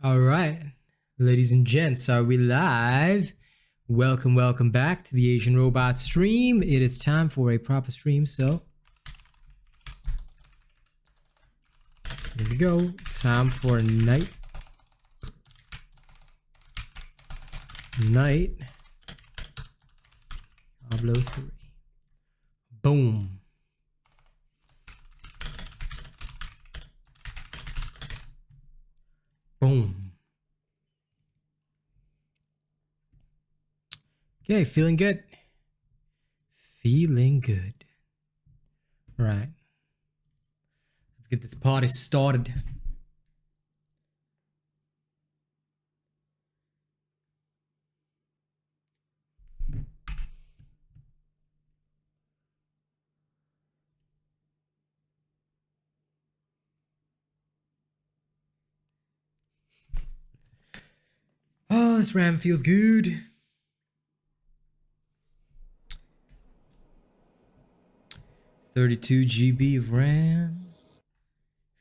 All right, ladies and gents, are we live? Welcome back to the Asian Robot stream. It is time for a proper stream, so here we go. Time for Night Diablo 3. Boom. Boom. Okay, feeling good. Feeling good. Right. Let's get this party started. Oh, this RAM feels good. $32 GB of RAM.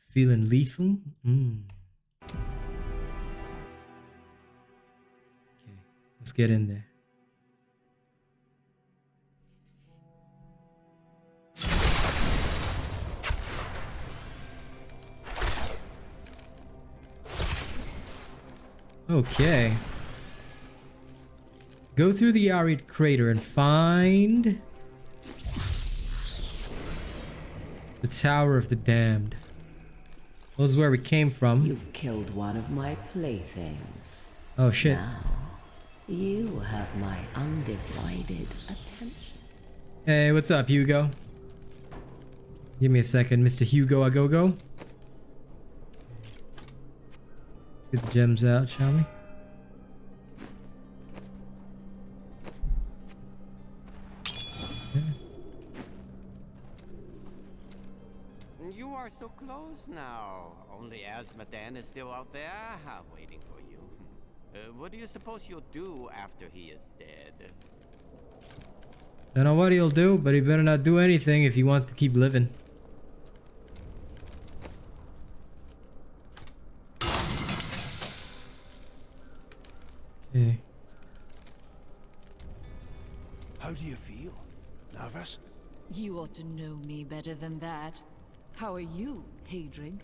Feeling lethal. Okay, let's get in there. Okay. Go through the arid crater and find the Tower of the Damned. Well, this is where we came from. You've killed one of my playthings. Oh shit. Now, you have my undivided attention. Hey, what's up, Hugo? Give me a second, Mr. Hugo Agogo. Let's get the gems out, shall we? You are so close now. Only Azmodan is still out there, waiting for you. What do you suppose you'll do after he is dead? Don't know what he'll do, but he better not do anything if he wants to keep living. Okay. How do you feel? Nervous? You ought to know me better than that. How are you, Hadrig?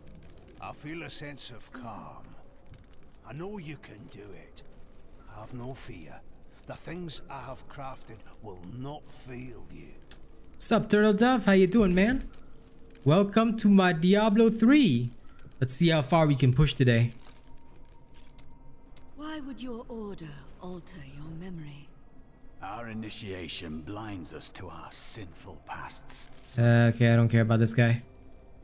I feel a sense of calm. I know you can do it. Have no fear. The things I have crafted will not fail you. Sup, Turtle Dove? How you doing, man? Welcome to my Diablo 3. Let's see how far we can push today. Why would your order alter your memory? Our initiation blinds us to our sinful pasts. Okay, I don't care about this guy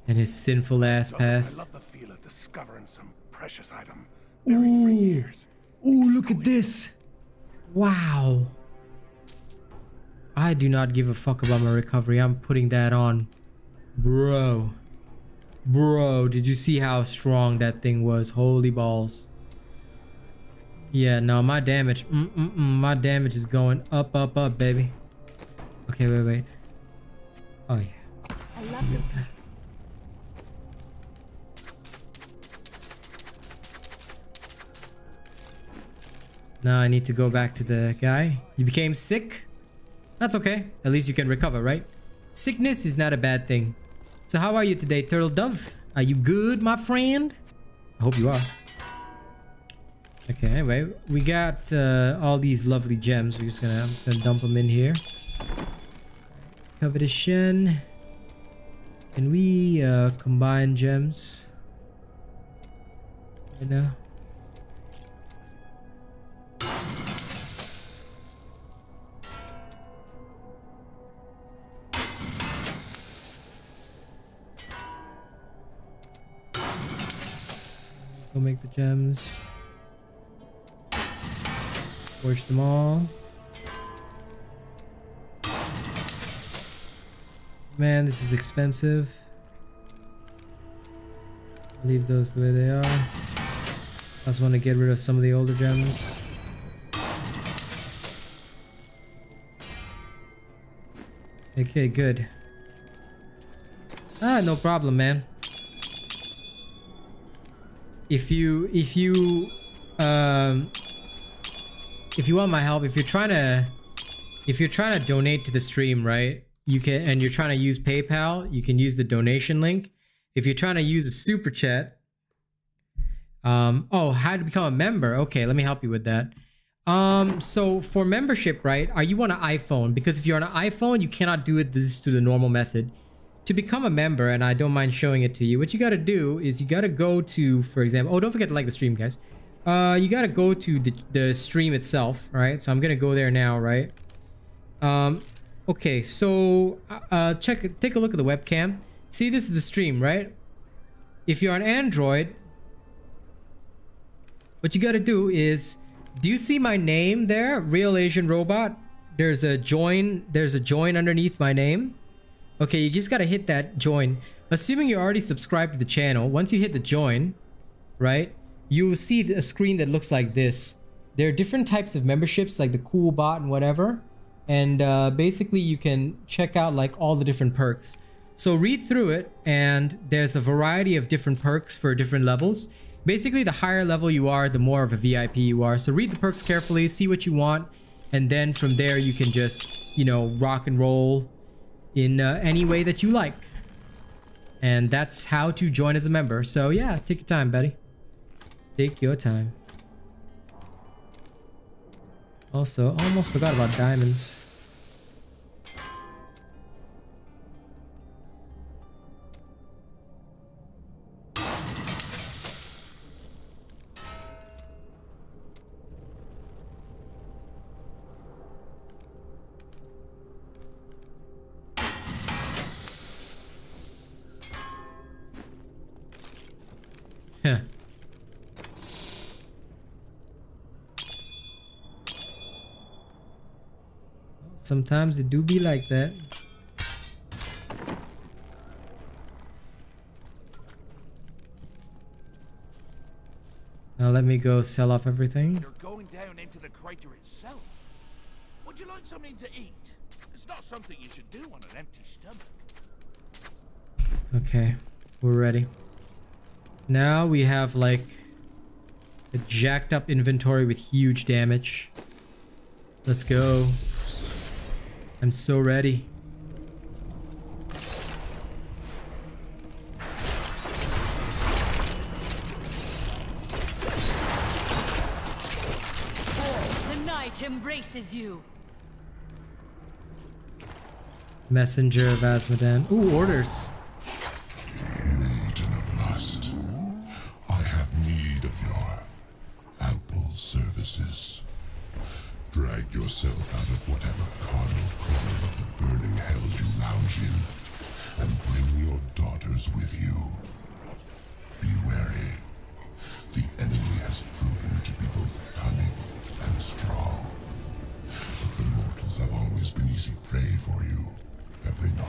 and his sinful ass I past. love the feel of discovering some precious item buried for years. Ooh, look at this. Wow. I do not give a fuck about my recovery. I'm putting that on. Bro, did you see how strong that thing was? Holy balls. Yeah, no, my damage. My damage is going up, baby. Okay, wait. Oh, yeah. I love your peace. Now I need to go back to the guy. You became sick? That's okay. At least you can recover, right? Sickness is not a bad thing. So how are you today, Turtle Dove? Are you good, my friend? I hope you are. Okay, anyway, we got all these lovely gems. I'm just gonna dump them in here. Covetation. Can we combine gems right now? Go make the gems. Forge them all. Man, this is expensive. Leave those the way they are. I also want to get rid of some of the older gems. Okay, good. Ah, no problem, man. if you want my help, if you're trying to donate to the stream, right? You can, and you're trying to use PayPal, you can use the donation link. If you're trying to use a super chat, oh, how to become a member? Okay, let me help you with that. So for membership, right? Are you on an iPhone? Because if you're on an iPhone, you cannot do it this through the normal method. To become a member, and I don't mind showing it to you, what you got to do is you got to go to, for example, oh, don't forget to like the stream, guys. You got to go to the stream itself, right? So I'm gonna go there now, right? Okay, so take a look at the webcam. See, this is the stream, right? If you're on Android, what you got to do is, do you see my name there? RealAsianRobot. There's a join underneath my name. Okay, you just got to hit that join. Assuming you're already subscribed to the channel, once you hit the join, right, you'll see a screen that looks like this. There are different types of memberships, like the cool bot and whatever. And basically you can check out like all the different perks. So read through it, and there's a variety of different perks for different levels. Basically, the higher level you are, the more of a VIP you are. So read the perks carefully, see what you want, and then from there you can just, you know, rock and roll in any way that you like. And that's how to join as a member. So yeah, take your time, buddy. Take your time. Also, almost forgot about diamonds. Huh. Sometimes it do be like that. Now let me go sell off everything. You're going down into the crater itself. Would you like something to eat? It's not something you should do on an empty stomach. Okay, we're ready. Now we have like a jacked up inventory with huge damage. Let's go. I'm so ready. The night embraces you. Messenger of Asmodan. Ooh, orders. Maiden of Lust, I have need of your ample services. Drag yourself out of whatever carnal corner of the burning hells you lounge in, and bring your daughters with you. Be wary. The enemy has proven to be both cunning and strong. But the mortals have always been easy prey for you, have they not?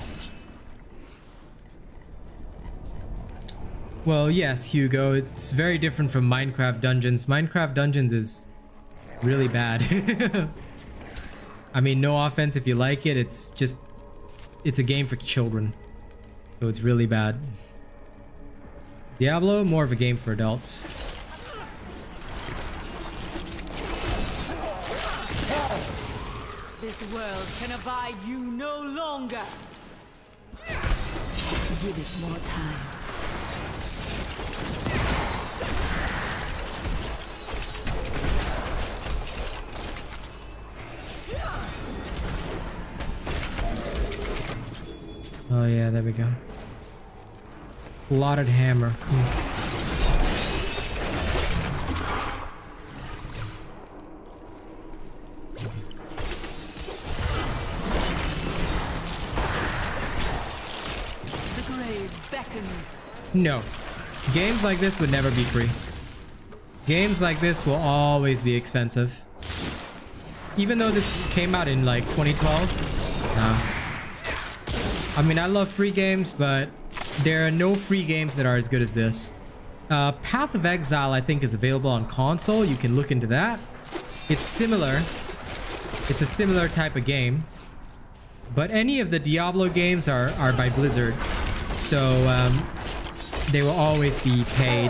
Well, yes, Hugo. It's very different from Minecraft Dungeons. Minecraft Dungeons is really bad. I mean, no offense if you like it. It's just, it's a game for children. So it's really bad. Diablo, more of a game for adults. This world can abide you no longer. Give it more time. Oh yeah, there we go. Plotted hammer. The grave beckons. No. Games like this would never be free. Games like this will always be expensive. Even though this came out in like 2012. No. I mean, I love free games, but there are no free games that are as good as this. Path of Exile, I think, is available on console. You can look into that. It's similar. It's a similar type of game. But any of the Diablo games are by Blizzard. So, they will always be paid.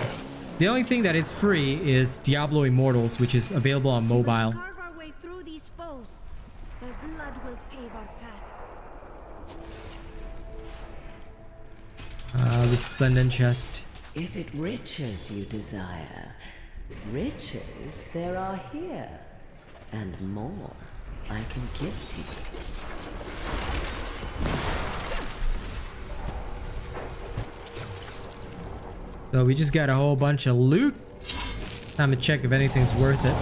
The only thing that is free is Diablo Immortals, which is available on mobile. Carve our way through these foes. Their blood will pave our path. Resplendent chest. Is it riches you desire? Riches there are here, and more I can give to you. So we just got a whole bunch of loot. Time to check if anything's worth it.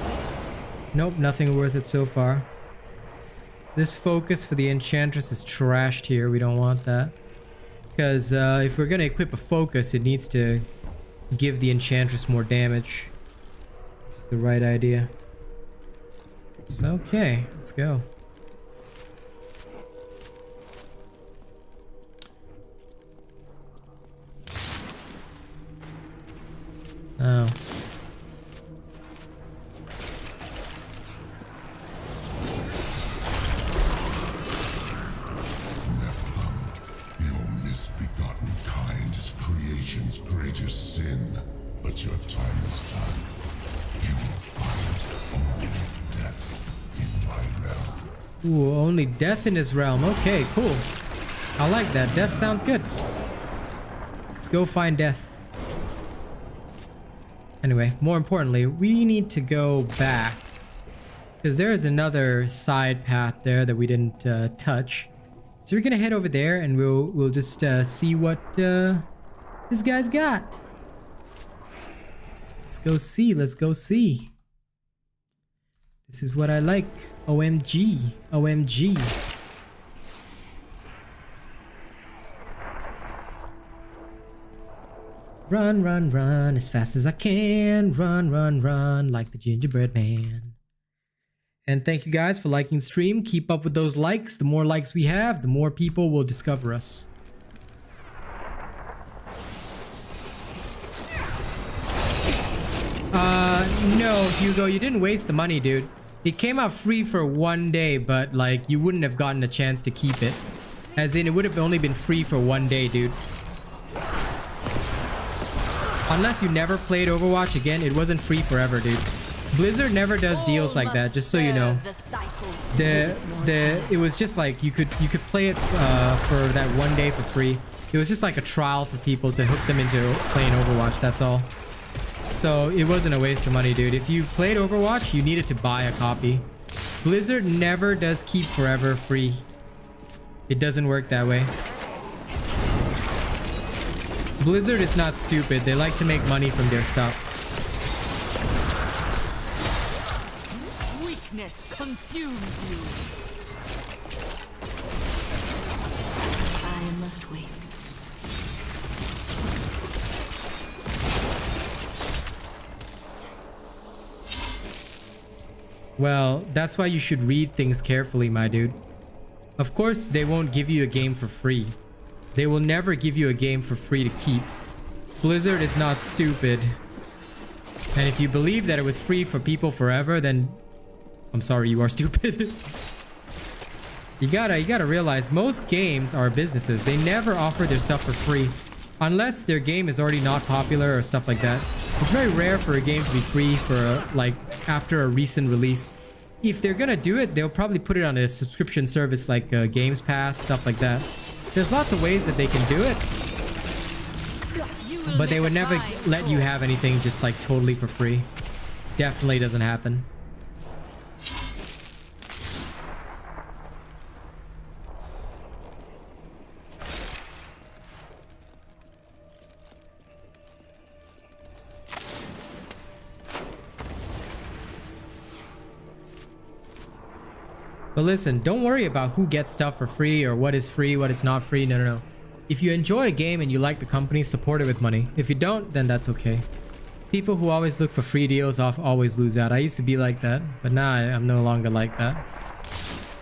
Nope, nothing worth it so far. This focus for the Enchantress is trashed here. We don't want that. Because if we're going to equip a focus, it needs to give the Enchantress more damage. Which is the right idea. So, okay, let's go. Oh. Your misbegotten kind is creation's greatest sin. But your time is done. You will find only death in my realm. Ooh, only death in his realm. Okay, cool. I like that. Death sounds good. Let's go find death. Anyway, more importantly, we need to go back. Because there is another side path there that we didn't touch. So we're gonna head over there and we'll just see what this guy's got. Let's go see, let's go see. This is what I like. OMG, OMG. Run, run, run as fast as I can. Run, run, run like the gingerbread man. And thank you guys for liking the stream. Keep up with those likes. The more likes we have, the more people will discover us. No, Hugo, you didn't waste the money, dude. It came out free for 1 day, but like you wouldn't have gotten a chance to keep it. As in, it would have only been free for 1 day, dude. Unless you never played Overwatch again, it wasn't free forever, dude. Blizzard never does deals like that, just so you know. It was just like you could play it for that 1 day for free. It was just like a trial for people to hook them into playing Overwatch, that's all. So it wasn't a waste of money, dude. If you played Overwatch, you needed to buy a copy. Blizzard never does keep forever free. It doesn't work that way. Blizzard is not stupid. They like to make money from their stuff. Weakness consumes you. I must wait. Well, that's why you should read things carefully, my dude. Of course, they won't give you a game for free. They will never give you a game for free to keep. Blizzard is not stupid. And if you believe that it was free for people forever, then I'm sorry, you are stupid. You gotta realize most games are businesses. They never offer their stuff for free unless their game is already not popular or stuff like that. It's very rare for a game to be free for like after a recent release. If they're gonna do it, they'll probably put it on a subscription service like Games Pass, stuff like that. There's lots of ways that they can do it, but they would never let you have anything just like totally for free. Definitely doesn't happen. But listen, don't worry about who gets stuff for free or what is free, what is not free. No, no, no. If you enjoy a game and you like the company, support it with money. If you don't, then that's okay. People who always look for free deals always lose out. I used to be like that, but now I'm no longer like that.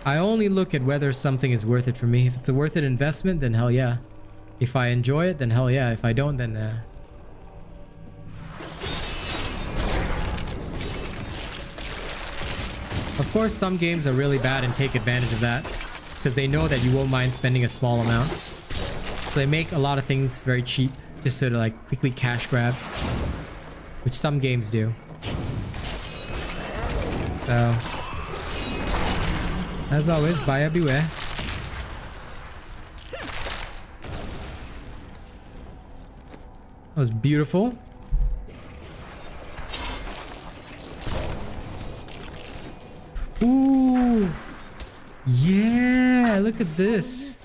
I only look at whether something is worth it for me. If it's a worth it investment, then hell yeah. If I enjoy it, then hell yeah. If I don't, then nah. Of course, some games are really bad and take advantage of that because they know that you won't mind spending a small amount. So they make a lot of things very cheap just to like quickly cash grab. which some games do. So, as always, buyer beware. That was beautiful. Ooh! Yeah! Look at this!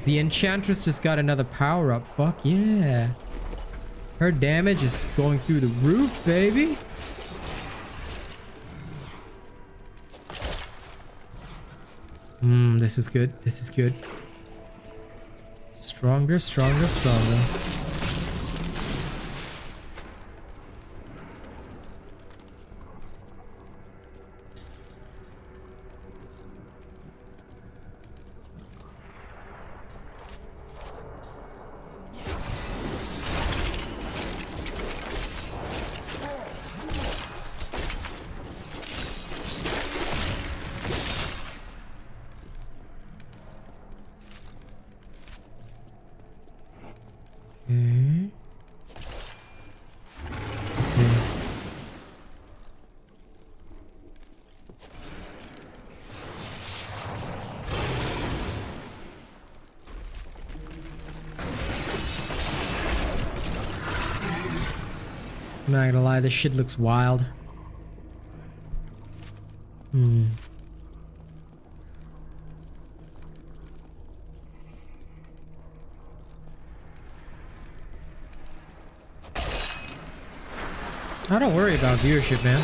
The Enchantress just got another power-up. Fuck yeah! Her damage is going through the roof, baby! This is good. This is good. Stronger, stronger, stronger. I'm not gonna lie, this shit looks wild. I don't worry about viewership, man.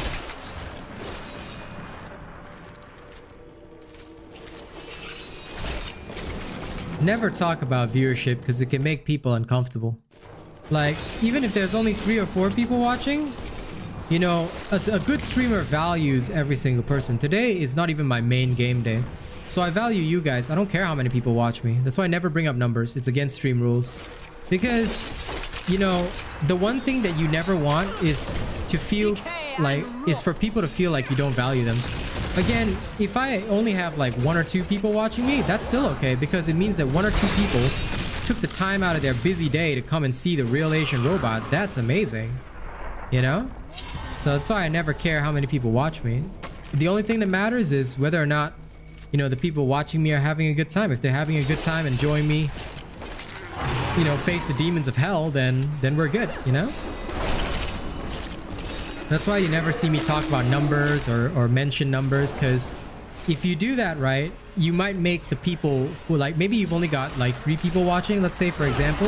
Never talk about viewership because it can make people uncomfortable. Like, even if there's only 3 or 4 people watching, you know, a good streamer values every single person. Today is not even my main game day. So I value you guys. I don't care how many people watch me. That's why I never bring up numbers. It's against stream rules. Because, you know, the one thing that you never want is to feel like, is for people to feel like you don't value them. Again, if I only have like 1 or 2 people watching me, that's still okay. Because it means that 1 or 2 people took the time out of their busy day to come and see the RealAsianRobot. That's amazing, you know? So that's why I never care how many people watch me. The only thing that matters is whether or not, you know, the people watching me are having a good time. If they're having a good time, enjoying me, you know, face the demons of hell, then we're good, you know? That's why you never see me talk about numbers or mention numbers, because if you do that, right, you might make the people who, like, maybe you've only got like 3 people watching, let's say, for example,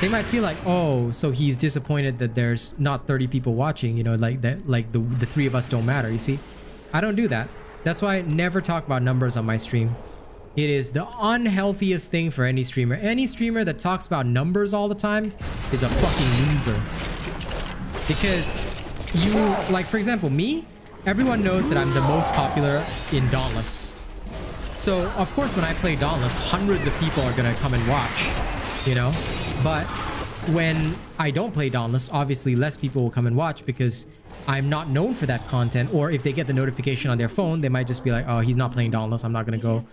they might feel like, oh, so he's disappointed that there's not 30 people watching, you know, like that, like the 3 of us don't matter, you see? I don't do that. That's why I never talk about numbers on my stream. It is the unhealthiest thing for any streamer. Any streamer that talks about numbers all the time is a fucking loser. Because you, like, for example, me, everyone knows that I'm the most popular in Dauntless. So, of course, when I play Dauntless, hundreds of people are gonna come and watch, you know? But when I don't play Dauntless, obviously less people will come and watch because I'm not known for that content. Or if they get the notification on their phone, they might just be like, oh, he's not playing Dauntless, I'm not gonna go.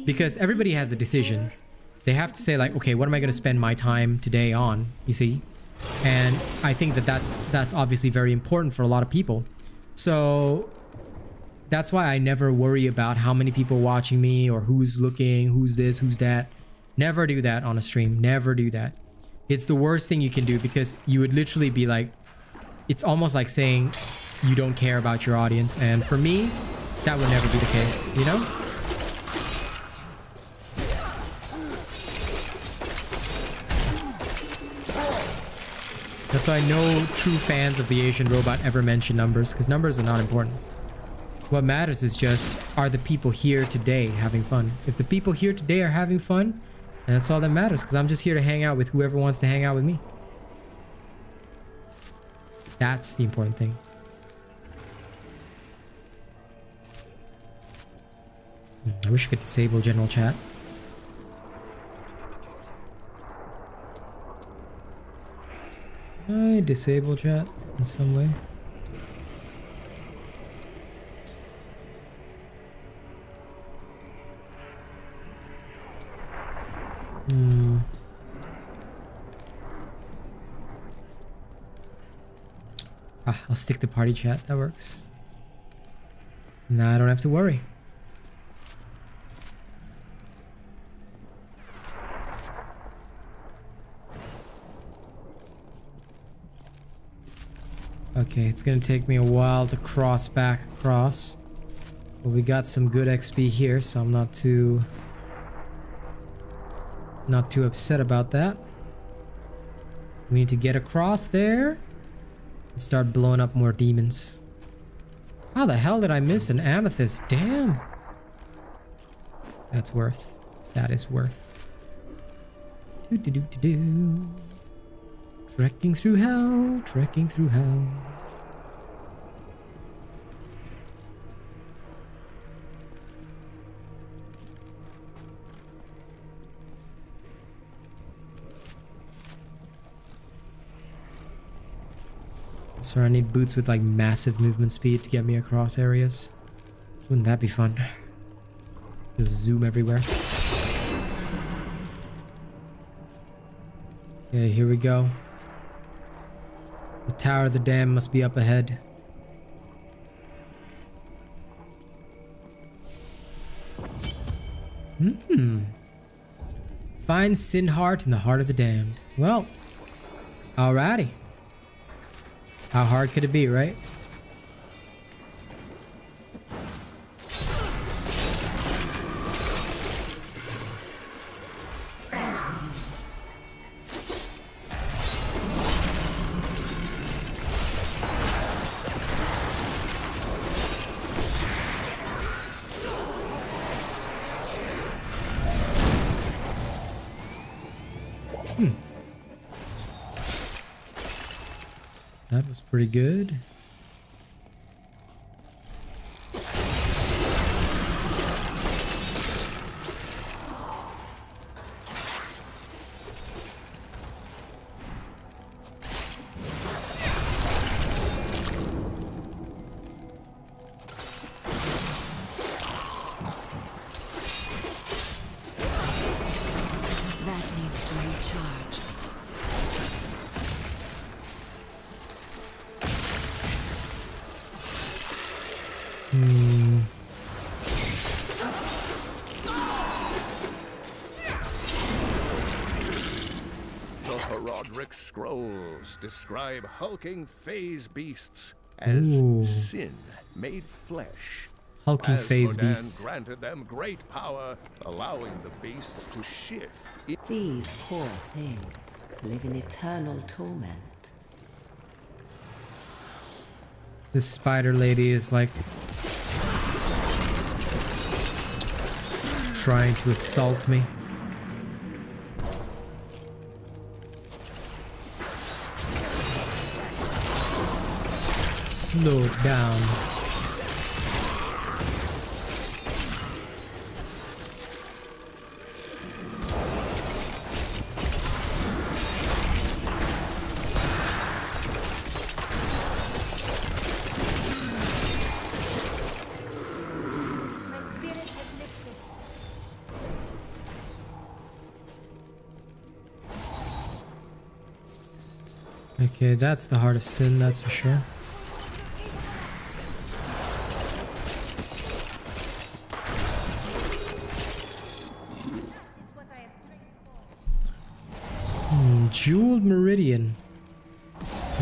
Because everybody has a decision. They have to say like, okay, what am I gonna spend my time today on, you see? And I think that that's obviously very important for a lot of people. So that's why I never worry about how many people watching me or who's looking, who's this, who's that. Never do that on a stream. Never do that. It's the worst thing you can do because you would literally be like, it's almost like saying you don't care about your audience. And for me, that would never be the case, you know? That's why no true fans of the Asian Robot ever mention numbers, because numbers are not important. What matters is just, are the people here today having fun? If the people here today are having fun, then that's all that matters, because I'm just here to hang out with whoever wants to hang out with me. That's the important thing. I wish I could disable general chat. Can I disable chat in some way? Ah, I'll stick to party chat. That works. Now I don't have to worry. Okay, it's gonna take me a while to cross back across. But we got some good XP here, so I'm not too upset about that. We need to get across there and start blowing up more demons. How the hell did I miss an amethyst? Damn. That's worth. That is worth. Do do do do do. Trekking through hell, trekking through hell. So I need boots with like massive movement speed to get me across areas. Wouldn't that be fun? Just zoom everywhere. Okay, here we go. The Tower of the Dam must be up ahead. Find Sin Heart in the Heart of the Damned. Well, alrighty. How hard could it be, right? That was pretty good. That needs to recharge. The Herodic scrolls describe hulking phase beasts as Ooh. sin made flesh. Hulking As phase Rodan beasts. granted them great power, allowing the beasts to shift. These poor things live in eternal torment. This spider lady is like trying to assault me. Slow it down. My spirit has lifted. Okay, that's the heart of sin, that's for sure. This is what I have trained for. Jeweled meridian.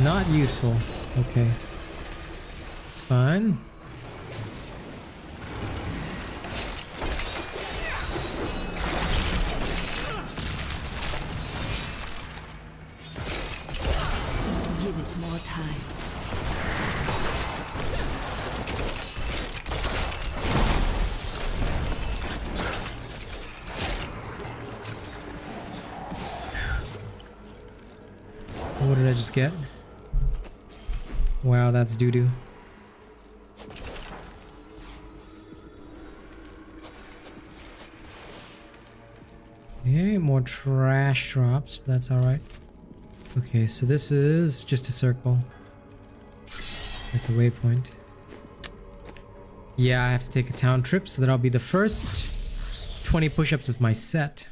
Not useful. Okay. It's fine. Give it more time. What did I just get? Wow, that's doo-doo. Okay, more trash drops, but that's alright. Okay, so this is just a circle. That's a waypoint. Yeah, I have to take a town trip, so that'll be the first 20 push-ups of my set.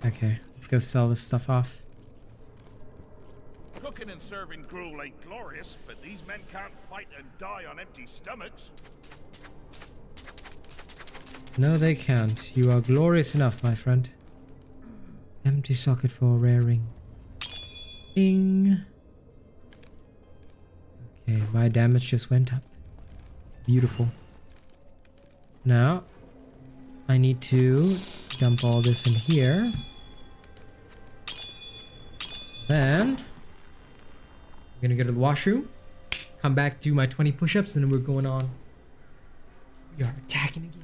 Okay, let's go sell this stuff off. Cooking and serving Serving gruel ain't glorious, but these men can't fight and die on empty stomachs. No, they can't. You are glorious enough, my friend. Empty socket for a rare ring. Bing. Okay, my damage just went up. Beautiful. Now, I need to dump all this in here. Then, I'm gonna go to the washroom, come back, do my 20 push-ups, and then we're going on. We are attacking again.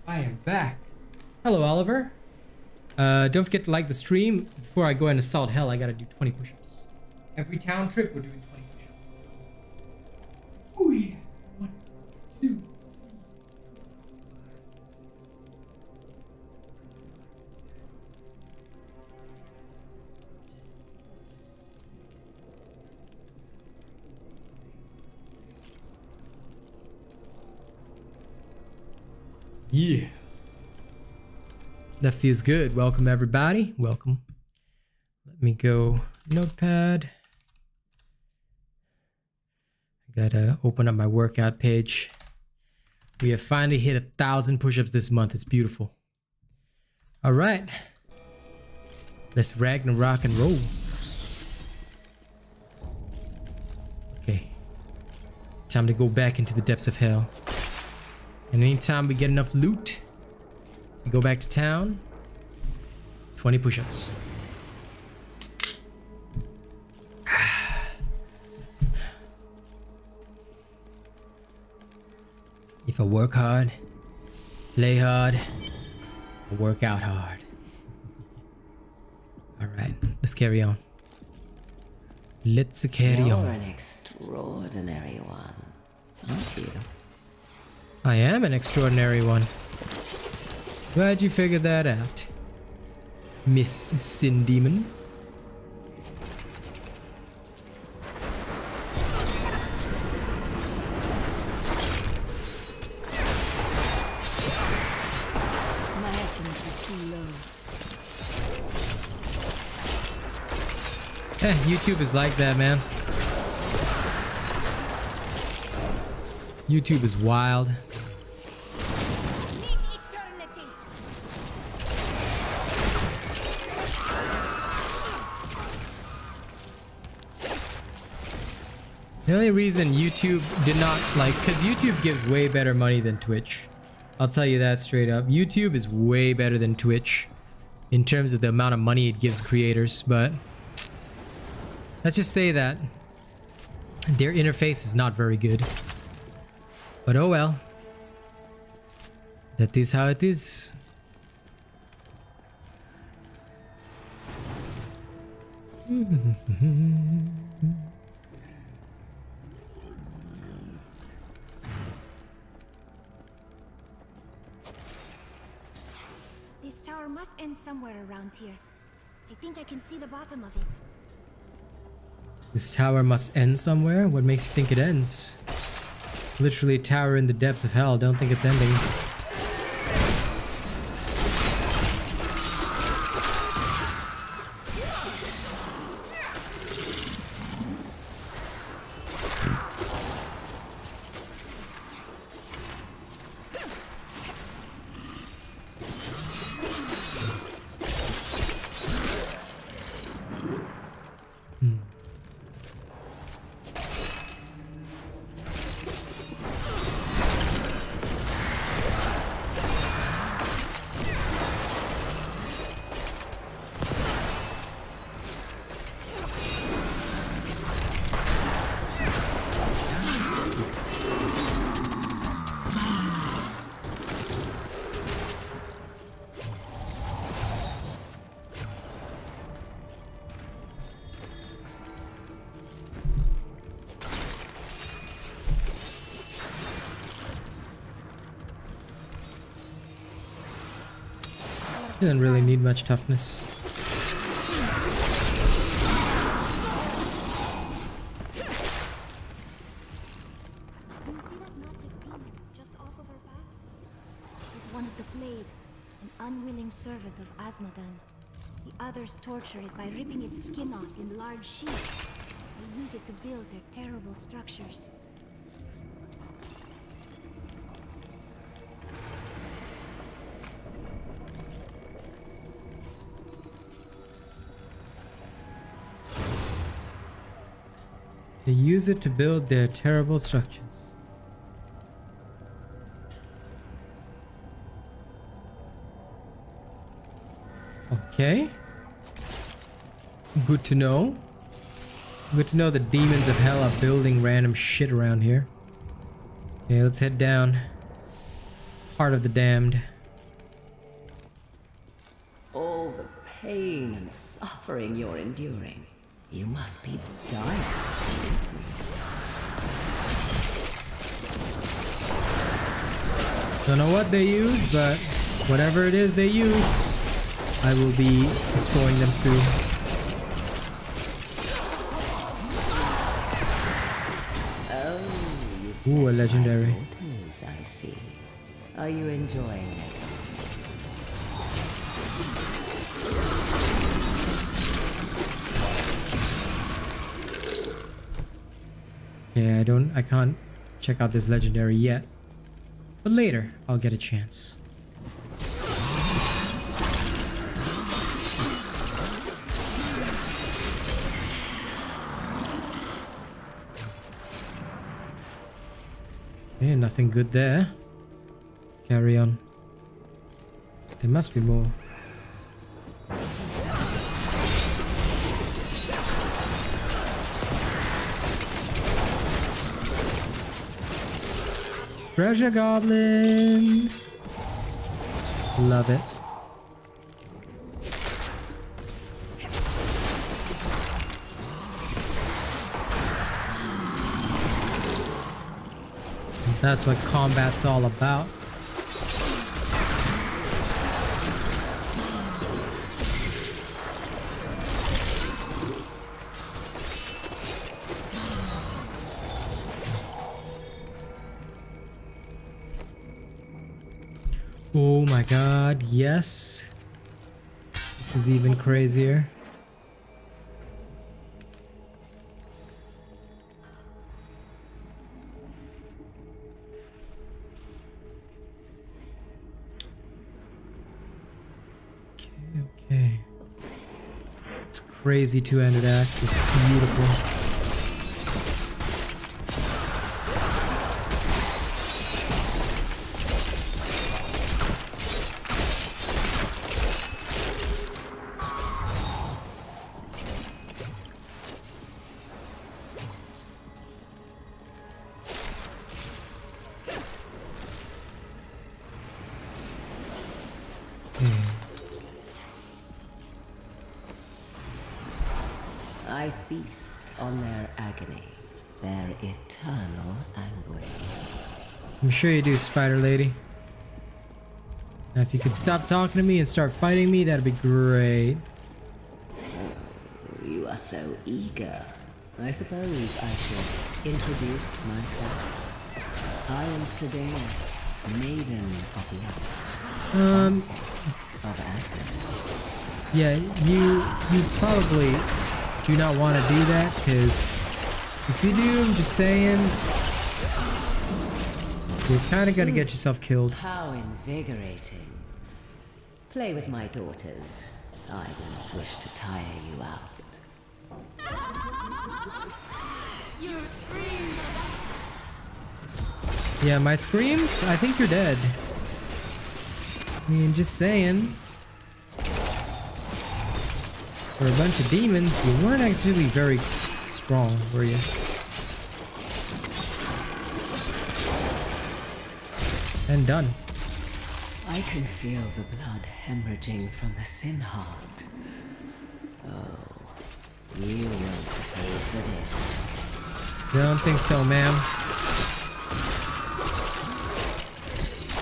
I am back. Hello, Oliver. Don't forget to like the stream. Before I go and assault hell, I gotta do 20 push-ups. Every town trip, we're doing 20 push-ups. Ooh yeah. 1, 2. Yeah. That feels good. Welcome, everybody. Welcome. Let me go notepad. I gotta open up my workout page. We have finally hit 1,000 push-ups this month. It's beautiful. All right. Let's Ragnarok and roll. Okay. Time to go back into the depths of hell. And anytime we get enough loot, we go back to town. 20 push-ups. If I work hard, play hard, I work out hard. Alright, let's carry on. Let's carry You're on. an extraordinary one, aren't you? I am an extraordinary one. Glad you figured that out, Miss Sin Demon. My essence is too low. YouTube is like that, man. YouTube is wild. The only reason YouTube did not because YouTube gives way better money than Twitch. I'll tell you that straight up. YouTube is way better than Twitch in terms of the amount of money it gives creators, but let's just say that their interface is not very good. But oh well. That is how it is. This tower must end somewhere around here. I think I can see the bottom of it. This tower must end somewhere? What makes you think it ends? Literally a tower in the depths of hell. Don't think it's ending. Didn't really need much toughness. Do you see that massive demon just off of our path? It's one of the Flayed, an unwilling servant of Asmodan. The others torture it by ripping its skin off in large sheets. They use it to build their terrible structures. They use it to build their terrible structures. Okay. Good to know. Good to know the demons of hell are building random shit around here. Okay, let's head down. Heart of the Damned. All the pain and suffering you're enduring. You must be dying. Don't know what they use, but whatever it is they use, I will be destroying them soon. Oh, Ooh, a legendary. Portals, I see. Are you enjoying it? Okay, I can't check out this legendary yet. But later, I'll get a chance. Okay, nothing good there. Let's carry on. There must be more. Treasure goblin! Love it. That's what combat's all about. Oh my god, yes. This is even crazier. Okay. It's crazy two-handed axe. It's beautiful. I feast on their agony, their eternal anguish. I'm sure you do, Spider Lady. Now, if you could stop talking to me and start fighting me, that'd be great. are so eager. I suppose I should introduce myself. I am Sedane, Maiden of Lust. Of Asgard. Yeah, you probably do not want to do that, because if you do, I'm just saying, you're kind of gonna get yourself killed. How invigorating. Play with my daughters. I do not wish to tire you out. You scream. Yeah, my screams? I think you're dead. I mean, just saying. For a bunch of demons, you weren't actually very strong, were you? And done. I can feel the blood hemorrhaging from the sin heart. Oh, you won't pay for this. Don't think so, ma'am.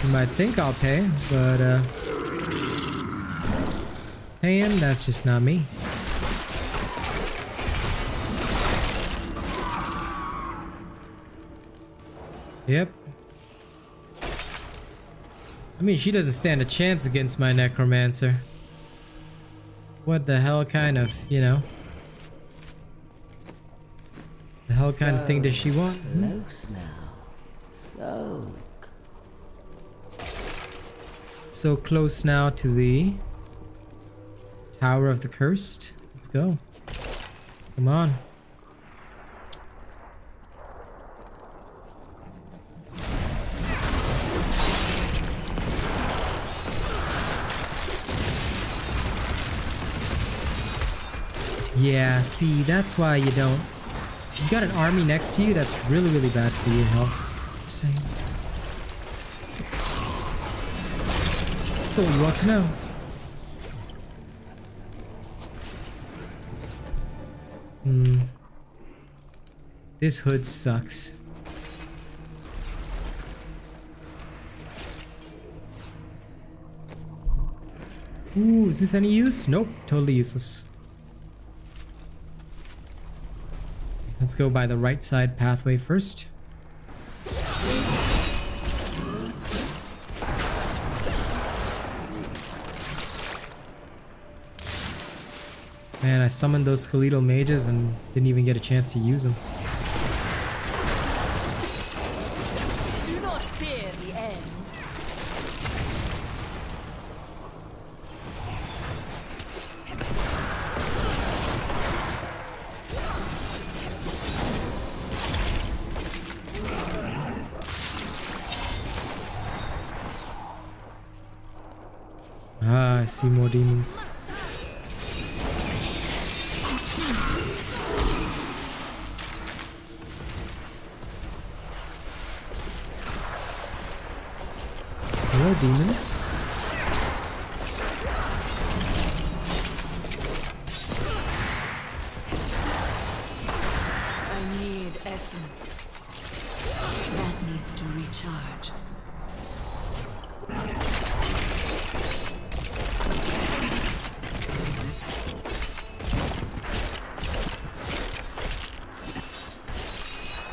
You might think I'll pay, but paying, that's just not me. Yep. I mean, she doesn't stand a chance against my necromancer. What the hell kind of, you know? The hell kind of thing does she want? Close now. So close now to the Tower of the Cursed. Let's go. Come on. Yeah, see, that's why you don't. You got an army next to you, that's really, really bad for your health. Just saying. That's all you want to know. This hood sucks. Ooh, is this any use? Nope, totally useless. Let's go by the right side pathway first. Man, I summoned those skeletal mages and didn't even get a chance to use them. Do not fear the end. Ah, I see more demons. Hello, demons. I need essence. That needs to recharge.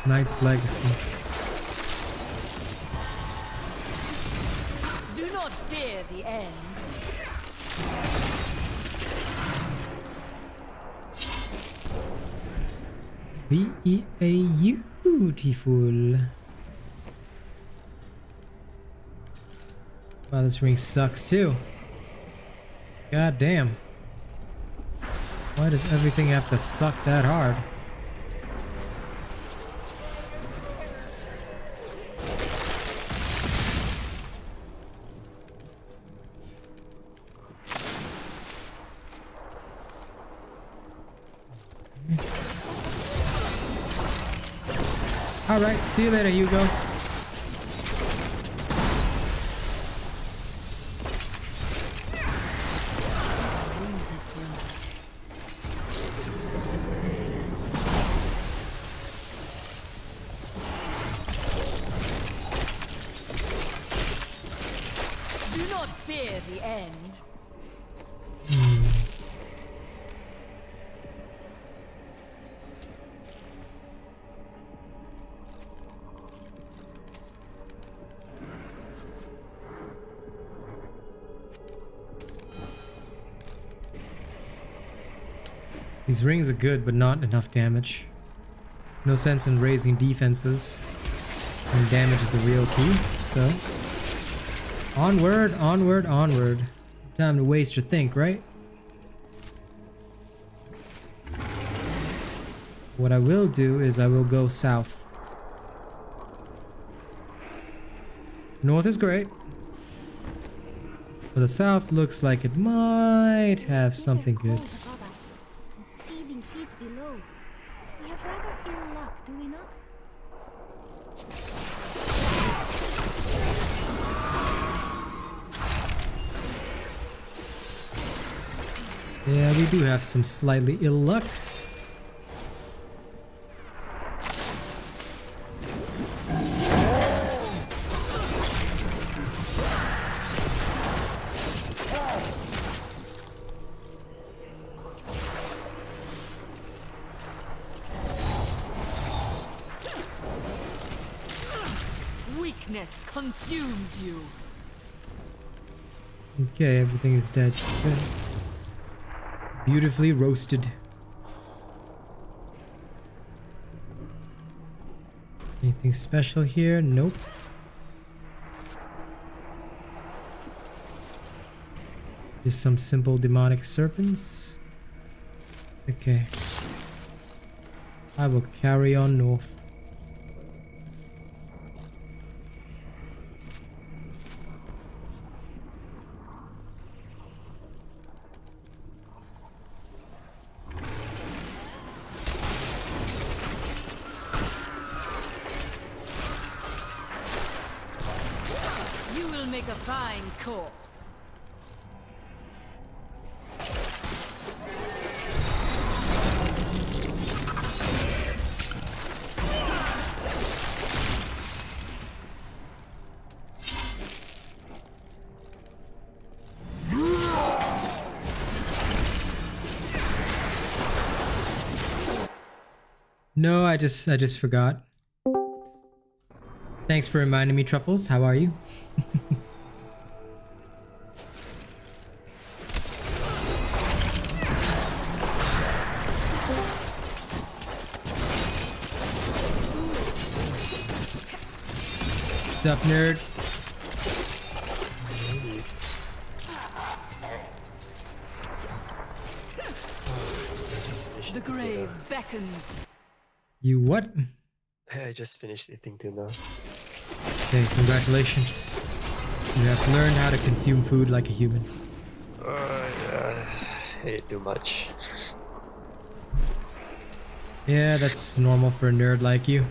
Knight's Legacy. Do not fear the end. Beautiful. Wow, this ring sucks too. God damn. Why does everything have to suck that hard? Alright, see you later, Hugo. Do not fear the end. These rings are good, but not enough damage. No sense in raising defenses. And damage is the real key, so... Onward, onward, onward. Time to waste or think, right? What I will do is I will go south. North is great. But the south looks like it might have something good. Seething heat below. We have rather ill luck, do we not? Yeah, we do have some slightly ill luck. Weakness consumes you. Okay, everything is dead. Good. Beautifully roasted. Anything special here? Nope. Just some simple demonic serpents. Okay. I will carry on north. Make a fine corpse. No, I just forgot. Thanks for reminding me, Truffles. How are you? What's up, nerd? The grave beckons. You what? I just finished eating tuna. Okay, congratulations. You have learned how to consume food like a human. Yeah, I ate too much. Yeah, that's normal for a nerd like you.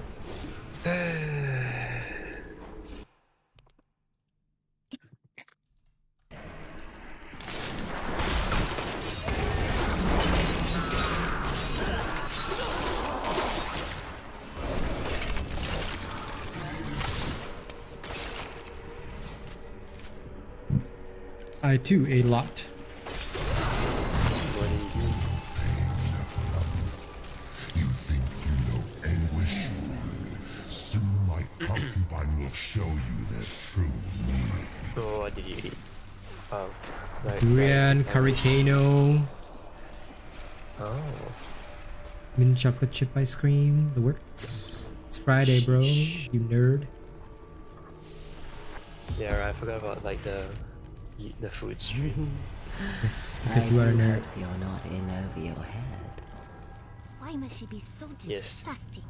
I too ate a lot. You think you know anguish? Soon my concubine will show you their true meaning. Oh, what did you eat? Oh, right. Durian, right, Caricano, oh. mint chocolate chip ice cream, the works. It's Friday, bro. You nerd. Yeah, I forgot about like the food stream. Yes, because you are a nerd. Hope you're not in over your head. Why must she be so Yes. disgusting?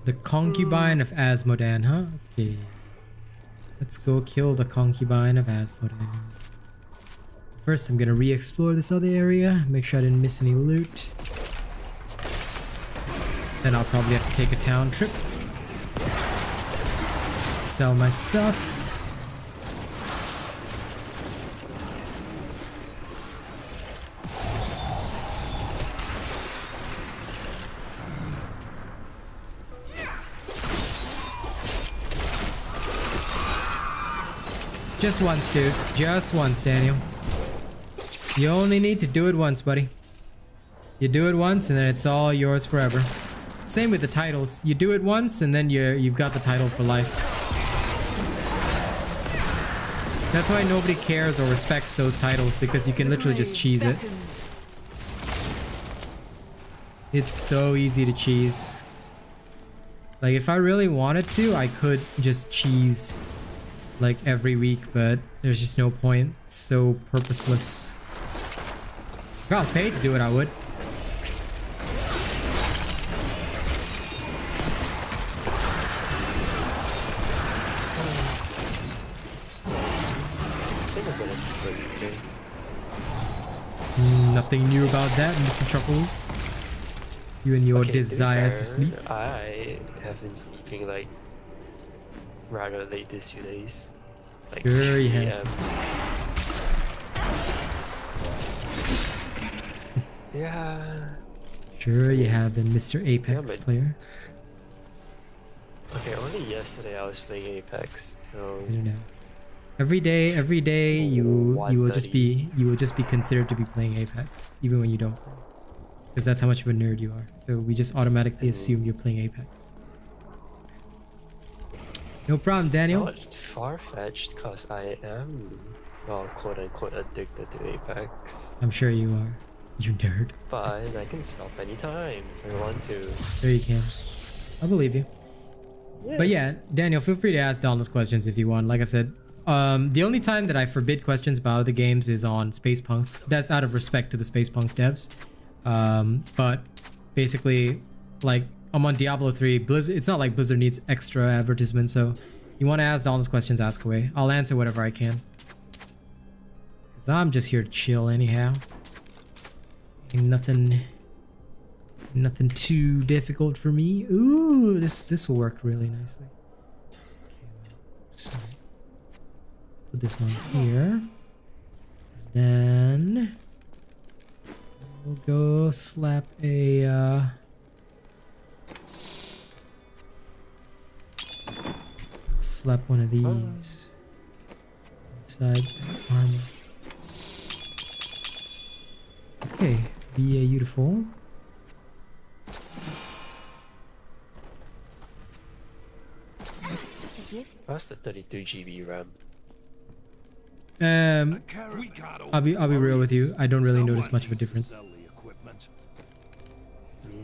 The concubine of Asmodan, huh? Okay. Let's go kill the concubine of Asmodan. First, I'm gonna re-explore this other area, make sure I didn't miss any loot. Then I'll probably have to take a town trip. Sell my stuff. Just once, dude. Just once, Daniel. You only need to do it once, buddy. You do it once and then it's all yours forever. Same with the titles. You do it once and then you've got the title for life. That's why nobody cares or respects those titles, because you can literally just cheese it. It's so easy to cheese. Like, if I really wanted to, I could just cheese like every week, but there's just no point. It's so purposeless. If I was paid to do it, I would. Nothing new about that, Mr. Truffles. You and your desires to sleep. I have been sleeping like rather late these few days. Like Sure 3 you a.m. Yeah. Sure you have been, Mr. Apex player. Okay, only yesterday I was playing Apex till I don't know. Every day you will just be considered to be playing Apex, even when you don't play. Because that's how much of a nerd you are. So we just automatically assume you're playing Apex. No problem, Daniel. It's not far-fetched because I am, well, quote-unquote addicted to Apex. I'm sure you are. You nerd. But I can stop anytime if I want to. There you can. I believe you. Yes. But yeah, Daniel, feel free to ask Donald's questions if you want. Like I said, the only time that I forbid questions about other games is on Space Punks. That's out of respect to the Space Punks devs. But basically, like, I'm on Diablo 3. Blizzard, it's not like Blizzard needs extra advertisement, so you want to ask Donald's questions, ask away. I'll answer whatever I can. Because I'm just here to chill anyhow. Ain't nothing too difficult for me. Ooh, this will work really nicely. Okay, so put this on here. And then we'll go slap a slap one of these inside armor. Okay, beautiful. What's the 32 GB RAM? I'll be real with you. I don't really notice much of a difference.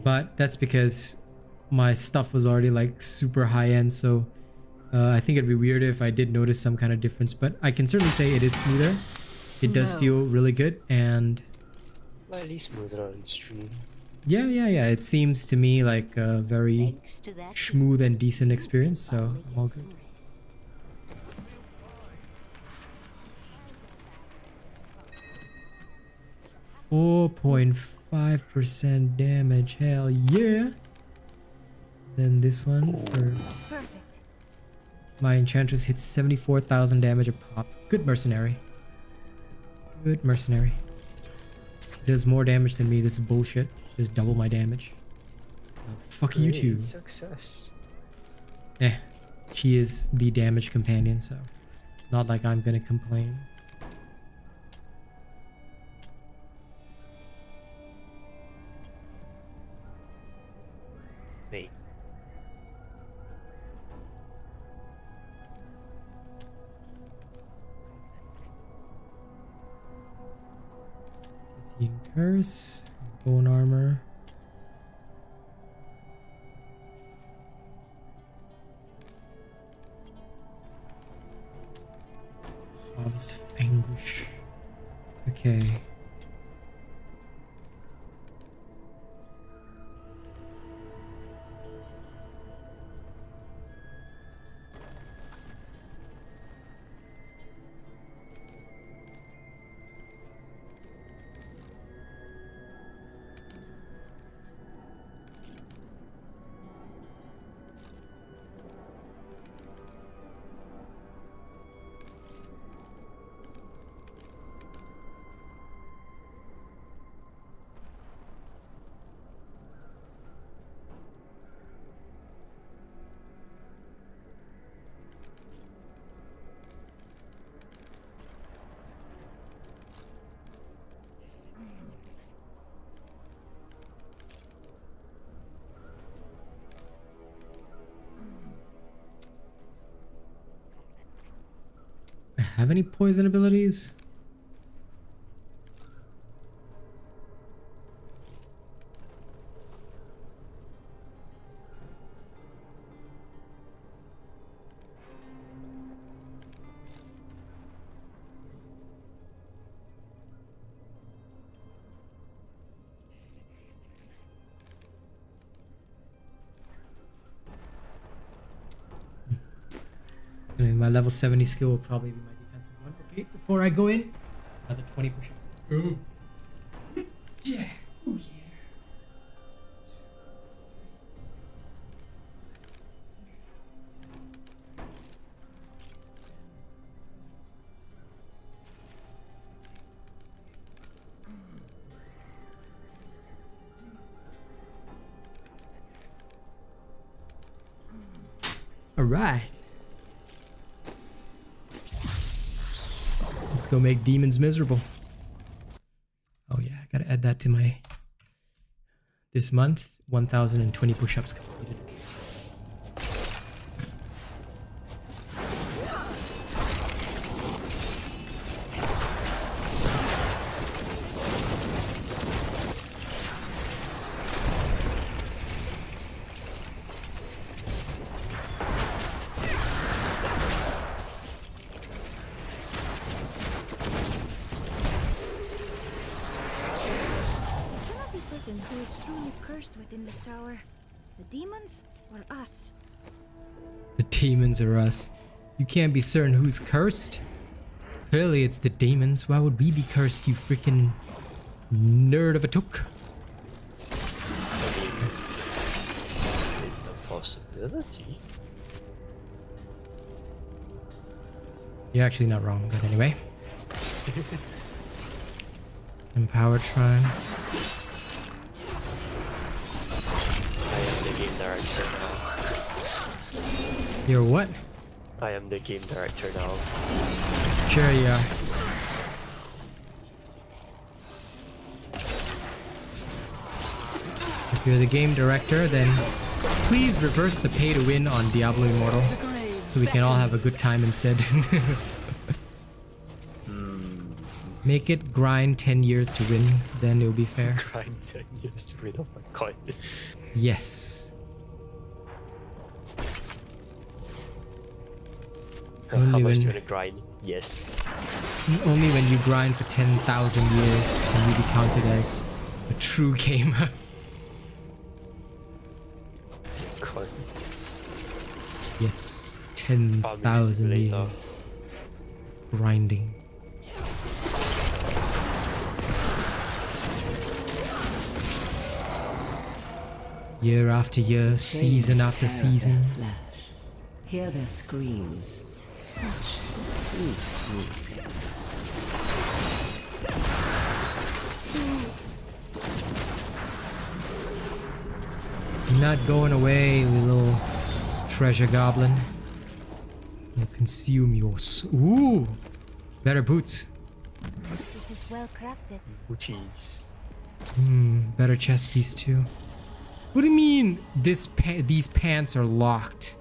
But that's because my stuff was already like super high end, so I think it'd be weird if I did notice some kind of difference. But I can certainly say it is smoother. It does feel really good, and Slightly smoother on stream. yeah. It seems to me like a very smooth and decent experience, so I'm all good. 4.5% damage, hell yeah. Then this one for my enchantress hits 74,000 damage a pop. Good mercenary. Good mercenary. Does more damage than me. This is bullshit. Just double my damage. Oh, fuck you too. Success. She is the damage companion, so not like I'm gonna complain. Wait. Seeing curse, bone armor. Harvest of anguish. Okay. have any poison abilities? Anyway, my level 70 skill will probably be my defensive one. Okay, before I go in, another 20 push-ups. Let's go. Yeah. Oh yeah. All right. Let's go make demons miserable. Oh yeah, I gotta add that to my this month. 1,020 push-ups completed. Who is truly cursed within this tower? The demons or us? The demons are us. You can't be certain who's cursed. Clearly it's the demons. Why would we be cursed, you freaking nerd of a took? It's a possibility. You're actually not wrong, but anyway. Empower Trine. Game director now. You're what? I am the game director now. Sure you are. If you're the game director, then please reverse the pay to win on Diablo Immortal, so we can all have a good time instead. Make it grind 10 years to win, then it'll be fair. Grind 10 years to win, oh my god. Yes. How much do you want to grind? Yes. Only when you grind for 10,000 years can you be counted as a true gamer. God. Yes, 10,000 years. Grinding. Year after year, season after season. Hear their screams. Such sweet music. You're not going away, little treasure goblin. Will consume your ooh! Better boots. This is well crafted. Booties. Better chest piece too. What do you mean these pants are locked?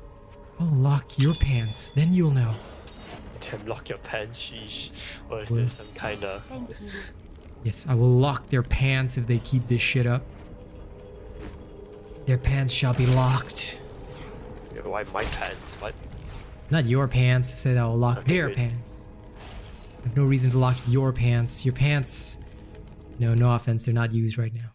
I'll lock your pants, then you'll know. Then lock your pants, sheesh. Or is there some kind of... Thank you. Yes, I will lock their pants if they keep this shit up. Their pants shall be locked. Why my pants? What? Not your pants. I said I will lock their pants. I have no reason to lock your pants. Your pants... No, no offense. They're not used right now.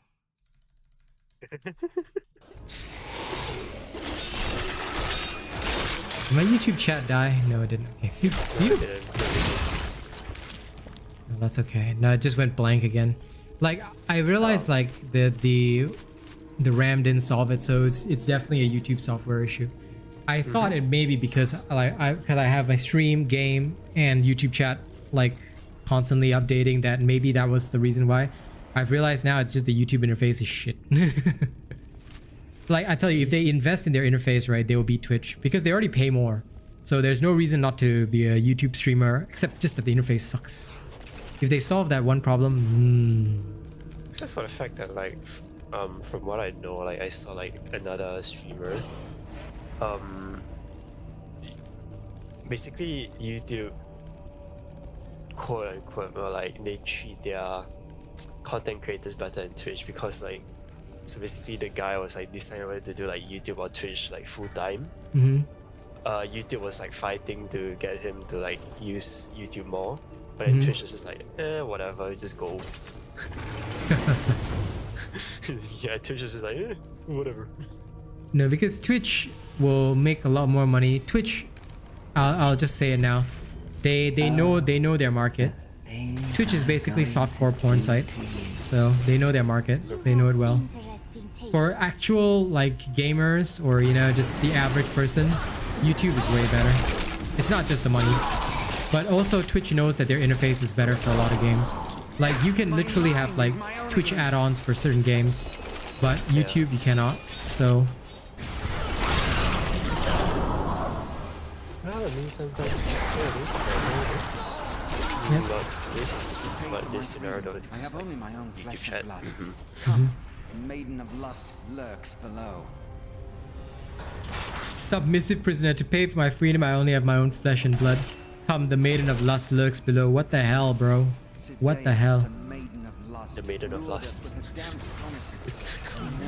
Did my YouTube chat die? No, it didn't. Okay, phew. No, that's okay. No, it just went blank again. Like, I realized like the RAM didn't solve it, so it's definitely a YouTube software issue. I thought it may be because I have my stream, game, and YouTube chat like constantly updating, that maybe that was the reason why. I've realized now it's just the YouTube interface is shit. Like, I tell you, if they invest in their interface, right, they will beat Twitch because they already pay more. So there's no reason not to be a YouTube streamer, except just that the interface sucks. If they solve that one problem, Except for the fact that, like, from what I know, like, I saw, like, another streamer. Basically, YouTube quote unquote, or like they treat their content creators better than Twitch because like, so basically the guy was like deciding whether to do like YouTube or Twitch like full time. YouTube was like fighting to get him to like use YouTube more, but then Twitch was just like, whatever, just go. Yeah, Twitch is just like, whatever. No, because Twitch will make a lot more money. Twitch, I'll just say it now. They know their market. Twitch is basically softcore porn site, so they know their market. They know it well. For actual like gamers or you know just the average person, YouTube is way better. It's not just the money, but also Twitch knows that their interface is better for a lot of games. Like you can literally have like Twitch add-ons for certain games, but YouTube you cannot. So well, I mean sometimes but this scenario don't I have only my own YouTube flesh chat. and blood. Come, Maiden of Lust lurks below. submissive prisoner, to pay for my freedom I only have my own flesh and blood. Come, the Maiden of Lust lurks below. What the hell, bro? What the hell? The Maiden of Lust.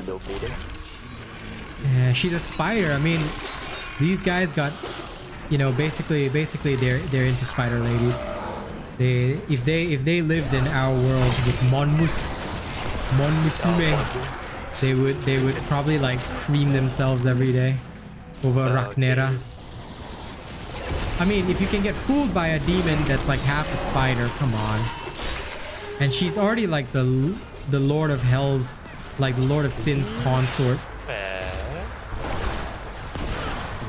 No maidens. Yeah, she's a spider. I mean, these guys got, you know, basically they're into spider ladies. If they lived in our world with Monmusume, they would probably like cream themselves every day over Raknera. I mean, if you can get fooled by a demon that's like half a spider, come on. And she's already like the Lord of Hell's, like the Lord of Sin's consort.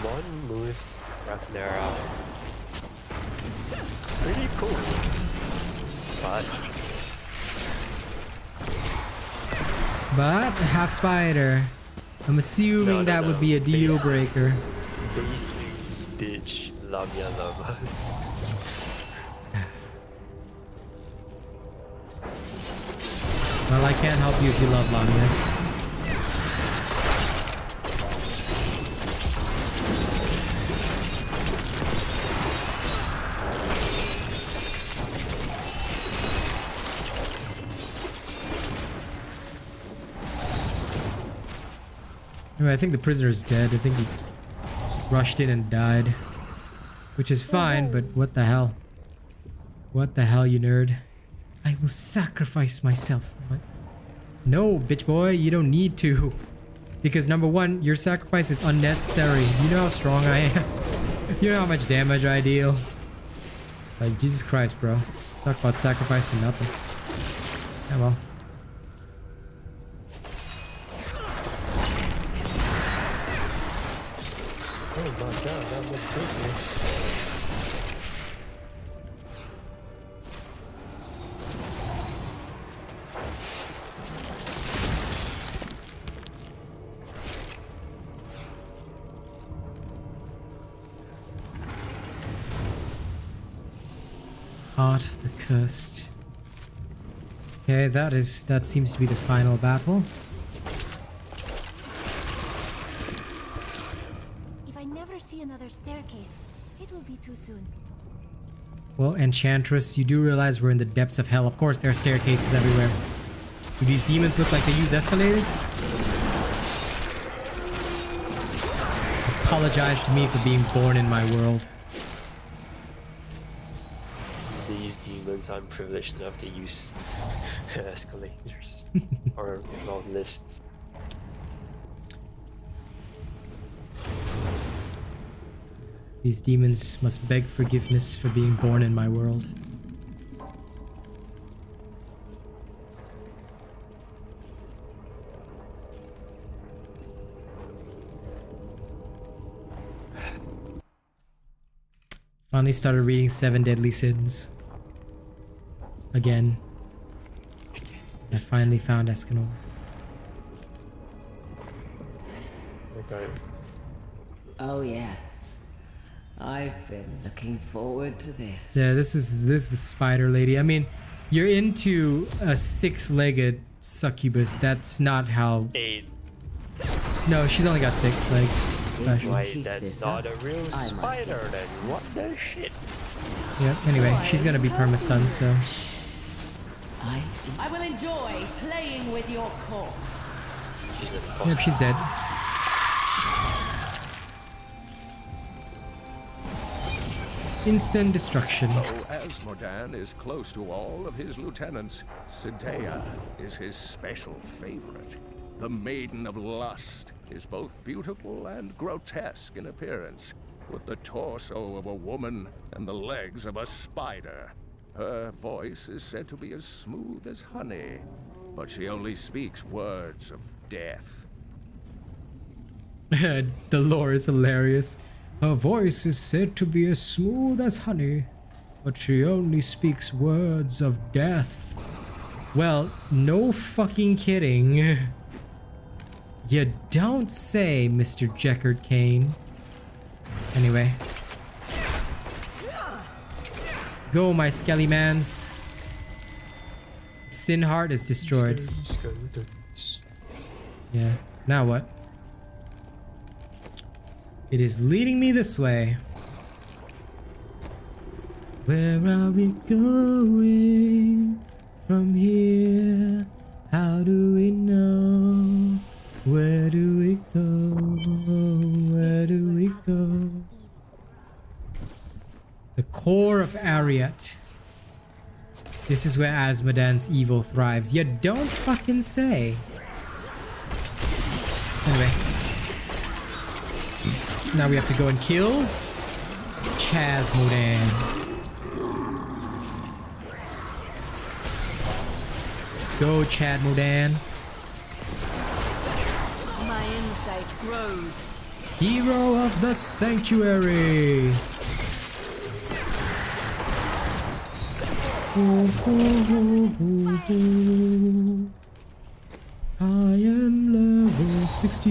Monmus Raknera. Pretty cool. But half spider. I'm assuming that would be a deal breaker. Basic bitch Lamia lovers. Well, I can't help you if you love Lamias. Anyway, I think the prisoner is dead. I think he rushed in and died. Which is fine, but what the hell? What the hell, you nerd? I will sacrifice myself. What? No, bitch boy, you don't need to. Because number one, your sacrifice is unnecessary. You know how strong I am. You know how much damage I deal. Like, Jesus Christ, bro. Talk about sacrifice for nothing. Yeah, well. Oh my god, that was goodness. Heart of the Cursed. Okay, that seems to be the final battle. If I never see another staircase, it will be too soon. Well, Enchantress, you do realize we're in the depths of hell. Of course, there are staircases everywhere. Do these demons look like they use escalators? Apologize to me for being born in my world. These demons aren't privileged enough to use escalators or well, lifts. These demons must beg forgiveness for being born in my world. Finally started reading 7 Deadly Sins. Again. I finally found Escanor. Okay. Oh yes. I've been looking forward to this. Yeah, this is the spider lady. I mean, you're into a 6-legged succubus. That's not how... 8. No, she's only got 6 legs. Special. Wait, that's not a real spider then. What the shit? Yep, anyway, she's gonna be perma-stunned, so. I will enjoy playing with your corpse. She's Yep, she's dead. Instant destruction. Though Asmodan is close to all of his lieutenants, Sidea is his special favorite. The Maiden of Lust is both beautiful and grotesque in appearance, with the torso of a woman and the legs of a spider. Her voice is said to be as smooth as honey, but she only speaks words of death. The lore is hilarious. Her voice is said to be as smooth as honey, but she only speaks words of death. Well, no fucking kidding. You don't say, Mr. Jeckard Kane. Anyway. Go, my skelly-mans. Sin Heart is destroyed. Yeah, now what? It is leading me this way. Where are we going from here? How do we know? Where do we go? Where do we go? The core of Ariat. This is where Asmodan's evil thrives. You don't fucking say. Anyway. Now we have to go and kill Chazmodan. Let's go, Chadmodan. My insight grows. Hero of the Sanctuary. I am level 60.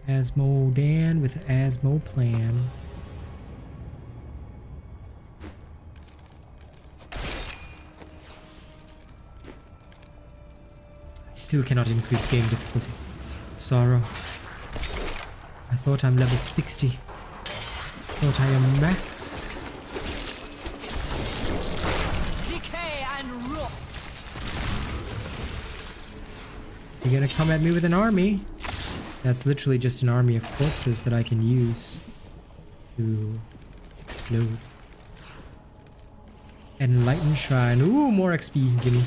Asmodan with Asmo plan. Still cannot increase game difficulty. Sorrow. I thought I'm level 60. Thought I am max. Decay and rot. You're gonna come at me with an army? That's literally just an army of corpses that I can use to explode. Enlightened Shrine. Ooh, more XP. Gimme.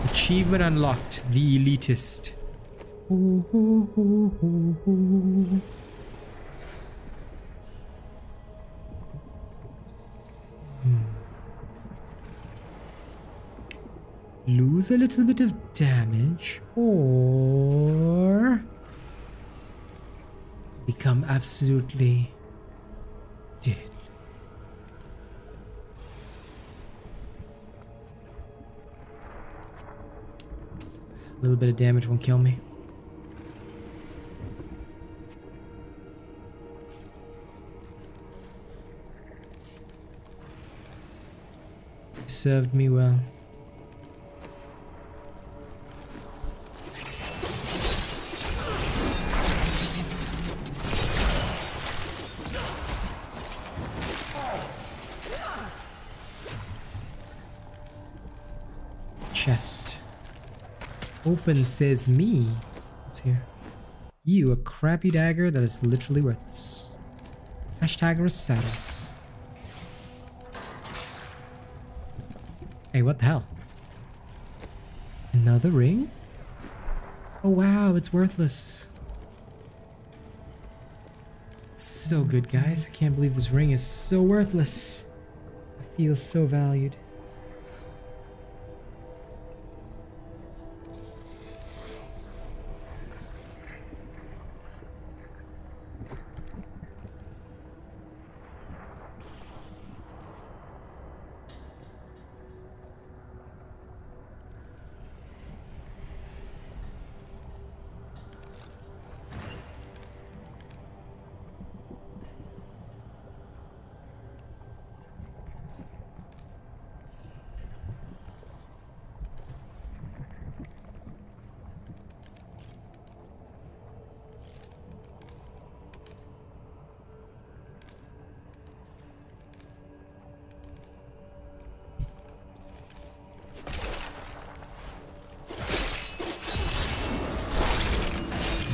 Achievement unlocked. The Elitist. Ooh, ooh, ooh, ooh, ooh. Lose a little bit of damage or become absolutely dead. A little bit of damage won't kill me. Served me well. Chest. Open says me. What's here? You, a crappy dagger that is literally worthless. Hashtag Rosatus. Hey, what the hell? Another ring? Oh wow, it's worthless. So good, guys. I can't believe this ring is so worthless. I feel so valued.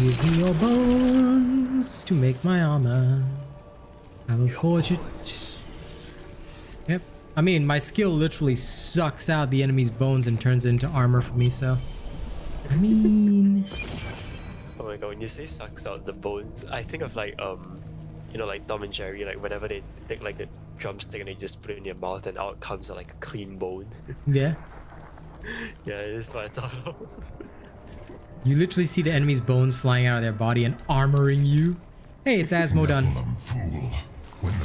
Give me your bones to make my armor. I will forge it. Yep. I mean, my skill literally sucks out the enemy's bones and turns it into armor for me, so... I mean... Oh my god, when you say sucks out the bones, I think of like, you know, like Tom and Jerry, like whenever they take like the drumstick and they just put it in your mouth and out comes like a clean bone. Yeah. Yeah, that's what I thought of. You literally see the enemy's bones flying out of their body and armoring you. Hey, it's Asmodon.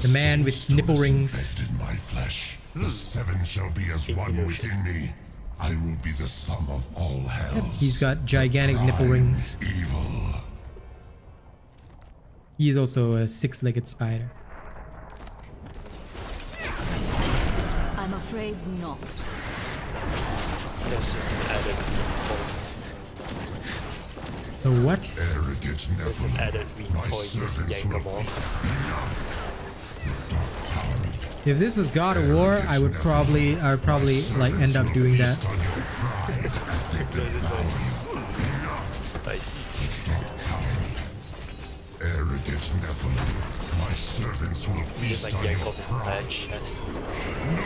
The man with nipple rings. In my flesh, the seven shall be as one within me. I will be the sum of all hells. Yep, he's got gigantic nipple rings. Evil. He's also a six-legged spider. I'm afraid not. That's just an added point. The what? Arrogant There's an added weak point, just yank them off. If this was God of War, I would probably like end up doing that. I see. Arrogant Nephilim, my servants will Just like yank off his entire chest.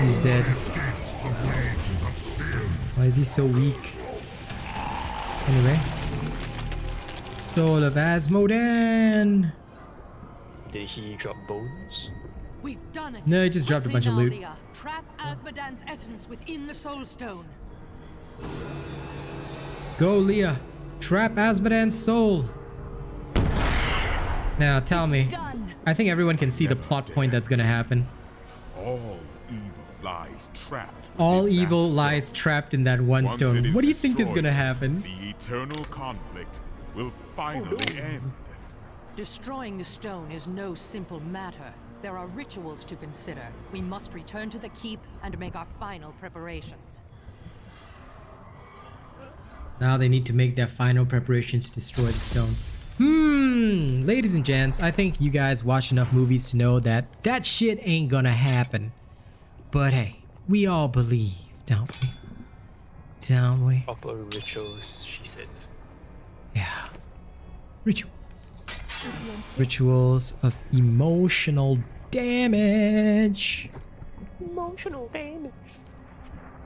He's dead. Why is he so weak? Anyway. Soul of Asmodan! Did he drop bones? We've done it. No, he just dropped a bunch of loot. Trap Asmodan's essence within the Soul Stone. Go, Leah. Trap Asmodan's soul. Now, tell me. I think everyone can see the plot point that's gonna happen. All evil lies trapped. All evil lies trapped in that one stone. What do you think is gonna happen? The eternal conflict will finally end. Destroying the stone is no simple matter. There are rituals to consider. We must return to the keep and make our final preparations. Now they need to make their final preparations to destroy the stone. Ladies and gents, I think you guys watch enough movies to know that that shit ain't gonna happen. But hey, we all believe, don't we? Don't we? Proper rituals, she said. Yeah. Rituals. Rituals of emotional damage. Emotional damage.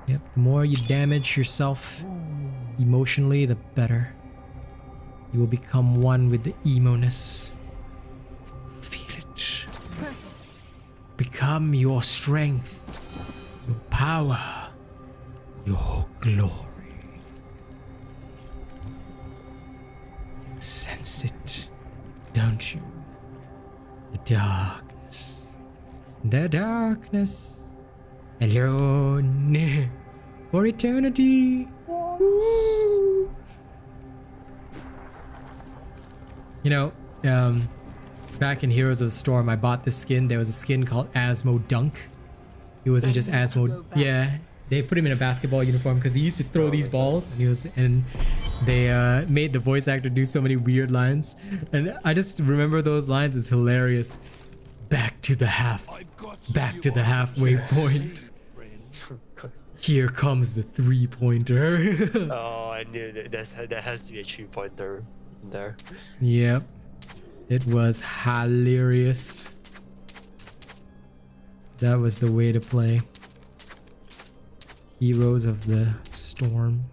Yep, the more you damage yourself emotionally, the better. You will become one with the emo-ness. Feel it. Become your strength, your power, your glory. Sense it, don't you? The darkness. The darkness. Alone for eternity. Woo. You know, back in Heroes of the Storm, I bought this skin. There was a skin called Asmo Dunk. It wasn't just Asmo. Yeah, they put him in a basketball uniform because he used to throw these balls, and they made the voice actor do so many weird lines, and I just remember those lines as hilarious. Back to the halfway point. Here comes the 3-pointer. Oh, I knew that. There has to be a 3-pointer in there. Yep. It was hilarious. That was the way to play. Heroes of the Storm.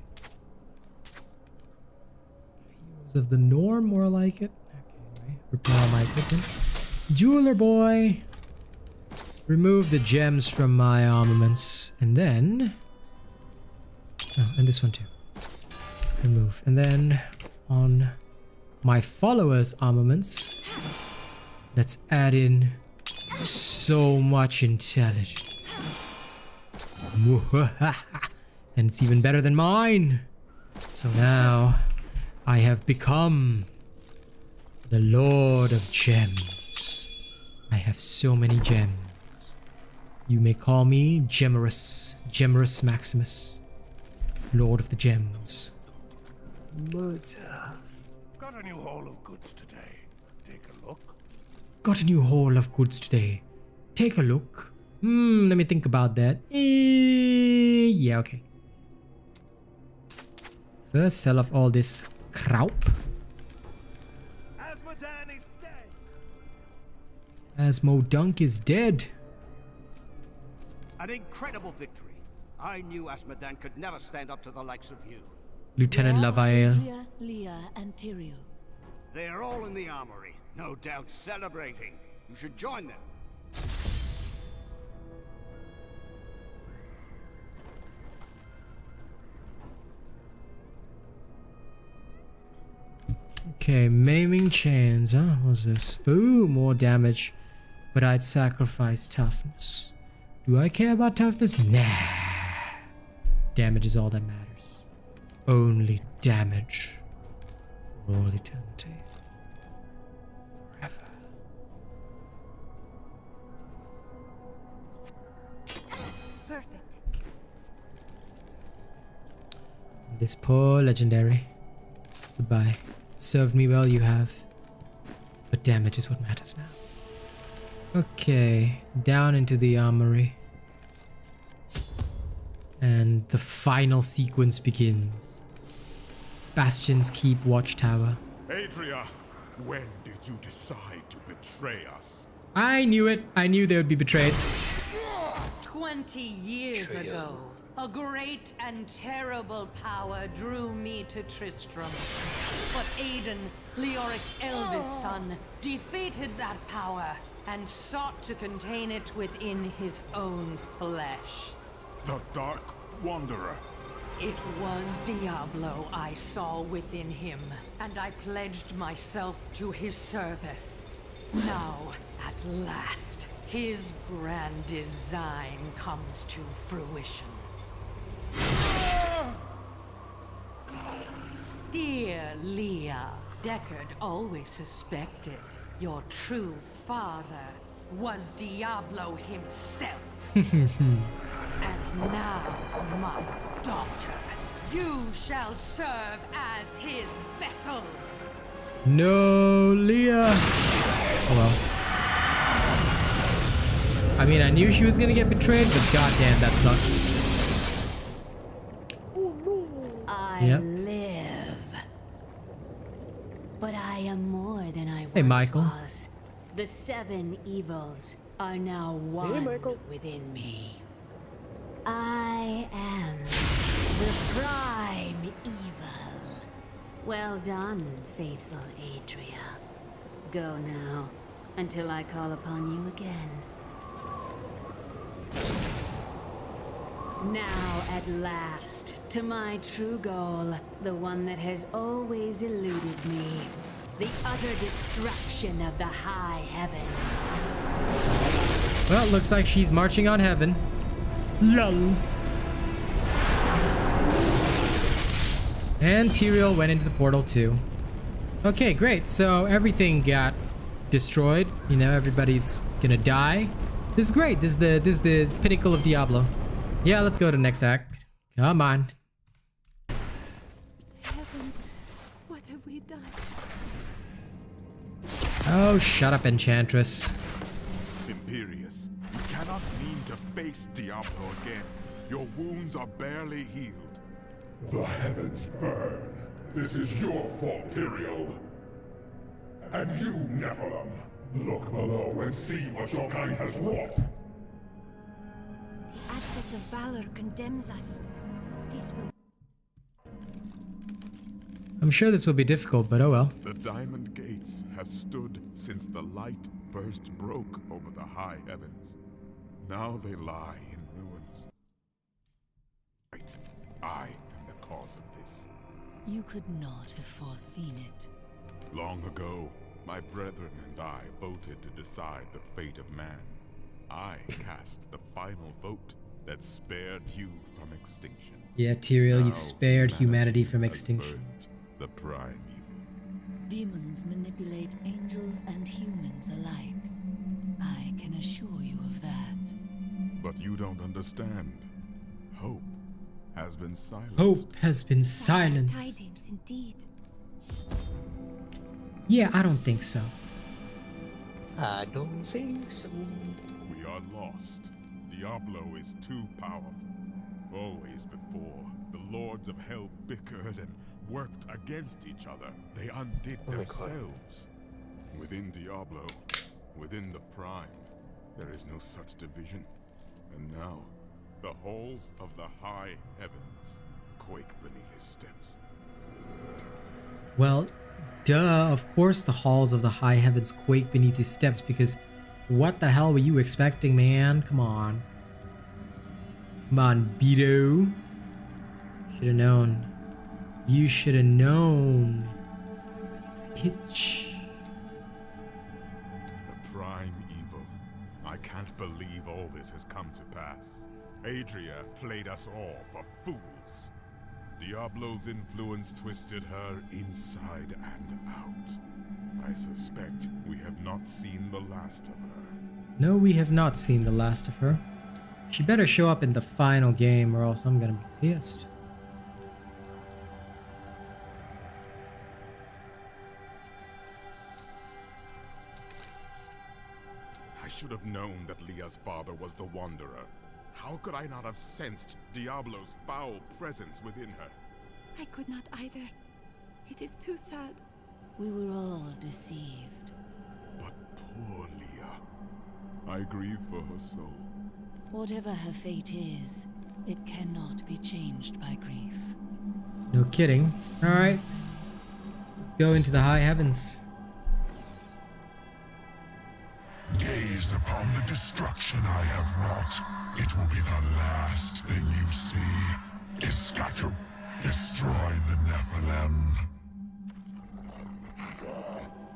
Heroes of the Norm, more like it. Okay, repair my equipment. Jeweler boy. Remove the gems from my armaments. And then... Oh, and this one too. Remove. And then on my followers' armaments, let's add in so much intelligence. And it's even better than mine. So now I have become the Lord of Gems. I have so many gems. You may call me Gemerus Maximus, Lord of the Gems. Got a new haul of goods today. Take a look. Got a new haul of goods today. Take a look. Let me think about that. Yeah, okay. First, sell off all this crap. Asmodunk is dead. An incredible victory. I knew Asmodan could never stand up to the likes of you. Lieutenant Lavael. Adria, Leah, and Tyrael. They are all in the armory, no doubt celebrating. You should join them. Okay, maiming chains, huh? What's this? Ooh, more damage. But I'd sacrifice toughness. Do I care about toughness? Nah. Damage is all that matters. Only damage. For all eternity. Forever. Perfect. This poor legendary. Goodbye. Served me well, you have. But damage is what matters now. Okay, down into the armory. And the final sequence begins. Bastion's Keep Watchtower. Adria, when did you decide to betray us? I knew it. I knew they would be betrayed. 20 years ago, a great and terrible power drew me to Tristram. But Aiden, Leoric's eldest son, defeated that power and sought to contain it within his own flesh. The Dark Wanderer. It was Diablo I saw within him, and I pledged myself to his service. Now, at last, his grand design comes to fruition. Dear Leah, Deckard always suspected your true father was Diablo himself. And now, my daughter, you shall serve as his vessel. No, Leah. Oh well. I mean, I knew she was gonna get betrayed, but goddamn, that sucks. I live. But I am more than I once was. The 7 evils are now one within me. I am the prime evil. Well done, faithful Adria. Go now, until I call upon you again. Now, at last, to my true goal, the one that has always eluded me. The utter destruction of the high heavens. Well, looks like she's marching on heaven. Lol. And Tyrael went into the portal too. Okay, great. So everything got destroyed. You know, everybody's gonna die. This is great. This is the pinnacle of Diablo. Yeah, let's go to the next act. Come on. Heavens, what have we done? Oh, shut up, Enchantress. Imperious, you cannot mean to face Diablo again. Your wounds are barely healed. The heavens burn. This is your fault, Tyrael. And you, Nephilim, look below and see what your kind has wrought. The aspect of valor condemns us. This will... I'm sure this will be difficult, but oh well. The Diamond Gates have stood since the light first broke over the high heavens. Now they lie in ruins. Right, I am the cause of this. You could not have foreseen it. Long ago, my brethren and I voted to decide the fate of man. I cast the final vote that spared you from extinction. Yeah, Tyrael, Now you spared humanity from extinction. The prime evil. Demons manipulate angels and humans alike. I can assure you of that. But you don't understand. Hope has been silenced. Hope has been silenced. Tidings, indeed. Yeah, I don't think so. I don't think so. We are lost. Diablo is too powerful. Always before, the lords of hell bickered and worked against each other. They undid themselves. Within Diablo, Within the Prime, there is no such division. And now, the halls of the high heavens quake beneath his steps. Well, duh, of course the halls of the high heavens quake beneath his steps, because what the hell were you expecting, man? Come on. Come on, Beto. Should have known. You should have known. Hitch. The Prime evil. I can't believe all this has come to pass. Adria played us all for fools. Diablo's influence twisted her inside and out. I suspect we have not seen the last of her. No, we have not seen the last of her. She better show up in the final game or else I'm gonna be pissed. I should have known that Leah's father was the Wanderer. How could I not have sensed Diablo's foul presence within her? I could not either. It is too sad. We were all deceived. But poor Leah. I grieve for her soul. Whatever her fate is, it cannot be changed by grief. No kidding. Alright. Let's go into the high heavens. Gaze upon the destruction I have wrought. It will be the last thing you see. Iskatu, destroy the Nephilim.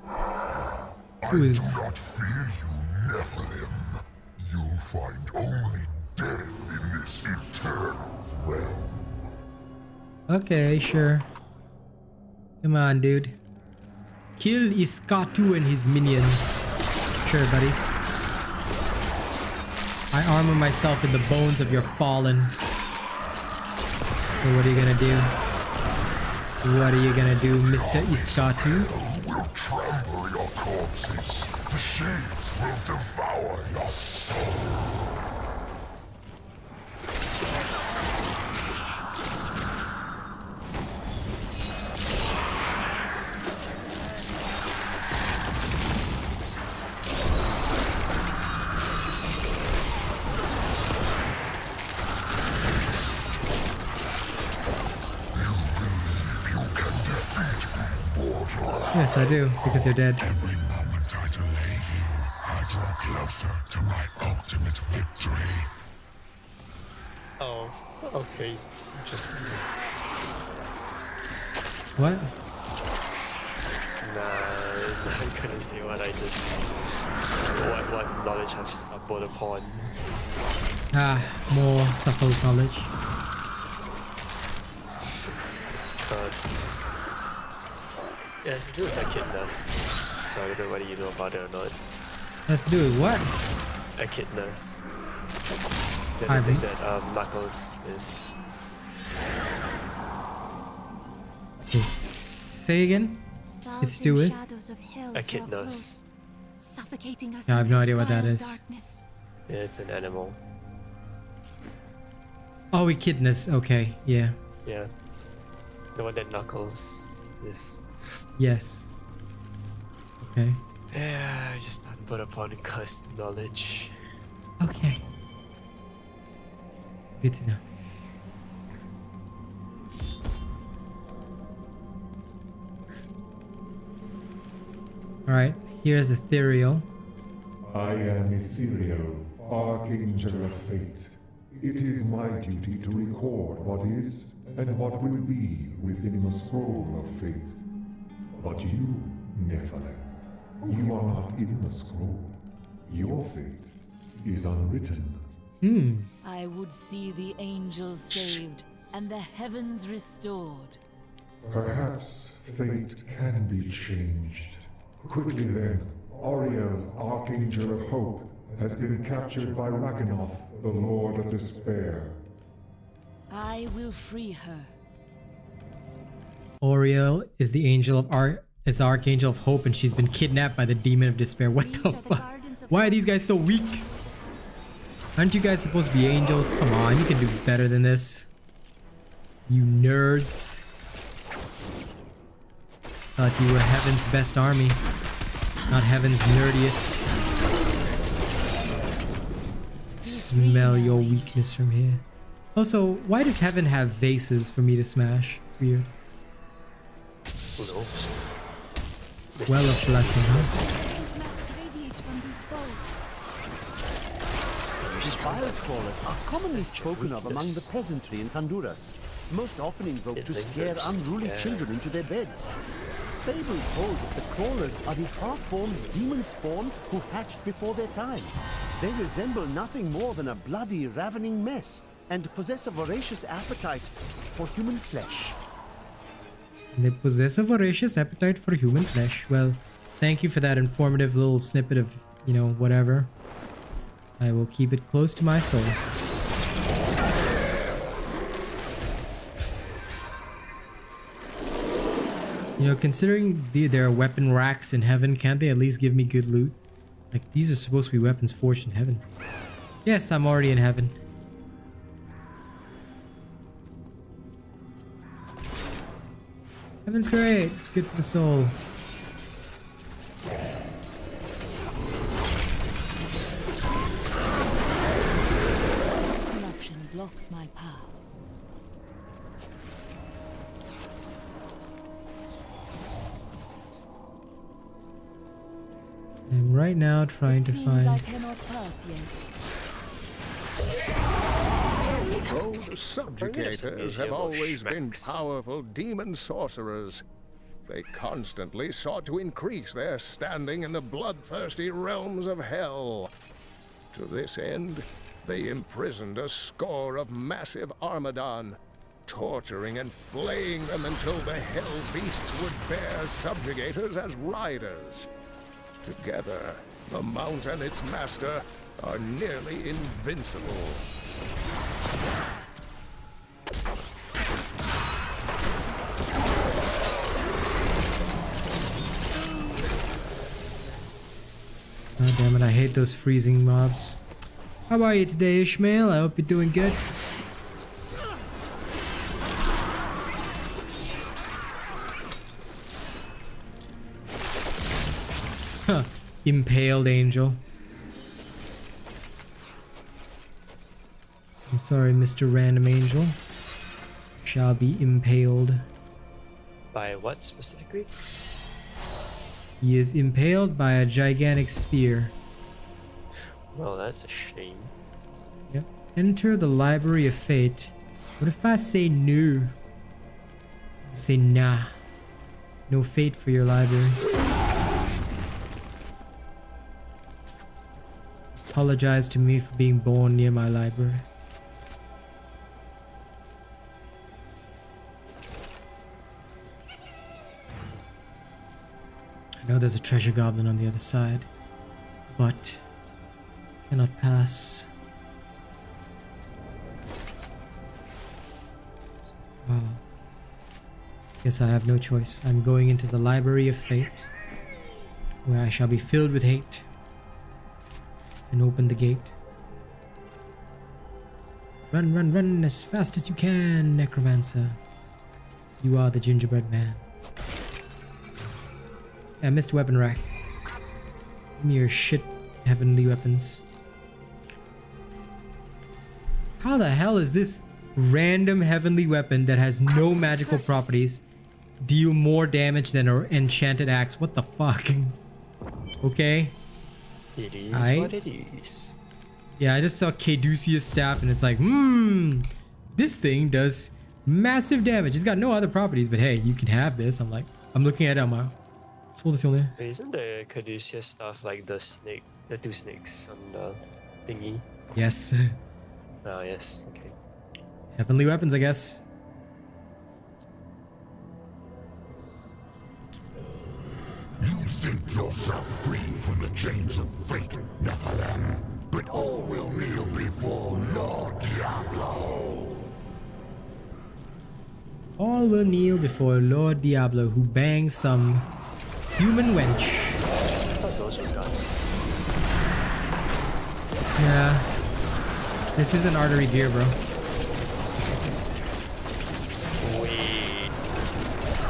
I do not fear you, Nephilim. You'll find only death in this eternal realm. Okay, sure. Come on, dude. Kill Iskatu and his minions. Sure, buddies. I armor myself in the bones of your fallen. So what are you gonna do? What are you gonna do, Mr. Iskatu? Will trample your corpses. The shades will devour your soul. Yes, I do, because you're dead. Every moment I delay you, I draw closer to my ultimate victory. Oh, okay. Just What? nah, I'm gonna say what I just what knowledge I've stumbled upon. Ah, more Cecil's knowledge. It's cursed. Yeah, it's to do with echidnas. So I don't know whether you know about it or not. Has to do with what? Echidnas. The I thing that Knuckles is. Okay, say again? It's to do with? Echidnas. Suffocating us. Yeah, I have no idea what that is. Yeah, it's an animal. Oh, echidnas. Okay, yeah. Yeah. The one that Knuckles is. Yes. Okay. Yeah, I just stumbled upon cursed knowledge. Okay. Good to know. Alright, here's Ethereal. I am Ethereal, Archangel of Fate. It is my duty to record what is and what will be within the scroll of fate. But you, Nephilim, you are not in the scroll. Your fate is unwritten. I would see the angels saved and the heavens restored. Perhaps fate can be changed. Quickly then, Auriel, Archangel of Hope, has been captured by Rakanoth, the Lord of Despair. I will free her. Auriel is the angel of is the Archangel of Hope, and she's been kidnapped by the Demon of Despair. What the fuck? Why are these guys so weak? Aren't you guys supposed to be angels? Come on, you can do better than this. You nerds. Thought you were heaven's best army, not heaven's nerdiest. smell your weakness from here. Also, why does heaven have vases for me to smash? It's weird. Who knows? Well of blessing, huh? Fire crawlers are commonly spoken of among the peasantry in Honduras, most often invoked to scare unruly children into their beds. Fables hold that the crawlers are the half-formed demon spawn who hatched before their time. They resemble nothing more than a bloody, ravening mess, and possess a voracious appetite for human flesh. They possess a voracious appetite for human flesh. Well, thank you for that informative little snippet of, you know, whatever. I will keep it close to my soul. You know, considering there are weapon racks in heaven, can't they at least give me good loot? Like, these are supposed to be weapons forged in heaven. Yes, I'm already in heaven. Heaven's great. It's good for the soul. Corruption blocks my path. I'm right now trying to find... I cannot pass yet. Those subjugators have always been powerful demon sorcerers. They constantly sought to increase their standing in the bloodthirsty realms of hell. To this end, they imprisoned a score of massive Armadon, torturing and flaying them until the hell beasts would bear subjugators as riders. Together, the Mount and its master are nearly invincible. Oh, damn it, I hate those freezing mobs. How are you today, Ishmael? I hope you're doing good. Huh. Impaled angel. I'm sorry, Mr. Random Angel. Shall be impaled. By what specifically? He is impaled by a gigantic spear. Well, that's a shame. Yep. Enter the Library of Fate. What if I say no? Say nah. No fate for your library. Apologize to me for being born near my library. I know there's a treasure goblin on the other side, but cannot pass. Wow. Guess I have no choice. I'm going into the Library of Fate, where I shall be filled with hate. And open the gate. Run, run, run as fast as you can, Necromancer. You are the gingerbread man. I missed weapon rack. Give me your shit heavenly weapons. How the hell is this random heavenly weapon that has no magical properties deal more damage than an enchanted axe? What the fuck? Okay. It is what it is. Yeah, I just saw Caduceus staff and it's like, this thing does massive damage. It's got no other properties, but hey, you can have this. I'm like, I'm looking at it on my... Isn't the Caduceus stuff like the snake, the two snakes on the thingy? Yes. Oh, yes, okay. Heavenly weapons, I guess. You think yourself free from the chains of fate, Nephilim, but all will kneel before Lord Diablo. All will kneel before Lord Diablo, who bangs some human wench. I thought those were guns. Yeah. This isn't artery gear, bro. Wait.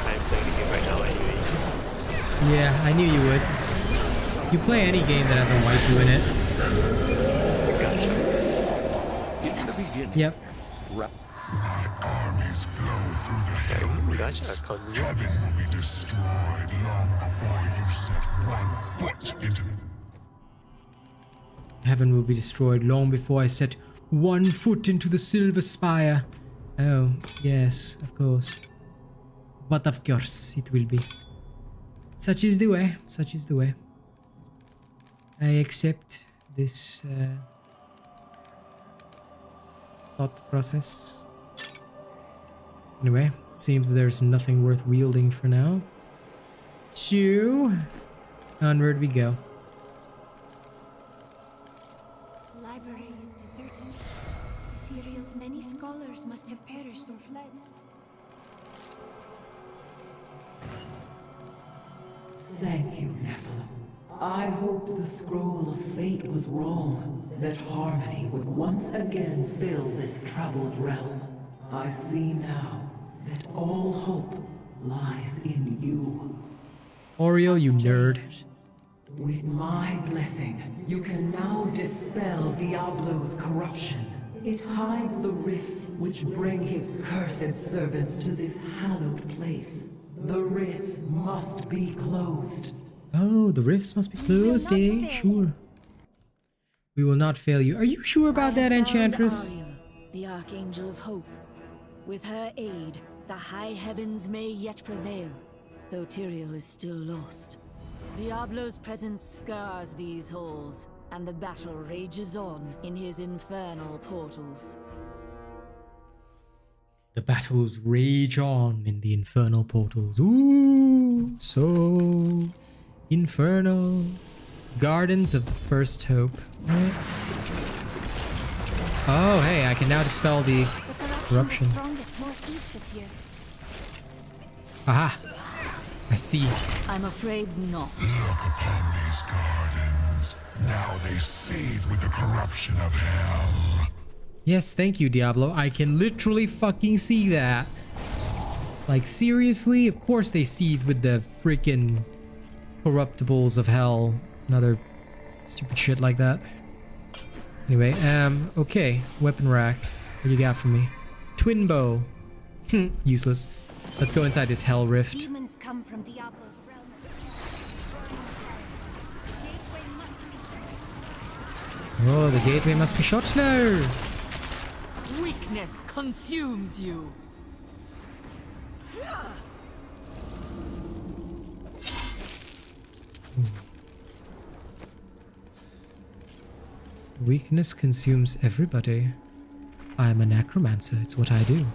I'm playing the game right now anyway. Yeah, I knew you would. You play any game that has a waifu in it. Gotcha. the beginning. Yep. My armies flow through the hell rifts. Heaven will be destroyed long before you set 1 foot into the... Heaven will be destroyed long before I set 1 foot into the silver spire. Oh, yes, of course. But of course it will be. Such is the way. Such is the way. I accept this thought process. Anyway, it seems there's nothing worth wielding for now. So, onward we go. The library is deserted. Ethereal's many scholars must have perished or fled. Thank you, Nephilim. I hoped the scroll of fate was wrong, that harmony would once again fill this troubled realm. I see now that all hope lies in you. Oriel, you nerd. With my blessing, you can now dispel Diablo's corruption. It hides the rifts which bring his cursed servants to this hallowed place. The rifts must be closed. Oh, the rifts must be closed, eh? Sure. We will not fail you. Are you sure about that, Enchantress? Ariel, the Archangel of Hope. With her aid, the high heavens may yet prevail, though Tyrael is still lost. Diablo's presence scars these halls, and the battle rages on in his infernal portals. The battles rage on in the infernal portals. Ooh, so infernal. Gardens of the First Hope. Oh, hey, I can now dispel the corruption. Aha! I see. I'm afraid not. Look upon these gardens. Now they seethe with the corruption of hell. Yes, thank you, Diablo. I can literally fucking see that. Like, seriously? Of course they seethe with the freaking corruptibles of hell. Another stupid shit like that. Anyway, okay. Weapon rack. What do you got for me? Twin bow. Useless. Let's go inside this hell rift. Demons come from Diablo's realm. Oh, the gateway must be shut now. Weakness consumes you. Weakness consumes everybody. I am a necromancer. It's what I do.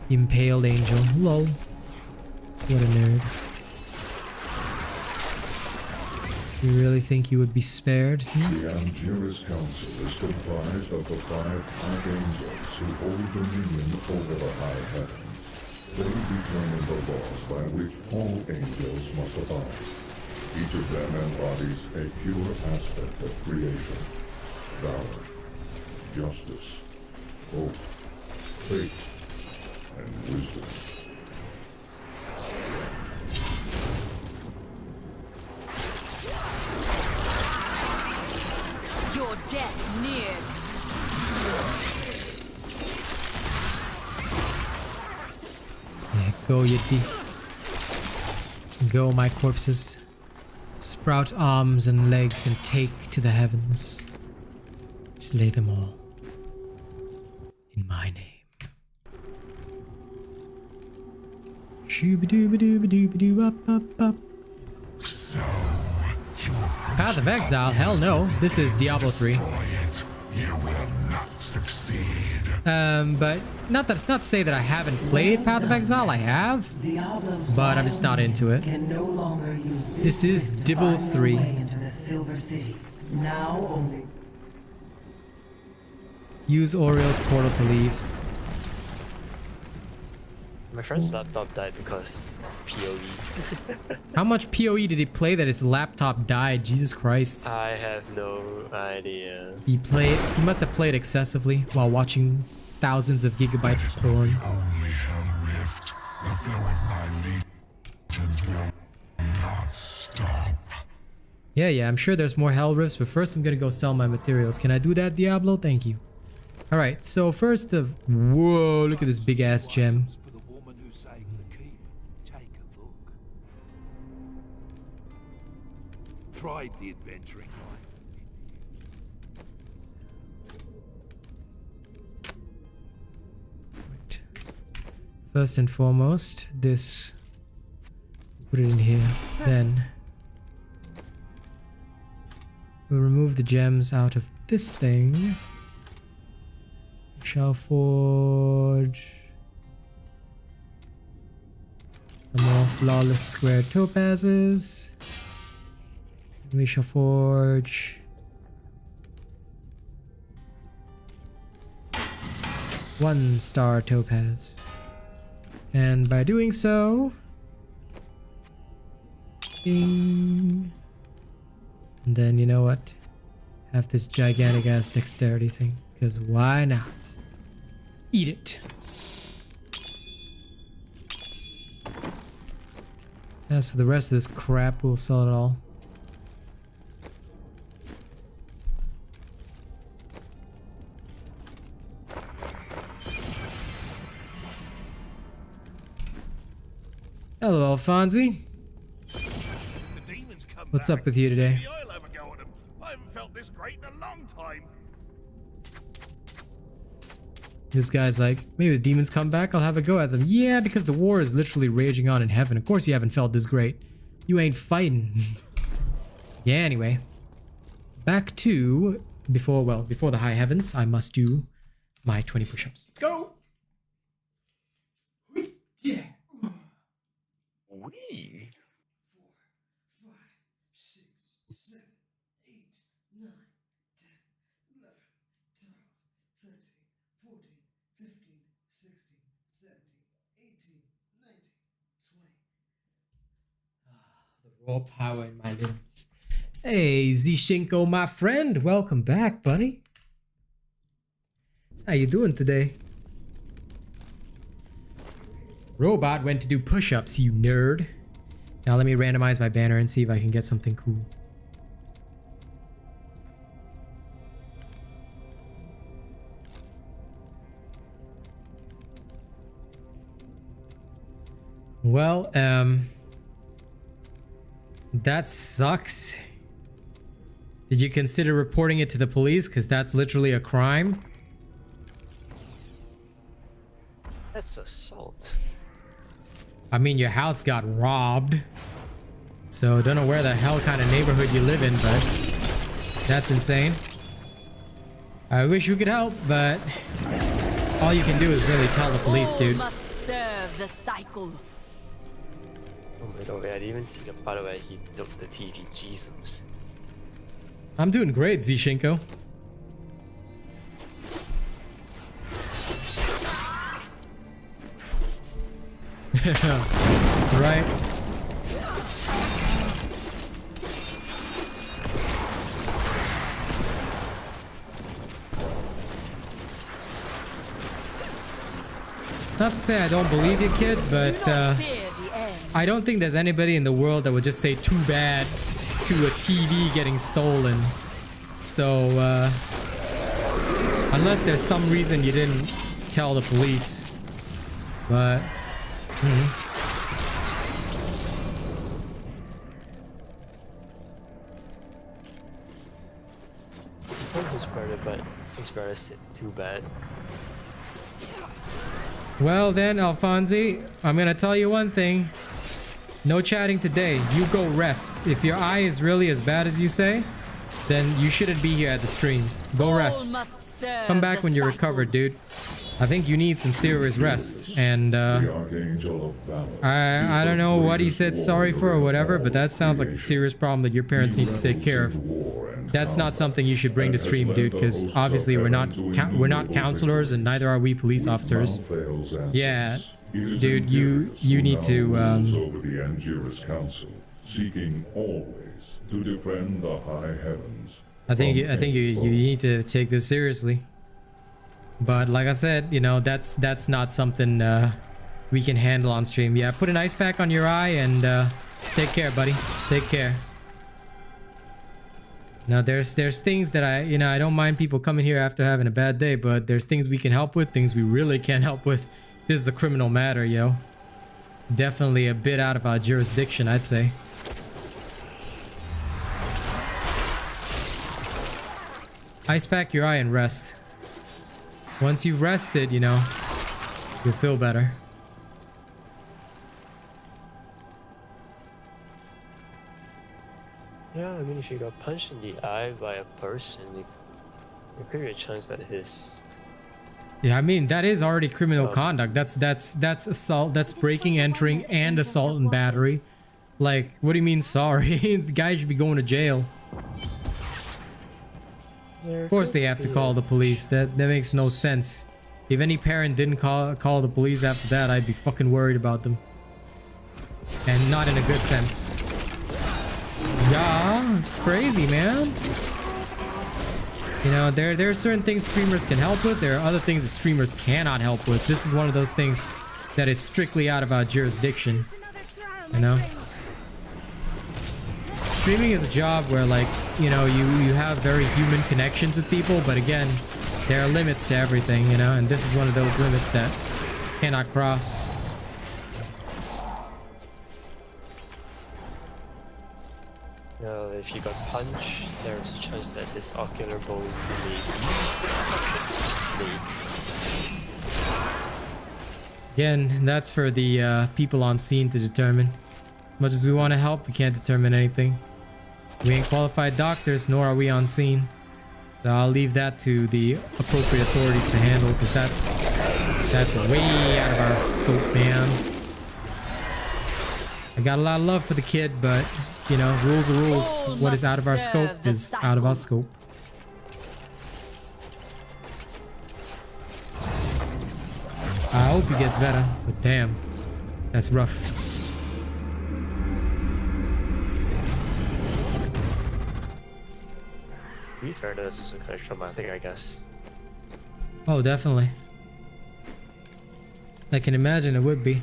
Impaled angel. Lol. What a nerd. You really think you would be spared? The Angelus Council is comprised of the 5 archangels who hold dominion over the high heavens. They determine the laws by which all angels must abide. Each of them embodies a pure aspect of creation. Valor, justice, hope, faith, and wisdom. Your death nears. Yeah, go, you Go, my corpses. Sprout arms and legs and take to the heavens. Slay them all. In my name. Shooba-dooba-dooba-dooba-doo up up up. So, Path of Exile? Hell no. This is Diablo 3. you will not succeed. But not that it's not to say that I haven't played Path of Exile. I have, but I'm just not into it. This is Dibbles 3. Into the Silver City. Now only. Use Oriel's portal to leave. My friend's laptop died because of PoE. How much PoE did he play that his laptop died? Jesus Christ. I have no idea. He must have played excessively while watching thousands of gigabytes of porn. Only Hell Rift. The flow of my legions will not stop. Yeah, I'm sure there's more Hell Rifts, but first I'm gonna go sell my materials. Can I do that, Diablo? Thank you. Alright, so first the... Whoa, look at this big ass gem. For the woman who saved the keep. Take a look. Tried the adventuring life. First and foremost, this... Put it in here. Then... we'll remove the gems out of this thing. Shall forge... some more flawless square topazes. We shall forge... 1-star topaz. And by doing so... ding. And then, you know what? Have this gigantic ass dexterity thing. Because why not? Eat it. As for the rest of this crap, we'll sell it all. Hello, Alfonzi. What's up with you today? Maybe I'll have a go at them. I haven't felt this great in a long time. This guy's like, maybe the demons come back, I'll have a go at them. Yeah, because the war is literally raging on in heaven. Of course you haven't felt this great. You ain't fighting. Yeah, anyway. Back to, before the high heavens, I must do my 20 push-ups. Let's go! Yeah. Wee. 4, 5, 6, 7, 8, 9, 10, 11, 12, 13, 14, 15, 16, 17, 18, 19, 20. The raw power in my limbs. Hey, Zishinko, my friend. Welcome back, buddy. How you doing today? Robot went to do push-ups, you nerd. Now let me randomize my banner and see if I can get something cool. Well, that sucks. Did you consider reporting it to the police? Because that's literally a crime. That's assault. I mean, your house got robbed. So, don't know where the hell kind of neighborhood you live in, but that's insane. I wish we could help, but all you can do is really tell the police, dude. Must serve the cycle. Oh my god, I didn't even see the part where he took the TV. Jesus. I'm doing great, Zishinko. Right? Not to say I don't believe you, kid, but I don't think there's anybody in the world that would just say too bad to a TV getting stolen. So, unless there's some reason you didn't tell the police. But... Inspire said too bad. Well then, Alfonzi, I'm gonna tell you one thing. No chatting today. You go rest. If your eye is really as bad as you say, then you shouldn't be here at the stream. Go rest. Come back when you're recovered, dude. I think you need some serious rest. And I don't know what he said sorry for or whatever, but that sounds like a serious problem that your parents need to take care of. That's not something you should bring to stream, dude, because obviously we're not counselors and neither are we police officers. Yeah, dude, you need to over the Angiris Council, seeking always to defend the high heavens. I think you need to take this seriously. But like I said, you know, that's not something we can handle on stream. Yeah, put an ice pack on your eye and take care, buddy. Take care. Now there's things that I don't mind people coming here after having a bad day, but there's things we can help with, things we really can't help with. This is a criminal matter, yo. Definitely a bit out of our jurisdiction, I'd say. Ice pack your eye and rest. Once you've rested, you know, you'll feel better. Yeah, I mean, if you got punched in the eye by a person, there could be a chance that his... Yeah, I mean, that is already criminal conduct. That's assault, that's breaking, entering, and assault and battery. Like, what do you mean sorry? The guy should be going to jail. Of course they have to call the police. That makes no sense. If any parent didn't call the police after that, I'd be fucking worried about them. And not in a good sense. Yeah, it's crazy, man. You know, there are certain things streamers can help with. There are other things that streamers cannot help with. This is one of those things that is strictly out of our jurisdiction. You know? Streaming is a job where, like, you know, you have very human connections with people, but again, there are limits to everything, you know, and this is one of those limits that cannot cross. You know, if you got punched, there's a chance that this ocular bone may Again, that's for the people on scene to determine. As much as we want to help, we can't determine anything. We ain't qualified doctors, nor are we on scene. So I'll leave that to the appropriate authorities to handle, because that's way out of our scope, man. I got a lot of love for the kid, but, you know, rules are rules. What is out of our scope is out of our scope. I hope he gets better, but damn, that's rough. To be fair, this is kind of traumatic, I guess. Oh, definitely. I can imagine it would be.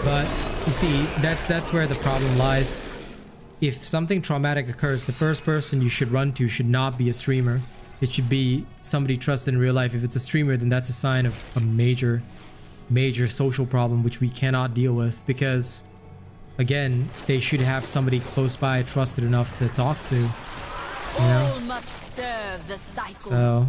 But you see, that's where the problem lies. If something traumatic occurs, the first person you should run to should not be a streamer. It should be somebody trusted in real life. If it's a streamer, then that's a sign of a major social problem which we cannot deal with, because again, they should have somebody close by trusted enough to talk to, you know? All must serve the cycle. So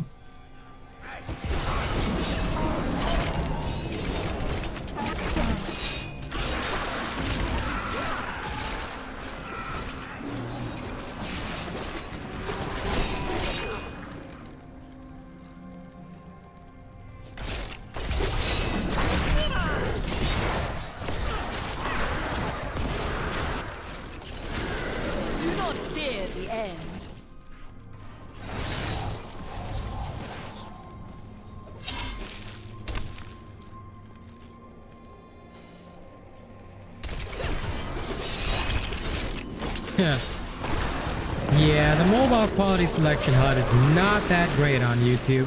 yeah, the mobile quality selection HUD is not that great on YouTube.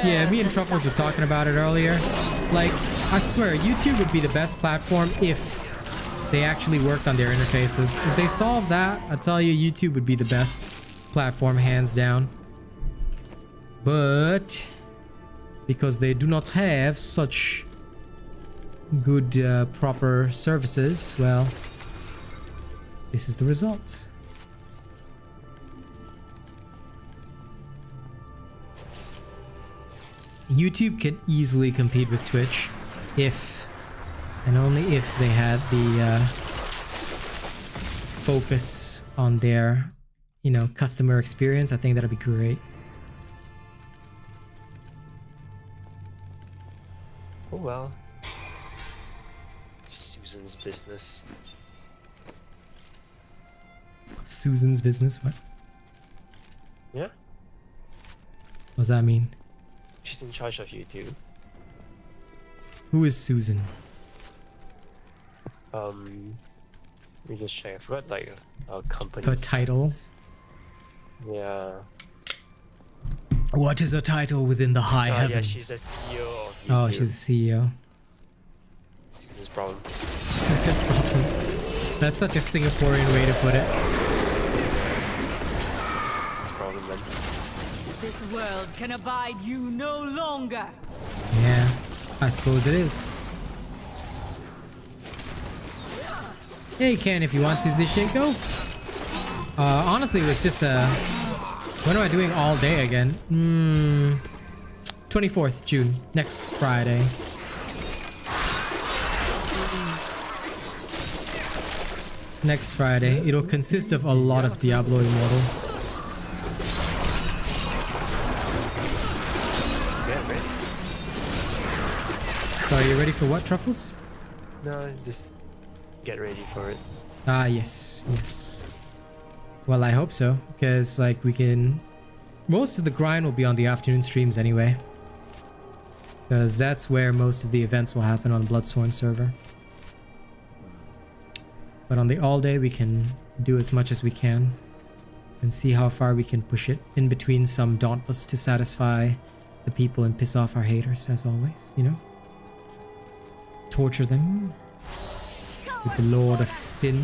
Yeah, me and Truffles were talking about it earlier. Like, I swear, YouTube would be the best platform if they actually worked on their interfaces. If they solved that, I tell you, YouTube would be the best platform, hands down. But because they do not have such good, proper services, well, this is the result. YouTube can easily compete with Twitch if, and only if, they had the focus on their, you know, customer experience. I think that'd be great. Oh well. Susan's business. Susan's business? What? Yeah. What does that mean? She's in charge of YouTube. Who is Susan? Let me just check. I forgot, like, our company. Her title? Yeah. What is her title within the high heavens? Yeah, she's the CEO of YouTube. Oh, she's the CEO. Susan's problem. Susan's problem. That's such a Singaporean way to put it. Susan's problem, man. This world can abide you no longer. Yeah, I suppose it is. Yeah, you can if you want to, Zishenko. Honestly, it was just when am I doing all day again? 24th June, next Friday. Next Friday. It'll consist of a lot of Diablo Immortal. So, are you ready for what, Truffles? No, just get ready for it. Ah, yes, yes. Well, I hope so, because like we can... Most of the grind will be on the afternoon streams anyway. Because that's where most of the events will happen on the Bloodsworn server. But on the all day, we can do as much as we can. And see how far we can push it. In between some Dauntless to satisfy the people and piss off our haters, as always, you know? Torture them with the Lord of Sin.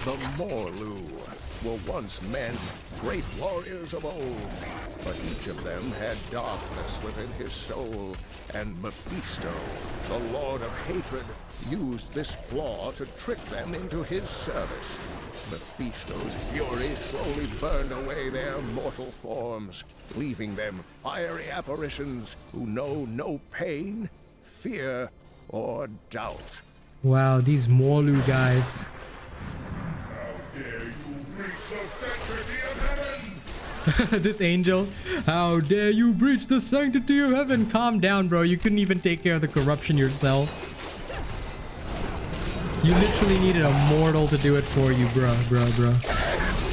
The Morlu were once men, great warriors of old, but each of them had darkness within his soul, and Mephisto, the Lord of Hatred, used this flaw to trick them into his service. Mephisto's fury slowly burned away their mortal forms, leaving them fiery apparitions who know no pain, fear, or doubt. Wow, these Morlu guys. This angel, how dare you breach the sanctity of heaven? Calm down, bro. You couldn't even take care of the corruption yourself. You literally needed a mortal to do it for you, bro.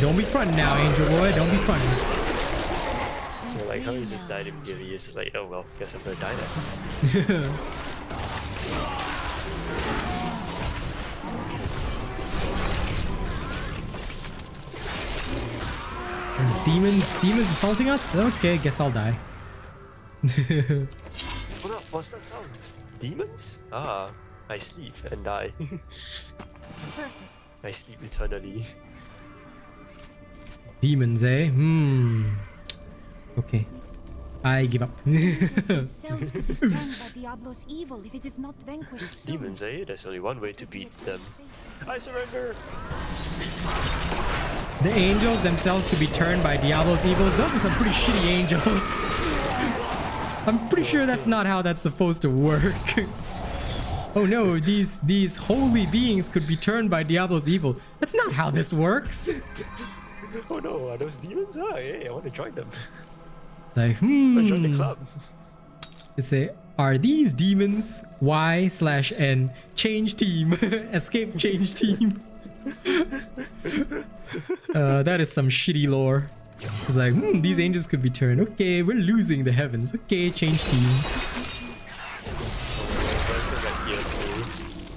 Don't be fronting now, angel boy. Don't be fronting. You're like, how you just died immediately? You're just like, oh well, guess I'm gonna die now. Demons assaulting us? Okay, guess I'll die. What's that sound? Demons? Ah, I sleep and die. I sleep eternally. Demons, eh? Okay. I give up. Cells could be turned by Diablo's evil if it is not vanquished soon. Demons, eh? There's only one way to beat them. I surrender! The angels themselves could be turned by Diablo's evils. Those are some pretty shitty angels. I'm pretty sure that's not how that's supposed to work. Oh no, these holy beings could be turned by Diablo's evil. That's not how this works. Oh no, are those demons? Ah, yeah, I want to join them. It's like, Join the club. It's a, are these demons? Y/N. Change team. Escape change team. That is some shitty lore. It's like, these angels could be turned. Okay, we're losing the heavens. Okay, change team.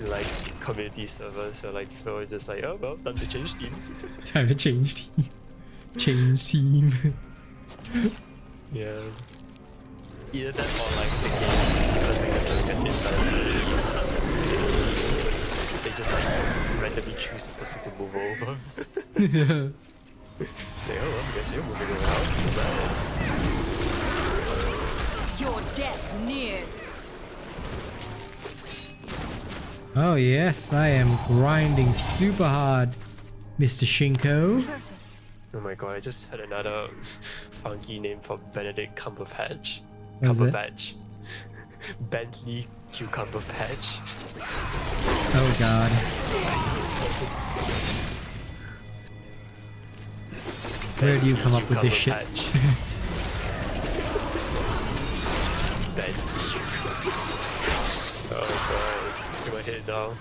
Like community servers, so like people are just like, oh well, time to change team. Time to change team. Change team. Yeah. Either that or like the game, because like there's like an infinite teams. They just like randomly choose a person to move over. Say, oh well, I guess you're moving around, so bad. Your death nears. Oh yes, I am grinding super hard, Mr. Shinko. Oh my god, I just had another funky name for Benedict Cumberbatch. What is it? Cumberbatch. Bentley Cucumber Patch. Oh god. Where do you come up with this shit? Oh god, it's in my head now.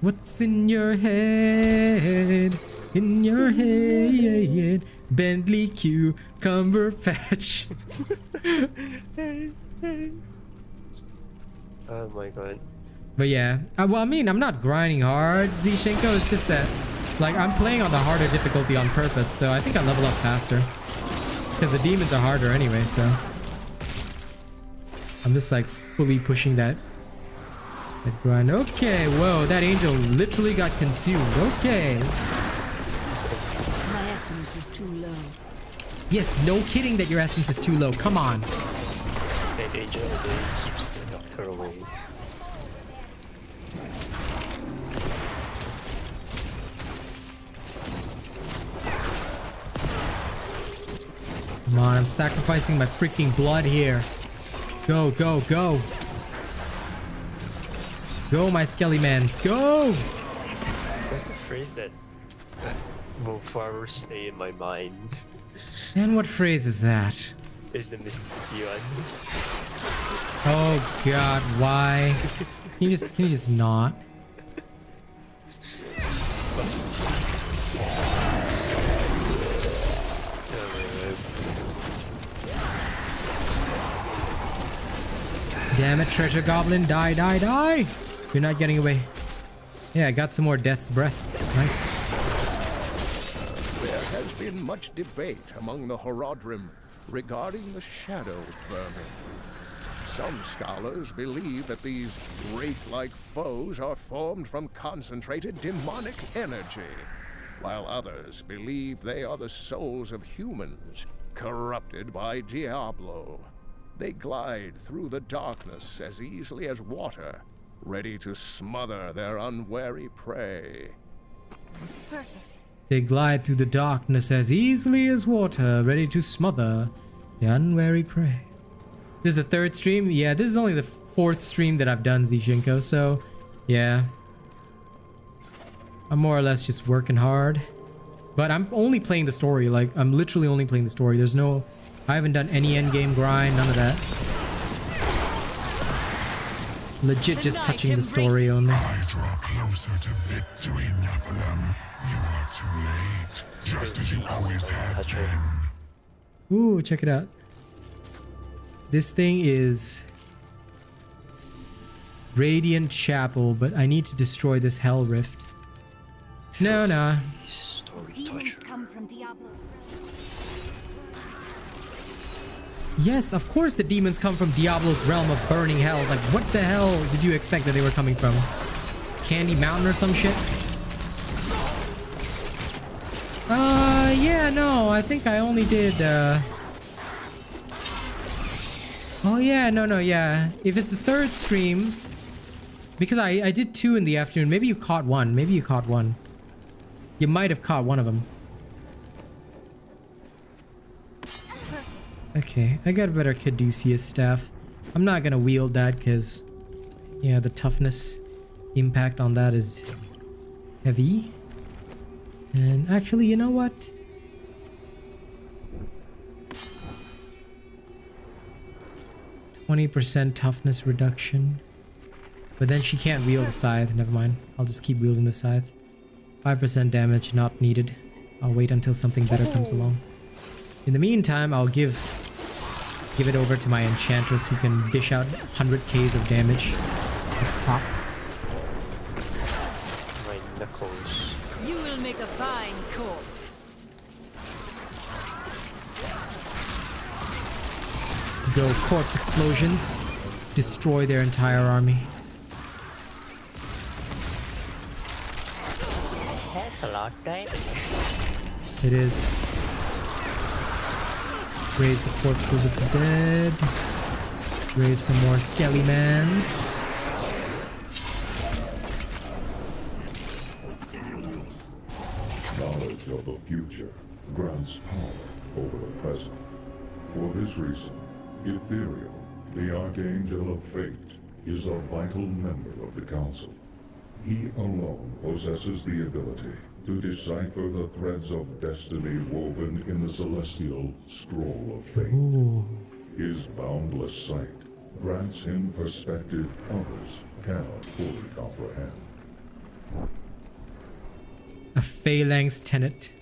What's in your head? In your head, Bentley Cucumber Patch. Oh my god. But yeah, well, I mean, I'm not grinding hard, Zishenko. It's just that, like, I'm playing on the harder difficulty on purpose, so I think I level up faster. Because the demons are harder anyway, so I'm just like fully pushing that grind. Okay, whoa, that angel literally got consumed. Okay. My essence is too low. Yes, no kidding that your essence is too low. Come on. That angel keeps the doctor away. Come on, I'm sacrificing my freaking blood here. Go, go, go. Go, my skelly-mans, go! There's a phrase that will forever stay in my mind. And what phrase is that? It's the Mississippi one. Oh god, why? Can you just not? Damn it, treasure goblin, die, die, die! You're not getting away. Yeah, I got some more death's breath. Nice. There has been much debate among the Horadrim regarding the shadow vermin. Some scholars believe that these wraith-like foes are formed from concentrated demonic energy, while others believe they are the souls of humans, corrupted by Diablo. They glide through the darkness as easily as water, ready to smother their unwary prey. Perfect. They glide through the darkness as easily as water, ready to smother the unwary prey. This is the third stream? Yeah, this is only the fourth stream that I've done, Zishinko, so yeah. I'm more or less just working hard. But I'm only playing the story, like, I'm literally only playing the story. There's no... I haven't done any endgame grind, none of that. Legit just touching the story only. I draw closer to victory, Nephilim. You are too late, just as you always have been. Ooh, check it out. This thing is Radiant Chapel, but I need to destroy this Hell Rift. No, no. Demons come from Diablo. Yes, of course the demons come from Diablo's realm of burning hell. Like, what the hell did you expect that they were coming from? Candy Mountain or some shit? Yeah, no, I think I only did, Oh, yeah, no, yeah. If it's the third stream, because I did 2 in the afternoon. Maybe you caught one. Maybe you caught one. You might have caught one of them. Okay, I got a better Caduceus staff. I'm not gonna wield that because, yeah, the toughness impact on that is heavy. And actually, you know what? %20 toughness reduction. But then she can't wield the scythe. Never mind. I'll just keep wielding the scythe. 5% damage not needed. I'll wait until something better comes along. In the meantime, I'll give it over to my enchantress who can dish out 100Ks of damage. Pop. My knuckles. You will make a fine corpse. Go corpse explosions. Destroy their entire army. That's a lot, right? It is. Raise the corpses of the dead. Raise some more skelly-mans. Knowledge of the future grants power over the present. For this reason, Ethereal, the Archangel of Fate, is a vital member of the Council. He alone possesses the ability to decipher the threads of destiny woven in the celestial scroll of fate. Ooh. His boundless sight grants him perspective others cannot fully comprehend. A phalanx tenet.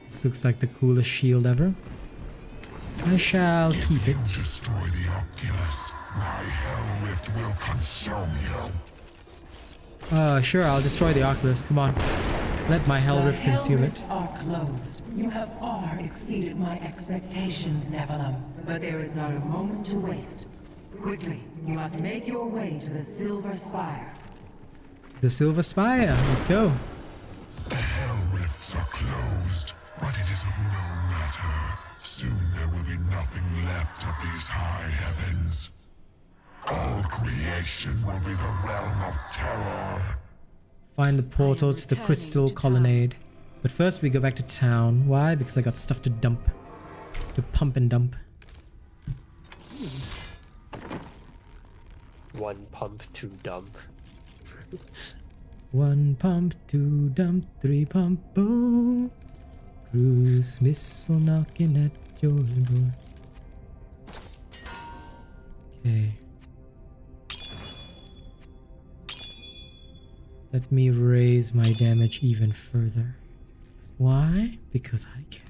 This looks like the coolest shield ever. I shall keep it. Destroy the Oculus. My hell rift will consume you. Sure, I'll destroy the Oculus. Come on. Let my hell rift consume it. The are closed. You have far exceeded my expectations, Nephilim. But there is not a moment to waste. Quickly, you must make your way to the Silver Spire. The Silver Spire. Let's go. The hell rifts are closed, but it is of no matter. Soon there will be nothing left of these high heavens. All creation will be the realm of terror. Find the portal to the Crystal Colonnade. But first we go back to town. Why? Because I got stuff to dump. To pump and dump. One pump, two dump. One pump, two dump, three pump, boom. Cruise missile knocking at your door. Okay. Let me raise my damage even further. Why? Because I can.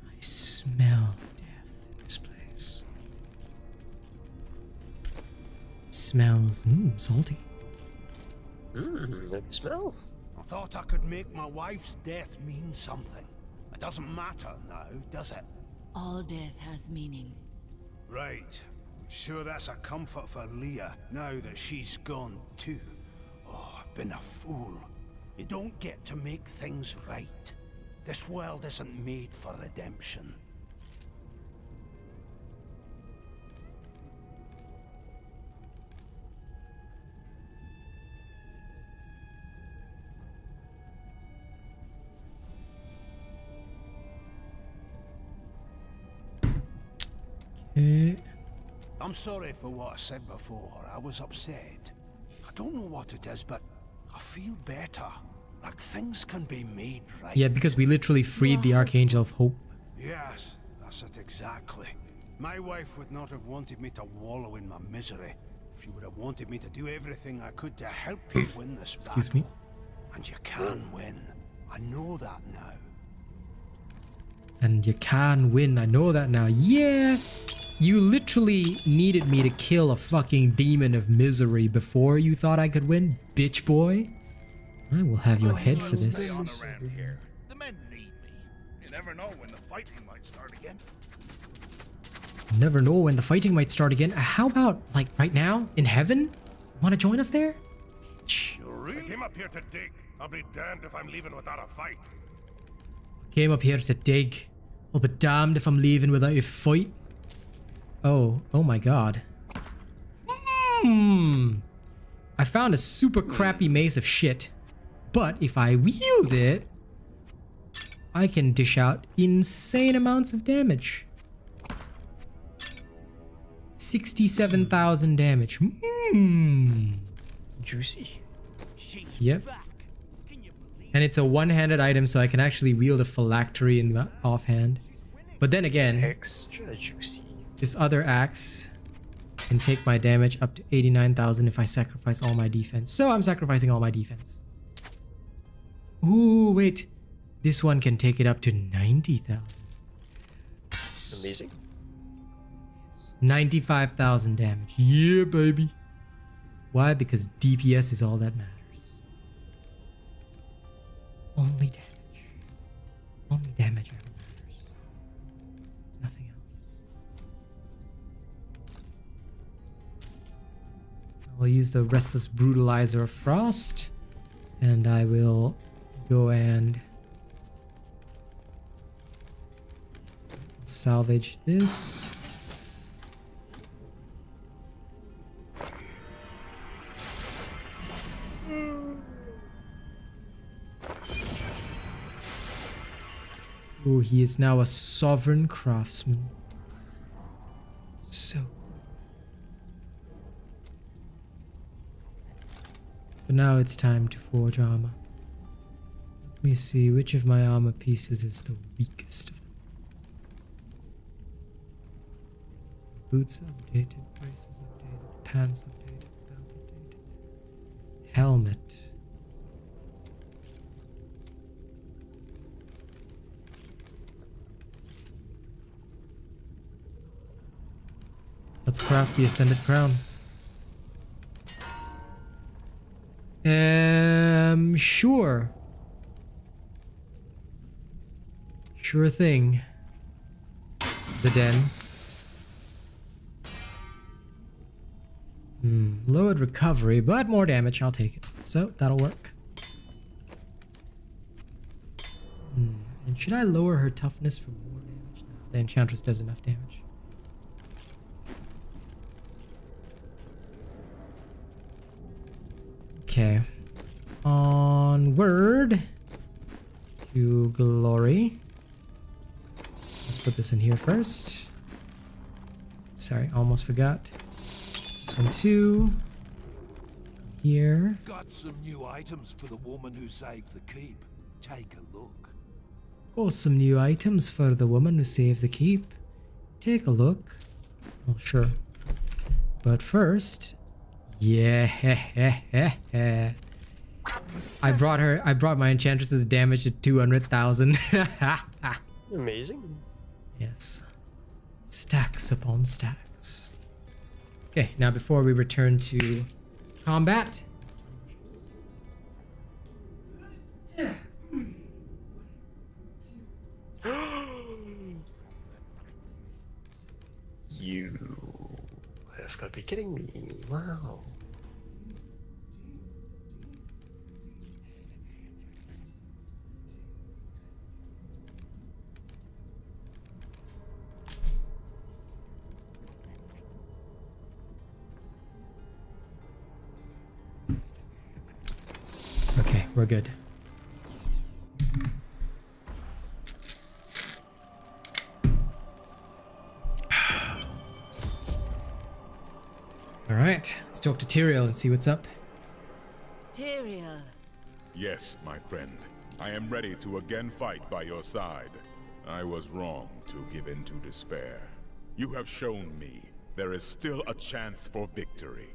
I smell death in this place. It smells salty. Let me smell. I thought I could make my wife's death mean something. It doesn't matter now, does it? All death has meaning. Right. I'm sure that's a comfort for Leah, now that she's gone too. Oh, I've been a fool. You don't get to make things right. This world isn't made for redemption. I'm sorry for what I said before. I was upset. I don't know what it is, but I feel better. Like things can be made right. Yeah, because we literally freed the Archangel of Hope. Yes, that's it exactly. My wife would not have wanted me to wallow in my misery. She would have wanted me to do everything I could to help you win this battle. Excuse me? And you can win. I know that now. And you can win. I know that now. Yeah! You literally needed me to kill a fucking demon of misery before you thought I could win, bitch boy. I will have your head for this. The men need me. You never know when the fighting might start again. Never know when the fighting might start again. How about, like, right now? In heaven? Want to join us there? I came up here to dig. I'll be damned if I'm leaving without a fight. Came up here to dig. I'll be damned if I'm leaving without a fight. Oh my god. I found a super crappy maze of shit. But if I wield it, I can dish out insane amounts of damage. 67,000 damage. Juicy. Yep. And it's a one-handed item, so I can actually wield a phylactery in the offhand. But then again, extra juicy. This other axe can take my damage up to 89,000 if I sacrifice all my defense. So I'm sacrificing all my defense. Ooh, wait. This one can take it up to 90,000. Amazing. 95,000 damage. Yeah, baby. Why? Because DPS is all that matters. Only damage. Only damage ever matters. Nothing else. I will use the Restless Brutalizer of Frost. And I will go and salvage this. Oh, he is now a sovereign craftsman. So. But now it's time to forge armor. Let me see which of my armor pieces is the weakest of them. Boots updated, braces updated, pants updated, belt updated, helmet. Let's craft the Ascended Crown. Sure. Sure thing. The den. Lowered recovery, but more damage. I'll take it. So, that'll work. And should I lower her toughness for more damage? No, the Enchantress does enough damage. Okay. Onward to glory. Let's put this in here first. Sorry, almost forgot. This one too. Here. Got some new items for the woman who saved the keep. Take a look. Oh, some new items for the woman who saved the keep. Take a look. Oh, sure. But first, yeah. I brought my Enchantress's damage to 200,000. Amazing. Yes. Stacks upon stacks. Okay, now before we return to combat. You have got to be kidding me. Wow. Okay, we're good. All right, let's talk to Tyrael and see what's up. Tyrael. Yes, my friend. I am ready to again fight by your side. I was wrong to give in to despair. You have shown me there is still a chance for victory.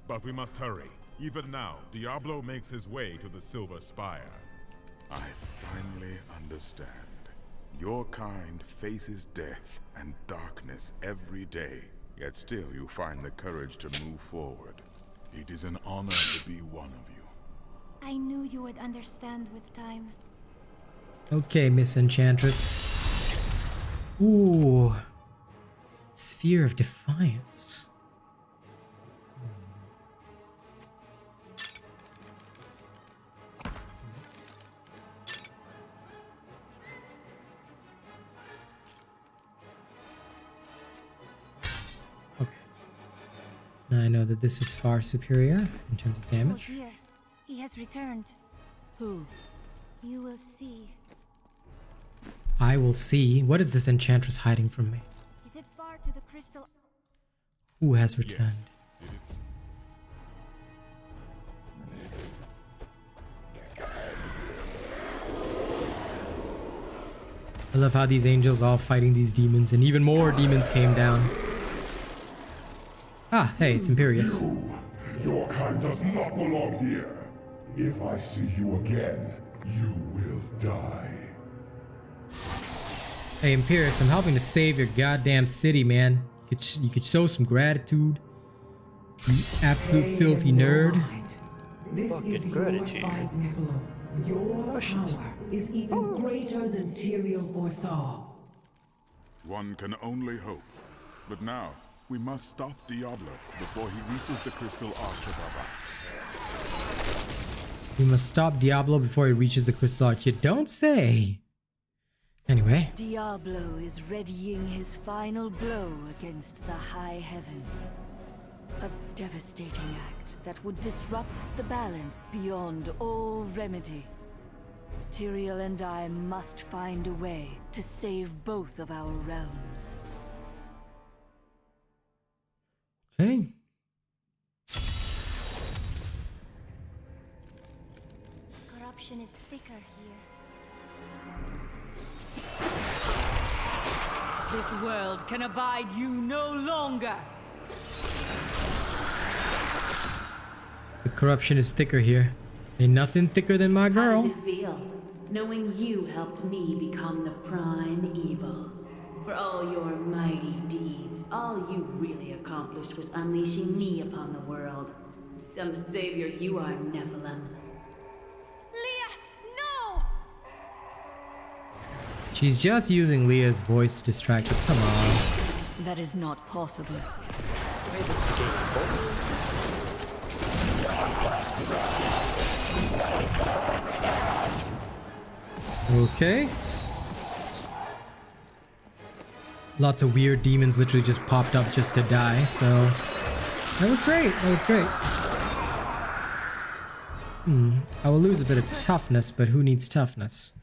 But we must hurry. Even now, Diablo makes his way to the Silver Spire. I finally understand. Your kind faces death and darkness every day, yet still you find the courage to move forward. It is an honor to be one of you. I knew you would understand with time. Okay, Miss Enchantress. Ooh. Sphere of Defiance. Now I know that this is far superior in terms of damage. Oh dear, he has returned. Who? You will see. I will see. What is this Enchantress hiding from me? Is it far to the crystal? Who has returned? I love how these angels all fighting these demons, and even more demons came down. Ah, hey, it's Imperius. Your kind does not belong here. If I see you again, you will die. Hey, Imperius, I'm helping to save your goddamn city, man. You could show some gratitude. You absolute filthy nerd. This is your fight, Nephilim. Your power is even greater than Tyrael foresaw. One can only hope. But now, we must stop Diablo before he reaches the crystal arch above us. We must stop Diablo before he reaches the crystal arch. You don't say. Anyway. Diablo is readying his final blow against the high heavens. A devastating act that would disrupt the balance beyond all remedy. Tyrael and I must find a way to save both of our realms. Okay. Corruption is thicker here. This world can abide you no longer. The corruption is thicker here. Ain't nothing thicker than my girl. How does it feel, knowing you helped me become the prime evil? For all your mighty deeds, all you really accomplished was unleashing me upon the world. Some savior you are, Nephilim. She's just using Leah's voice to distract us. Come on. That is not possible. Okay. Lots of weird demons literally just popped up just to die, so that was great. That was great. I will lose a bit of toughness, but who needs toughness?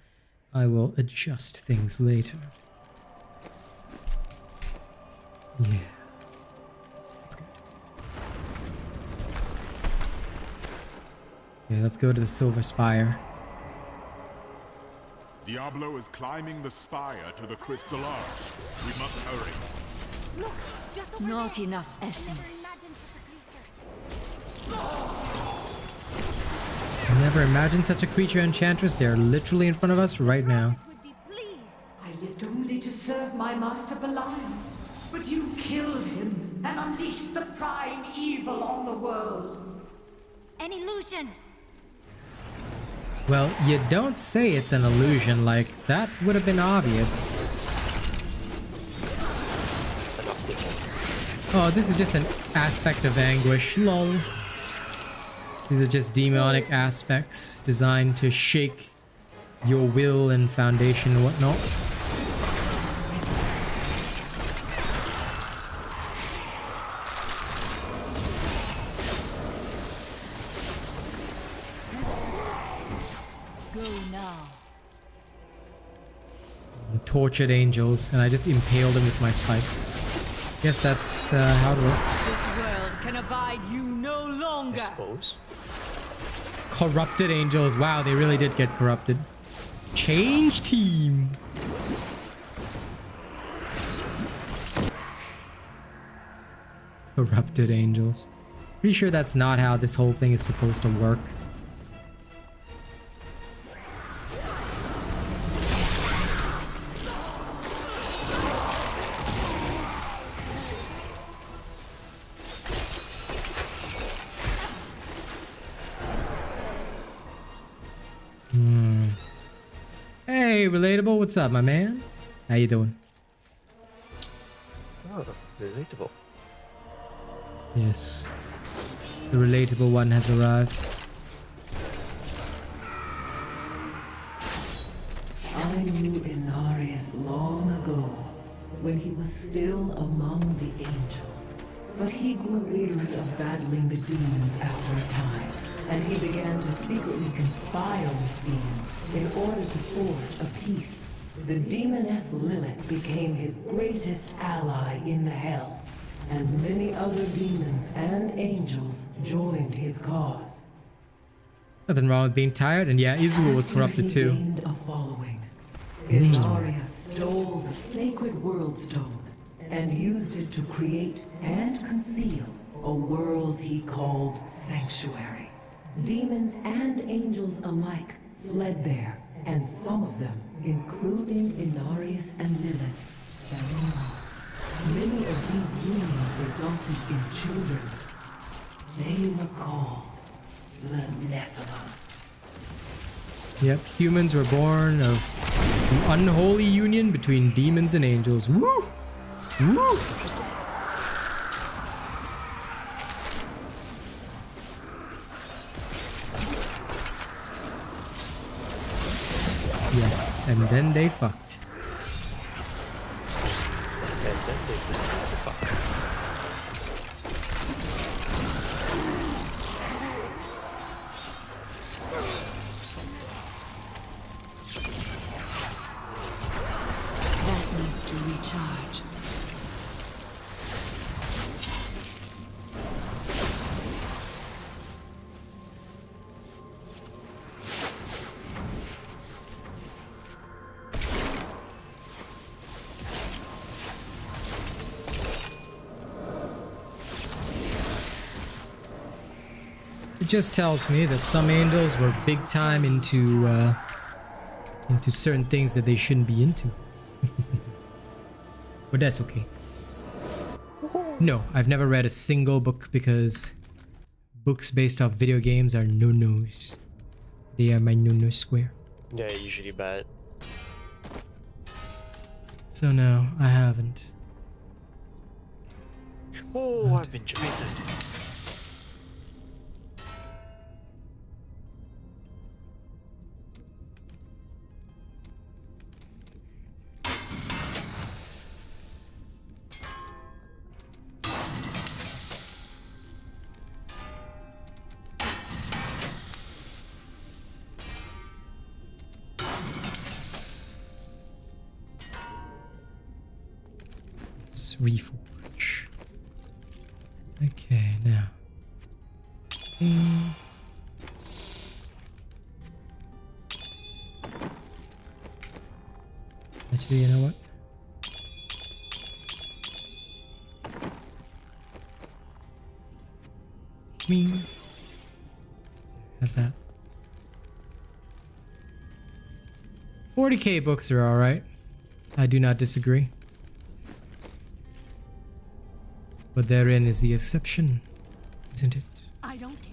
I will adjust things later. Yeah. That's good. Okay, let's go to the Silver Spire. Diablo is climbing the spire to the Crystal Arch. We must hurry. Look, not enough essence. I never imagined such a creature, Enchantress. They're literally in front of us right now. I lived only to serve my master Belial, but you killed him and unleashed the prime evil on the world. An illusion. Well, you don't say it's an illusion, like, that would have been obvious. Oh, this is just an aspect of anguish, lol. These are just demonic aspects designed to shake your will and foundation and whatnot. Tortured angels, and I just impaled them with my spikes. Guess that's how it works. This world can abide you no longer. I suppose. Corrupted angels. Wow, they really did get corrupted. Change team. Corrupted angels. Pretty sure that's not how this whole thing is supposed to work. Hey, Relatable, what's up, my man? How you doing? Oh, relatable. Yes. The relatable one has arrived. I knew Inarius long ago, when he was still among the angels. But he grew weary of battling the demons after a time, and he began to secretly conspire with demons in order to forge a peace. The demoness Lilith became his greatest ally in the Hells, and many other demons and angels joined his cause. Nothing wrong with being tired, and yeah, Izuo was corrupted too. He gained a following. Inarius stole the sacred world stone and used it to create and conceal a world he called Sanctuary. Demons and angels alike fled there, and some of them, including Inarius and Lilith, fell in love. Many of these unions resulted in children. They were called the Nephilim. Yep, humans were born of the unholy union between demons and angels. Woo! Woo! Yes, and then they fucked. And then they proceeded to fuck. That needs to recharge. It just tells me that some angels were big time into certain things that they shouldn't be into. But that's okay. No, I've never read a single book because books based off video games are no-nos. They are my no-no square. Yeah, usually bad. So no, I haven't. Oh, I've been jaded. Let's reforge. Okay, now. Actually, you know what? Have that. 40k books are alright. I do not disagree. But therein is the exception, isn't it? I don't care.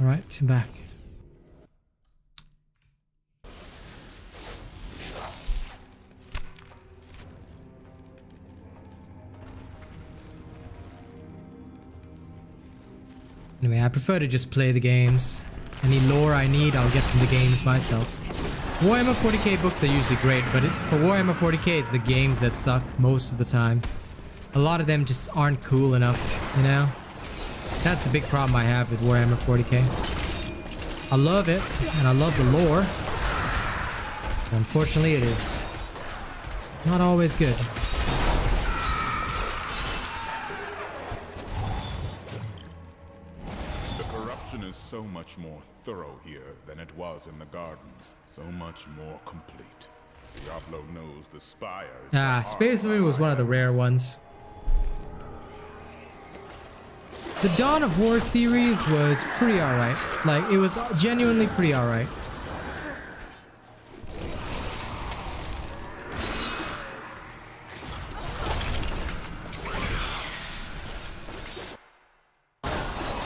Alright, I'm back. Anyway, I prefer to just play the games. Any lore I need, I'll get from the games myself. Warhammer 40k books are usually great, but for Warhammer 40k, it's the games that suck most of the time. A lot of them just aren't cool enough, you know? That's the big problem I have with Warhammer 40k. I love it, and I love the lore. But unfortunately, it is not always good. The corruption is so much more thorough here than it was in the gardens. So much more complete. Diablo knows the spires. Ah, Space Marine was one of the rare ones. The Dawn of War series was pretty alright. Like, it was genuinely pretty alright.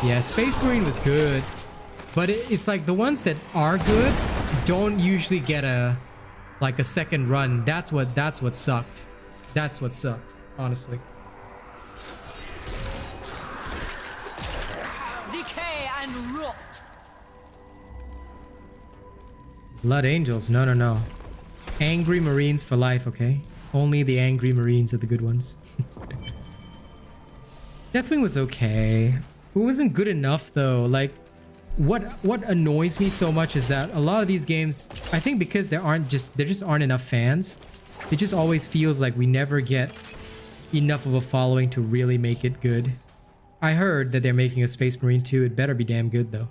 Yeah, Space Marine was good. But it's like the ones that are good don't usually get a second run. That's what sucked. That's what sucked, honestly. Blood Angels, no. Angry Marines for life, okay? Only the angry Marines are the good ones. Deathwing was okay. It wasn't good enough though. Like, what annoys me so much is that a lot of these games, I think because there just aren't enough fans, it just always feels like we never get enough of a following to really make it good. I heard that they're making a Space Marine 2. It better be damn good though.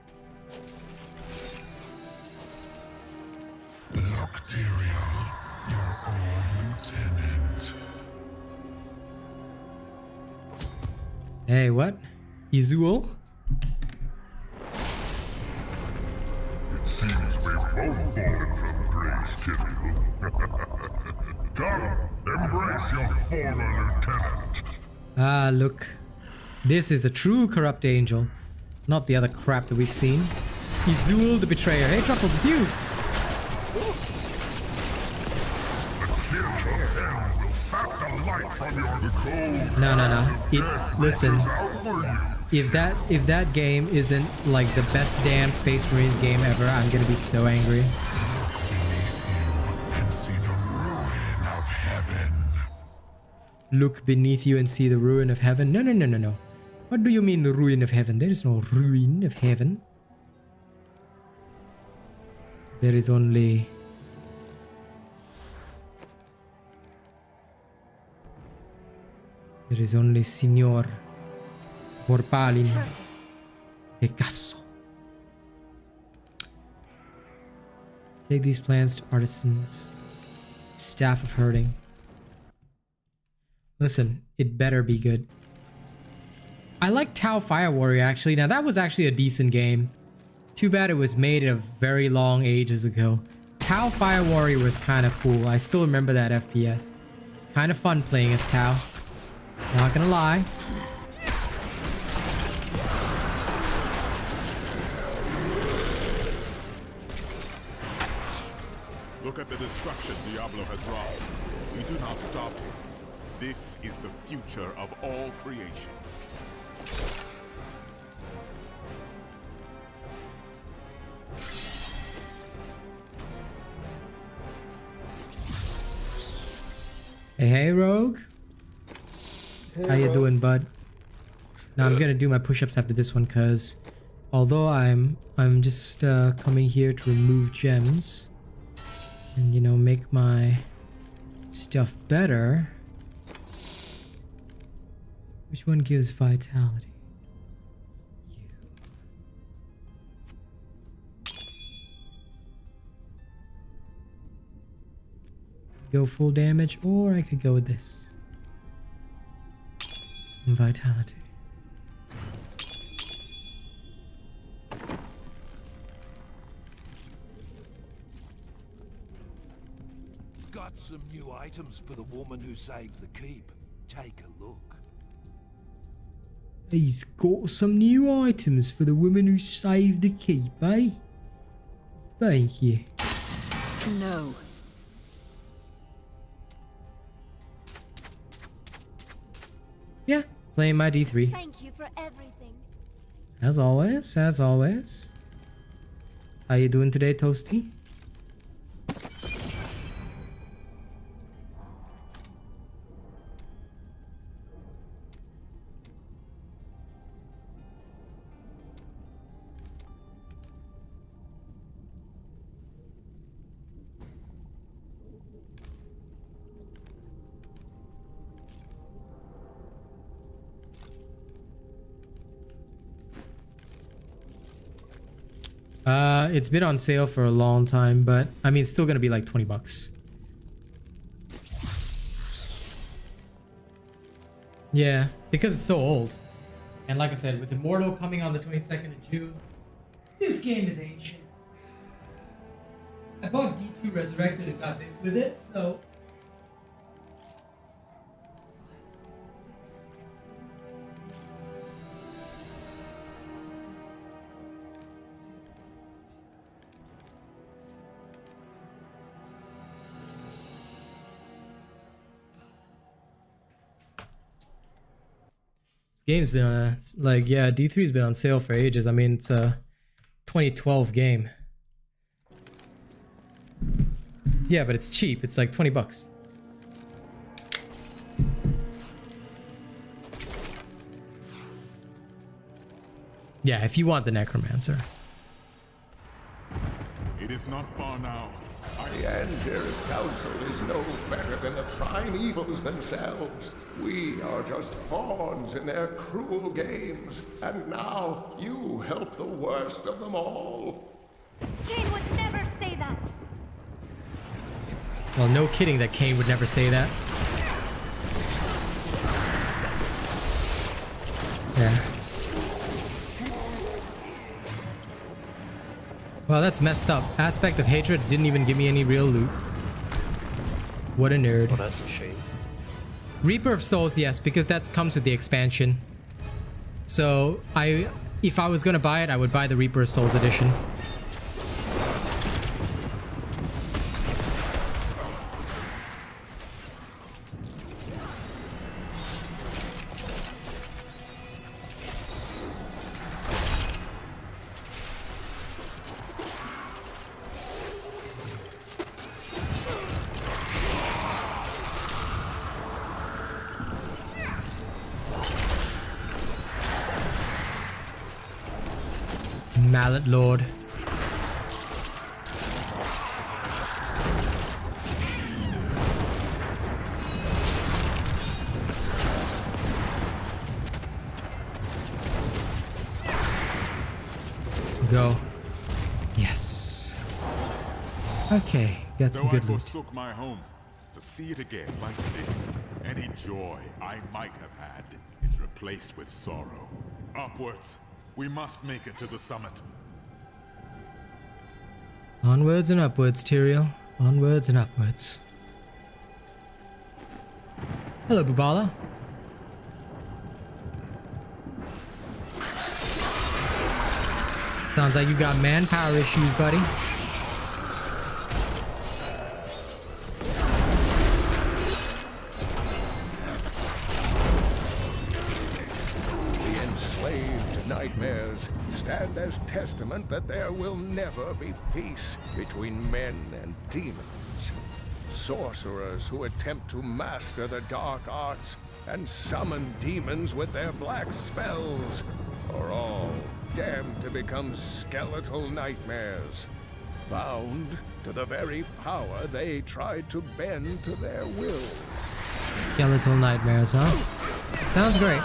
Nocteria, your own lieutenant. Hey, what? Izul? It seems we've both fallen from grace, Tyrael. Come, embrace your former lieutenant. Ah, look. This is a true corrupt angel. Not the other crap that we've seen. Izul the Betrayer. Hey, Truffles, it's you! No. Listen. If that game isn't like the best damn Space Marines game ever, I'm gonna be so angry. Look beneath you and see the ruin of heaven. No. What do you mean the ruin of heaven? There is no ruin of heaven. There is only... There is only Signor Vorpalin Picasso. Take these plans to artisans. Staff of herding. Listen, it better be good. I like Tau Fire Warrior actually. Now that was actually a decent game. Too bad it was made a very long ages ago. Tau Fire Warrior was kind of cool. I still remember that FPS. It's kind of fun playing as Tau. Not gonna lie. Look at the destruction Diablo has wrought. We do not stop him. This is the future of all creation. Hey, Rogue. How you doing, bud? Now I'm gonna do my push-ups after this one, cause although I'm just coming here to remove gems and, you know, make my stuff better. Which one gives vitality? Go full damage, or I could go with this. Vitality. Got some new items for the woman who saved the keep. Take a look. He's got some new items for the woman who saved the keep, eh? Thank you. No. Yeah, playing my D3. Thank you for everything. As always, as always. How you doing today, Toasty? It's been on sale for a long time, but I mean, it's still gonna be like 20 bucks. Yeah, because it's so old. And like I said, with Immortal coming on the 22nd of June, this game is ancient. I bought D2 Resurrected and got this with it, so... Game's been on like, yeah, D3's been on sale for ages. I mean, it's a 2012 game. Yeah, but it's cheap. It's like 20 bucks. Yeah, if you want the Necromancer. It is not far now. The Anger's council is no better than the prime evils themselves. We are just pawns in their cruel games, and now you help the worst of them all. Cain would never say that. Well, no kidding that Cain would never say that. Yeah. Well, that's messed up. Aspect of Hatred didn't even give me any real loot. What a nerd. Oh, that's a shame. Reaper of Souls, yes, because that comes with the expansion. So, if I was gonna buy it, I would buy the Reaper of Souls edition. Mallet Lord. Go. Yes. Okay, got some good Though I loot. forsook my home, to see it again like this, any joy I might have had is replaced with sorrow. Upwards. We must make it to the summit. Onwards and upwards, Tyrael. Onwards and upwards. Hello, Bubala. Sounds like you got manpower issues, buddy. The enslaved nightmares stand as testament that there will never be peace between men and demons. Sorcerers who attempt to master the dark arts and summon demons with their black spells are all damned to become skeletal nightmares, bound to the very power they tried to bend to their will. Skeletal nightmares, huh? Sounds great.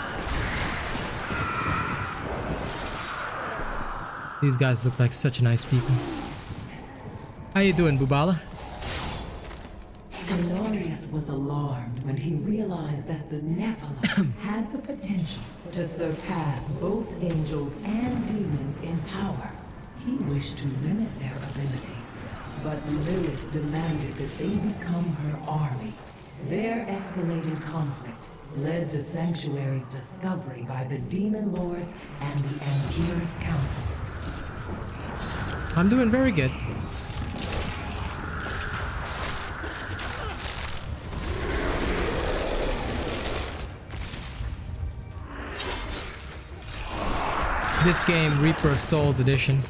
These guys look like such nice people. How you doing, Bubala? Glorious was alarmed when he realized that the Nephilim had the potential to surpass both angels and demons in power. He wished to limit their abilities, but Lilith demanded that they become her army. Their escalating conflict led to Sanctuary's discovery by the Demon Lords and the Angiris Council. I'm doing very good. This game, Reaper of Souls Edition.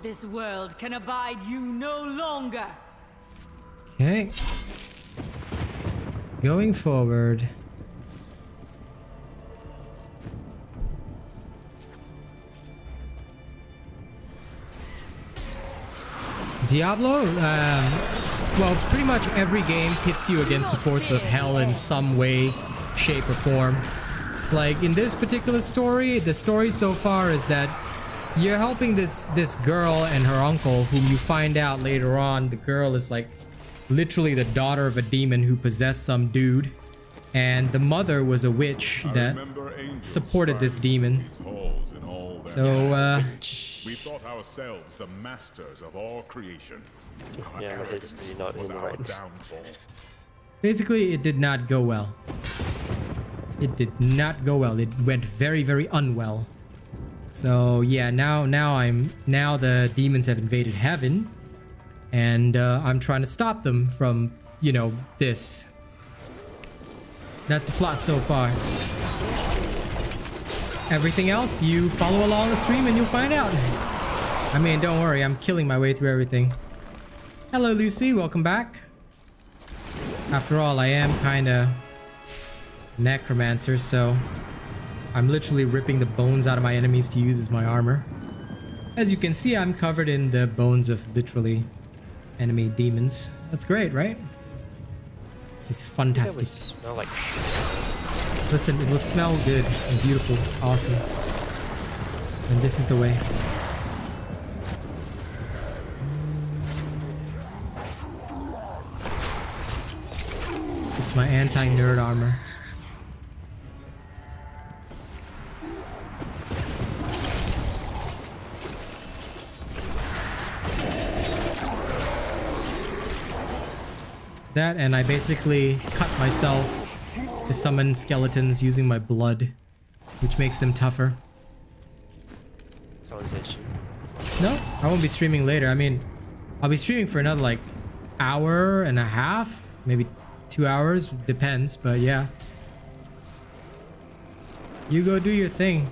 This world can abide you no longer. Okay. Going forward. Diablo? Well, pretty much every game pits you against the forces of hell in some way, shape, or form. Like, in this particular story, the story so far is that you're helping this girl and her uncle, whom you find out later on. The girl is like literally the daughter of a demon who possessed some dude, and the mother was a witch that supported this demon. So we thought ourselves the masters of all creation. Yeah, it's really not in the right. Basically, it did not go well. It did not go well. It went very, very unwell. So yeah, now the demons have invaded heaven, and I'm trying to stop them from, you know, this. That's the plot so far. Everything else, you follow along the stream and you'll find out. I mean, don't worry, I'm killing my way through everything. Hello, Lucy, welcome back. After all, I am kind of necromancer, so I'm literally ripping the bones out of my enemies to use as my armor. As you can see, I'm covered in the bones of literally enemy demons. That's great, right? This is fantastic. Smell like... Listen, it will smell good and beautiful, awesome. And this is the way. It's my anti-nerd armor. That, and I basically cut myself to summon skeletons using my blood, which makes them tougher. Sounds itchy. No, I won't be streaming later. I mean, I'll be streaming for another like hour and a half, maybe 2 hours, depends, but yeah. You go do your thing.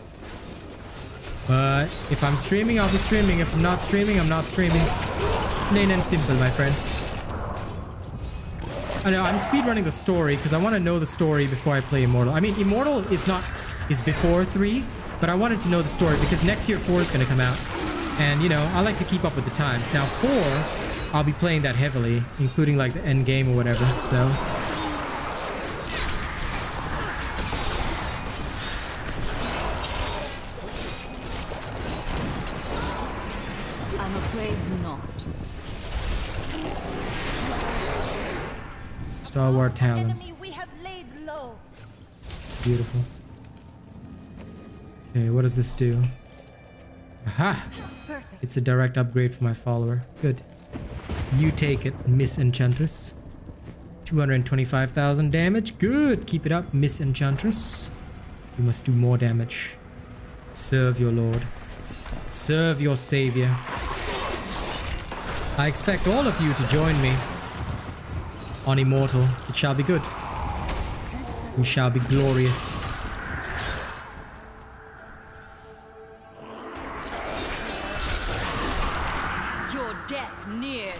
But if I'm streaming, I'll be streaming. If I'm not streaming, I'm not streaming. Plain and simple, my friend. I know, I'm speedrunning the story because I want to know the story before I play Immortal. I mean, Immortal is before 3, but I wanted to know the story because next year 4 is going to come out. And, you know, I like to keep up with the times. Now, 4, I'll be playing that heavily, including like the end game or whatever, so. Stalwart talons. Enemy we have laid low. Beautiful. Okay, what does this do? Aha! Perfect. It's a direct upgrade for my follower. Good. You take it, Miss Enchantress. 225,000 damage. Good. Keep it up, Miss Enchantress. You must do more damage. Serve your lord. Serve your savior. I expect all of you to join me on Immortal. It shall be good. We shall be glorious. Your death nears.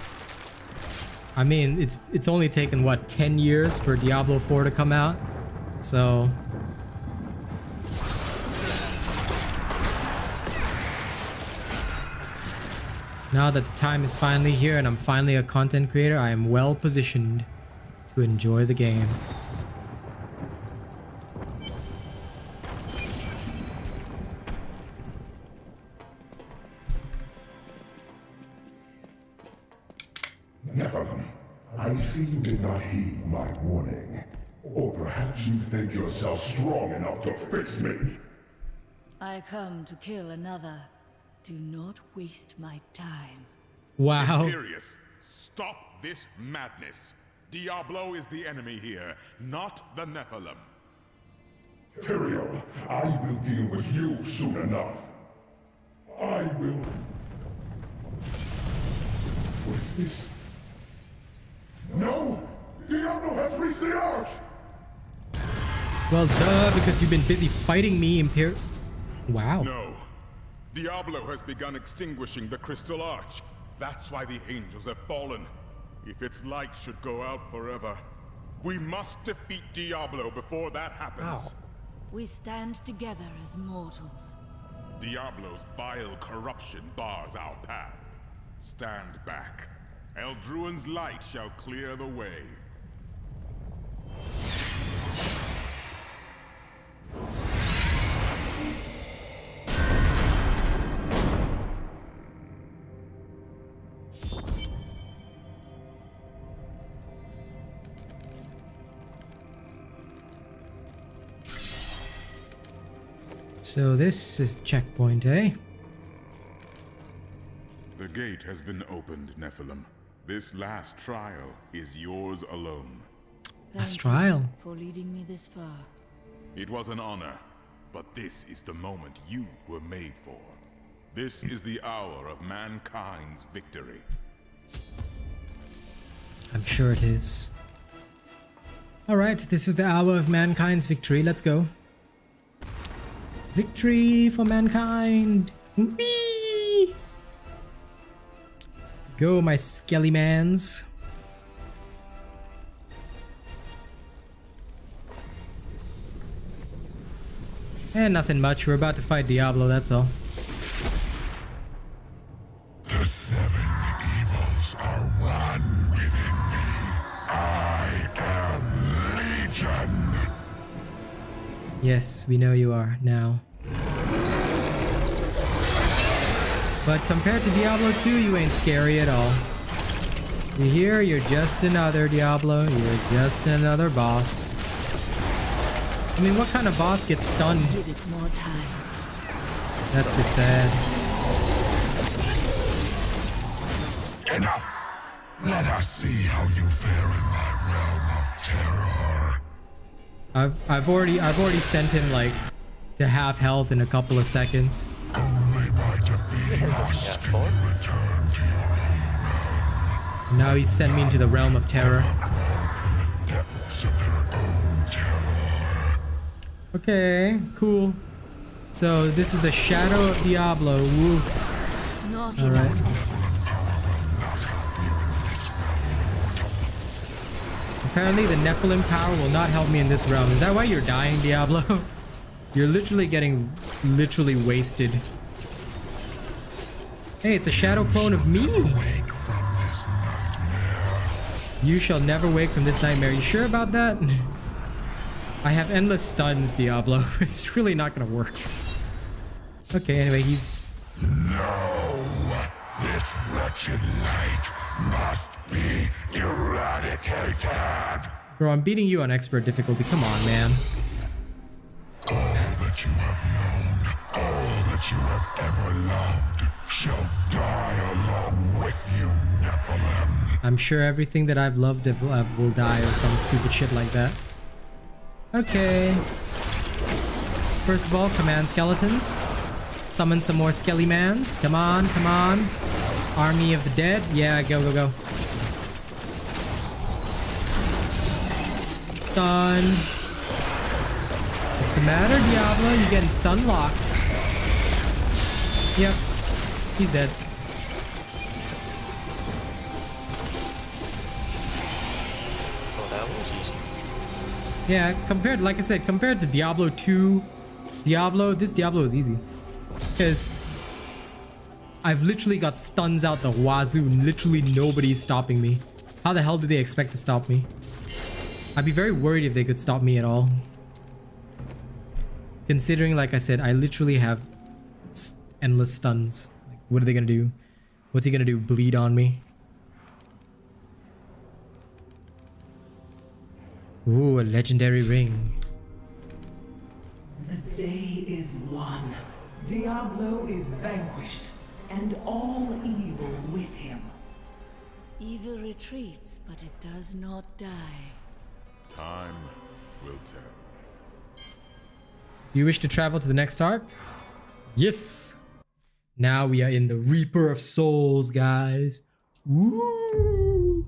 I mean, it's only taken what, 10 years for Diablo 4 to come out. So now that the time is finally here and I'm finally a content creator, I am well positioned to enjoy the game. Nephilim, I see you did not heed my warning. Or perhaps you think yourself strong enough to face me. I come to kill another. Do not waste my time. Wow. Imperious, stop this madness. Diablo is the enemy here, not the Nephilim. Tyrael, I will deal with you soon enough. I will... What is this? No! Diablo has reached the arch! Well, duh, because you've been busy fighting me, Wow. No. Diablo has begun extinguishing the Crystal Arch. That's why the angels have fallen. If its light should go out forever, we must defeat Diablo before that happens. Ow. We stand together as mortals. Diablo's vile corruption bars our path. Stand back. Eldruin's light shall clear the way. So this is the checkpoint, eh? The gate has been opened, Nephilim. This last trial is yours alone. Last trial? Thank you for leading me this far. It was an honor, but this is the moment you were made for. This is the hour of mankind's victory. I'm sure it is. Alright, this is the hour of mankind's victory. Let's go. Victory for mankind! Whee! Go, my skelly mans. And nothing much. We're about to fight Diablo, that's all. The seven evils are one within me. I am Legion. Yes, we know you are now. But compared to Diablo 2, you ain't scary at all. You hear? You're just another Diablo. You're just another boss. I mean, what kind of boss gets stunned? Give it more time. That's just sad. Enough! Let us see how you fare in my realm of terror. I've already sent him like to half health in a couple of seconds. Only by defeating us can you return to your own realm. Now he's sent me into the realm of terror. From the depths of their own terror. Okay, cool. So this is the Shadow of Diablo. Woo. Not all right. Apparently the Nephilim power will not help me in this realm. Is that why you're dying, Diablo? You're literally getting wasted. Hey, it's a shadow clone of me. You shall never wake from this nightmare. You sure about that? I have endless stuns, Diablo. It's really not gonna work. Okay, anyway, he's... No! This wretched light must be eradicated! Bro, I'm beating you on expert difficulty. Come on, man. All that you have known, all that you have ever loved, shall die along with you, Nephilim. I'm sure everything that I've loved will die or some stupid shit like that. Okay. First of all, command skeletons. Summon some more skelly mans. Come on, come on. Army of the dead. Yeah, go, go, go. Stun. What's the matter, Diablo? You're getting stun locked. Yep. He's dead. Oh, that was easy. Yeah, compared, like I said, compared to Diablo 2, this Diablo is easy. Because I've literally got stuns out the wazoo. Literally nobody's stopping me. How the hell do they expect to stop me? I'd be very worried if they could stop me at all. Considering, like I said, I literally have endless stuns. Like, what are they gonna do? What's he gonna do? Bleed on me? Ooh, a legendary ring. The day is won. Diablo is vanquished, and all evil with him. Evil retreats, but it does not die. Time will tell. Do you wish to travel to the next arc? Yes! Now we are in the Reaper of Souls, guys. Woo!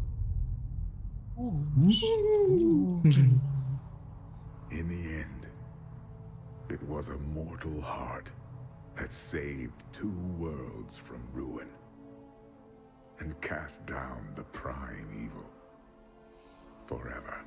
In the end, it was a mortal heart that saved 2 worlds from ruin and cast down the prime evil forever.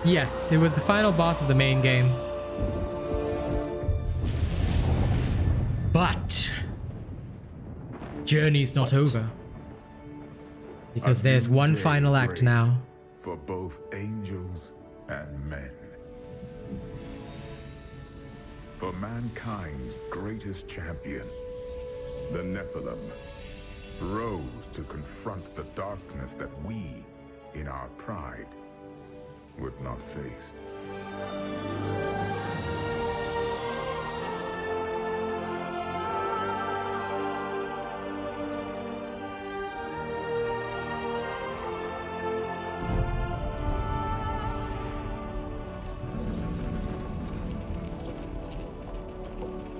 Yes, it was the final boss of the main game. But journey's not over. Because there's one final act now. For both angels and men. For mankind's greatest champion, the Nephilim, rose to confront the darkness that we, in our pride, would not face.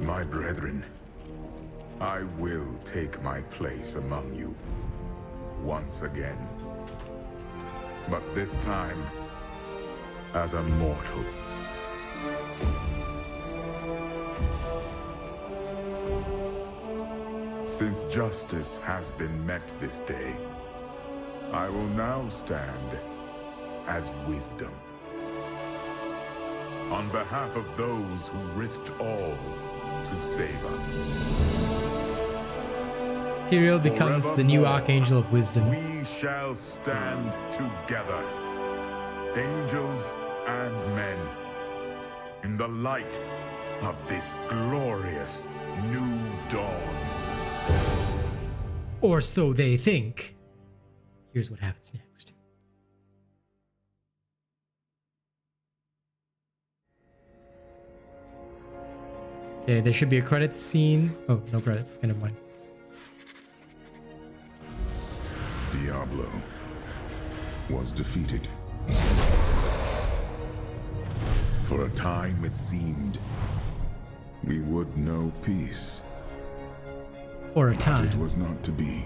My brethren, I will take my place among you once again. But this time, as a mortal. Since justice has been met this day, I will now stand as wisdom. On behalf of those who risked all to save us. Tyrael becomes the new Archangel of Wisdom. We shall stand together, angels and men, in the light of this glorious new dawn. Or so they think. Here's what happens next. Okay, there should be a credits scene. Oh, no credits. Okay, never mind. Diablo was defeated. For a time it seemed we would know peace. For a time. But it was not to be.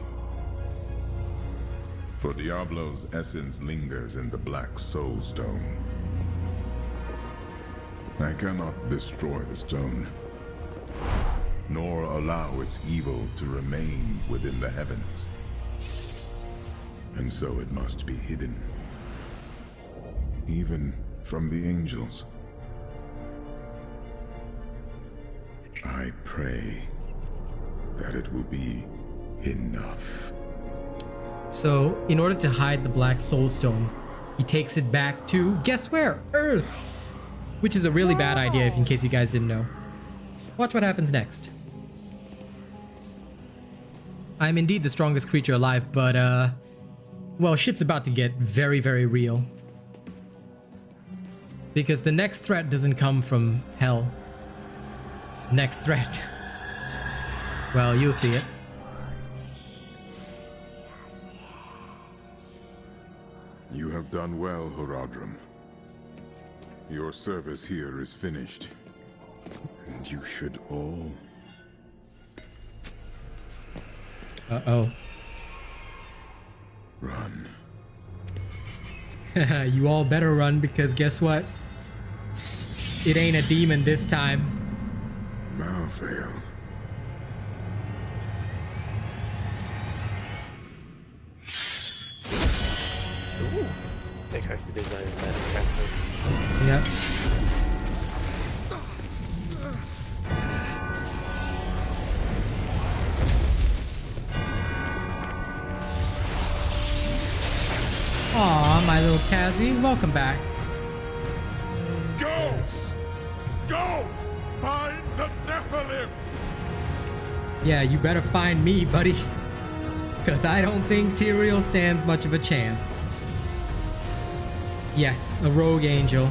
For Diablo's essence lingers in the Black Soul Stone. I cannot destroy the stone, nor allow its evil to remain within the heavens. And so it must be hidden, even from the angels. I pray that it will be enough. So, in order to hide the Black Soul Stone, he takes it back to, guess where? Earth! Which is a really bad idea, in case you guys didn't know. Watch what happens next. I'm indeed the strongest creature alive, but, well, shit's about to get very, very real. Because the next threat doesn't come from hell. Next threat. Well, you'll see it. You have done well, Horadrim. Your service here is finished. And you should all... Uh-oh. Run. You all better run, because guess what? It ain't a demon this time. Malthael. Ooh. That character design is better. Yep. Aw, my little Cassie, welcome back. Go! Go! Find the Nephilim! Yeah, you better find me, buddy. Because I don't think Tyrael stands much of a chance. Yes, a rogue angel.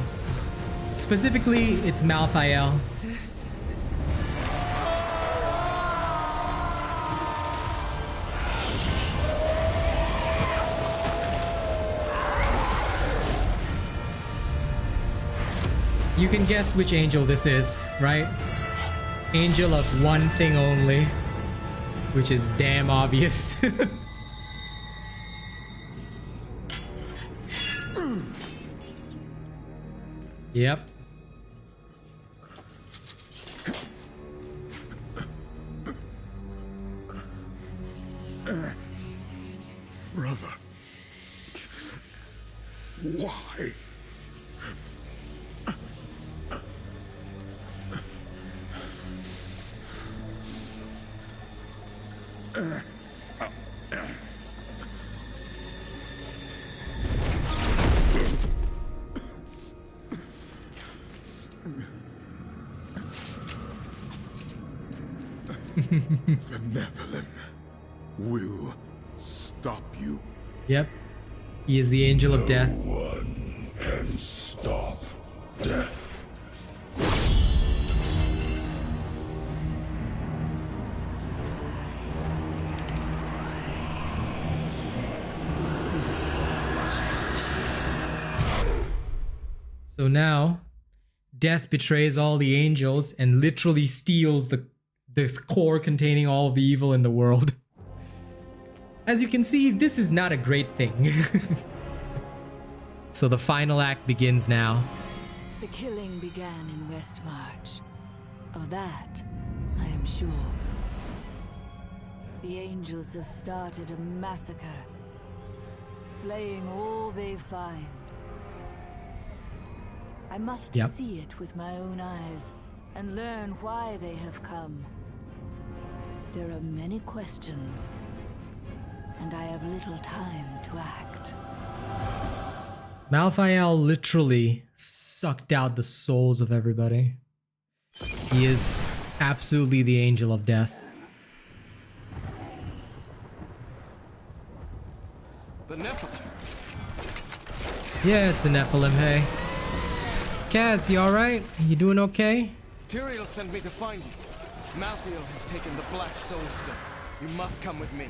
Specifically, it's Malthael. You can guess which angel this is, right? Angel of one thing only, which is damn obvious. Yep. Brother. Why? The Nephilim will stop you. Yep. He is the angel of death. No one can stop death. So now, death betrays all the angels and literally steals this core containing all of the evil in the world. As you can see, this is not a great thing. So the final act begins now. The killing began in Westmarch. Of that, I am sure. The angels have started a massacre, slaying all they find. I must see it with my own eyes and learn why they have come. There are many questions, and I have little time to act. Malthael literally sucked out the souls of everybody. He is absolutely the angel of death. The Nephilim. Yeah, it's the Nephilim, hey. Kaz, you alright? You doing okay? Tyrael sent me to find you. Malthael has taken the Black Soul Stone. You must come with me.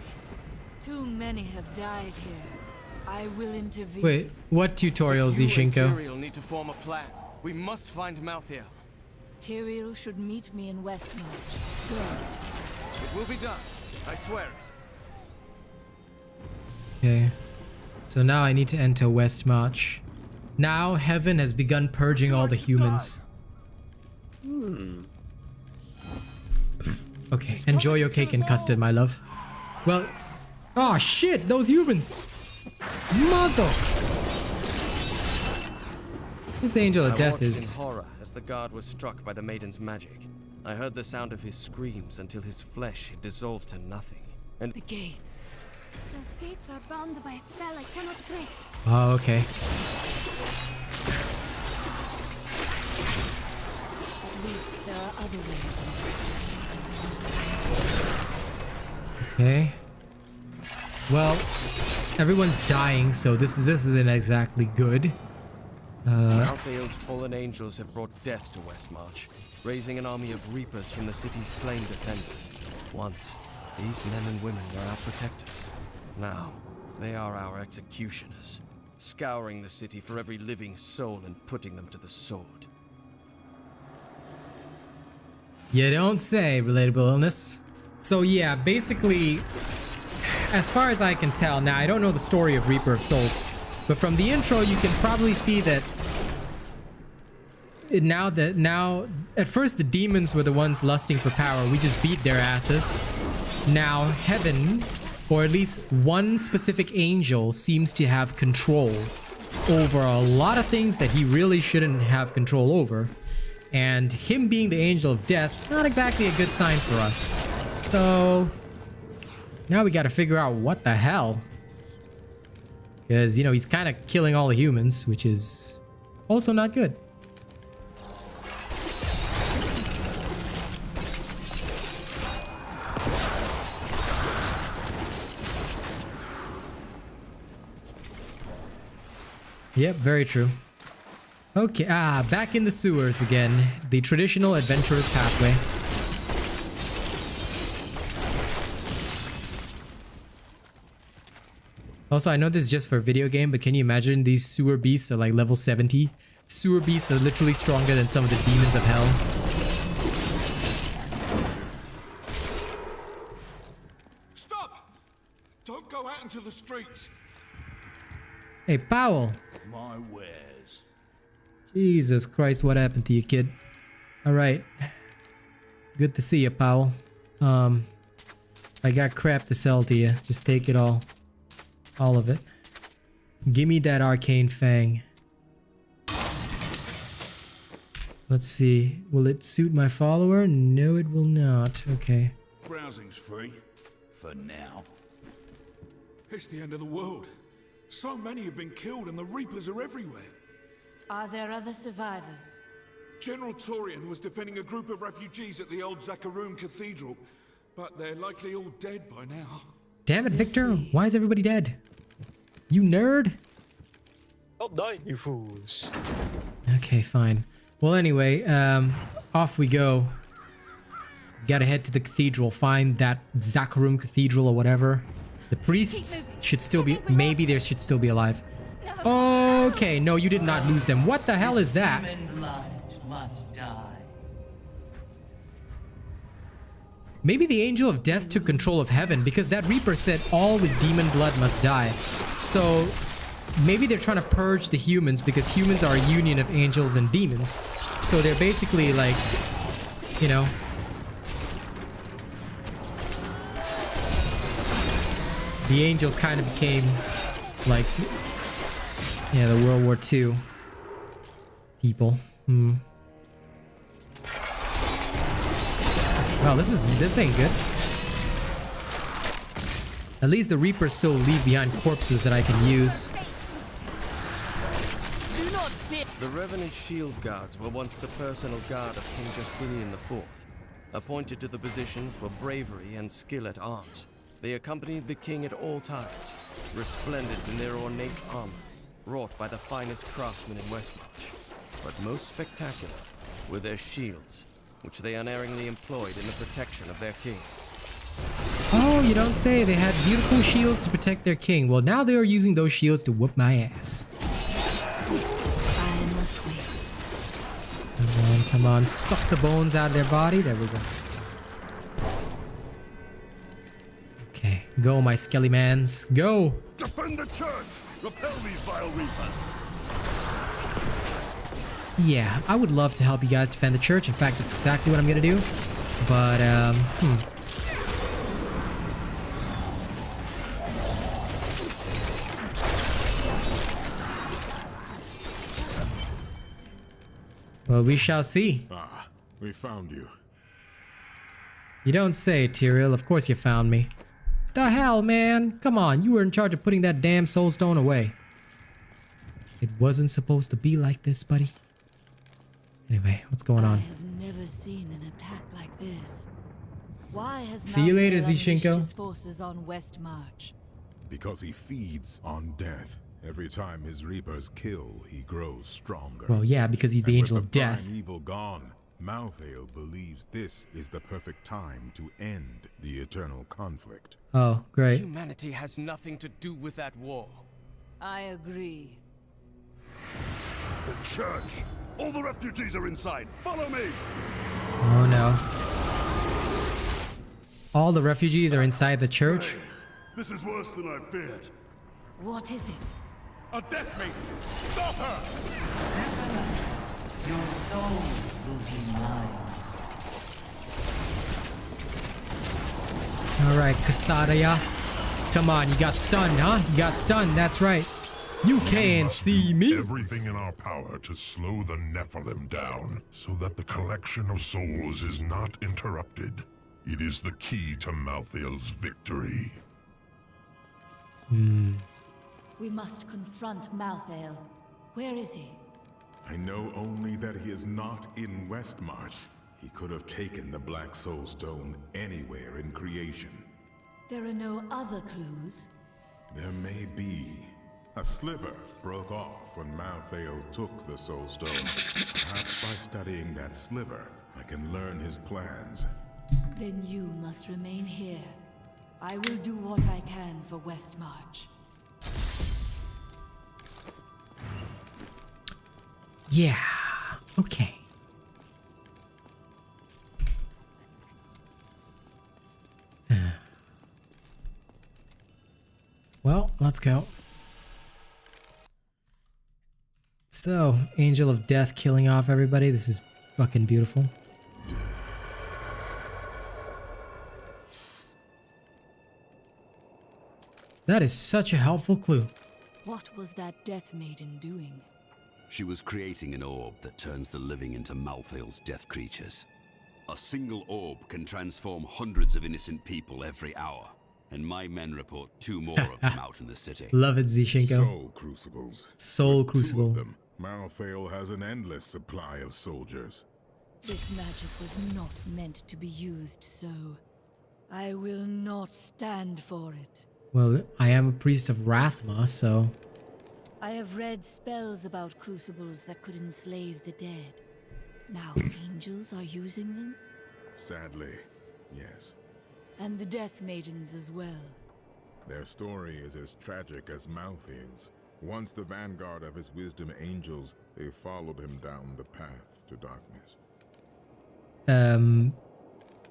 Too many have died here. I will intervene. Wait, what tutorial, Zishinko? You and Tyrael need to form a plan. We must find Malthael. Tyrael should meet me in Westmarch. Go. It will be done. I swear it. Okay. So now I need to enter Westmarch. Now heaven has begun purging all the humans. Okay, enjoy your cake and custard, my love. Well, oh shit, those humans! Mother! This angel of death is... in horror as the guard was struck by the maiden's magic. I heard the sound of his screams until his flesh had dissolved to nothing. And the gates. Those gates are bound by a spell I cannot break. Oh, okay. At least there are other ways. Okay. Well, everyone's dying, so this isn't exactly good. Malthael's fallen angels have brought death to Westmarch, raising an army of reapers from the city's slain defenders. Once, these men and women were our protectors. Now, they are our executioners, scouring the city for every living soul and putting them to the sword. You don't say, relatable illness. So yeah, basically, as far as I can tell, now I don't know the story of Reaper of Souls, but from the intro you can probably see that now at first the demons were the ones lusting for power. We just beat their asses. Now heaven, or at least one specific angel, seems to have control over a lot of things that he really shouldn't have control over. And him being the angel of death, not exactly a good sign for us. So now we gotta figure out what the hell. Because, you know, he's kind of killing all the humans, which is also not good. Yep, very true. Okay, back in the sewers again. The traditional adventurer's pathway. Also, I know this is just for a video game, but can you imagine these sewer beasts are like level 70? Sewer beasts are literally stronger than some of the demons of hell. Stop! Don't go out into the streets. Hey, Powell. My wares. Jesus Christ, what happened to you, kid? Alright. Good to see you, Powell. I got crap to sell to you. Just take it all. All of it. Give me that arcane fang. Let's see. Will it suit my follower? No, it will not. Okay. Browsing's free. For now. It's the end of the world. So many have been killed and the Reapers are everywhere. Are there other survivors? General Torian was defending a group of refugees at the old Zakharoon Cathedral, but they're likely all dead by now. Damn it, Victor. Why is everybody dead? You nerd. Stop dying, you fools. Okay, fine. Well, anyway, off we go. Gotta head to the cathedral, find that Zakharoon Cathedral or whatever. The priests should still be, maybe they should still be alive. Okay, no, you did not lose them. What the hell is that? Demon blood must die. Maybe the angel of death took control of heaven, because that Reaper said all with demon blood must die. So maybe they're trying to purge the humans, because humans are a union of angels and demons. So they're basically like, you know, the angels kind of became like, yeah, the World War II people. Wow, this ain't good. At least the Reapers still leave behind corpses that I can use. The Revenant Shield Guards were once the personal guard of King Justinian IV, appointed to the position for bravery and skill at arms. They accompanied the king at all times, resplendent in their ornate armor, wrought by the finest craftsmen in Westmarch. But most spectacular were their shields, which they unerringly employed in the protection of their king. Oh, you don't say. They had beautiful shields to protect their king. Well, now they are using those shields to whoop my ass. I must wait. Come on, suck the bones out of their body. There we go. Okay, go, my skelly mans. Go! Defend the church! Repel these vile reapers! Yeah, I would love to help you guys defend the church. In fact, that's exactly what I'm gonna do. But, Well, we shall see. Ah, we found you. You don't say, Tyrael. Of course you found me. The hell, man? Come on, you were in charge of putting that damn soul stone away. It wasn't supposed to be like this, buddy. Anyway, what's going on? I have never seen an attack like this. Why has See you later, Malthael unleashed Zishinko. his forces on West March? Because he feeds on death. Every time his reapers kill, he grows stronger. Well, yeah, because he's the angel of death. With the prime evil gone, Malthael believes this is the perfect time to end the eternal conflict. Oh, great. Humanity has nothing to do with that war. I agree. The church! All the refugees are inside! Follow me! Oh no. All the refugees are inside the church? Hey, this is worse than I feared. What is it? A death maiden! Stop her! Your soul will be mine. Alright, Kasaraya. Come on, you got stunned, huh? You got stunned, that's right. You can't see me. Everything in our power to slow the Nephilim down, so that the collection of souls is not interrupted. It is the key to Malthael's victory. We must confront Malthael. Where is he? I know only that he is not in Westmarch. He could have taken the Black Soul Stone anywhere in creation. There are no other clues. There may be. A sliver broke off when Malthael took the Soul Stone. Perhaps by studying that sliver, I can learn his plans. Then you must remain here. I will do what I can for Westmarch. Yeah, okay. Well, let's go. So, Angel of Death killing off everybody. This is fucking beautiful. That is such a helpful clue. What was that Death Maiden doing? She was creating an orb that turns the living into Malthael's death creatures. A single orb can transform hundreds of innocent people every hour, and my men report 2 more of them out in the city. Love it, Zishinko. Soul Crucibles. Soul With Crucible. 2 of them, Malthael has an endless supply of soldiers. This magic was not meant to be used so. I will not stand for it. Well, I am a priest of Rathma, so... I have read spells about crucibles that could enslave the dead. Now angels are using them? Sadly, yes. And the Death Maidens as well. Their story is as tragic as Malthael's. Once the vanguard of his wisdom angels, they followed him down the path to darkness.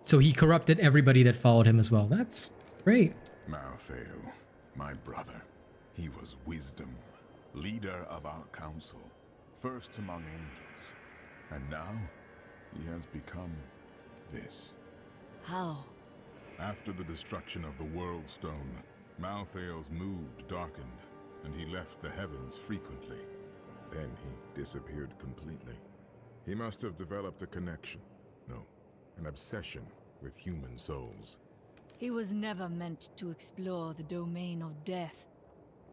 So he corrupted everybody that followed him as well. That's great. Malthael, my brother, he was wisdom, leader of our council, first among angels. And now, he has become this. How? After the destruction of the World Stone, Malthael's mood darkened, and he left the heavens frequently. Then he disappeared completely. He must have developed a connection, no, an obsession with human souls. He was never meant to explore the domain of death.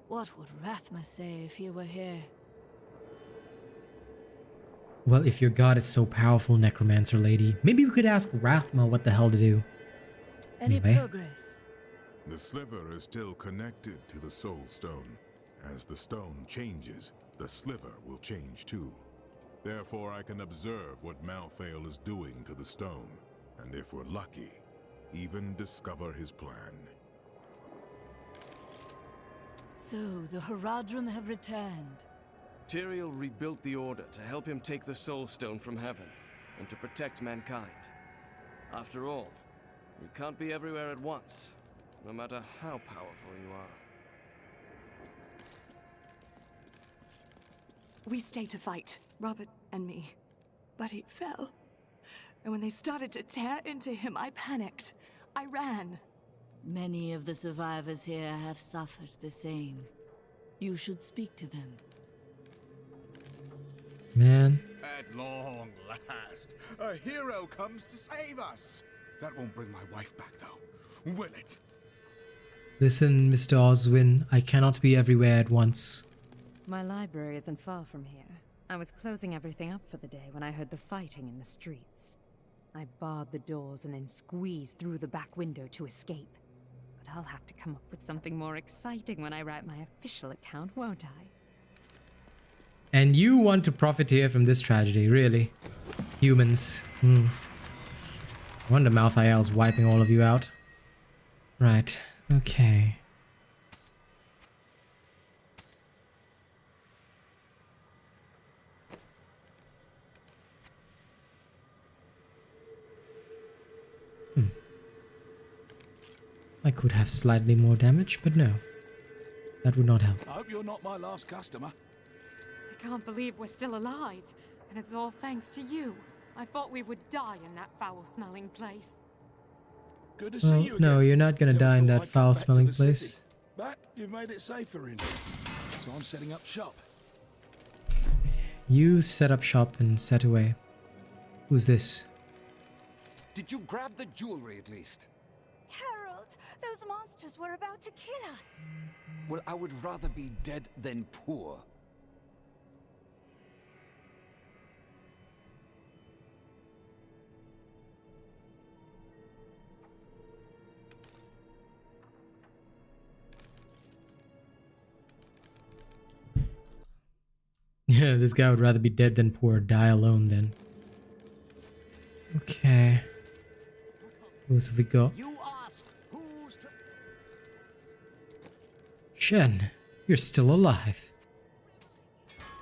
What would Rathma say if he were here? Well, if your god is so powerful, Necromancer Lady, maybe we could ask Rathma what the hell to do. Any progress? The sliver is still connected to the Soul Stone. As the stone changes, the sliver will change too. Therefore, I can observe what Malthael is doing to the stone, and if we're lucky, even discover his plan. So, the Haradrim have returned. Tyrael rebuilt the Order to help him take the Soul Stone from heaven, and to protect mankind. After all, you can't be everywhere at once, no matter how powerful you are. We stayed to fight, Robert and me. But he fell. And when they started to tear into him, I panicked. I ran. Many of the survivors here have suffered the same. You should speak to them. Man. At long last, a hero comes to save us. That won't bring my wife back, though, will it? Listen, Mr. Oswin, I cannot be everywhere at once. My library isn't far from here. I was closing everything up for the day when I heard the fighting in the streets. I barred the doors and then squeezed through the back window to escape. But I'll have to come up with something more exciting when I write my official account, won't I? And you want to profiteer from this tragedy, really? Humans. Wonder Malthael's wiping all of you out. Right, okay. I could have slightly more damage, but no. That would not help. I hope you're not my last customer. I can't believe we're still alive. And it's all thanks to you. I thought we would die in that foul-smelling place. Good to see you again. No, you're not gonna die in that foul-smelling place. City, but you've made it safer in here. So I'm setting up shop. You set up shop and set away. Who's this? Did you grab the jewelry at least? Harold, those monsters were about to kill us. Well, I would rather be dead than poor. Yeah, this guy would rather be dead than poor. Die alone then. Okay. Who else have we got? Shen, you're still alive.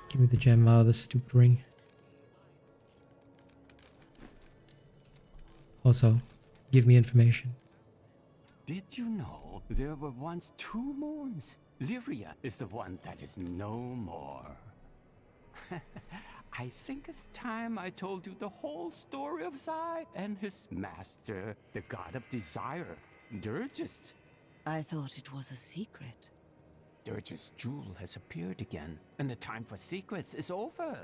Give me the gem out of the stupid ring. Also, give me information. Did you know there were once two moons? Lyria is the one that is no more. I think it's time I told you the whole story of Zai and his master, the god of desire, Durgist. I thought it was a secret. Durgist's jewel has appeared again, and the time for secrets is over.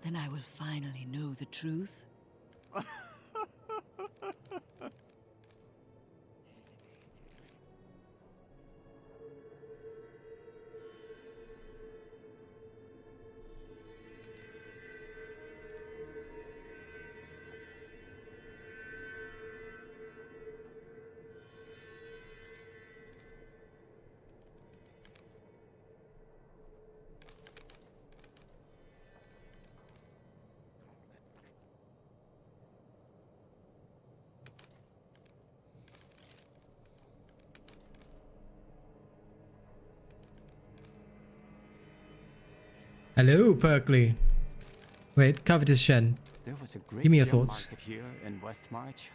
Then I will finally know the truth. Hello, Perkley. Wait, covetous Shen. There was a great Give me your gem thoughts. market here in Westmarch.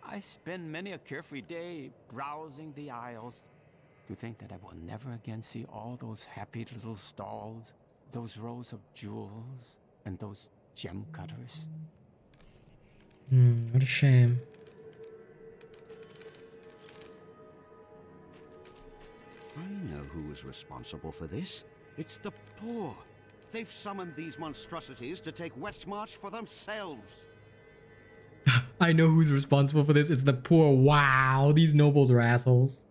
I spend many a carefree day browsing the aisles. To think that I will never again see all those happy little stalls, those rows of jewels, and those gem cutters. What a shame. I know who is responsible for this. It's the poor. They've summoned these monstrosities to take Westmarch for themselves. I know who's responsible for this. It's the poor. Wow, these nobles are assholes.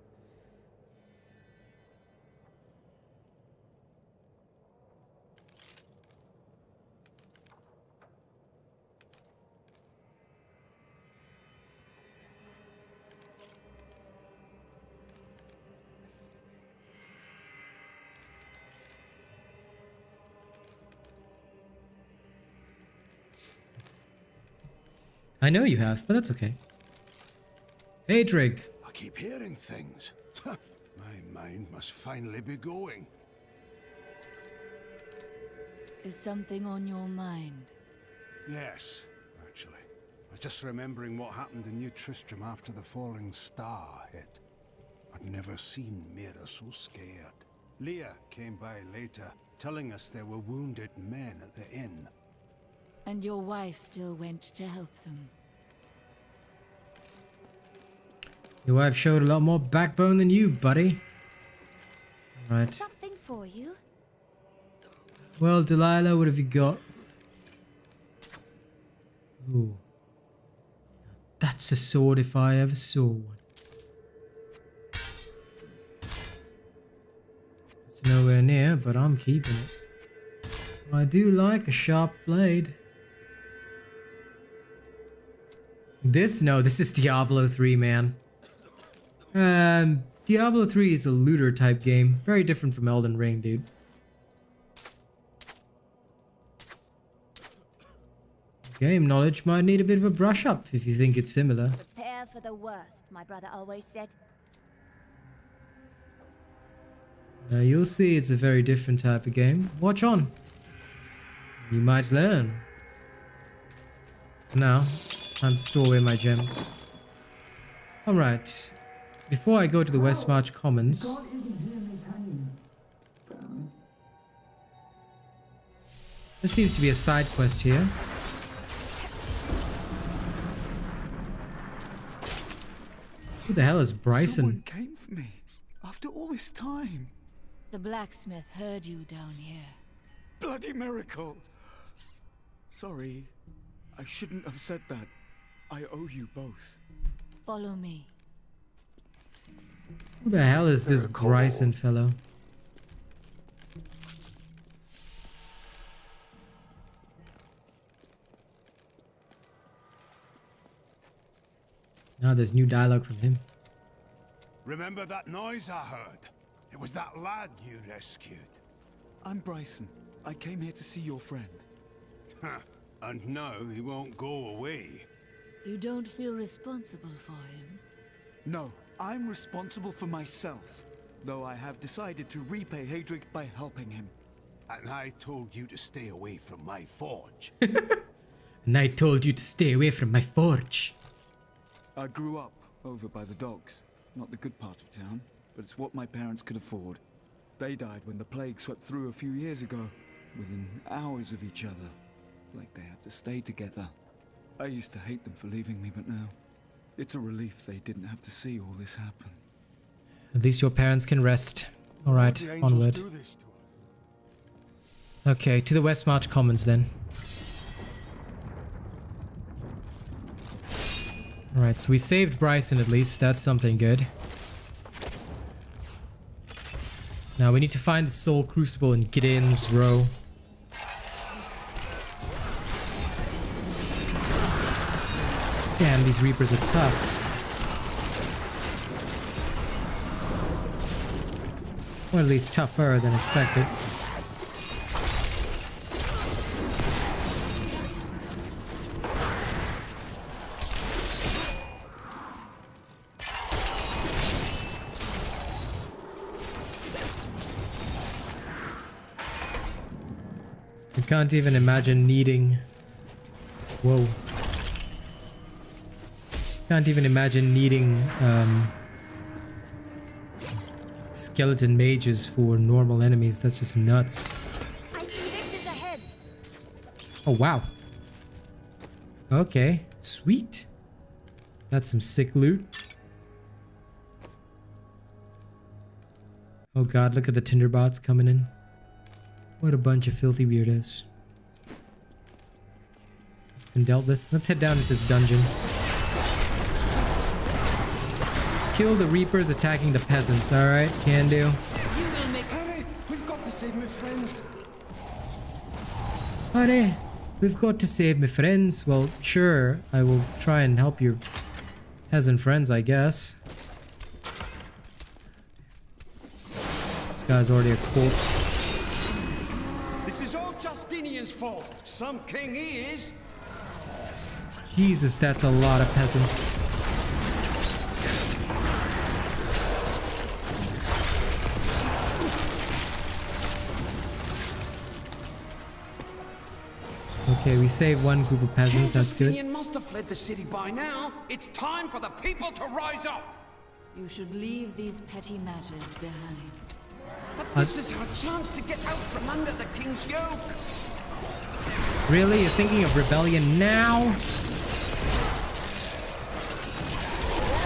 I know you have, but that's okay. Hey, Trig. I keep hearing things. My mind must finally be going. Is something on your mind? Yes, actually. I was just remembering what happened in New Tristram after the falling star hit. I'd never seen Mira so scared. Leah came by later, telling us there were wounded men at the inn. And your wife still went to help them. Your wife showed a lot more backbone than you, buddy. Right. Something for you. Well, Delilah, what have you got? Ooh. That's a sword if I ever saw one. Nowhere near, but I'm keeping it. I do like a sharp blade. This is Diablo 3, man. Diablo 3 is a looter type game. Very different from Elden Ring, dude. Game knowledge might need a bit of a brush up if you think it's similar. Prepare for the worst, my brother always said. You'll see it's a very different type of game. Watch on. You might learn. For now, time to store away my gems. Alright. Before I go to the Westmarch Commons... There seems to be a side quest here. Who the hell is Bryson? Someone came for me after all this time. The blacksmith heard you down here. Bloody miracle! Sorry, I shouldn't have said that. I owe you both. Follow me. Who the hell is this Bryson fellow? Now there's new dialogue from him. Remember that noise I heard? It was that lad you rescued. I'm Bryson. I came here to see your friend. And now he won't go away. You don't feel responsible for him? No, I'm responsible for myself. Though I have decided to repay Hadric by helping him. And I told you to stay away from my forge. And I told you to stay away from my forge. I grew up over by the docks. Not the good part of town, but it's what my parents could afford. They died when the plague swept through a few years ago, within hours of each other. Like they had to stay together. I used to hate them for leaving me, but now it's a relief they didn't have to see all this happen. At least your parents can rest. Alright, onward. Okay, to the Westmarch Commons then. Alright, so we saved Bryson at least. That's something good. Now we need to find the Soul Crucible in Gideon's Row. Damn, these Reapers are tough. Or at least tougher than expected. I can't even imagine needing... Whoa. Can't even imagine needing skeleton mages for normal enemies. That's just nuts. I see riches ahead. Oh wow. Okay, sweet. That's some sick loot. Oh god, look at the tinderbots coming in. What a bunch of filthy weirdos. It's been dealt with. Let's head down into this dungeon. Kill the Reapers attacking the peasants, alright? Can do. Hurry! We've got to save my friends! Hurry! We've got to save my friends. Well, sure. I will try and help your peasant friends, I guess. This guy's already a corpse. This is all Justinian's fault! Some king he is! Jesus, that's a lot of peasants. Okay, we saved one group of peasants, that's good. Justinian must have fled the city by now. It's time for the people to rise up! You should leave these petty matters behind. But this is our chance to get out from under the king's yoke! Really? You're thinking of rebellion now?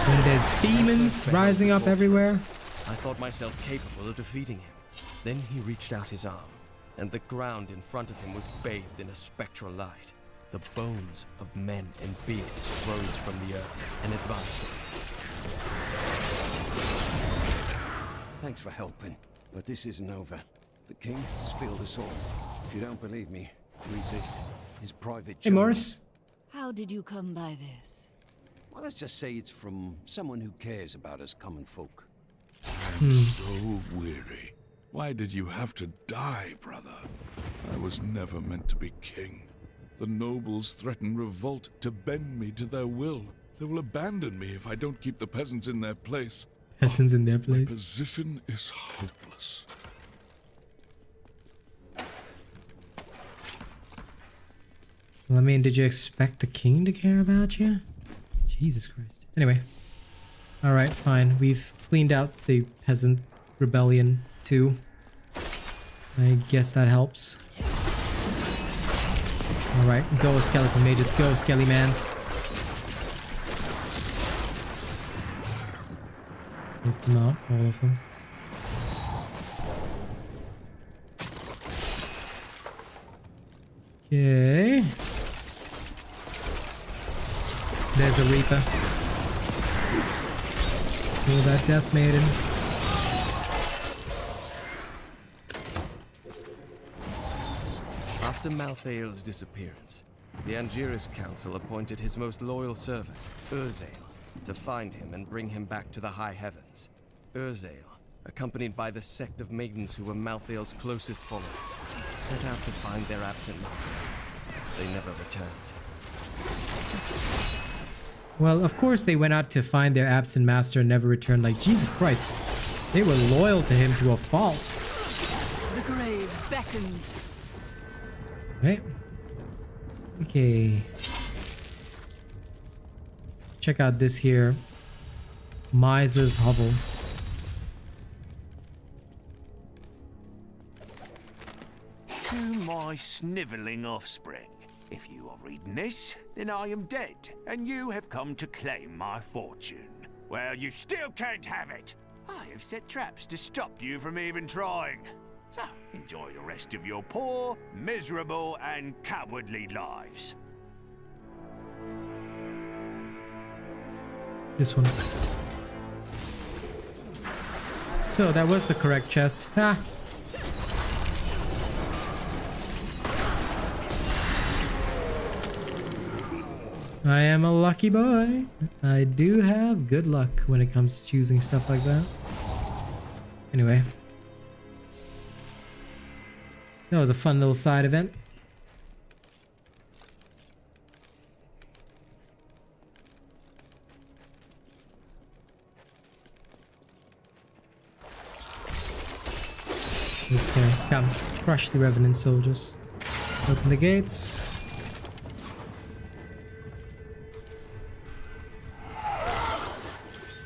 When there's demons rising up everywhere? I thought myself capable of defeating him. Then he reached out his arm, and the ground in front of him was bathed in a spectral light. The bones of men and beasts rose from the earth and advanced. Thanks for helping. But this isn't over. The king has failed us all. If you don't believe me, read this. His private Hey, journal. Morris. How did you come by this? Well, let's just say it's from someone who cares about us common folk. I'm so weary. Why did you have to die, brother? I was never meant to be king. The nobles threaten revolt to bend me to their will. They will abandon me if I don't keep the peasants in their place. Peasants in their My place. position is hopeless. Well, I mean, did you expect the king to care about you? Jesus Christ. Anyway. Alright, fine. We've cleaned out the peasant rebellion too. I guess that helps. Alright, go skeleton mages, go skelly mans. Take them out, all of them. Okay. There's a Reaper. Kill that Death Maiden. After Malthael's disappearance, the Angiris Council appointed his most loyal servant, Urzael, to find him and bring him back to the high heavens. Urzael, accompanied by the sect of maidens who were Malthael's closest followers, set out to find their absent master. They never returned. Well, of course they went out to find their absent master and never returned. Like, Jesus Christ. They were loyal to him to a fault. The grave beckons. Right. Okay. Check out this here. Miser's Hovel. To my snivelling offspring. If you are reading this, then I am dead, and you have come to claim my fortune. Well, you still can't have it. I have set traps to stop you from even trying. So, enjoy the rest of your poor, miserable, and cowardly lives. This one. So, that was the correct chest. Ha! I am a lucky boy. I do have good luck when it comes to choosing stuff like that. Anyway. That was a fun little side event. Okay, come. Crush the Revenant soldiers. Open the gates.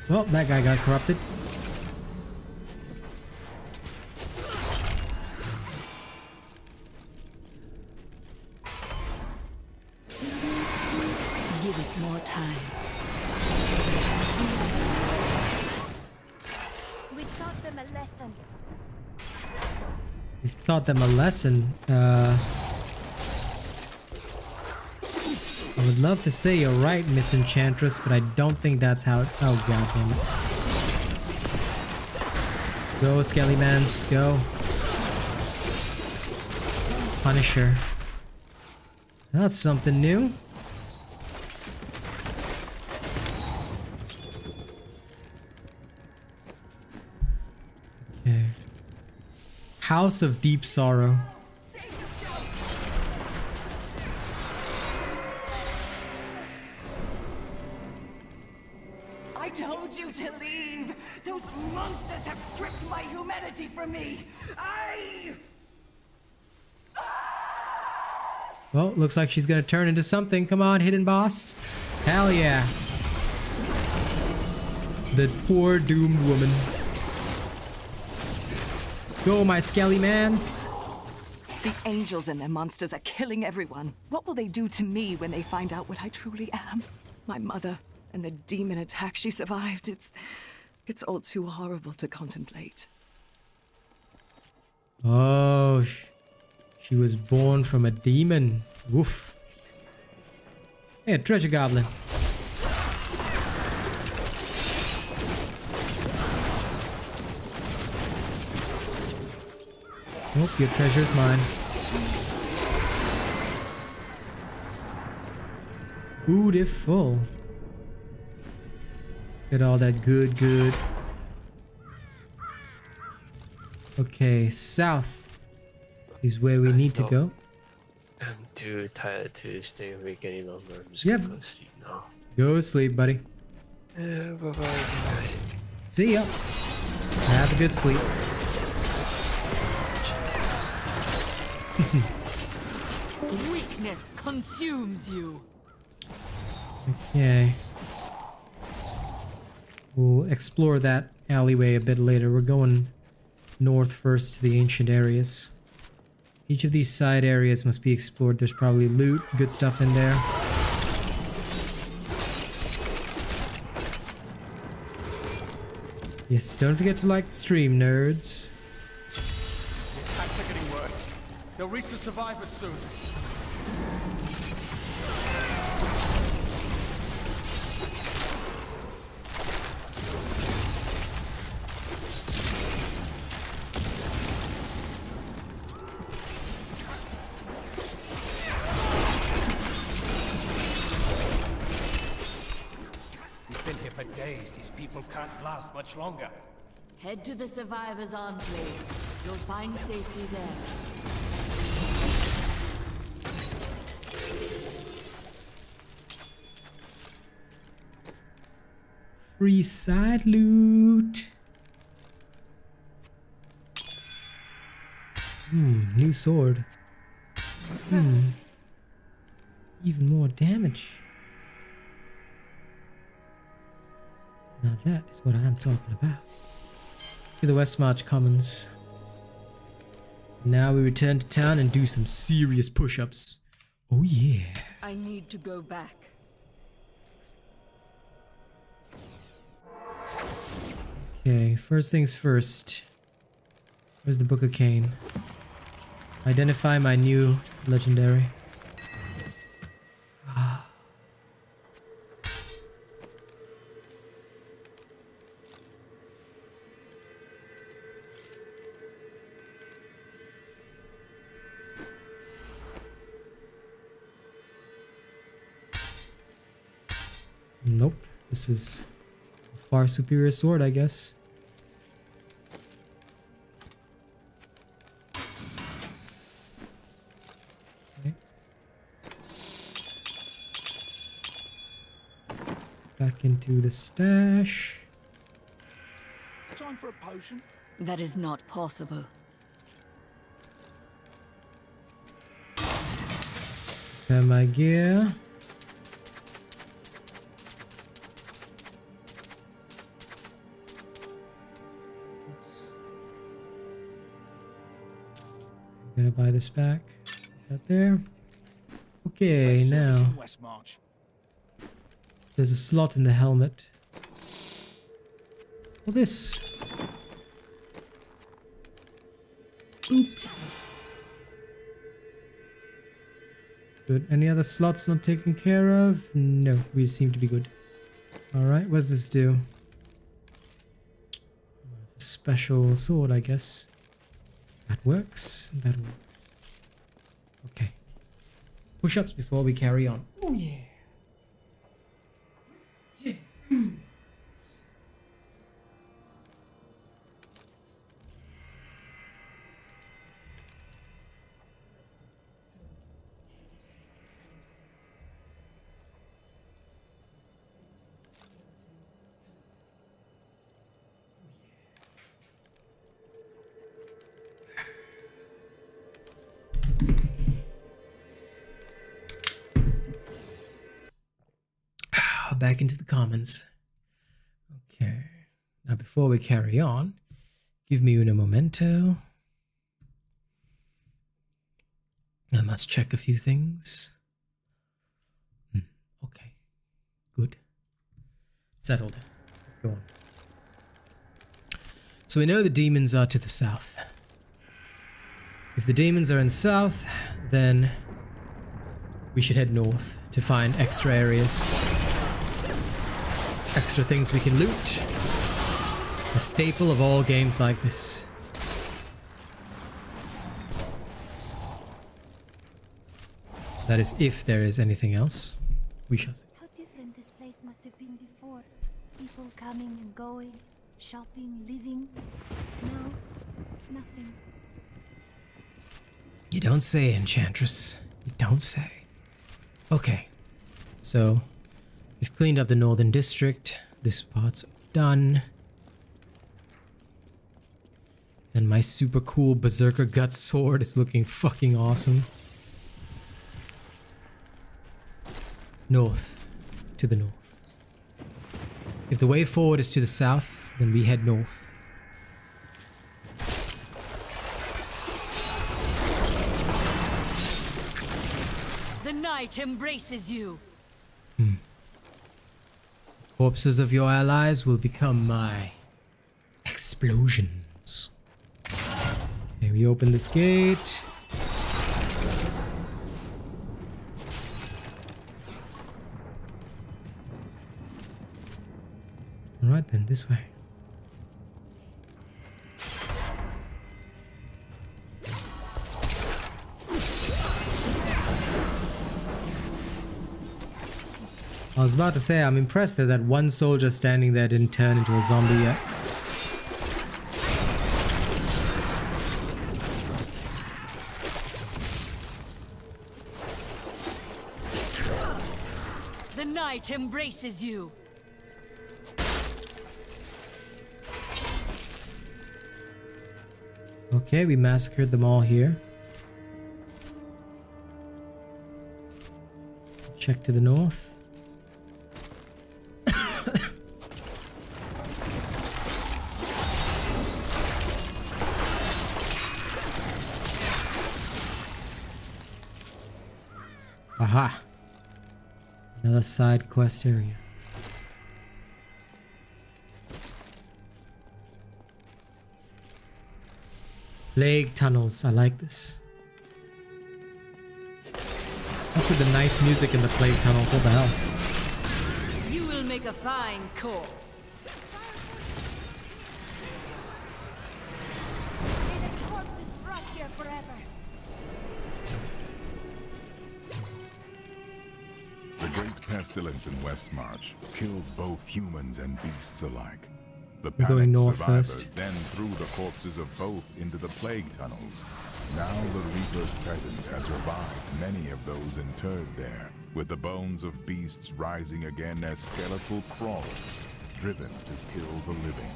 Well, that guy got corrupted. Give it more time. We taught them a lesson. We taught them a lesson. I would love to say you're right, Miss Enchantress, but I don't think that's how it... Oh, god damn it. Go, Skellymans, go. Punisher. That's something new. Okay. House of Deep Sorrow. I told you to leave! Those monsters have stripped my humanity from me! Well, looks like she's gonna turn into something. Come on, hidden boss. Hell yeah. The poor doomed woman. Go, my Skellymans. The angels and their monsters are killing everyone. What will they do to me when they find out what I truly am? My mother and the demon attack she survived. It's all too horrible to contemplate. Oh, she was born from a demon. Woof. Hey, a treasure goblin. Nope, your treasure's mine. Beautiful. Get all that good. Okay, south is where we need to go. I'm too tired to stay awake any longer. I'm just Yep. gonna go sleep now. Go sleep, buddy. Yeah, bye bye. Good night. See ya. Have a good sleep. Weakness consumes you. Okay. We'll explore that alleyway a bit later. We're going north first to the ancient areas. Each of these side areas must be explored. There's probably loot, good stuff in there. Yes, don't forget to like the stream, nerds. The attacks are getting worse. They'll reach the survivors soon. We've been here for days. These people can't last much longer. Head to the survivors' enclave. You'll find safety there. Free side loot. New sword. Even more damage. Now that is what I'm talking about. To the Westmarch Commons. Now we return to town and do some serious push-ups. Oh yeah. I need to go back. Okay, first things first. Where's the Book of Cain? Identify my new legendary. Nope, this is a far superior sword, I guess. Okay. Back into the stash. Time for a potion? That is not possible. Got my gear. Gonna buy this back. That there. Okay, now there's a slot in the helmet. Well, this. Oop. Good. Any other slots not taken care of? No, we seem to be good. Alright, what does this do? It's a special sword, I guess. That works. That works. Okay. Push-ups before we carry on. Oh yeah. Back into the commons. Okay. Now before we carry on, give me un momento. I must check a few things. Okay. Good. Settled. Let's go on. So we know the demons are to the south. If the demons are in south, then we should head north to find extra areas. Extra things we can loot. A staple of all games like this. That is if there is anything else. We shall see. How different this place must have been before. People coming and going, shopping, living. Now, nothing. You don't say, Enchantress. You don't say. Okay. So, we've cleaned up the northern district. This part's done. And my super cool Berserker Gut sword is looking fucking awesome. North. To the north. If the way forward is to the south, then we head north. The night embraces you. Corpses of your allies will become my explosions. Okay, we open this gate. Alright then, this way. I was about to say, I'm impressed that that one soldier standing there didn't turn into a zombie yet. The night embraces you. Okay, we massacred them all here. Check to the north. Aha! Another side quest area. Plague tunnels, I like this. What's with the nice music in the plague tunnels? What the hell? You will make a fine corpse. May the corpses rot here forever. The great pestilence in Westmarch killed both humans and beasts alike. The We're going panicked north survivors first. then threw the corpses of both into the plague tunnels. Now the Reaper's presence has revived many of those interred there, with the bones of beasts rising again as skeletal crawlers, driven to kill the living.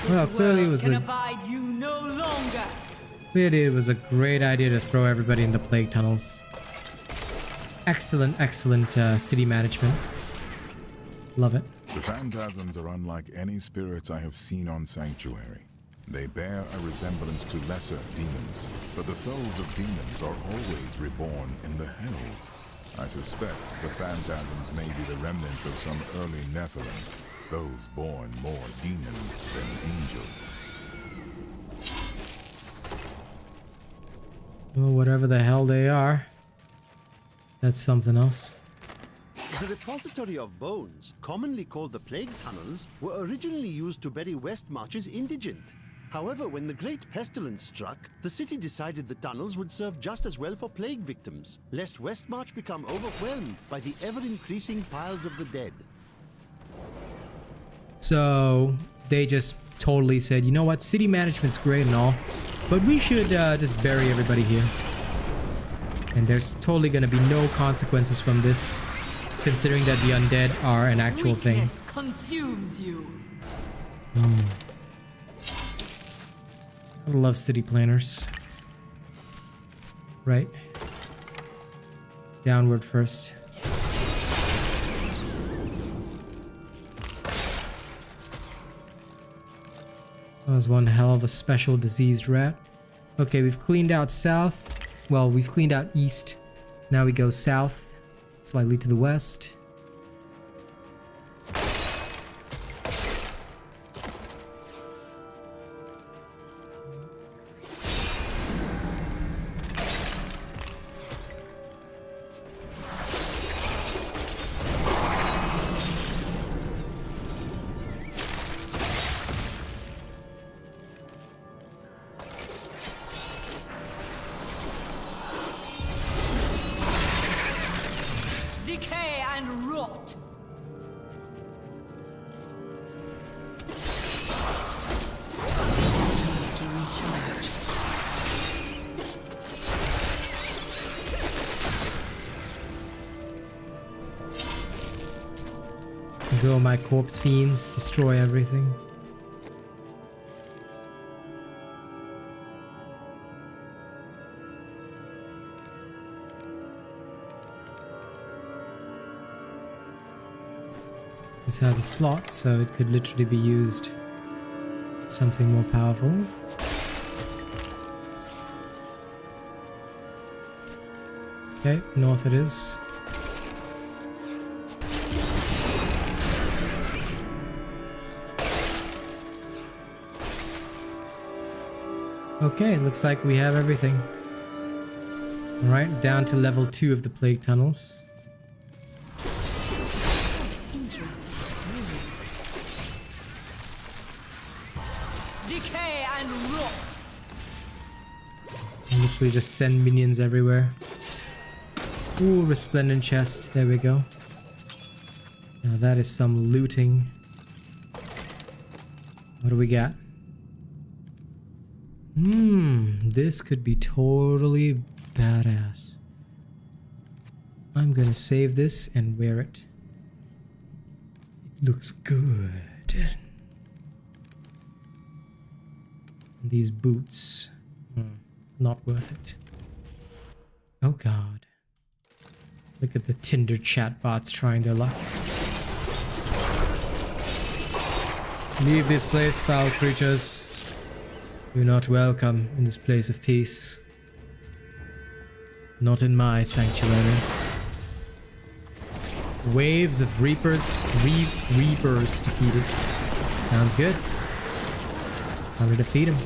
Well, clearly it was Can a abide you no longer. clearly it was a great idea to throw everybody in the plague tunnels. Excellent, excellent city management. Love it. The phantasms are unlike any spirits I have seen on Sanctuary. They bear a resemblance to lesser demons, but the souls of demons are always reborn in the hells. I suspect the phantasms may be the remnants of some early Nephilim, those born more demon than angel. Well, whatever the hell they are, that's something else. The repository of bones, commonly called the plague tunnels, were originally used to bury Westmarch's indigent. However, when the Great Pestilence struck, the city decided the tunnels would serve just as well for plague victims, lest Westmarch become overwhelmed by the ever-increasing piles of the dead. So they just totally said, you know what, city management's great and all, but we should just bury everybody here. And there's totally gonna be no consequences from this, considering that the undead are an actual thing. Consumes you. I love city planners. Right. Downward first. That was one hell of a special diseased rat. Okay, we've cleaned out south. Well, we've cleaned out east. Now we go south, slightly to the west. Go, my corpse fiends, destroy everything. This has a slot, so it could literally be used something more powerful. Okay, north it is. Okay, looks like we have everything. Alright, down to level 2 of the plague tunnels. Decay and rot. Literally just send minions everywhere. Ooh, resplendent chest. There we go. Now that is some looting. What do we got? This could be totally badass. I'm gonna save this and wear it. It looks good. These boots. Not worth it. Oh god. Look at the Tinder chatbots trying their luck. Leave this place, foul creatures. You're not welcome in this place of peace. Not in my sanctuary. Waves of reapers. Reapers defeated. Sounds good. Time to defeat him.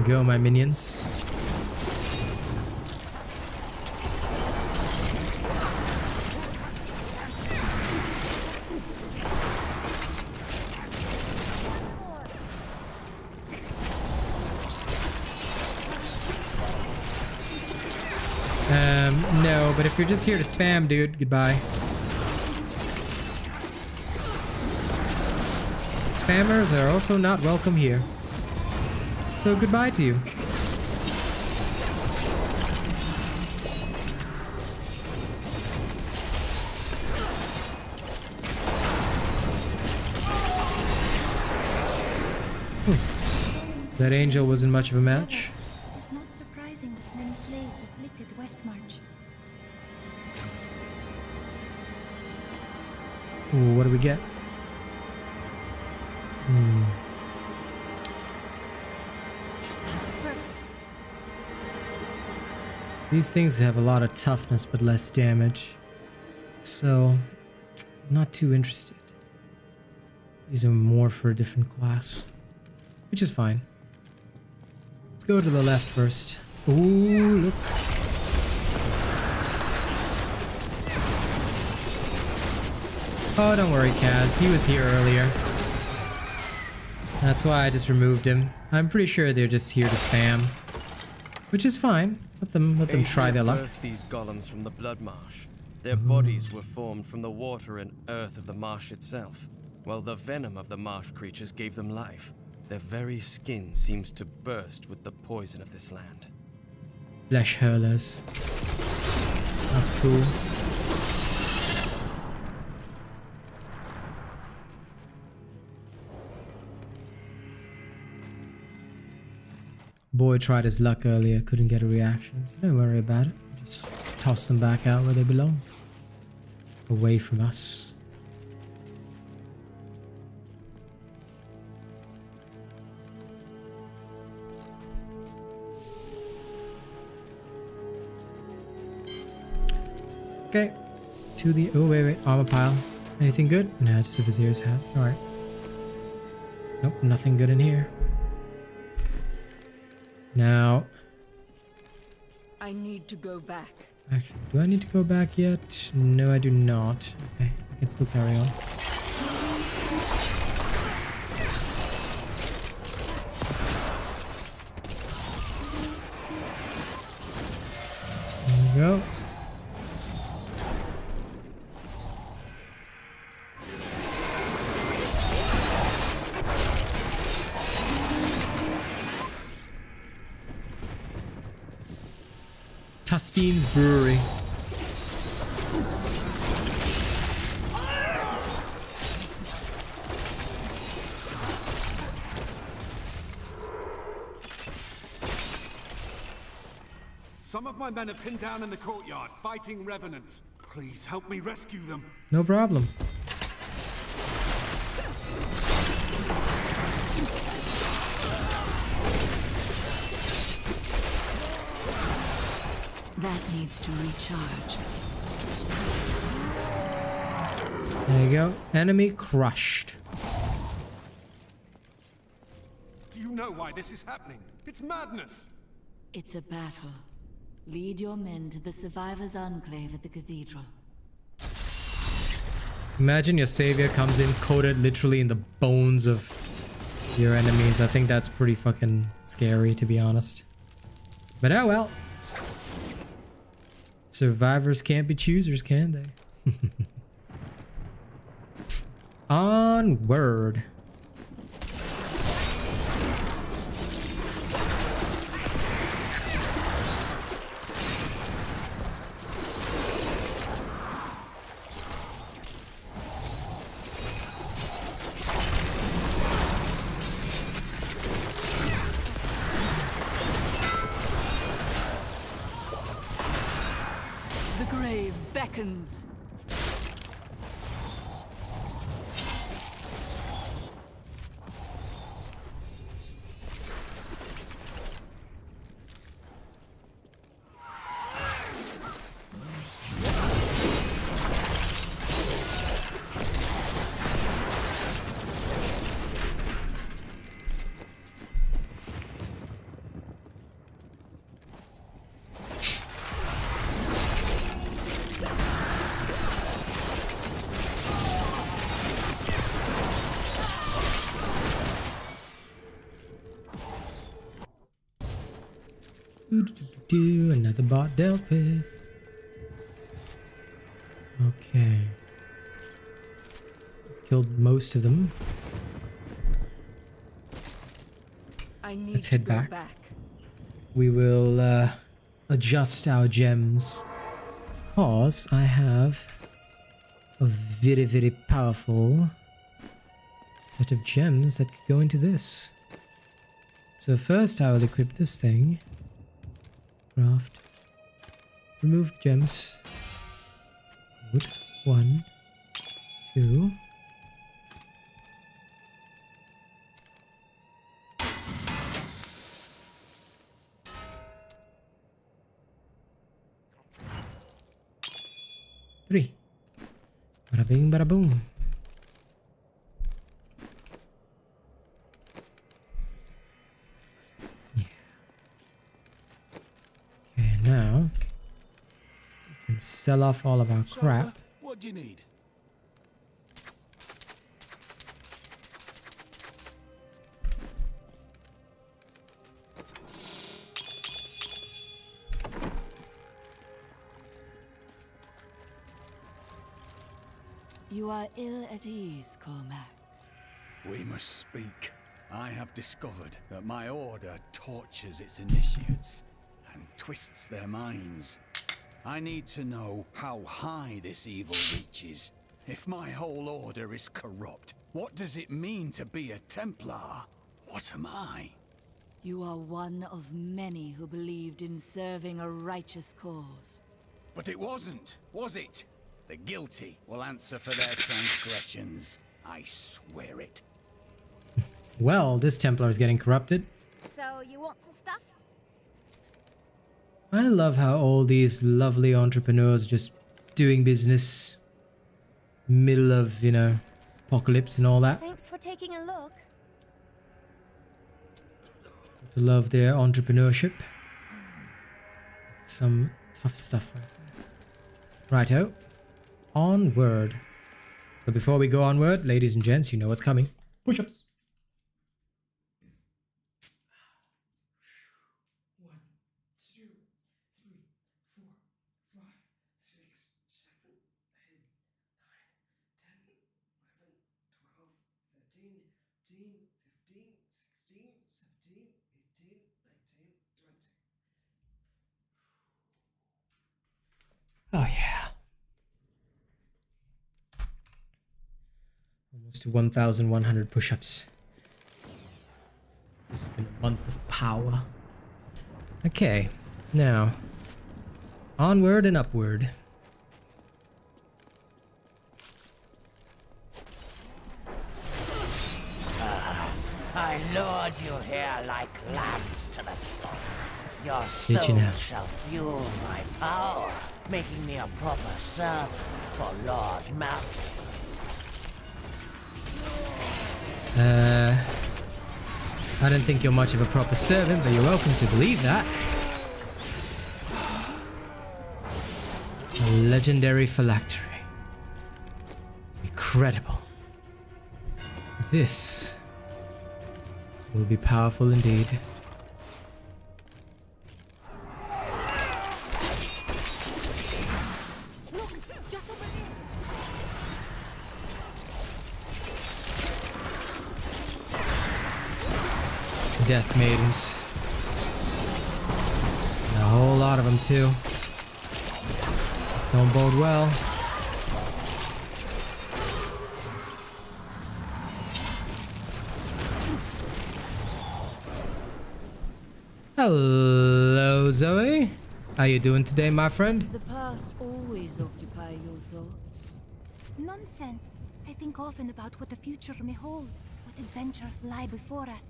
Go, my minions. No, but if you're just here to spam, dude, goodbye. Spammers are also not welcome here. So goodbye to you. That angel wasn't much of a match. It's not surprising that many plagues afflicted Westmarch. Ooh, what do we get? These things have a lot of toughness but less damage, so not too interested. These are more for a different class, which is fine. Let's go to the left first. Ooh, look. Oh, don't worry, Kaz. He was here earlier. That's why I just removed him. I'm pretty sure they're just here to spam, which is fine. Let them try their luck. These golems from the blood marsh. Their bodies were formed from the water and earth of the marsh itself, while the venom of the marsh creatures gave them life. Their very skin seems to burst with the poison of this land. Flesh hurlers. That's cool. Boy tried his luck earlier, couldn't get a reaction. So don't worry about it. Just toss them back out where they belong. Away from us. Okay. To the... Oh, wait. Armor pile. Anything good? Nah, just a Vizier's hat. Alright. Nope, nothing good in here. Now, I need to go back. Actually, do I need to go back yet? No, I do not. Okay, I can still carry on. There we go. Tustine's Brewery. Some of my men are pinned down in the courtyard, fighting revenants. Please help me rescue them. No problem. That needs to recharge. There you go. Enemy crushed. Do you know why this is happening? It's madness. It's a battle. Lead your men to the survivors' enclave at the cathedral. Imagine your savior comes in coated literally in the bones of your enemies. I think that's pretty fucking scary, to be honest. But oh well. Survivors can't be choosers, can they? Onward. The grave beckons. Another bot dealt with. Okay. Killed most of them. Let's head back. We will adjust our gems. Because I have a very, very powerful set of gems that could go into this. So first I will equip this thing. Craft. Remove the gems. Good. 1, 2. Three. Bada bing, bada boom. Okay, now we can sell off all of our crap. What do you need? You are ill at ease, Cormac. We must speak. I have discovered that my order tortures its initiates and twists their minds. I need to know how high this evil reaches. If my whole order is corrupt, what does it mean to be a Templar? What am I? You are one of many who believed in serving a righteous cause. But it wasn't, was it? The guilty will answer for their transgressions. I swear it. Well, this Templar is getting corrupted. So, you want some stuff? I love how all these lovely entrepreneurs are just doing business. Middle of, you know, apocalypse and all that. Thanks for taking a look. To love their entrepreneurship. Some tough stuff right there. Righto. Onward. But before we go onward, ladies and gents, you know what's coming. Push-ups. 1, 2, 3, 4, 5, 6, 7, 8, 9, 10, 11, 12, 13, 14, 15, 16, 17, 18, 19, 20. Oh yeah. Almost to 1,100 push-ups. This has been a month of power. Okay, now Onward and upward. I lured you here like lambs to the slaughter. Your Did you soul now? shall fuel my power, making me a proper servant for Lord Malcolm. I don't think you're much of a proper servant, but you're welcome to believe that. A legendary phylactery. Incredible. This will be powerful indeed. Death maidens. And a whole lot of them too. It's don't bode well. Hello, Zoe. How you doing today, my friend? The past always occupy your thoughts. Nonsense. I think often about what the future may hold, what adventures lie before us.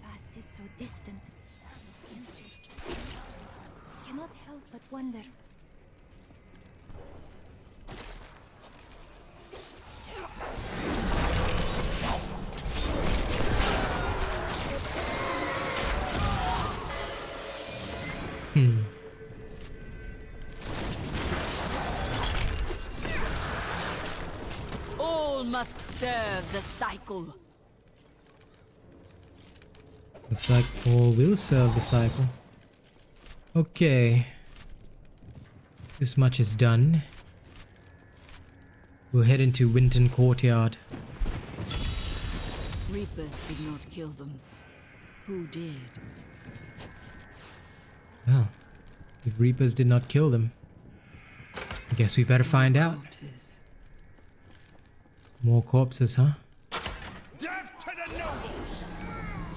The past is so distant. The future cannot help but wonder. All must serve the cycle. Looks like all will serve the cycle. Okay. This much is done. We'll head into Winton Courtyard. Reapers did not kill them. Who did? Well, if Reapers did not kill them, I guess we better find out. Corpses. More corpses, huh? Death to the nobles!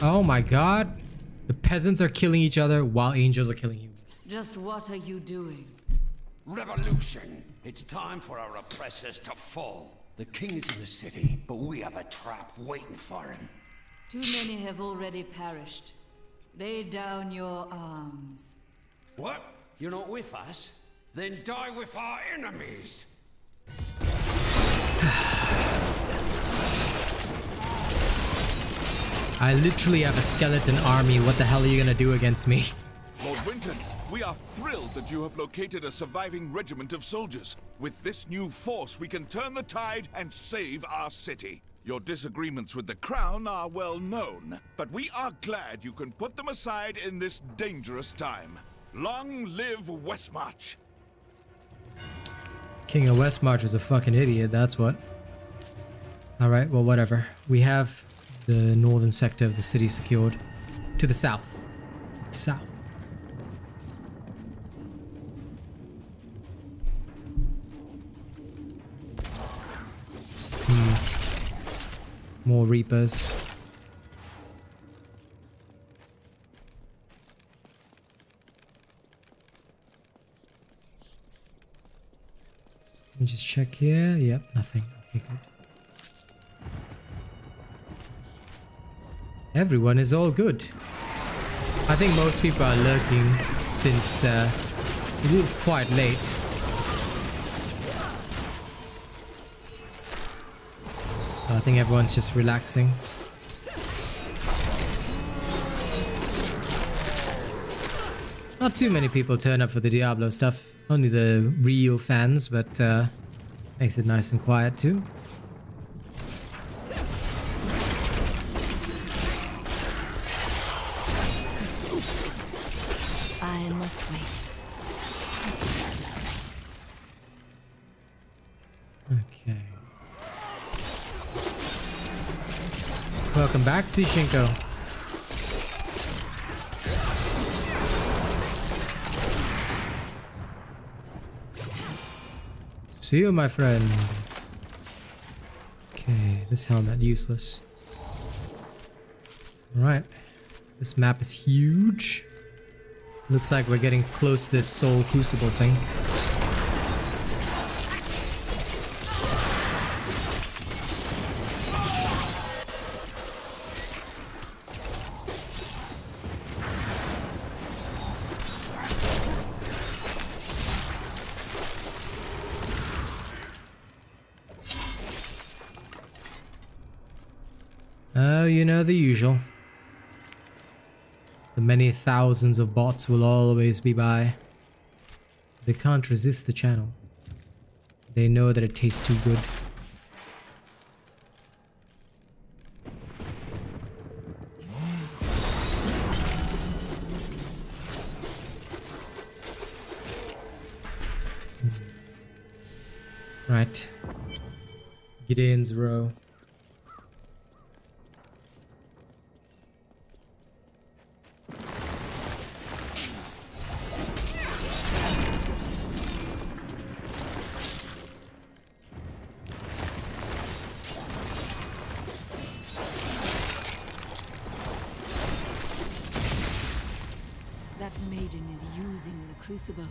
Oh my god. The peasants are killing each other while angels are killing humans. Just what are you doing? Revolution! It's time for our oppressors to fall. The king is in the city, but we have a trap waiting for him. Too many have already perished. Lay down your arms. What? You're not with us? Then die with our enemies! I literally have a skeleton army. What the hell are you gonna do against me? Lord Winton, we are thrilled that you have located a surviving regiment of soldiers. With this new force, we can turn the tide and save our city. Your disagreements with the crown are well known, but we are glad you can put them aside in this dangerous time. Long live Westmarch! King of Westmarch was a fucking idiot, that's what. Alright, well whatever. We have the northern sector of the city secured. To the south. South. More Reapers. Let me just check here. Yep, nothing. Okay, good. Everyone is all good. I think most people are lurking since it is quite late. I think everyone's just relaxing. Not too many people turn up for the Diablo stuff. Only the real fans, but makes it nice and quiet too. I must wait. Okay. Welcome back, Sishinko. See you, my friend. Okay, this helmet useless. Right. This map is huge. Looks like we're getting close to this soul crucible thing. Oh, you know the usual. The many thousands of bots will always be by. They can't resist the channel. They know that it tastes too good. Right. Gideon's row. That maiden is using the crucible.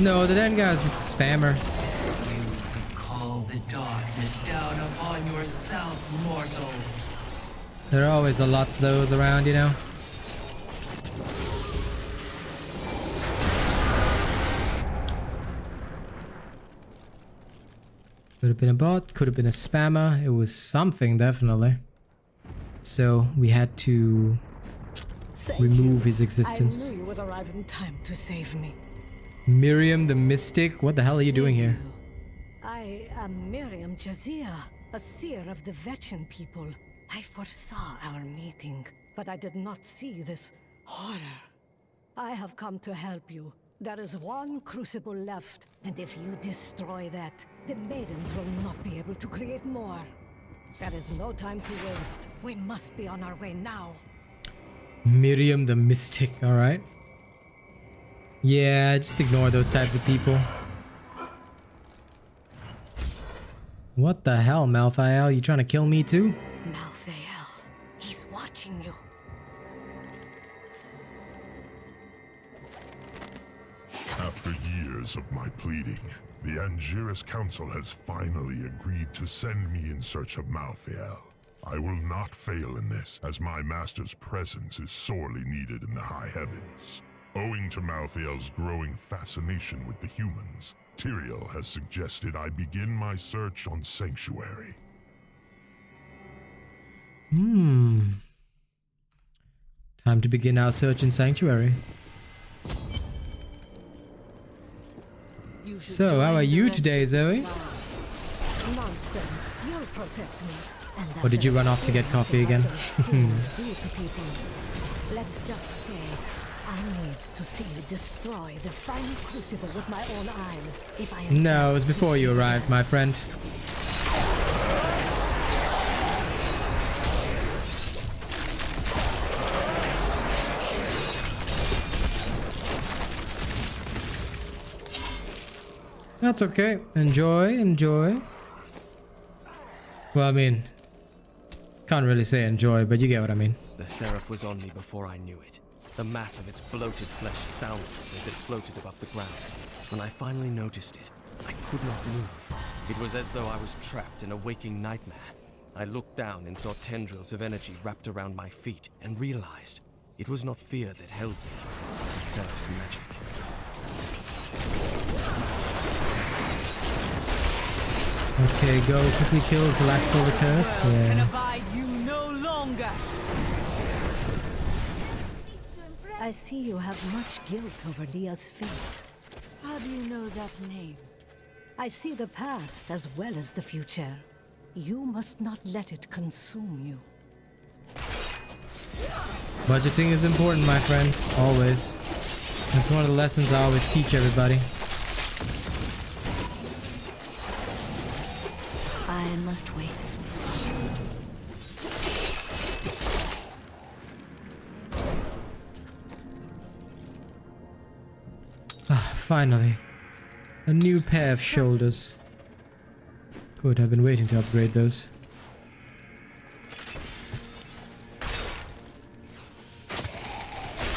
No, the den guy is just a spammer. You have called the darkness down upon yourself, mortal. There are always a lots of those around, you know. Could have been a bot, could have been a spammer. It was something, definitely. So we had to remove his existence. I knew you would arrive in time to save me. Miriam the Mystic? What the hell are you doing here? I am Miriam Jazia, a seer of the Vetchin people. I foresaw our meeting, but I did not see this horror. I have come to help you. There is one crucible left, and if you destroy that, the maidens will not be able to create more. There is no time to waste. We must be on our way now. Miriam the Mystic, alright. Yeah, just ignore those types of people. What the hell, Malthael? You trying to kill me too? Malthael, he's watching you. After years of my pleading, the Angiris Council has finally agreed to send me in search of Malthael. I will not fail in this, as my master's presence is sorely needed in the high heavens. Owing to Malthael's growing fascination with the humans, Tyrael has suggested I begin my search on Sanctuary. Time to begin our search in Sanctuary. So, how are you today, Zoe? Nonsense. You'll protect me. Or did you run off to get coffee again? Let's just say I need to see you destroy the final crucible with my own eyes. If I am No, it was before you arrived, my friend. That's okay. Enjoy, enjoy. Well, I mean, can't really say enjoy, but you get what I mean. The seraph was on me before I knew it. The mass of its bloated flesh soundless as it floated above the ground. When I finally noticed it, I could not move. It was as though I was trapped in a waking nightmare. I looked down and saw tendrils of energy wrapped around my feet and realized it was not fear that held me, but the seraph's magic. Okay, go quickly kill Zalaxel the Cursed. Can Yeah. abide you no longer. I see you have much guilt over Leah's fate. How do you know that name? I see the past as well as the future. You must not let it consume you. Budgeting is important, my friend. Always. That's one of the lessons I always teach everybody. I must wait. finally. A new pair of shoulders. Good, I've been waiting to upgrade those.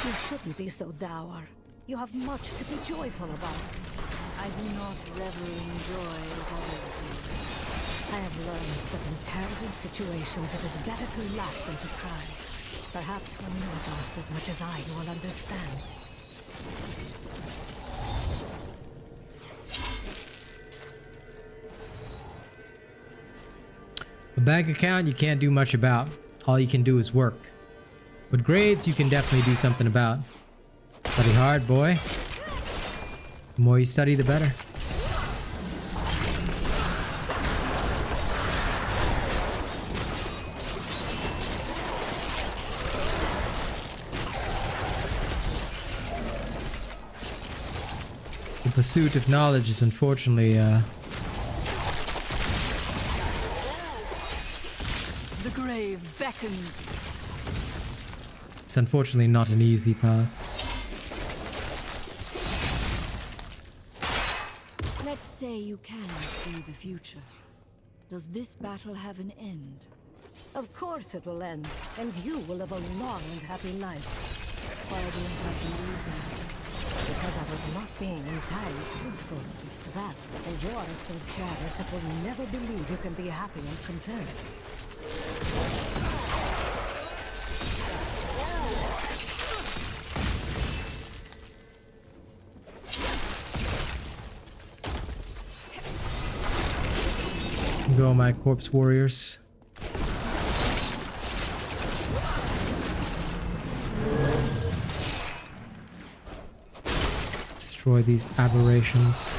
You shouldn't be so dour. You have much to be joyful about. I do not revel in joy as others do. I have learned that in terrible situations it is better to laugh than to cry. Perhaps when you have lost as much as I, you will understand. A bank account you can't do much about. All you can do is work. But grades you can definitely do something about. Study hard, boy. The more you study, the better. The pursuit of knowledge is unfortunately, The grave beckons. it's unfortunately not an easy path. Let's say you can see the future. Does this battle have an end? Of course it will end, and you will live a long and happy life. Why didn't I believe that? Because I was not being entirely truthful. That, and you are so jealous that will never believe you can be happy and content. Go, my corpse warriors. Destroy these aberrations.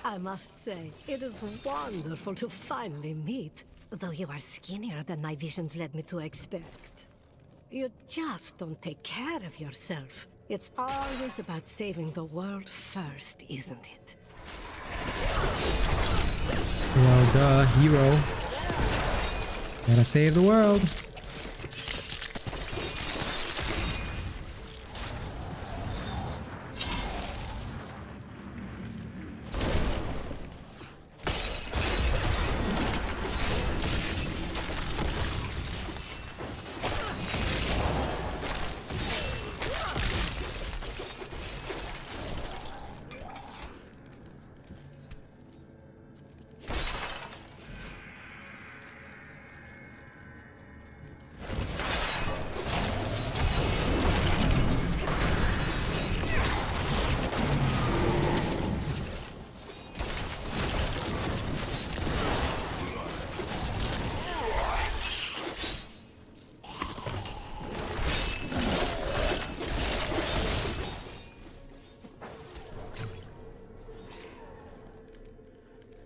I must say, it is wonderful to finally meet, though you are skinnier than my visions led me to expect. You just don't take care of yourself. It's always about saving the world first, isn't it? Well, duh, hero. Gotta save the world.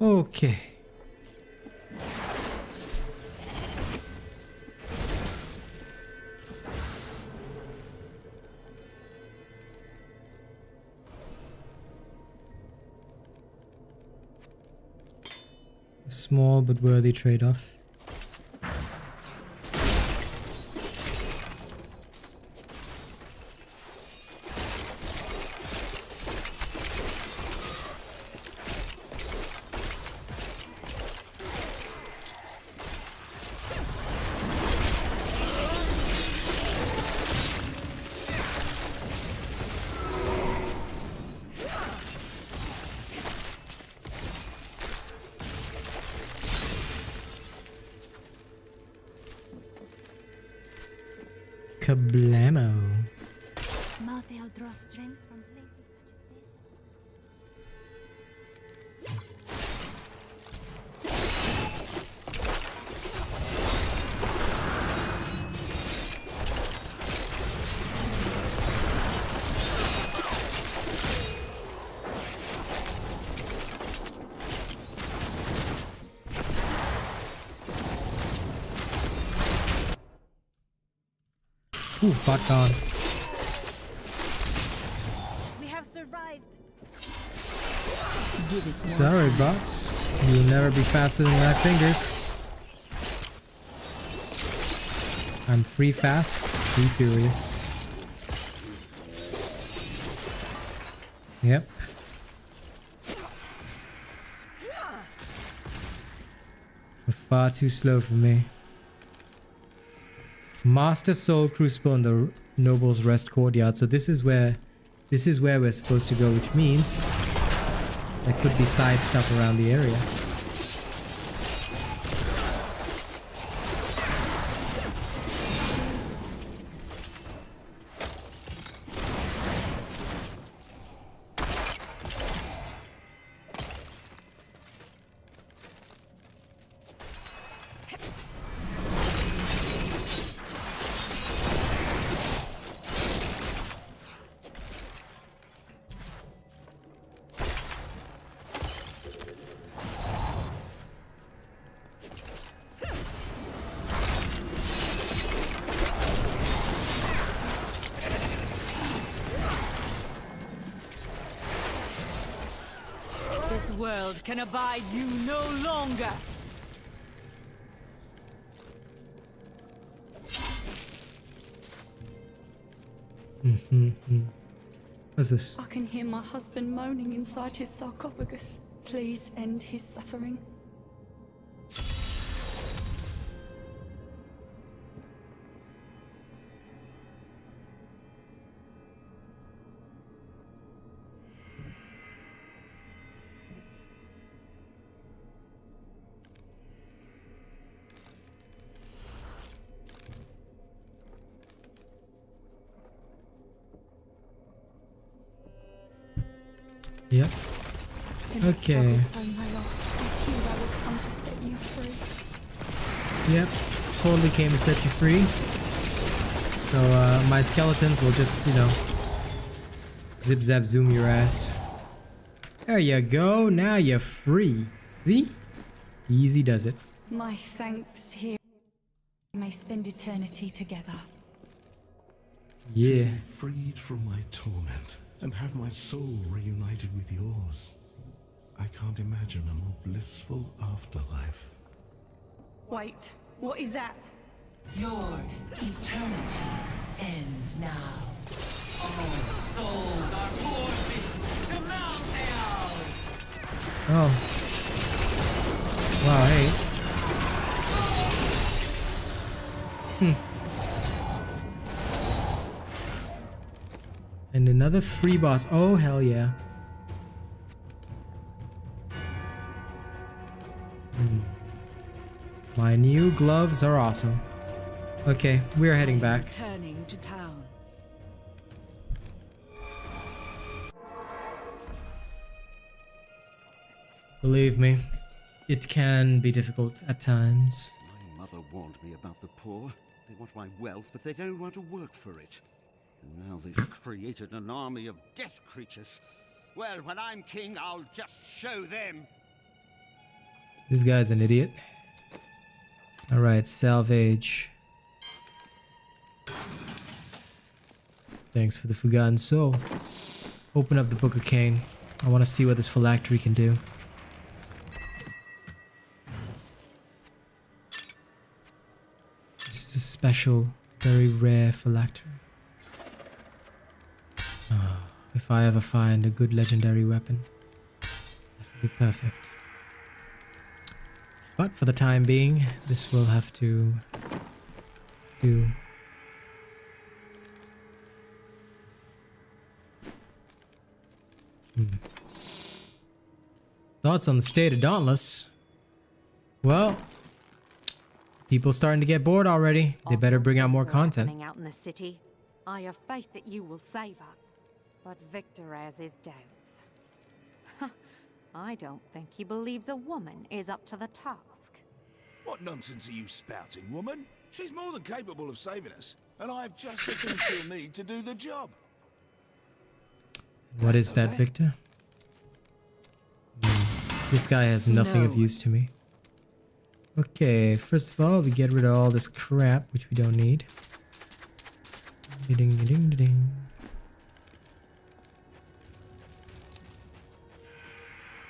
Okay. A small but worthy trade-off. Kablamo. Malthael draws strength from places such as this. Ooh, bot gone. We have survived. Sorry, bots. You'll never be faster than my fingers. I'm free fast, free furious. Yep. You're far too slow for me. Master Soul Crucible in the Noble's Rest Courtyard. So this is where we're supposed to go, which means there could be side stuff around the area. This world can abide you no longer. What's this? I can hear my husband moaning inside his sarcophagus. Please end his suffering. Yep. Okay. Yep. Totally came to set you free. So my skeletons will just, you know, zip zap zoom your ass. There you go. Now you're free. See? Easy does it. My thanks here. We may spend eternity together. Yeah. To be freed from my torment and have my soul reunited with yours. I can't imagine a more blissful afterlife. Wait, what is that? Your eternity ends now. All souls are forfeit to Malthael! Oh. Wow, hey. And another free boss. Oh, hell yeah. My new gloves are awesome. Okay, we're heading back. Returning to town. Believe me, it can be difficult at times. My mother warned me about the poor. They want my wealth, but they don't want to work for it. And now they've created an army of death creatures. Well, when I'm king, I'll just show them. This guy's an idiot. Alright, salvage. Thanks for the Forgotten Soul. Open up the Book of Cain. I want to see what this phylactery can do. This is a special, very rare phylactery. If I ever find a good legendary weapon, that would be perfect. But for the time being, this will have to do. Thoughts on the state of Dauntless? Well, people starting to get bored already. They better bring out more content. Out in the city. I have faith that you will save us, but Victor has his doubts. I don't think he believes a woman is up to the task. What nonsense are you spouting, woman? She's more than capable of saving us, and I have just the things she'll need to do the job. What is that, Victor? This guy has nothing of use to me. Okay, first of all, we get rid of all this crap, which we don't need. Ding ding ding.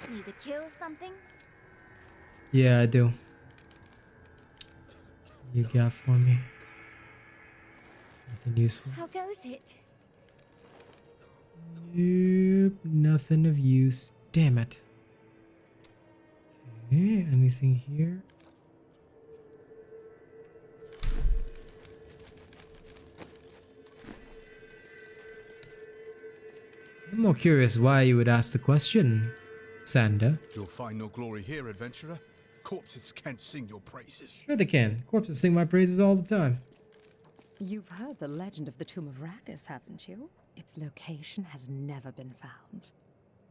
Need to kill something? Yeah, I do. You got for me? Nothing useful. How goes it? Yep, nothing of use. Damn it. Okay, anything here? I'm more curious why you would ask the question, Sander. You'll find no glory here, adventurer. Corpses can't sing your praises. Sure they can. Corpses sing my praises all the time. You've heard the legend of the Tomb of Rakkus, haven't you? Its location has never been found.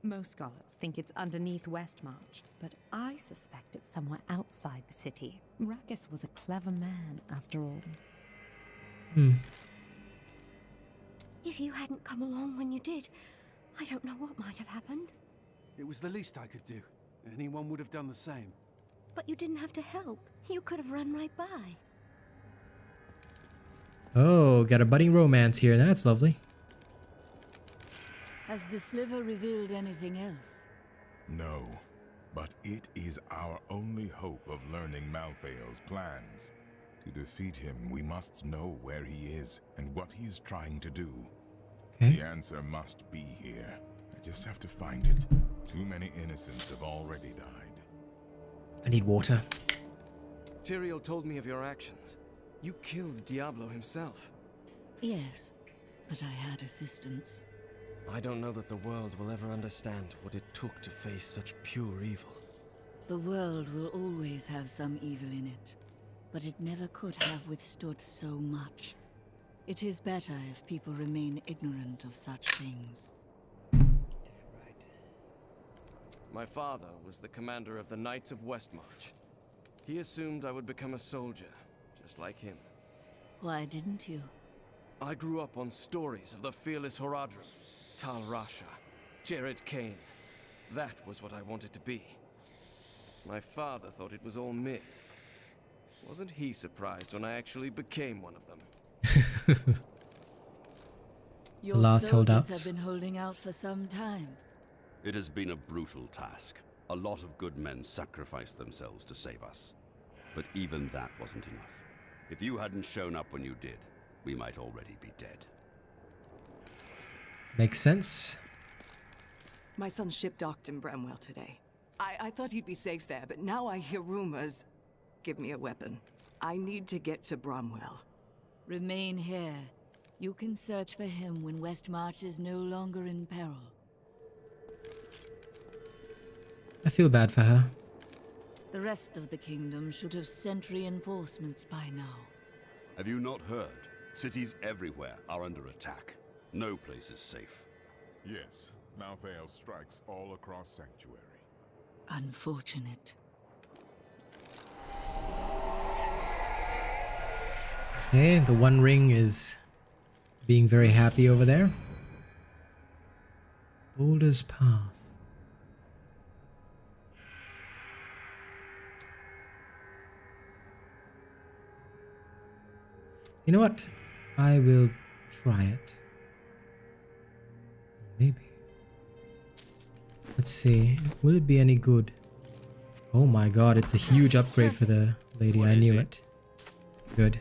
Most scholars think it's underneath Westmarch, but I suspect it's somewhere outside the city. Rakkus was a clever man, after all. If you hadn't come along when you did, I don't know what might have happened. It was the least I could do. Anyone would have done the same. But you didn't have to help. You could have run right by. Oh, got a budding romance here. That's lovely. Has the sliver revealed anything else? No, but it is our only hope of learning Malthael's plans. To defeat him, we must know where he is and what he is trying to do. Okay. The answer must be here. I just have to find it. Too many innocents have already died. I need water. Tyrael told me of your actions. You killed Diablo himself. Yes, but I had assistance. I don't know that the world will ever understand what it took to face such pure evil. The world will always have some evil in it, but it never could have withstood so much. It is better if people remain ignorant of such things. My father was the commander of the Knights of Westmarch. He assumed I would become a soldier, just like him. Why didn't you? I grew up on stories of the fearless Horadrim, Tal Rasha, Jared Kane. That was what I wanted to be. My father thought it was all myth. Wasn't he surprised when I actually became one of them? Your last soldiers holdouts. have been holding out for some time. It has been a brutal task. A lot of good men sacrificed themselves to save us. But even that wasn't enough. If you hadn't shown up when you did, we might already be dead. Makes sense. My son's ship docked in Bramwell today. I thought he'd be safe there, but now I hear rumors. Give me a weapon. I need to get to Bramwell. Remain here. You can search for him when Westmarch is no longer in peril. I feel bad for her. The rest of the kingdom should have sent reinforcements by now. Have you not heard? Cities everywhere are under attack. No place is safe. Yes, Malthael strikes all across Sanctuary. Unfortunate. Okay, the One Ring is being very happy over there. Boulder's Path. You know what? I will try it. Maybe. Let's see. Will it be any good? Oh my god, it's a huge upgrade for the lady. I knew it. Good.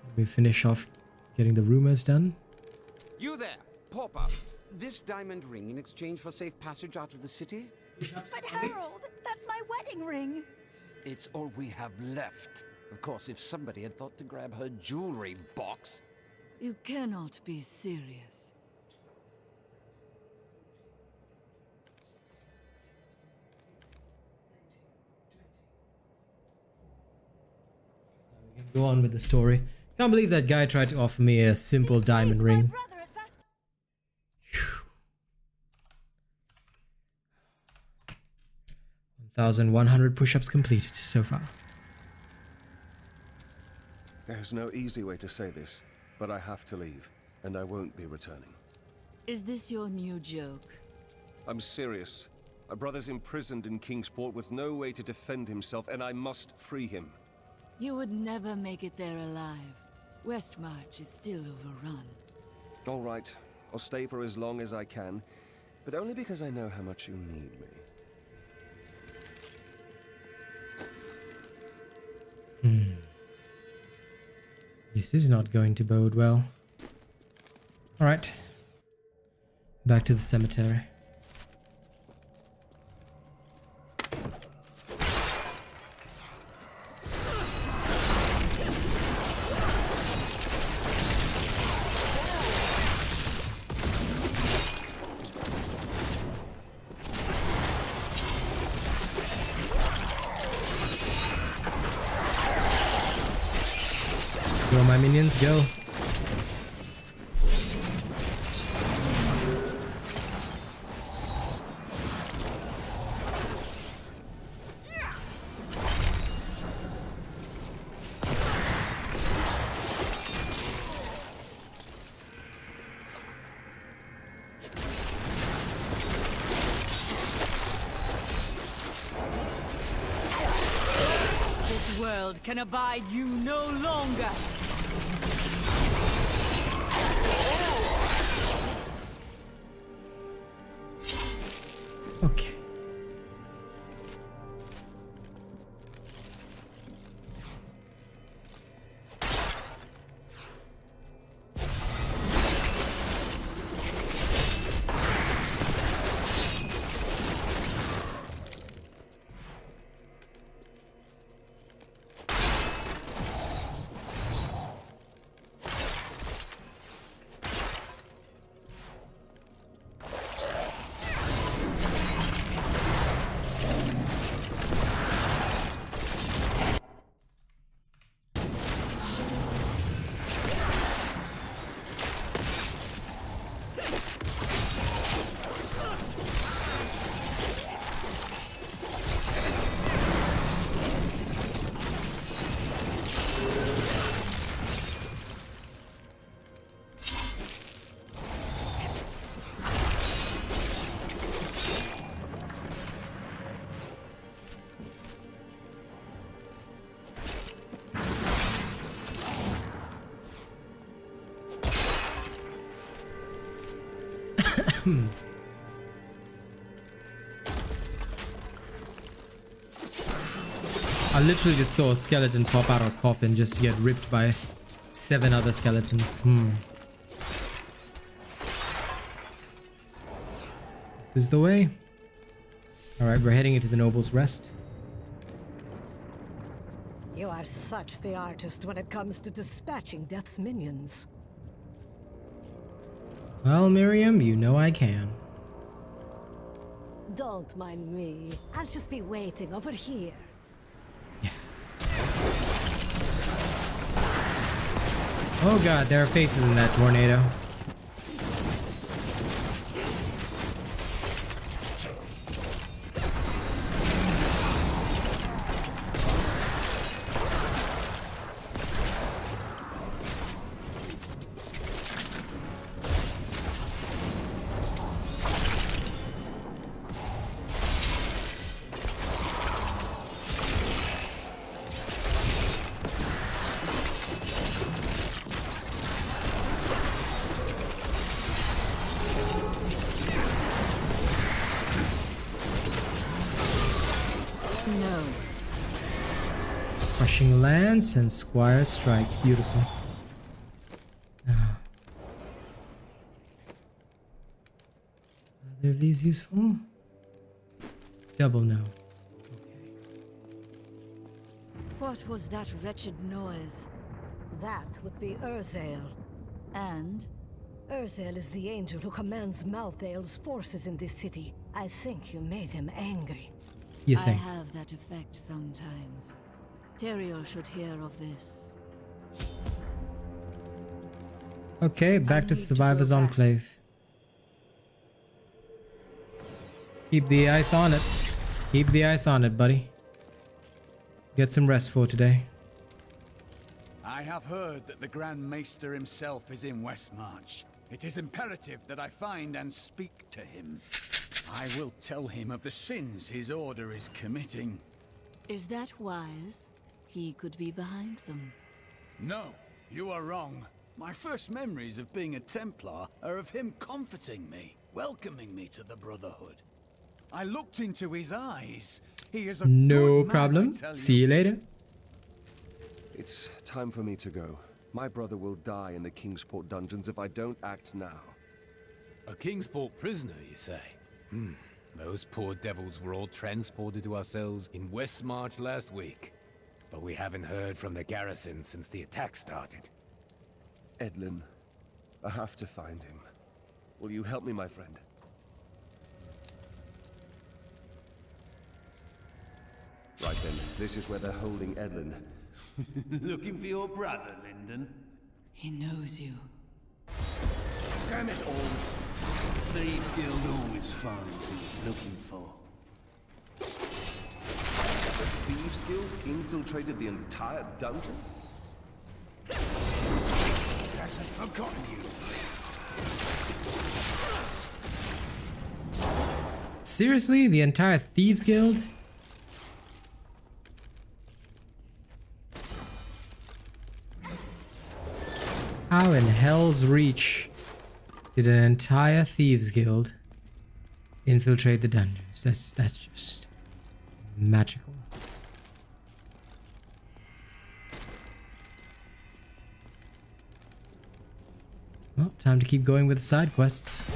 Let me finish off getting the rumors done. You there, pauper. This diamond ring in exchange for safe passage out of the city? But Harold, that's my wedding ring. It's all we have left. Of course, if somebody had thought to grab her jewelry box. You cannot be serious. Go on with the story. Can't believe that guy tried to offer me a simple diamond ring. 1,100 push-ups completed so far. There's no easy way to say this, but I have to leave, and I won't be returning. Is this your new joke? I'm serious. My brother's imprisoned in Kingsport with no way to defend himself, and I must free him. You would never make it there alive. Westmarch is still overrun. All right, I'll stay for as long as I can, but only because I know how much you need me. This is not going to bode well. Alright. Back to the cemetery. Go, my minions, go. This world can abide you no longer. Okay. I literally just saw a skeleton pop out of a coffin just to get ripped by 7 other skeletons. This is the way. Alright, we're heading into the Noble's Rest. You are such the artist when it comes to dispatching Death's minions. Well, Miriam, you know I can. Don't mind me. I'll just be waiting over here. Oh god, there are faces in that tornado. Crushing lance and squire strike. Beautiful. Are either of these useful? Double no. What was that wretched noise? That would be Urzael. And? Urzael is the angel who commands Malthael's forces in this city. I think you made him angry. You think? I have that effect sometimes. Teriel should hear of this. Okay, back to the Survivor's Enclave. Keep the ice on it. Keep the ice on it, buddy. Get some rest for today. I have heard that the Grand Maester himself is in Westmarch. It is imperative that I find and speak to him. I will tell him of the sins his order is committing. Is that wise? He could be behind them. No, you are wrong. My first memories of being a Templar are of him comforting me, welcoming me to the Brotherhood. I looked into his eyes. He is a no good man, problem. I tell you. See you later. It's time for me to go. My brother will die in the Kingsport dungeons if I don't act now. A Kingsport prisoner, you say? Those poor devils were all transported to our cells in Westmarch last week. But we haven't heard from the garrison since the attack started. Edlin, I have to find him. Will you help me, my friend? Right then, this is where they're holding Edlin. Looking for your brother, Lyndon? He knows you. Damn it all! The Thieves Guild always finds who it's looking for. The Thieves Guild infiltrated the entire dungeon? He hasn't forgotten you. Seriously? The entire Thieves Guild? How in hell's reach did an entire Thieves Guild infiltrate the dungeons? That's just magical. Well, time to keep going with the side quests.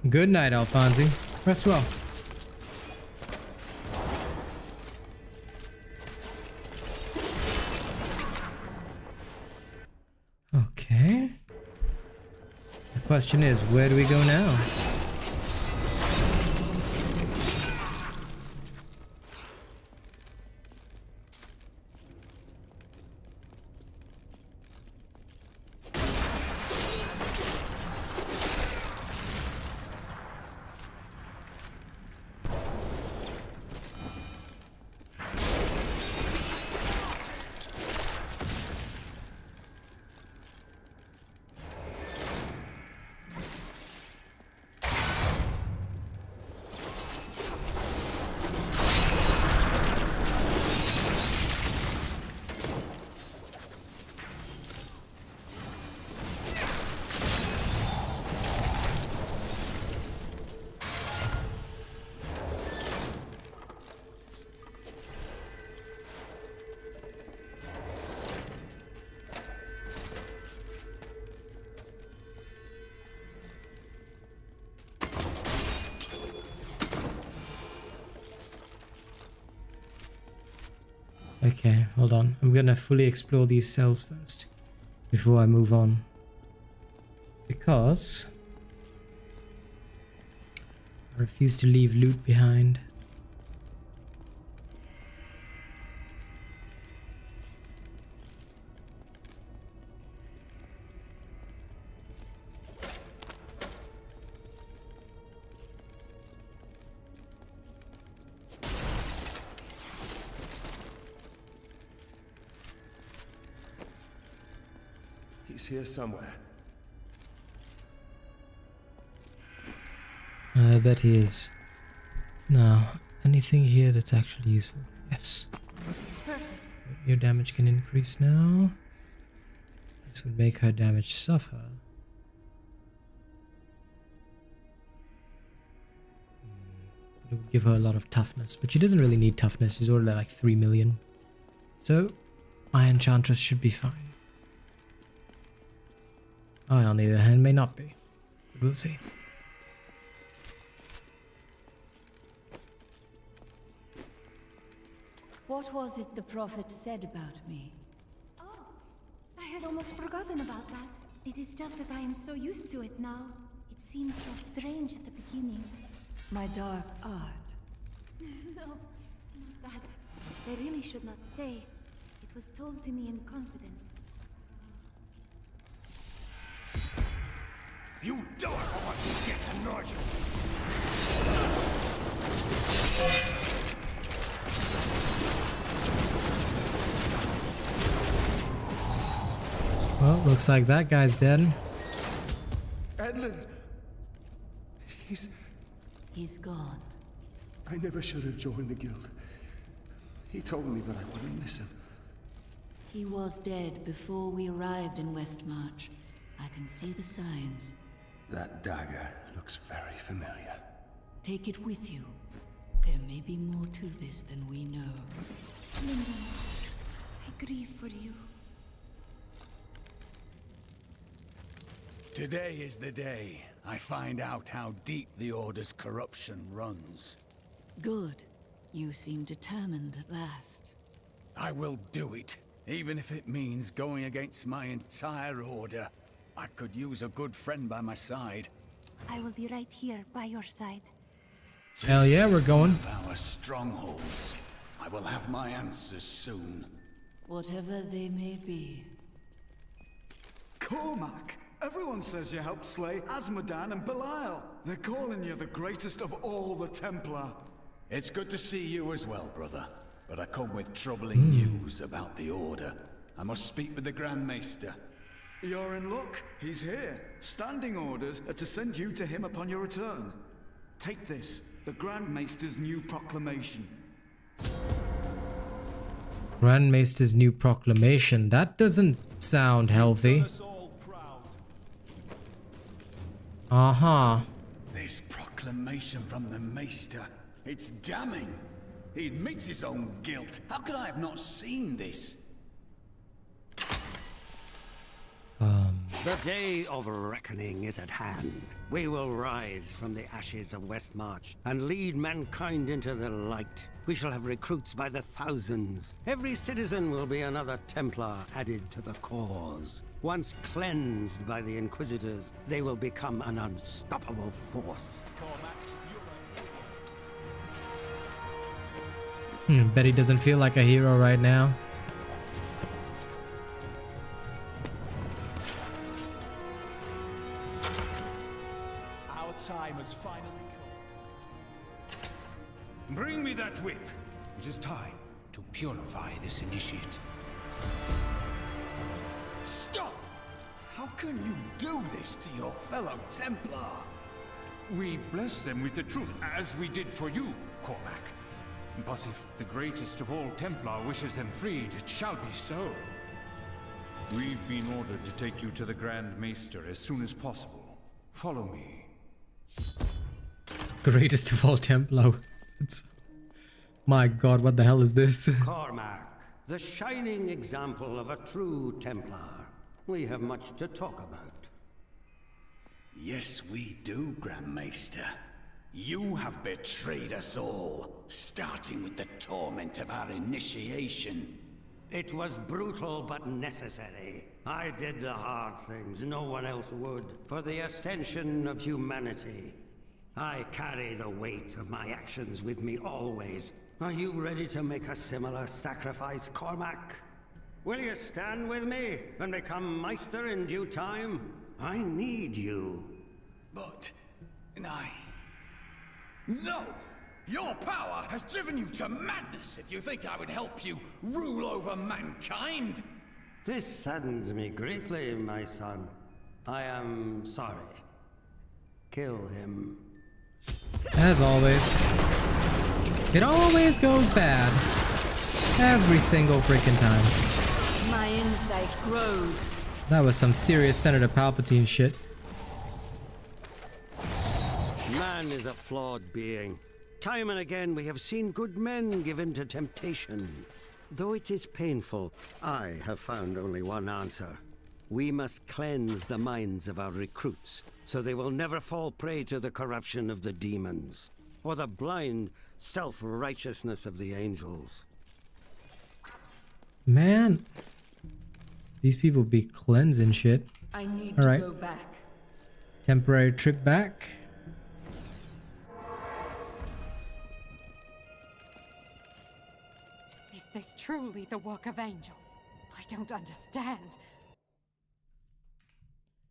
Good night, Alfonsi. Rest well. Okay. The question is, where do we go now? Okay, hold on. I'm gonna fully explore these cells first before I move on. Because I refuse to leave loot behind. He's here somewhere. I bet he is. Now, anything here that's actually useful? Yes. Your damage can increase now. This would make her damage suffer. It would give her a lot of toughness, but she doesn't really need toughness. She's already like 3 million. So, my Enchantress should be fine. I, on the other hand, may not be. But we'll see. What was it the prophet said about me? Oh, I had almost forgotten about that. It is just that I am so used to it now. It seemed so strange at the beginning. My dark art. No, not that. I really should not say. It was told to me in confidence. You don't want to get to know you. Well, looks like that guy's dead. Edlin! He's gone. I never should have joined the guild. He told me that I wouldn't listen. He was dead before we arrived in Westmarch. I can see the signs. That dagger looks very familiar. Take it with you. There may be more to this than we know. Linda, I grieve for you. Today is the day I find out how deep the Order's corruption runs. Good. You seem determined at last. I will do it, even if it means going against my entire Order. I could use a good friend by my side. I will be right here by your side. Hell yeah, we're going. Our strongholds. I will have my answers soon. Whatever they may be. Cormac! Everyone says you helped slay Azmodan and Belial. They're calling you the greatest of all the Templar. It's good to see you as well, brother. But I come with troubling news about the Order. I must speak with the Grand Maester. You're in luck. He's here. Standing orders are to send you to him upon your return. Take this, the Grand Maester's new proclamation. Grand Maester's new proclamation. That doesn't sound healthy. Uh-huh. This proclamation from the Maester. It's damning. He admits his own guilt. How could I have not seen this? The day of reckoning is at hand. We will rise from the ashes of Westmarch and lead mankind into the light. We shall have recruits by the thousands. Every citizen will be another Templar added to the cause. Once cleansed by the Inquisitors, they will become an unstoppable force. Bet he doesn't feel like a hero right now. Our time has finally come. Bring me that whip. It is time to purify this initiate. Stop! How can you do this to your fellow Templar? We bless them with the truth, as we did for you, Cormac. But if the greatest of all Templar wishes them freed, it shall be so. We've been ordered to take you to the Grand Maester as soon as possible. Follow me. Greatest of all Templar. My god, what the hell is this? Cormac, the shining example of a true Templar. We have much to talk about. Yes, we do, Grand Maester. You have betrayed us all, starting with the torment of our initiation. It was brutal but necessary. I did the hard things no one else would, for the ascension of humanity. I carry the weight of my actions with me always. Are you ready to make a similar sacrifice, Cormac? Will you stand with me and become Meister in due time? I need you. But... No! Your power has driven you to madness if you think I would help you rule over mankind! This saddens me greatly, my son. I am sorry. Kill him. As always. It always goes bad. Every single freaking time. My insight grows. That was some serious Senator Palpatine shit. Man is a flawed being. Time and again we have seen good men given to temptation. Though it is painful, I have found only one answer. We must cleanse the minds of our recruits, so they will never fall prey to the corruption of the demons, or the blind self-righteousness of the angels. Man, these people be cleansing shit. I need All to right. go back. Temporary trip back. Is this truly the work of angels? I don't understand.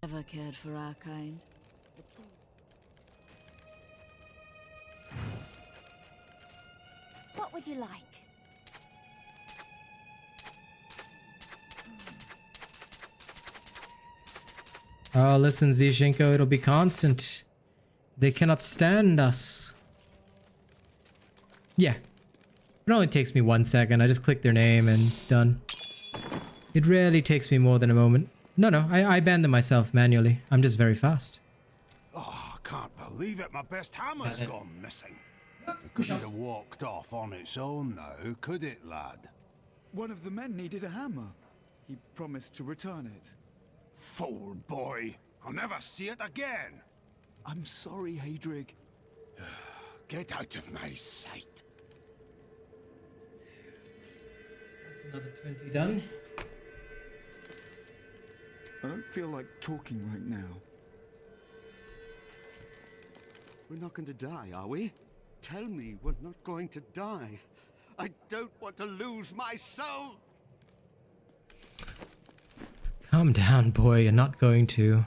Never cared for our kind. What would you like? Oh, listen, Zishenko, it'll be constant. They cannot stand us. Yeah. It only takes me 1 second. I just click their name and it's done. It rarely takes me more than a moment. No, I banned them myself manually. I'm just very fast. Oh, I can't believe it. My best hammer's gone missing. It couldn't have walked off on its own now, could it, lad? One of the men needed a hammer. He promised to return it. Fool boy. I'll never see it again. I'm sorry, Hadrig. Get out of my sight. That's another 20 done. I don't feel like talking right now. We're not going to die, are we? Tell me we're not going to die. I don't want to lose my soul! Calm down, boy. You're not going to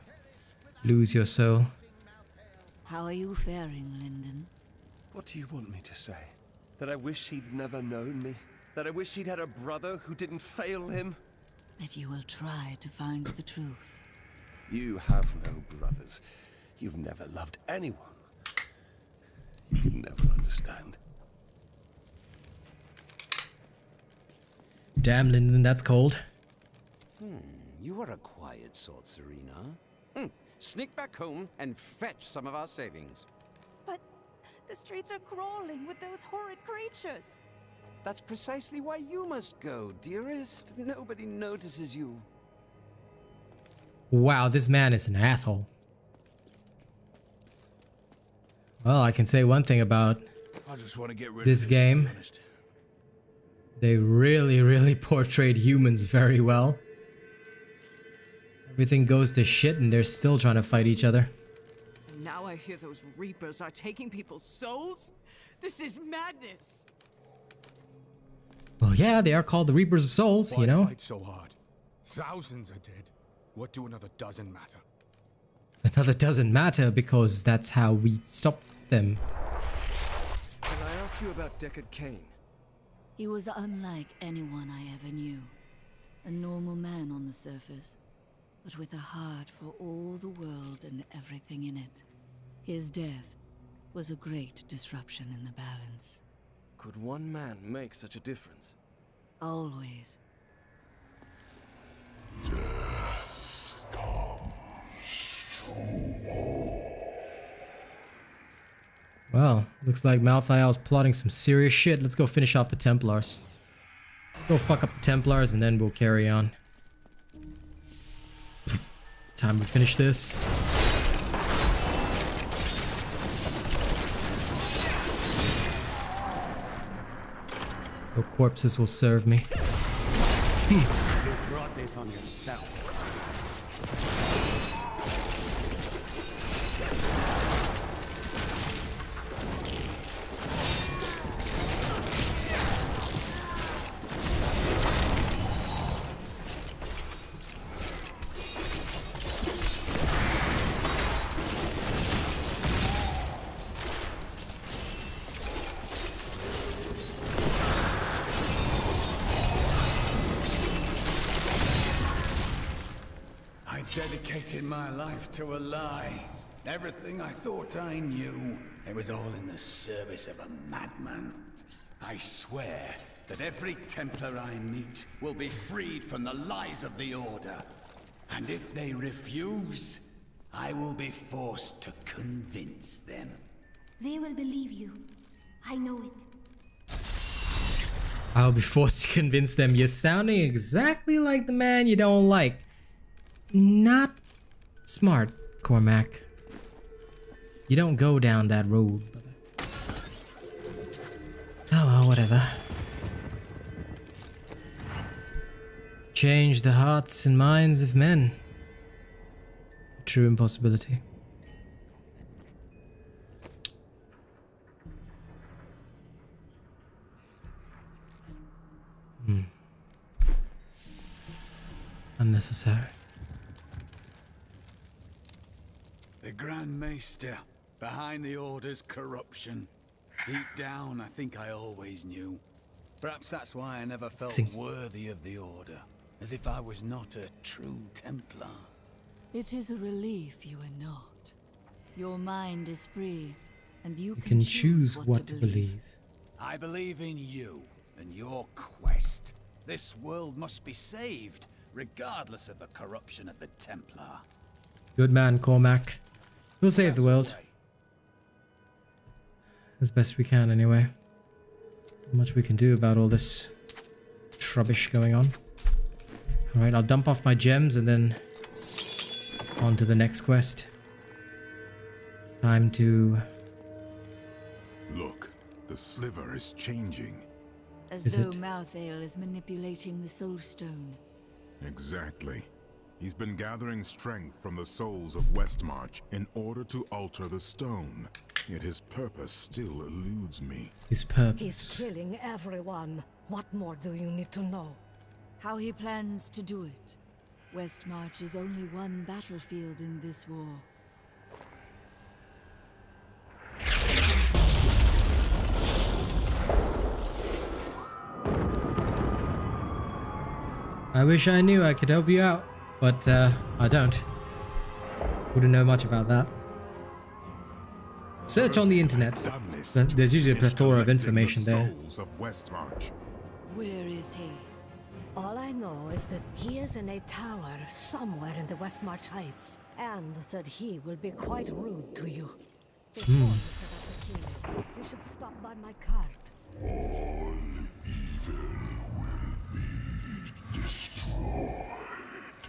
lose your soul. How are you faring, Lyndon? What do you want me to say? That I wish he'd never known me? That I wish he'd had a brother who didn't fail him? That you will try to find the truth. You have no brothers. You've never loved anyone. You can never understand. Damn, Lyndon, that's cold. You are a quiet sort, Serena. Sneak back home and fetch some of our savings. But the streets are crawling with those horrid creatures. That's precisely why you must go, dearest. Nobody notices you. Wow, this man is an asshole. Well, I can say one thing about I just want to get rid this of game. They really portrayed humans very well. Everything goes to shit and they're still trying to fight each other. And now I hear those Reapers are taking people's souls? This is madness! Well, yeah, they are called the Reapers of Souls, you know? Why fight so hard? Thousands are dead. What do another dozen matter? Another doesn't matter because that's how we stop them. Can I ask you about Deckard Cain? He was unlike anyone I ever knew. A normal man on the surface, but with a heart for all the world and everything in it. His death was a great disruption in the balance. Could one man make such a difference? Always. Well, looks like Malthael's plotting some serious shit. Let's go finish off the Templars. Go fuck up the Templars and then we'll carry on. Time to finish this. Your corpses will serve me. You brought this on yourself. Dedicated my life to a lie. Everything I thought I knew, it was all in the service of a madman. I swear that every Templar I meet will be freed from the lies of the Order. And if they refuse, I will be forced to convince them. They will believe you. I know it. I'll be forced to convince them. You're sounding exactly like the man you don't like. Not smart, Cormac. You don't go down that road. Oh well, whatever. Change the hearts and minds of men. A true impossibility. Unnecessary. The Grand Maester, behind the Order's corruption. Deep down, I think I always knew. Perhaps that's why I never felt worthy of the Order. As if I was not a true Templar. It is a relief you are not. Your mind is free, and you can choose what to believe. I believe in you and your quest. This world must be saved, regardless of the corruption of the Templar. Good man, Cormac. We'll save the world. As best we can, anyway. Not much we can do about all this rubbish going on. Alright, I'll dump off my gems and then on to the next quest. Time to... Look, the sliver is changing. As Is though it? Malthael is manipulating the Soul Stone. Exactly. He's been gathering strength from the souls of Westmarch in order to alter the stone. Yet his purpose still eludes me. His purpose. He's killing everyone. What more do you need to know? How he plans to do it. Westmarch is only one battlefield in this war. I wish I knew I could help you out, but I don't. Wouldn't know much about that. Search on the internet. There's usually a plethora of information there. Souls of Westmarch. Where is he? All I know is that he is in a tower somewhere in the Westmarch Heights, and that he will be quite rude to you. Before you set up the key, you should stop by my cart. All evil will be destroyed.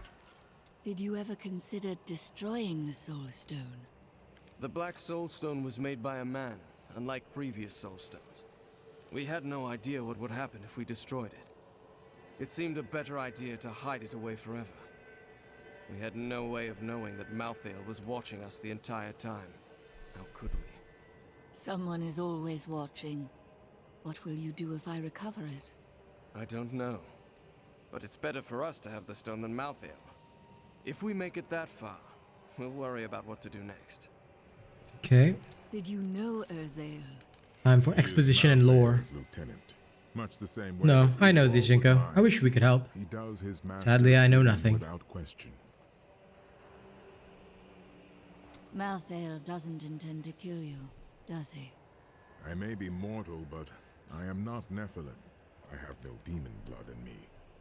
Did you ever consider destroying the Soul Stone? The Black Soul Stone was made by a man, unlike previous Soul Stones. We had no idea what would happen if we destroyed it. It seemed a better idea to hide it away forever. We had no way of knowing that Malthael was watching us the entire time. How could we? Someone is always watching. What will you do if I recover it? I don't know. But it's better for us to have the stone than Malthael. If we make it that far, we'll worry about what to do next. Okay. Did you know Urzael? Time for exposition and lore. Lieutenant. Much the same way No, that I know Immortal was Zishenko. mine. I wish we could help. He does his Sadly, I know master's bidding nothing. without question. Malthael doesn't intend to kill you, does he? I may be mortal, but I am not Nephilim. I have no demon blood in me,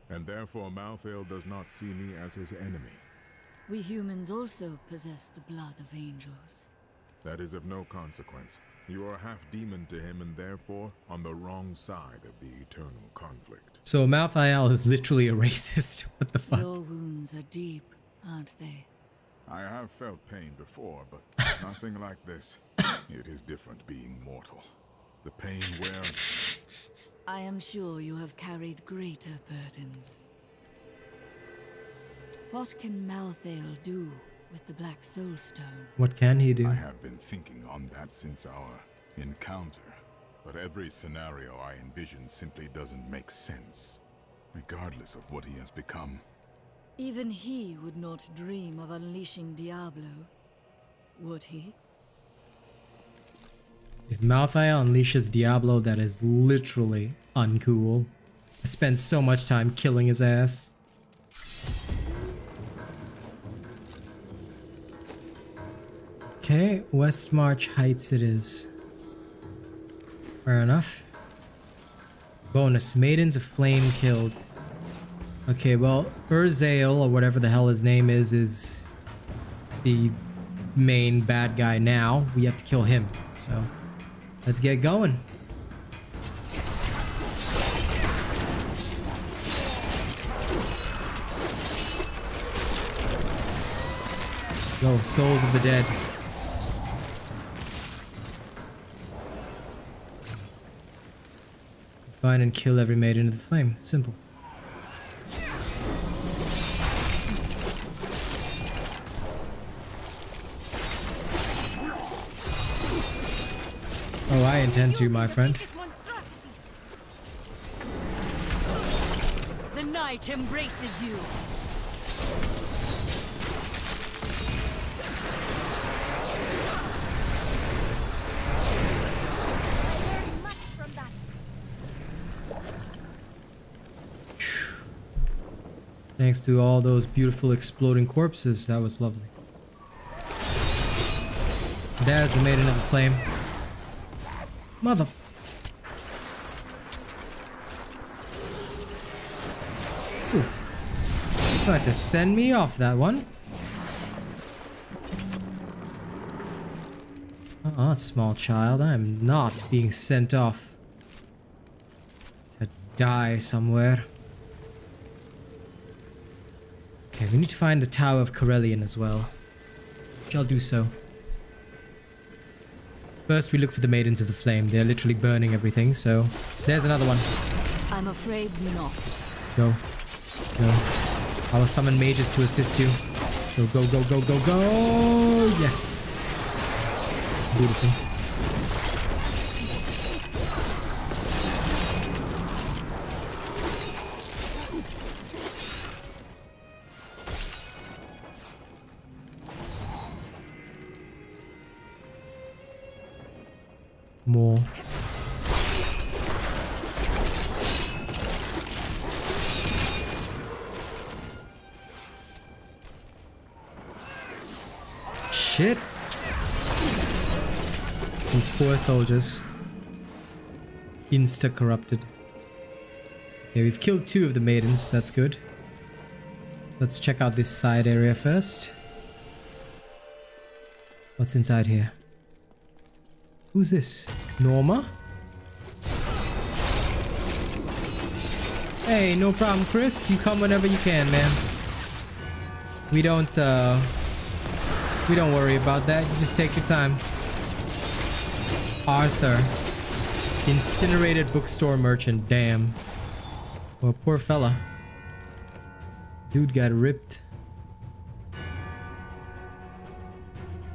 and therefore Malthael does not see me as his enemy. We humans also possess the blood of angels. That is of no consequence. You are half demon to him and therefore on the wrong side of the eternal conflict. So Malthael is literally a racist. What the fuck? Your wounds are deep, aren't they? I have felt pain before, but nothing like this. It is different being mortal. The pain wears. I am sure you have carried greater burdens. What can Malthael do with the Black Soul Stone? What can he do? I have been thinking on that since our encounter, but every scenario I envision simply doesn't make sense, regardless of what he has become. Even he would not dream of unleashing Diablo, would he? If Malthael unleashes Diablo, that is literally uncool. I spent so much time killing his ass. Okay, Westmarch Heights it is. Fair enough. Bonus, Maidens of Flame killed. Okay, well, Urzael, or whatever the hell his name is the main bad guy now. We have to kill him, so let's get going. Go, Souls of the Dead. Find and kill every Maiden of the Flame. Simple. Oh, I intend to, my friend. The night embraces you. Thanks to all those beautiful exploding corpses, that was lovely. There's a Maiden of the Flame. Mother... Tried to send me off, that one. Small child, I am not being sent off to die somewhere. Okay, we need to find the Tower of Corellian as well. I'll do so. First, we look for the Maidens of the Flame. They're literally burning everything, so... There's another one. I'm afraid not. Go. Go. I will summon mages to assist you. So go, go, go, go, go! Yes! Beautiful. More. Shit. These poor soldiers. Insta-corrupted. Okay, we've killed 2 of the maidens. That's good. Let's check out this side area first. What's inside here? Who's this? Norma? Hey, no problem, Chris. You come whenever you can, man. We don't worry about that. You just take your time. Arthur. Incinerated bookstore merchant. Damn. Well, poor fella. Dude got ripped.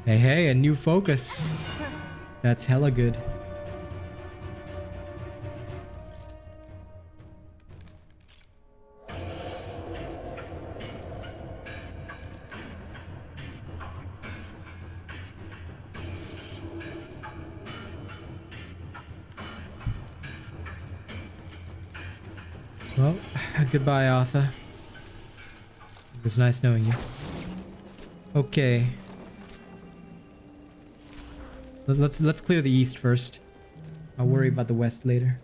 Hey, hey, a new focus. That's hella good. Well, goodbye, Arthur. It was nice knowing you. Okay. Let's clear the east first. I'll worry about the west later.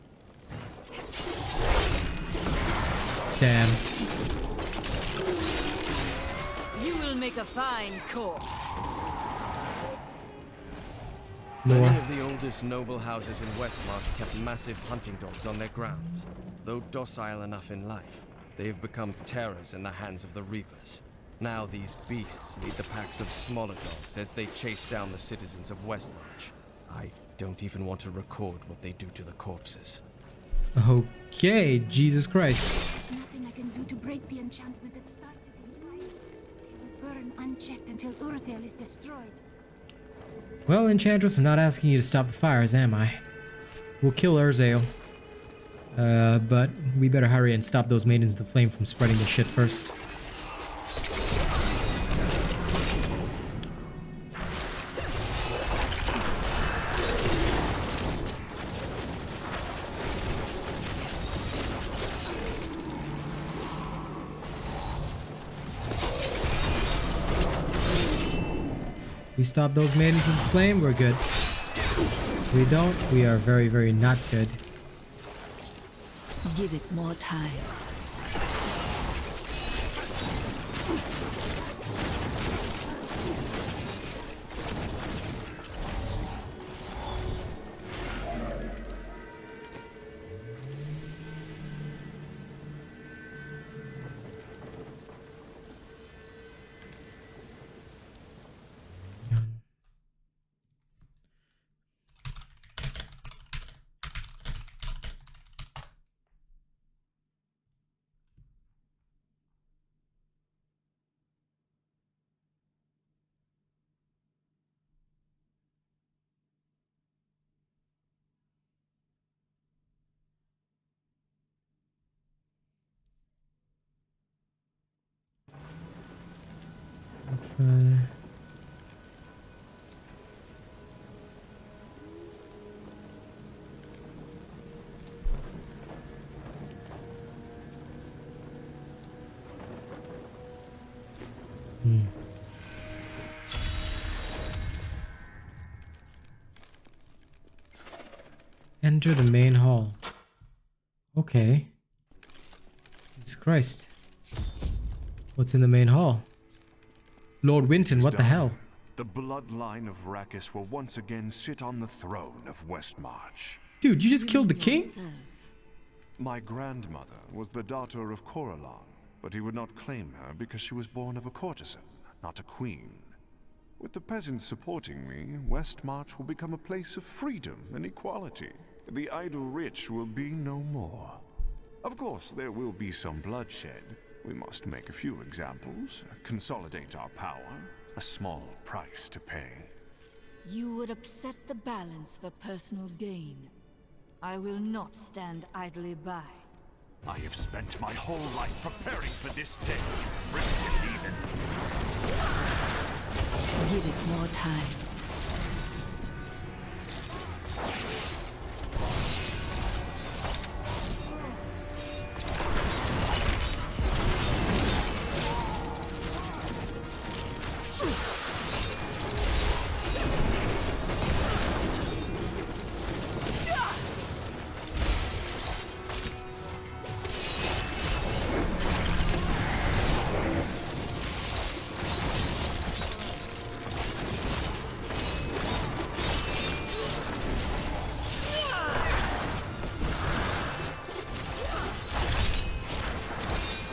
Damn. You will make a fine corpse. Many of the oldest noble houses in Westmarch kept massive hunting dogs on their grounds. Though docile enough in life, they have become terrors in the hands of the Reapers. Now these beasts lead the packs of smaller dogs as they chase down the citizens of Westmarch. I don't even want to record what they do to the corpses. Okay, Jesus Christ. There's nothing I can do to break the enchantment that started these fires. They will burn unchecked until Urzel is destroyed. Well, Enchantress, I'm not asking you to stop the fires, am I? We'll kill Urzel. But we better hurry and stop those Maidens of the Flame from spreading the shit first. We stop those Maidens of the Flame, we're good. We don't, we are very, very not good. Give it more time. Enter the main hall. Okay. Jesus Christ. What's in the main hall? Lord Winton, what the hell? The bloodline of Rakkus will once again sit on the throne of Westmarch. Dude, you just killed the king? My grandmother was the daughter of Coralon, but he would not claim her because she was born of a courtesan, not a queen. With the peasants supporting me, Westmarch will become a place of freedom and equality. The idle rich will be no more. Of course, there will be some bloodshed. We must make a few examples, consolidate our power, a small price to pay. You would upset the balance for personal gain. I will not stand idly by. I have spent my whole life preparing for this day, primitive heathen. Give it more time.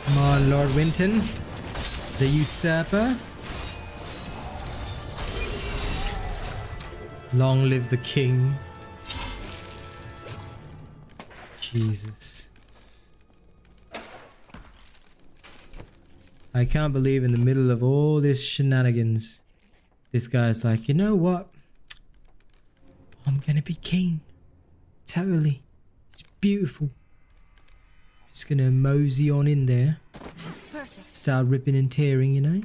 Come on, Lord Winton, the usurper. Long live the king. Jesus. I can't believe in the middle of all this shenanigans, this guy's like, you know what? I'm gonna be king. Totally. It's beautiful. Just gonna mosey on in there. Start ripping and tearing, you know?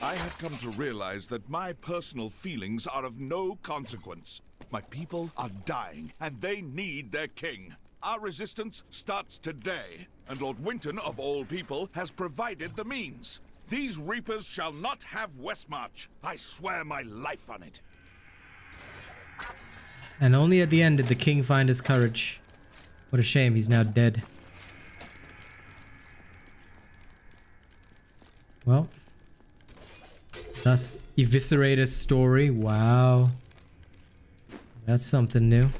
I have come to realize that my personal feelings are of no consequence. My people are dying, and they need their king. Our resistance starts today, and Lord Winton, of all people, has provided the means. These reapers shall not have Westmarch. I swear my life on it. And only at the end did the king find his courage. What a shame, he's now dead. Well, thus Eviscerator's story. Wow. That's something new.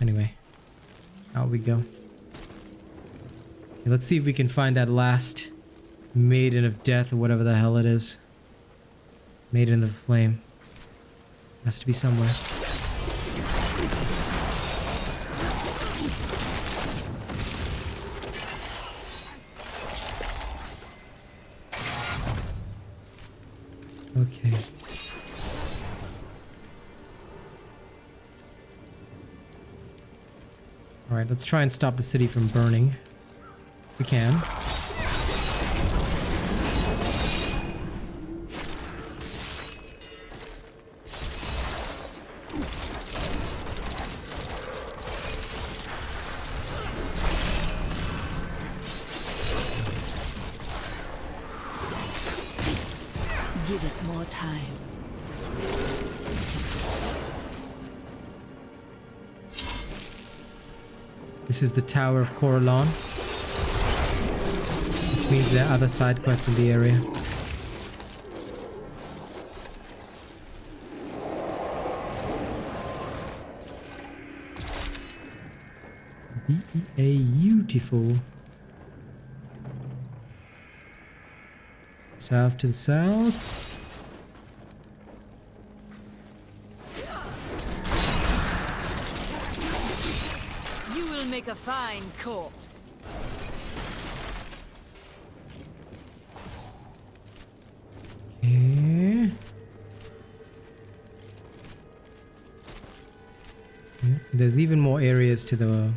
Anyway, out we go. Okay, let's see if we can find that last Maiden of Death or whatever the hell it is. Maiden of the Flame. Has to be somewhere. Okay. Alright, let's try and stop the city from burning. If we can. Give it more time. This is the Tower of Coralon. Which means there are other side quests in the area. Beautiful. South to the south. You will make a fine corpse. Okay. Yeah, there's even more areas to the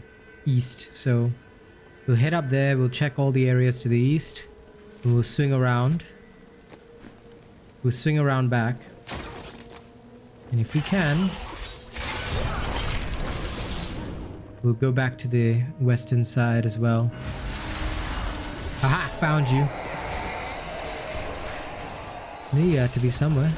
east, so we'll head up there, we'll check all the areas to the east, and we'll swing around. We'll swing around back. And if we can, we'll go back to the western side as well. Aha! Found you. You have to be somewhere.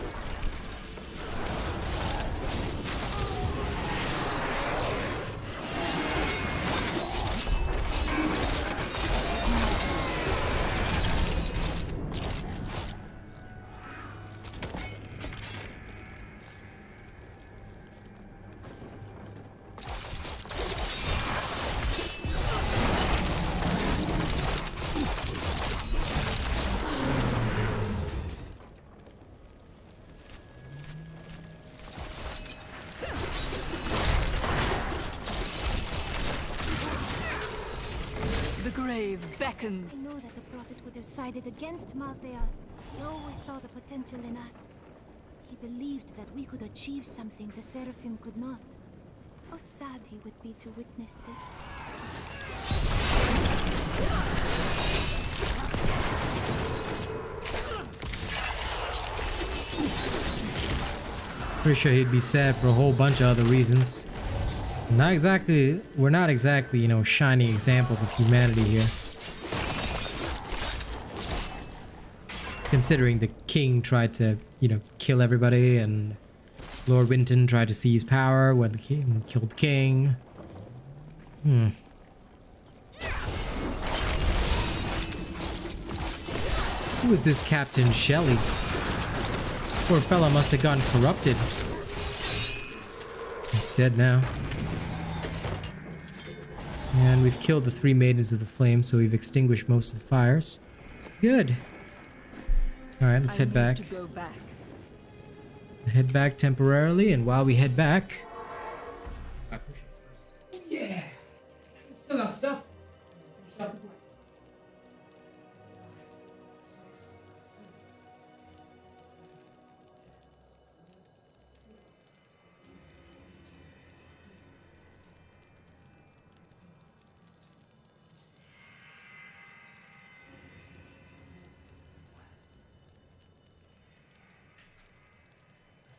The grave beckons. I know that the prophet would have sided against Malthael. He always saw the potential in us. He believed that we could achieve something the Seraphim could not. How sad he would be to witness this. Pretty sure he'd be sad for a whole bunch of other reasons. We're not exactly, you know, shining examples of humanity here. Considering the king tried to, you know, kill everybody, and Lord Winton tried to seize power when the king killed the king. Who is this Captain Shelley? Poor fella must have gotten corrupted. He's dead now. And we've killed the 3 Maidens of the Flame, so we've extinguished most of the fires. Good. Alright, let's head back. Head back temporarily, and while we head back... Yeah! Still got stuff!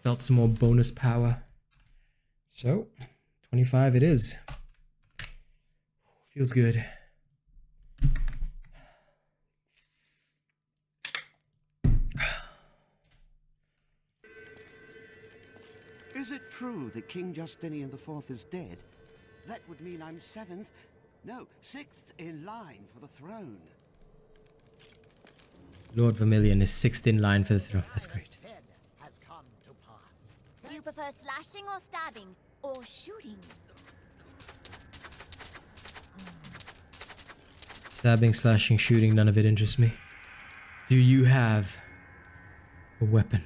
Felt some more bonus power. So, 25 it is. Feels good. Is it true that King Justinian IV is dead? That would mean I'm 7th, no, 6th in line for the throne. Lord Vermilion is 6th in line for the throne. That's great. Do you prefer slashing or stabbing? Or shooting? Stabbing, slashing, shooting, none of it interests me. Do you have a weapon?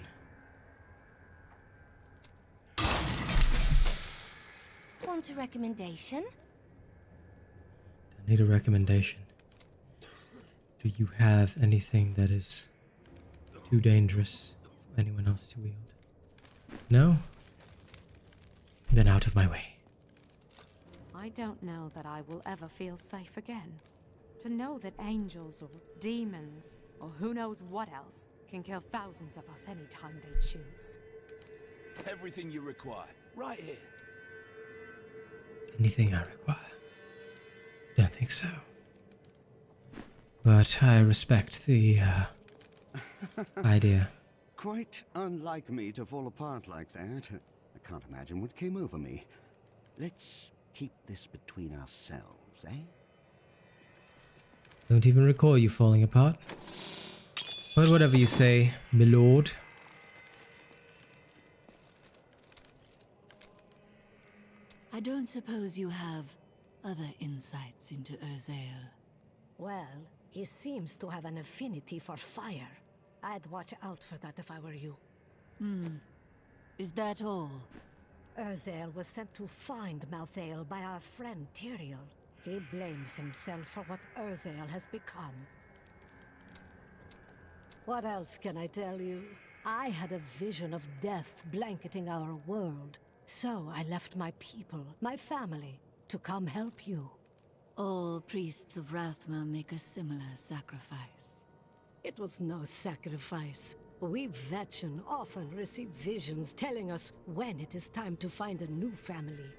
Want a recommendation? I need a recommendation. Do you have anything that is too dangerous for anyone else to wield? No? Then out of my way. I don't know that I will ever feel safe again. To know that angels or demons, or who knows what else, can kill thousands of us anytime they choose. Everything you require, right here. Anything I require? Don't think so. But I respect the idea. Quite unlike me to fall apart like that. I can't imagine what came over me. Let's keep this between ourselves, eh? Don't even recall you falling apart. But whatever you say, my lord. I don't suppose you have other insights into Urzael. Well, he seems to have an affinity for fire. I'd watch out for that if I were you. Is that all? Urzael was sent to find Malthael by our friend Tyrael. He blames himself for what Urzael has become. What else can I tell you? I had a vision of death blanketing our world. So I left my people, my family, to come help you. All priests of Rathma make a similar sacrifice. It was no sacrifice. We Vetchen often receive visions telling us when it is time to find a new family.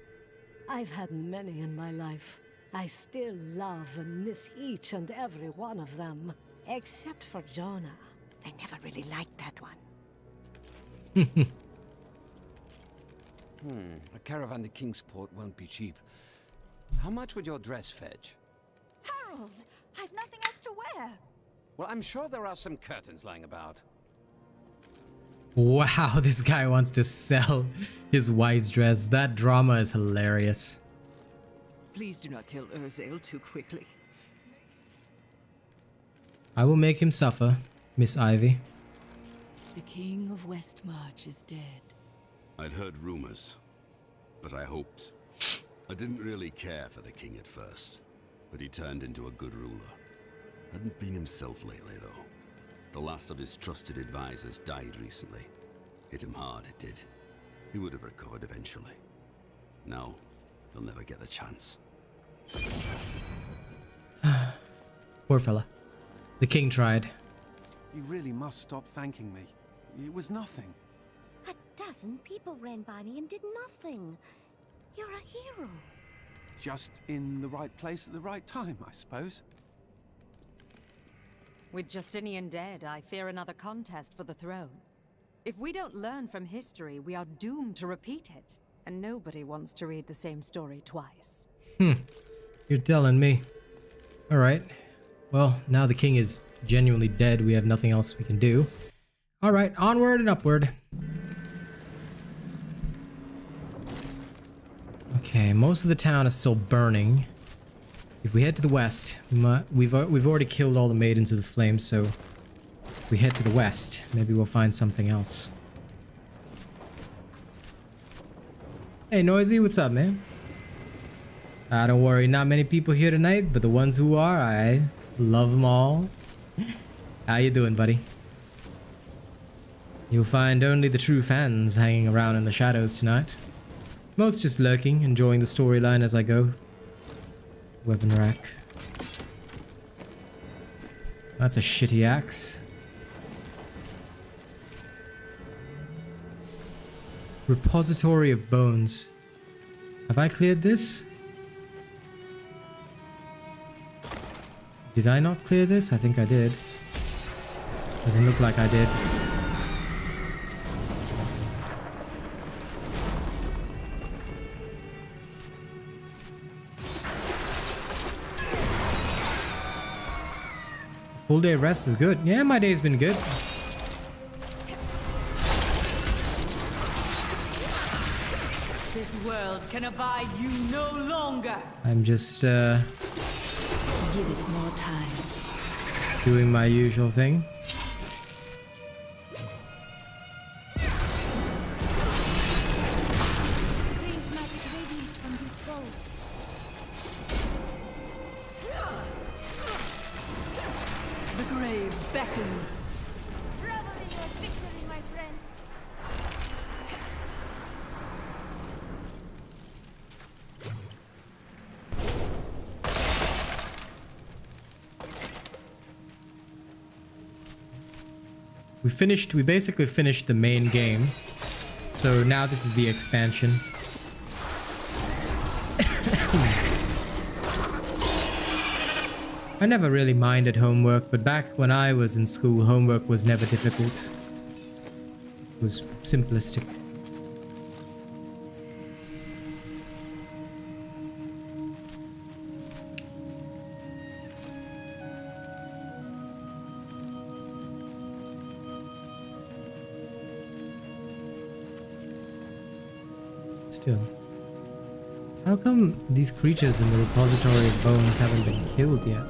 I've had many in my life. I still love and miss each and every one of them. Except for Jonah. I never really liked that one. A caravan to Kingsport won't be cheap. How much would your dress fetch? Harold, I've nothing else to wear. Well, I'm sure there are some curtains lying about. Wow, this guy wants to sell his wife's dress. That drama is hilarious. Please do not kill Urzael too quickly. I will make him suffer, Miss Ivy. The King of Westmarch is dead. I'd heard rumors, but I hoped. I didn't really care for the king at first. but he turned into a good ruler. Hadn't been himself lately, though. The last of his trusted advisors died recently. Hit him hard, it did. He would have recovered eventually. No, he'll never get the chance. Poor fella. The king tried. You really must stop thanking me. It was nothing. A dozen people ran by me and did nothing. You're a hero. Just in the right place at the right time, I suppose. With Justinian dead, I fear another contest for the throne. If we don't learn from history, we are doomed to repeat it. And nobody wants to read the same story twice. You're telling me. Alright. Well, now the king is genuinely dead. We have nothing else we can do. Alright, onward and upward. Okay, most of the town is still burning. If we head to the west, we've already killed all the Maidens of the Flame, so if we head to the west, maybe we'll find something else. Hey, Noisy, what's up, man? Don't worry, not many people here tonight, but the ones who are, I love them all. How you doing, buddy? You'll find only the true fans hanging around in the shadows tonight. Most just lurking, enjoying the storyline as I go. Weapon rack. That's a shitty axe. Repository of bones. Have I cleared this? Did I not clear this? I think I did. Doesn't look like I did. Full day rest is good. Yeah, my day's been good. This world can abide you no longer. I'm just Give it more time. doing my usual thing. Strange magic radiates from these foes. The grave beckons. Revel in your victory, my friend. We basically finished the main game. So now this is the expansion. I never really minded homework, but back when I was in school, homework was never difficult. It was simplistic. Still. How come these creatures in the repository of bones haven't been killed yet?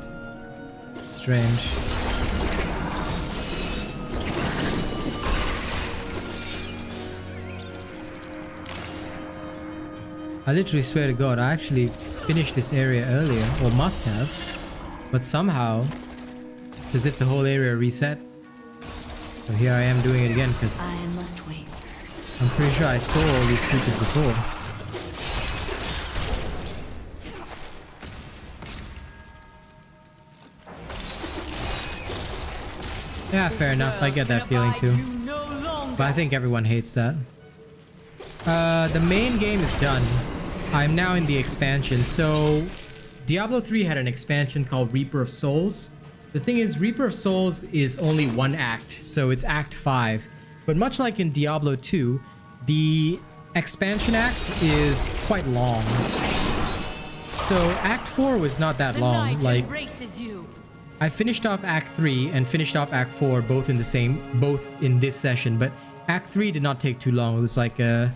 Strange. I literally swear to God, I actually finished this area earlier, or must have, but somehow it's as if the whole area reset. So here I am doing it again because I must wait. I'm pretty sure I saw all these creatures before. Yeah, fair enough. I get that feeling too. But I think everyone hates that. The main game is done. I'm now in the expansion. So, Diablo 3 had an expansion called Reaper of Souls. The thing is, Reaper of Souls is only one act, so it's Act 5. But much like in Diablo 2, the expansion act is quite long. So, Act 4 was not that long. Like, I finished off Act 3 and finished off Act 4 both in this session, but Act 3 did not take too long. It was like an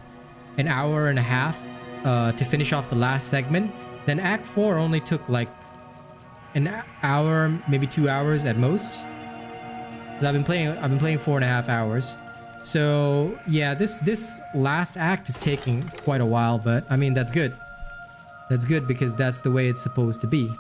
hour and a half to finish off the last segment. Then Act 4 only took like an hour, maybe 2 hours at most. 'Cause I've been playing 4.5 hours. So yeah, this last act is taking quite a while, but I mean that's good. That's good because that's the way it's supposed to be.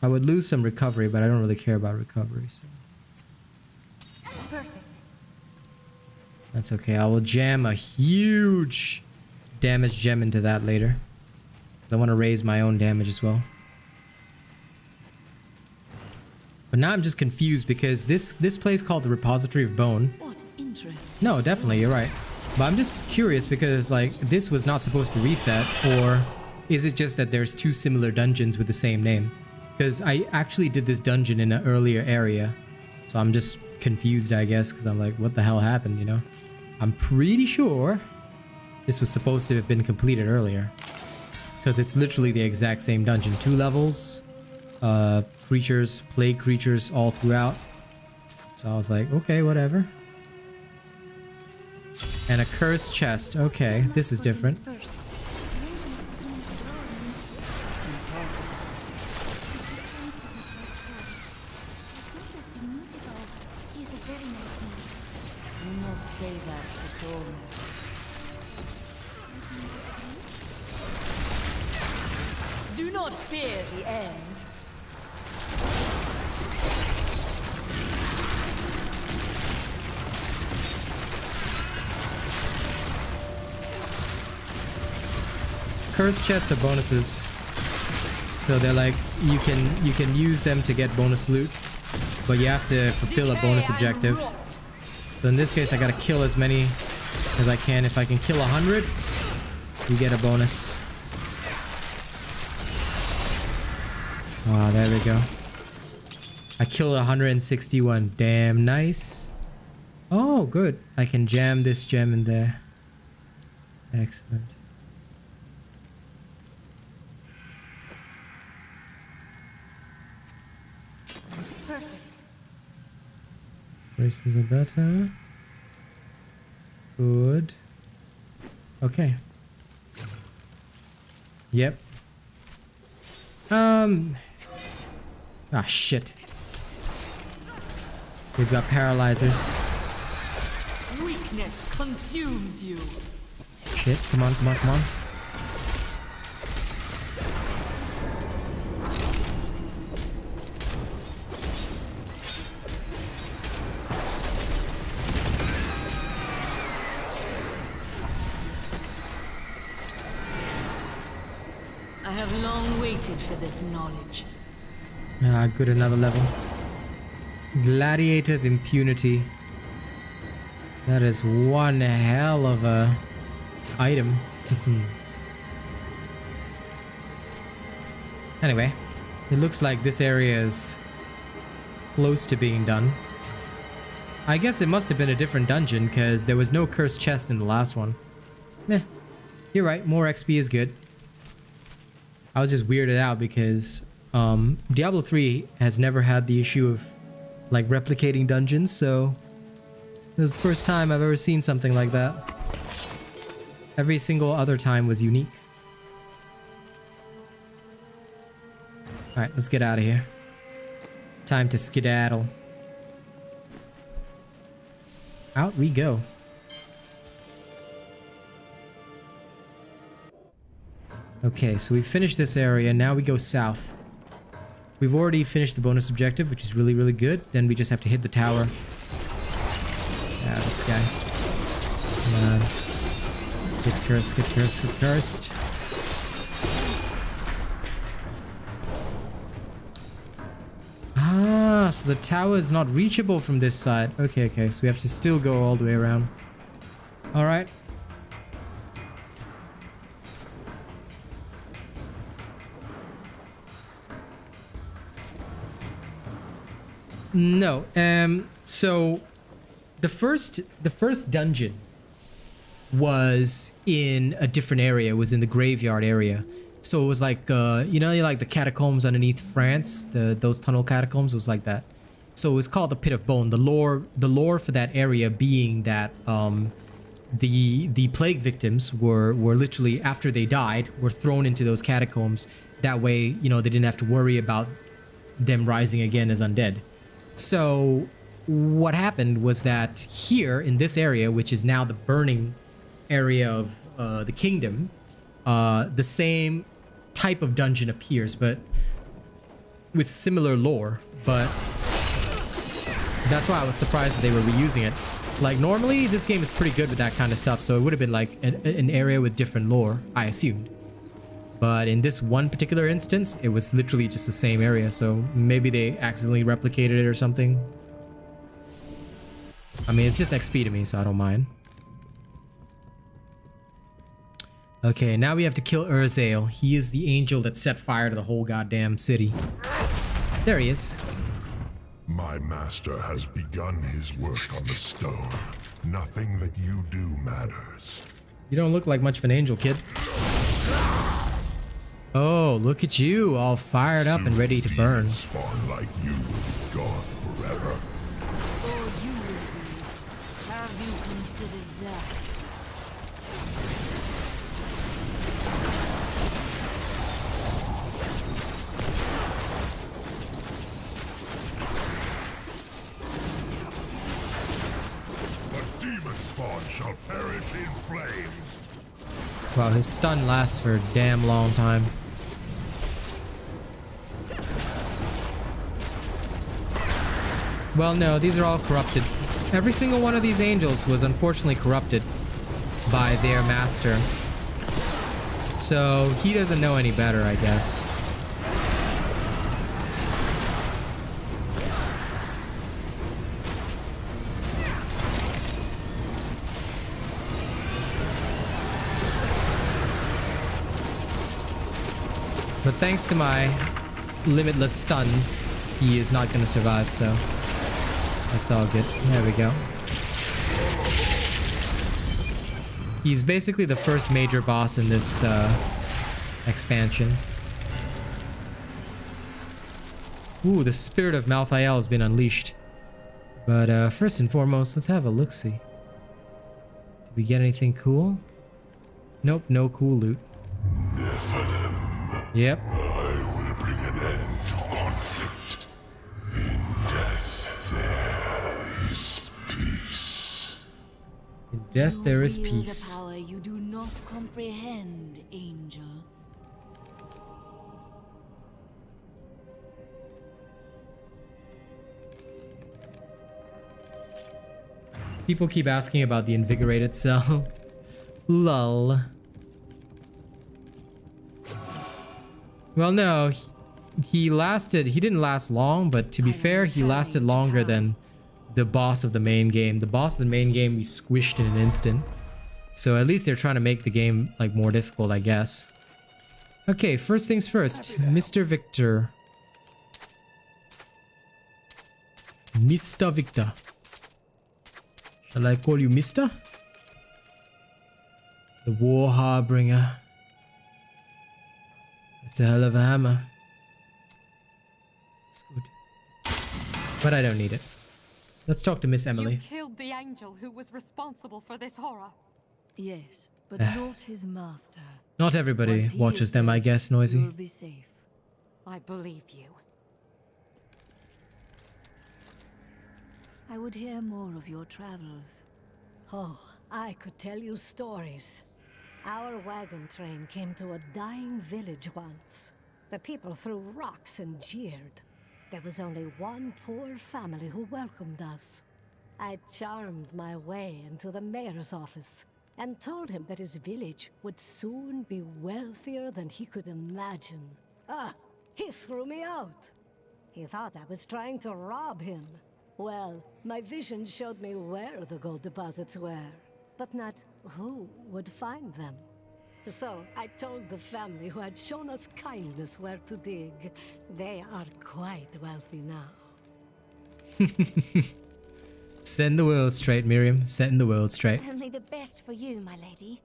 I would lose some recovery, but I don't really care about recovery. So. Perfect. That's okay. I will jam a huge damage gem into that later. I want to raise my own damage as well. But now I'm just confused because this place called the Repository of Bone. What interesting. No, definitely, you're right. But I'm just curious because like this was not supposed to reset, or is it just that there's two similar dungeons with the same name? Because I actually did this dungeon in an earlier area. So I'm just confused, I guess, because I'm like, what the hell happened, you know? I'm pretty sure this was supposed to have been completed earlier. Because it's literally the exact same dungeon. 2 levels, creatures, plague creatures all throughout. So I was like, okay, whatever. And a cursed chest. Okay, this is different. Do not fear the end. Cursed chests are bonuses, so they're like you can use them to get bonus loot, but you have to fulfill a bonus objective. So in this case, I gotta kill as many as I can. If I can kill 100, you get a bonus. Ah, there we go. I killed 161. Damn nice. Oh, good. I can jam this gem in there. Excellent. Races are better. Good. Okay. Yep. Ah, shit. We've got paralyzers. Weakness consumes you. Shit, come on, come on, come on. I have long waited for this knowledge. Ah, good, another level. Gladiator's impunity. That is one hell of a item. Anyway, it looks like this area is close to being done. I guess it must have been a different dungeon because there was no cursed chest in the last one. Meh. You're right, more XP is good. I was just weirded out because Diablo 3 has never had the issue of like replicating dungeons, so this is the first time I've ever seen something like that. Every single other time was unique. Alright, let's get out of here. Time to skedaddle. Out we go. Okay, so we finished this area. Now we go south. We've already finished the bonus objective, which is really, really good. Then we just have to hit the tower. Yeah, this guy. Come on. Get cursed, get cursed, get cursed. Ah, so the tower is not reachable from this side. Okay, okay, so we have to still go all the way around. Alright. No, so the first dungeon was in a different area. It was in the graveyard area. So it was like, you know, like the catacombs underneath France, those tunnel catacombs was like that. So it was called the Pit of Bone. The lore for that area being that the plague victims were literally, after they died, were thrown into those catacombs. That way, you know, they didn't have to worry about them rising again as undead. So what happened was that here in this area, which is now the burning area of the kingdom, the same type of dungeon appears, but with similar lore, but that's why I was surprised that they were reusing it. Like, normally this game is pretty good with that kind of stuff, so it would have been like an area with different lore, I assumed. But in this one particular instance, it was literally just the same area, so maybe they accidentally replicated it or something. I mean, it's just XP to me, so I don't mind. Okay, now we have to kill Urzael. He is the angel that set fire to the whole goddamn city. There he is. My master has begun his work on the stone. Nothing that you do matters. You don't look like much of an angel, kid. Oh, look at you, all fired up and ready to burn. Spawn like you will be gone forever. Or you will be. Have you considered that? The demon spawn shall perish in flames. Wow, his stun lasts for a damn long time. Well, no, these are all corrupted. Every single one of these angels was unfortunately corrupted by their master. So he doesn't know any better, I guess. But thanks to my limitless stuns, he is not going to survive, so that's all good. There we go. He's basically the first major boss in this expansion. Ooh, the spirit of Malthael has been unleashed. But first and foremost, let's have a look-see. Did we get anything cool? Nope, no cool loot. Yep. I will bring an end to conflict. In death there is peace. In death there is You wield peace. a power you do not comprehend, angel. People keep asking about the invigorated cell. Lol. Well, no, he didn't last long, but to be fair, he lasted longer than the boss of the main game. The boss of the main game we squished in an instant. So at least they're trying to make the game like more difficult, I guess. Okay, first things first, Mr. Victor. Mr. Victor. Shall I call you Mr.? The War Harbinger. It's a hell of a hammer. It's good. But I don't need it. Let's talk to Miss Emily. You killed the angel who was responsible for this horror. Yes, but not his master. Not everybody watches them, I guess, Noisy. You'll be safe. I believe you. I would hear more of your travels. Oh, I could tell you stories. Our wagon train came to a dying village once. The people threw rocks and jeered. There was only one poor family who welcomed us. I charmed my way into the mayor's office and told him that his village would soon be wealthier than he could imagine. He threw me out. He thought I was trying to rob him. Well, my vision showed me where the gold deposits were, but not who would find them. So I told the family who had shown us kindness where to dig. They are quite wealthy now. Setting the world straight, Miriam. Setting the world straight. Only the best for you, my lady.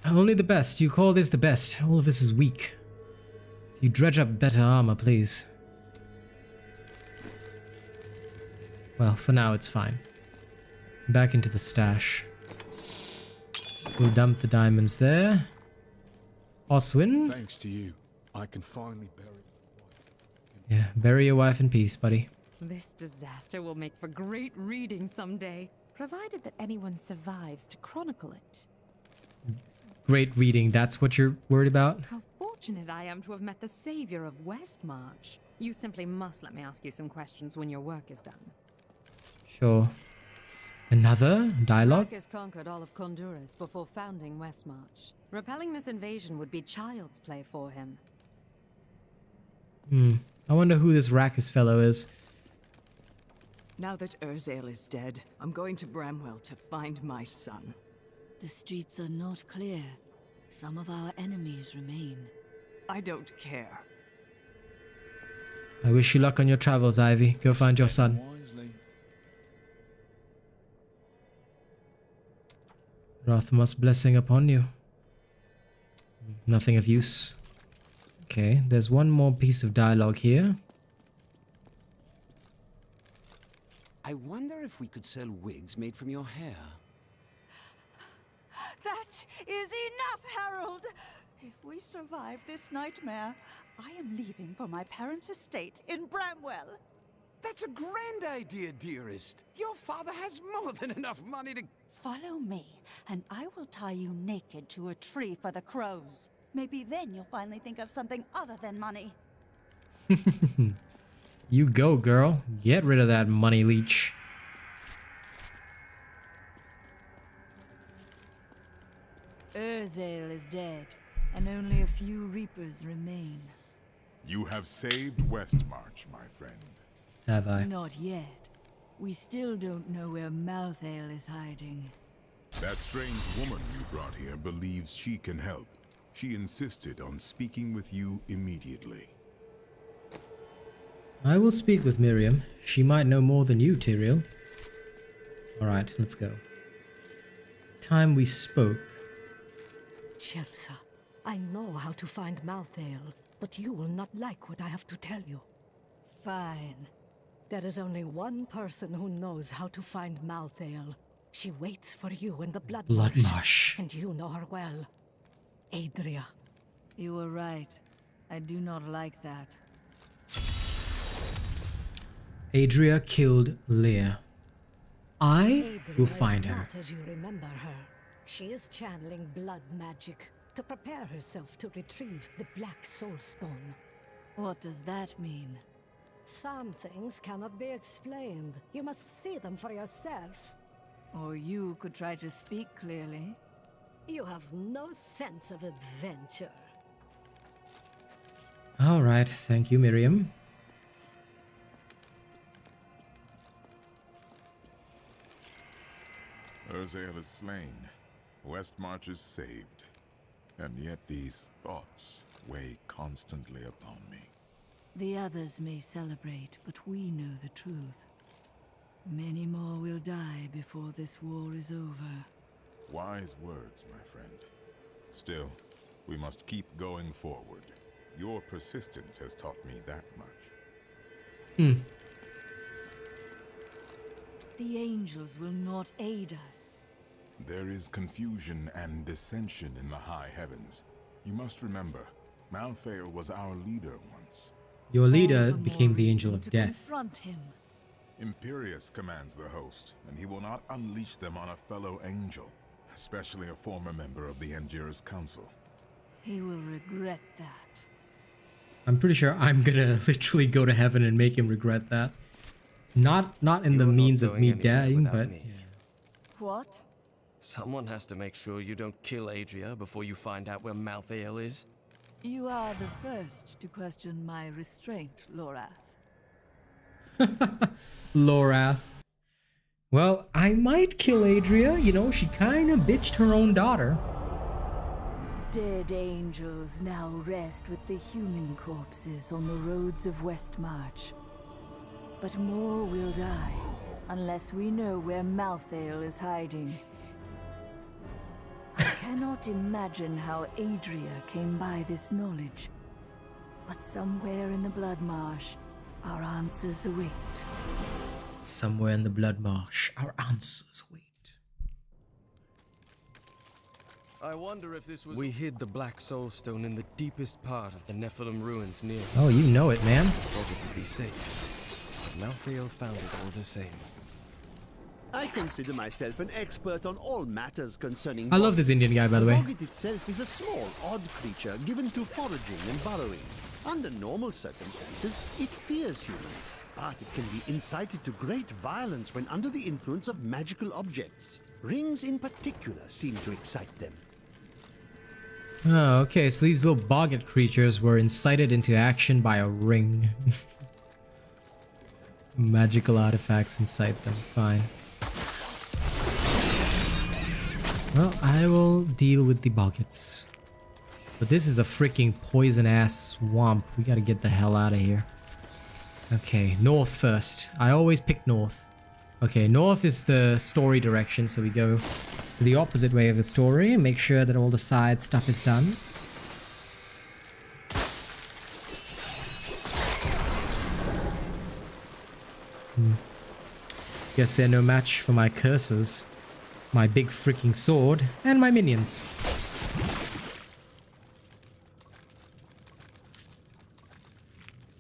Only the best. You call this the best. All of this is weak. You dredge up better armor, please. Well, for now it's fine. Back into the stash. We'll dump the diamonds there. Oswin? Thanks to you, I can finally bury Yeah, bury your wife in peace, buddy. This disaster will make for great reading someday, provided that anyone survives to chronicle it. Great reading, that's what you're worried about? How fortunate I am to have met the savior of Westmarch. You simply must let me ask you some questions when your work is done. Sure. Another dialogue? Marcus conquered all of Honduras before founding Westmarch. Repelling this invasion would be child's play for him. I wonder who this Rackus fellow is. Now that Urzael is dead, I'm going to Bramwell to find my son. The streets are not clear. Some of our enemies remain. I don't care. I wish you luck on your travels, Ivy. Go find your son. Rathma's blessing upon you. Nothing of use. Okay, there's one more piece of dialogue here. I wonder if we could sell wigs made from your hair. That is enough, Harold! If we survive this nightmare, I am leaving for my parents' estate in Bramwell. That's a grand idea, dearest. Your father has more than enough money to... Follow me, and I will tie you naked to a tree for the crows. Maybe then you'll finally think of something other than money. You go, girl. Get rid of that money leech. Urzael is dead, and only a few reapers remain. You have saved Westmarch, my friend. Have I? Not yet. We still don't know where Malthael is hiding. That strange woman you brought here believes she can help. She insisted on speaking with you immediately. I will speak with Miriam. She might know more than you, Tyrael. Alright, let's go. Time we spoke. Chelsea, I know how to find Malthael, but you will not like what I have to tell you. Fine. There is only one person who knows how to find Malthael. She waits for you in the Blood Marsh. And you know her well. Adria. You were right. I do not like that. Adria killed Leah. I will Adria find is her. not as you remember her. She is channeling blood magic to prepare herself to retrieve the Black Soul Stone. What does that mean? Some things cannot be explained. You must see them for yourself. Or you could try to speak clearly. You have no sense of adventure. Alright, thank you, Miriam. Urzael is slain. Westmarch is saved. And yet these thoughts weigh constantly upon me. The others may celebrate, but we know the truth. Many more will die before this war is over. Wise words, my friend. Still, we must keep going forward. Your persistence has taught me that much. The angels will not aid us. There is confusion and dissension in the high heavens. You must remember, Malthael was our leader once. Your leader became the Angel of Death. Confront him. Imperius commands the host, and he will not unleash them on a fellow angel, especially a former member of the Endurer's Council. He will regret that. I'm pretty sure I'm gonna literally go to heaven and make him regret that. Not in the means of me dying, but... me. What? Someone has to make sure you don't kill Adria before you find out where Malthael is. You are the first to question my restraint, Lorath. Lorath. Well, I might kill Adria. You know, she kinda bitched her own daughter. Dead angels now rest with the human corpses on the roads of Westmarch. But more will die, unless we know where Malthael is hiding. I cannot imagine how Adria came by this knowledge. But somewhere in the Blood Marsh, our answers await. Somewhere in the Blood Marsh, our answers await. I wonder if this was... We hid the Black Soul Stone in the deepest part of the Nephilim ruins near... Oh, you know it, man. Thought it would be safe. But Malthael found it all the same. I consider myself an expert on all matters concerning I love this Indian guy, by the way. Boggit itself is a small, odd creature given to foraging and burrowing. Under normal circumstances, it fears humans, but it can be incited to great violence when under the influence of magical objects. Rings in particular seem to excite them. Oh, okay, so these little Boggit creatures were incited into action by a ring. Magical artifacts incite them, fine. Well, I will deal with the Boggits. But this is a freaking poison-ass swamp. We gotta get the hell out of here. Okay, north first. I always pick north. Okay, north is the story direction, so we go the opposite way of the story. Make sure that all the side stuff is done. Guess they're no match for my curses, my big freaking sword, and my minions.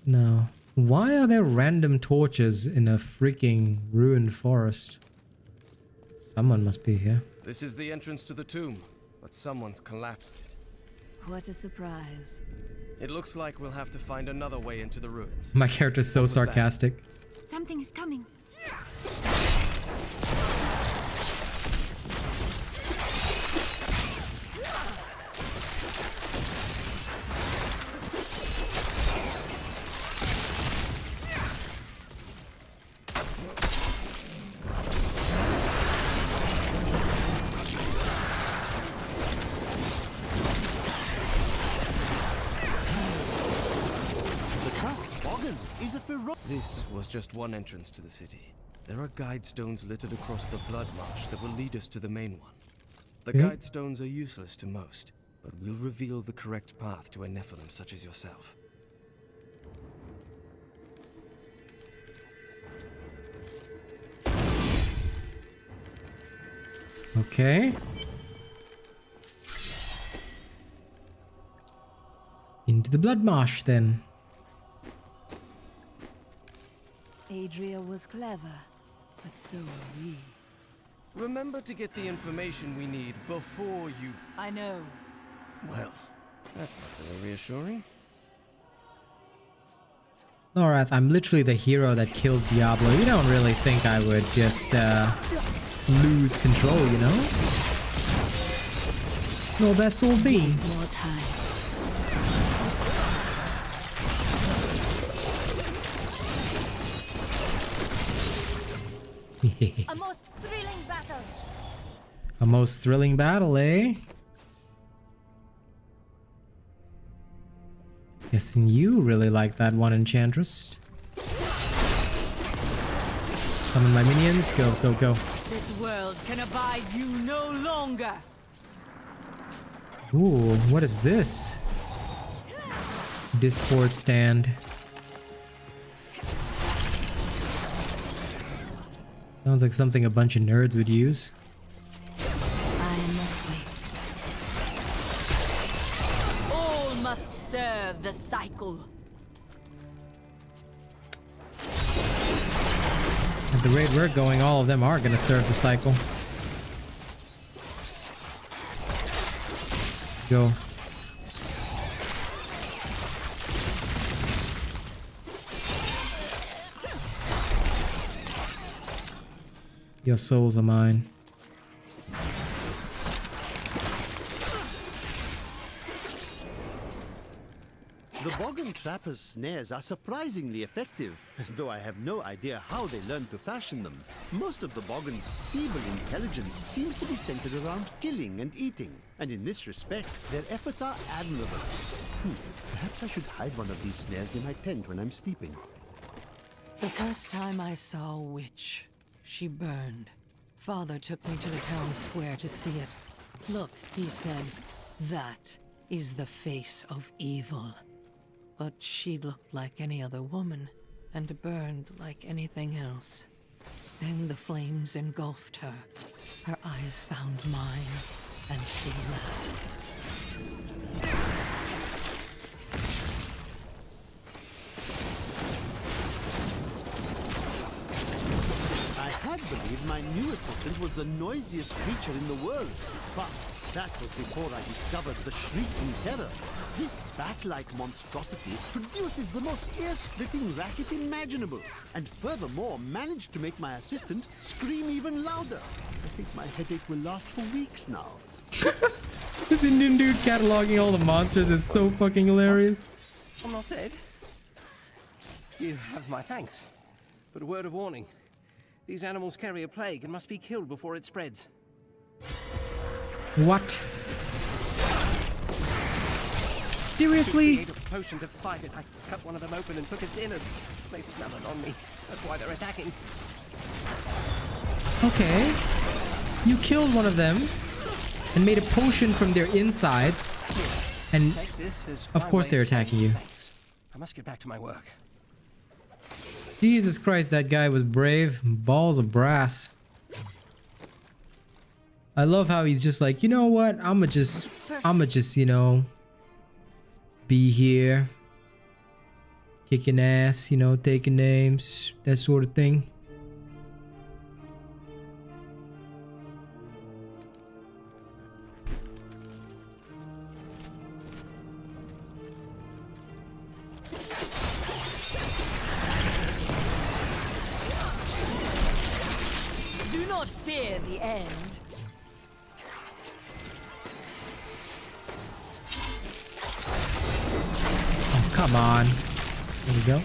Now, why are there random torches in a freaking ruined forest? Someone must be here. This is the entrance to the tomb, but someone's collapsed it. What a surprise. It looks like we'll have to find another way into the ruins. My character's so sarcastic. Something is coming. This was just one entrance to the city. There are guide stones littered across the blood marsh that will lead us to the main one. The guide stones are useless to most, but will reveal the correct path to a Nephilim such as yourself. Okay. Into the blood marsh then. Adria was clever, but so were we. Remember to get the information we need before you... I know. Well, that's not very reassuring. Alright, I'm literally the hero that killed Diablo. You don't really think I would just lose control, you know? No, that's all be. More time. A most thrilling battle. A most thrilling battle, eh? Guessing you really like that one, Enchantress. Summon my minions. Go, go, go. This world can abide you no longer. Ooh, what is this? Discord stand. Sounds like something a bunch of nerds would use. I must wait. All must serve the cycle. At the rate we're going, all of them are going to serve the cycle. Go. Your souls are mine. The Boggin Trapper's snares are surprisingly effective, though I have no idea how they learned to fashion them. Most of the Boggin's feeble intelligence seems to be centered around killing and eating, and in this respect, their efforts are admirable. Perhaps I should hide one of these snares near my tent when I'm sleeping. The first time I saw a witch, she burned. Father took me to the town square to see it. Look, he said, that is the face of evil. But she looked like any other woman, and burned like anything else. Then the flames engulfed her. Her eyes found mine, and she laughed. I had believed my new assistant was the noisiest creature in the world, but that was before I discovered the shrieking terror. This bat-like monstrosity produces the most ear-splitting racket imaginable, and furthermore managed to make my assistant scream even louder. I think my headache will last for weeks now. This Indian dude cataloging all the monsters is so fucking hilarious. I'm not dead. You have my thanks. But a word of warning. These animals carry a plague and must be killed before it spreads. What? Seriously? To create a potion to fight it, I cut one of them open and took its innards. They smell it on me. That's why they're attacking. Okay. You killed one of them and made a potion from their insides. And of course they're attacking you. Thanks. I must get back to my work. Jesus Christ, that guy was brave. Balls of brass. I love how he's just like, you know what? I'ma just, you know, be here. Kicking ass, you know, taking names, that sort of thing. Do not fear the end. Oh, come on. There we go.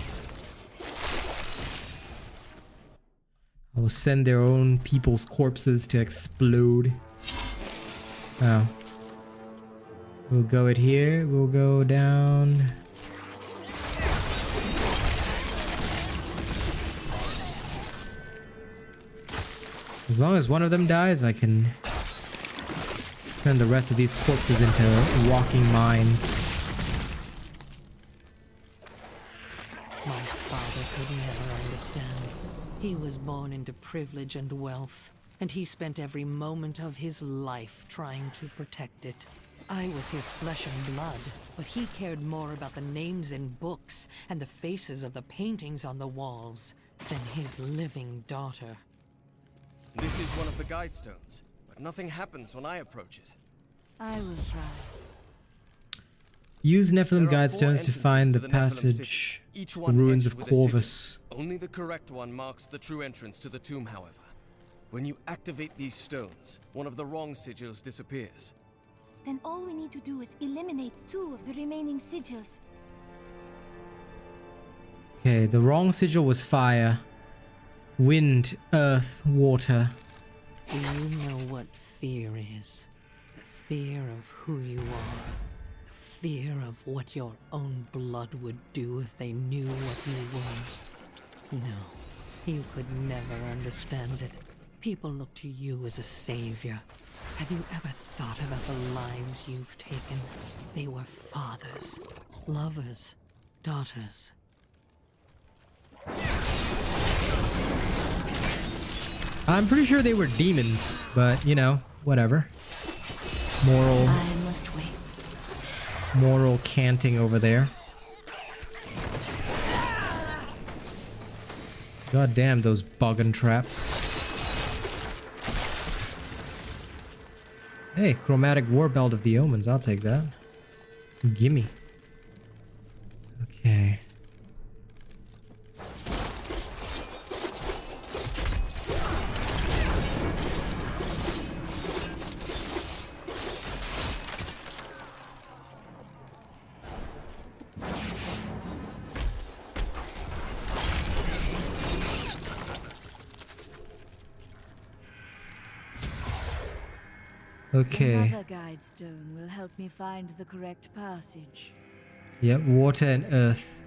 I will send their own people's corpses to explode. Oh. We'll go it here. We'll go down. As long as one of them dies, I can turn the rest of these corpses into walking mines. My father could never understand. He was born into privilege and wealth, and he spent every moment of his life trying to protect it. I was his flesh and blood, but he cared more about the names in books and the faces of the paintings on the walls than his living daughter. This is one of the guide stones, but nothing happens when I approach it. I will try. Use Nephilim guide stones to find the passage, the ruins of Corvus. Only the correct one marks the true entrance to the tomb, however. When you activate these stones, one of the wrong sigils disappears. Then all we need to do is eliminate 2 of the remaining sigils. Okay, the wrong sigil was fire. Wind, earth, water. Do you know what fear is? The fear of who you are. The fear of what your own blood would do if they knew what you were. No, you could never understand it. People look to you as a savior. Have you ever thought about the lives you've taken? They were fathers, lovers, daughters. I'm pretty sure they were demons, but you know, whatever. Moral canting over there. God damn those boggin traps. Hey, chromatic war belt of the omens, I'll take that. Gimme. Okay. Okay. Another guide stone will help me find the correct passage. Yep, water and earth.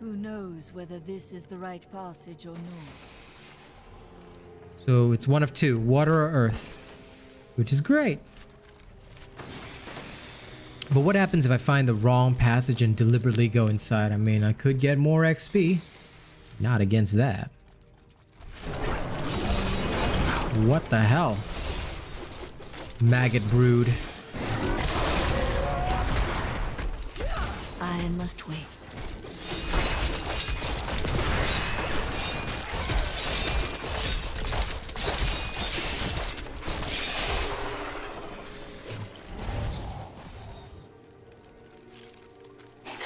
Who knows whether this is the right passage or not? So it's one of 2, water or earth, which is great. But what happens if I find the wrong passage and deliberately go inside? I mean, I could get more XP. Not against that. What the hell? Maggot brood. I must wait.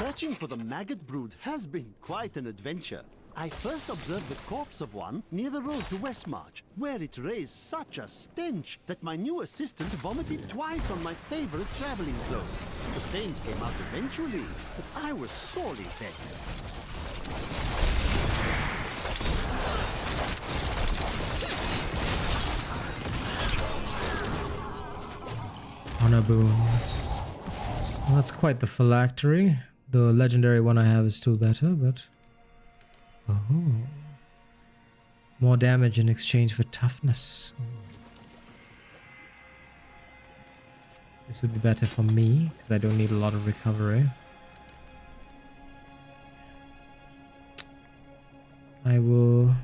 Searching for the maggot brood has been quite an adventure. I first observed the corpse of one near the road to Westmarch, where it raised such a stench that my new assistant vomited twice on my favorite traveling clothes. The stains came out eventually, but I was sorely vexed. On a boom. Well, that's quite the phylactery. The legendary one I have is still better, but... Oh. More damage in exchange for toughness. This would be better for me, because I don't need a lot of recovery. I will...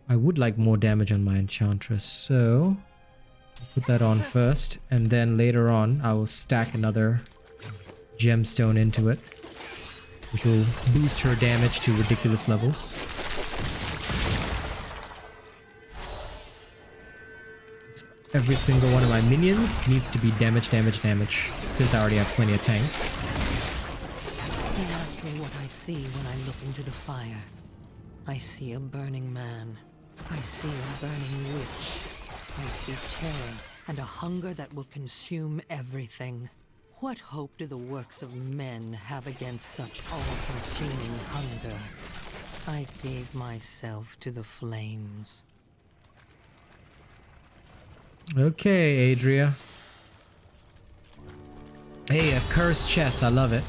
I would like more damage on my Enchantress, so... I'll put that on first, and then later on I will stack another gemstone into it, which will boost her damage to ridiculous levels. Every single one of my minions needs to be damage, since I already have plenty of tanks. You ask me what I see when I look into the fire. I see a burning man. I see a burning witch. I see terror and a hunger that will consume everything. What hope do the works of men have against such all-consuming hunger? I gave myself to the flames. Okay, Adria. Hey, a cursed chest. I love it.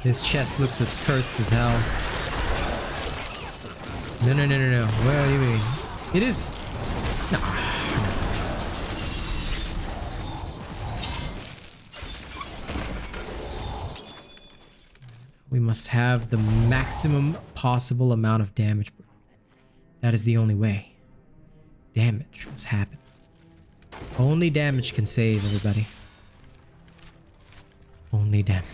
This chest looks as cursed as hell. No. What do you mean? It is... No. We must have the maximum possible amount of damage, bro. That is the only way. Damage must happen. Only damage can save everybody. Only damage.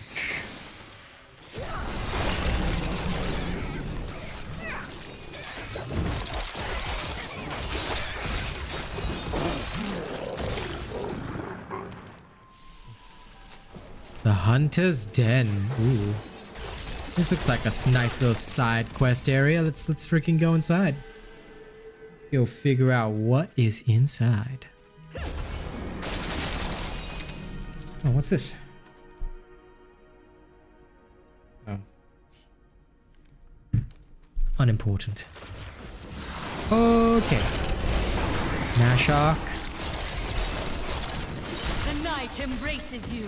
The Hunter's Den. Ooh. This looks like a nice little side quest area. Let's freaking go inside. Let's go figure out what is inside. Oh, what's this? Oh. Unimportant. Okay. Nashok. The night embraces you.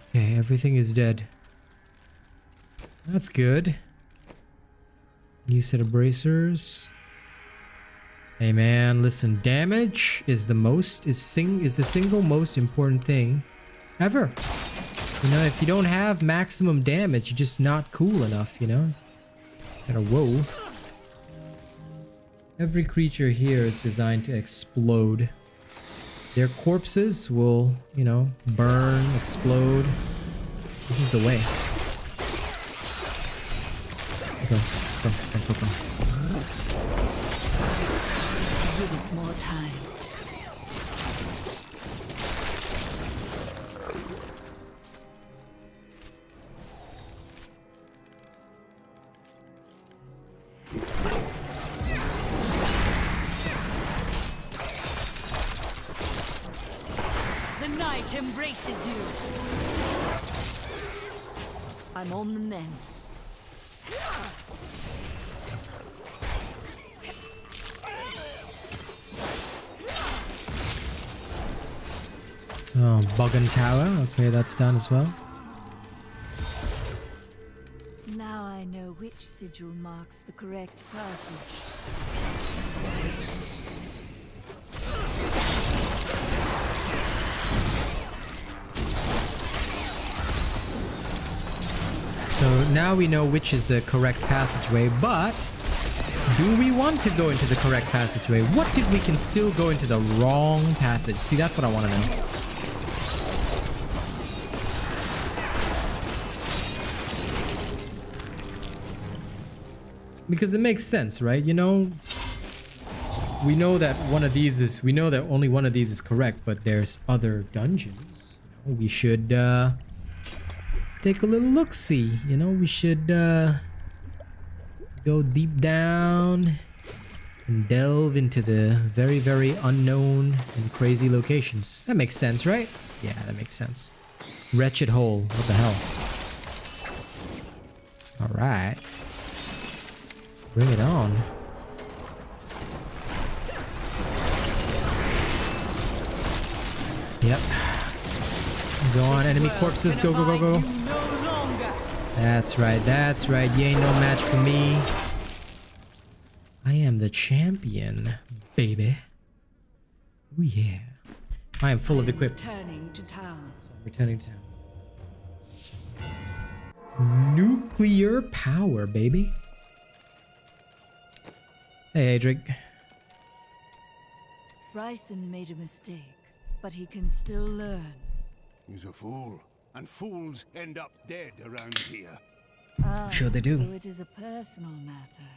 Okay, everything is dead. That's good. New set of bracers. Hey man, listen, damage is the single most important thing ever. You know, if you don't have maximum damage, you're just not cool enough, you know? Gotta whoa. Every creature here is designed to explode. Their corpses will, you know, burn, explode. This is the way. Go. Give it more time. The night embraces you. I'm on the mend. Oh, Bogan Tower. Okay, that's done as well. Now I know which sigil marks the correct passage. So now we know which is the correct passageway, but do we want to go into the correct passageway? What if we can still go into the wrong passage? See, that's what I want to know. Because it makes sense, right? You know, we know that we know that only one of these is correct, but there's other dungeons. We should take a little look-see, you know, we should go deep down and delve into the very, very unknown and crazy locations. That makes sense, right? Yeah, that makes sense. Wretched hole, what the hell? Alright. Bring it on. Yep. Go on, enemy corpses. Go, go, go, go. That's right, that's right. You ain't no match for me. I am the champion, baby. Oh yeah. I am full of equipment. Returning to town. Returning to town. Nuclear power, baby. Hey, Adric. Bryson made a mistake, but he can still learn. He's a fool, and fools end up dead around here. Ah, sure they do. So it is a personal matter.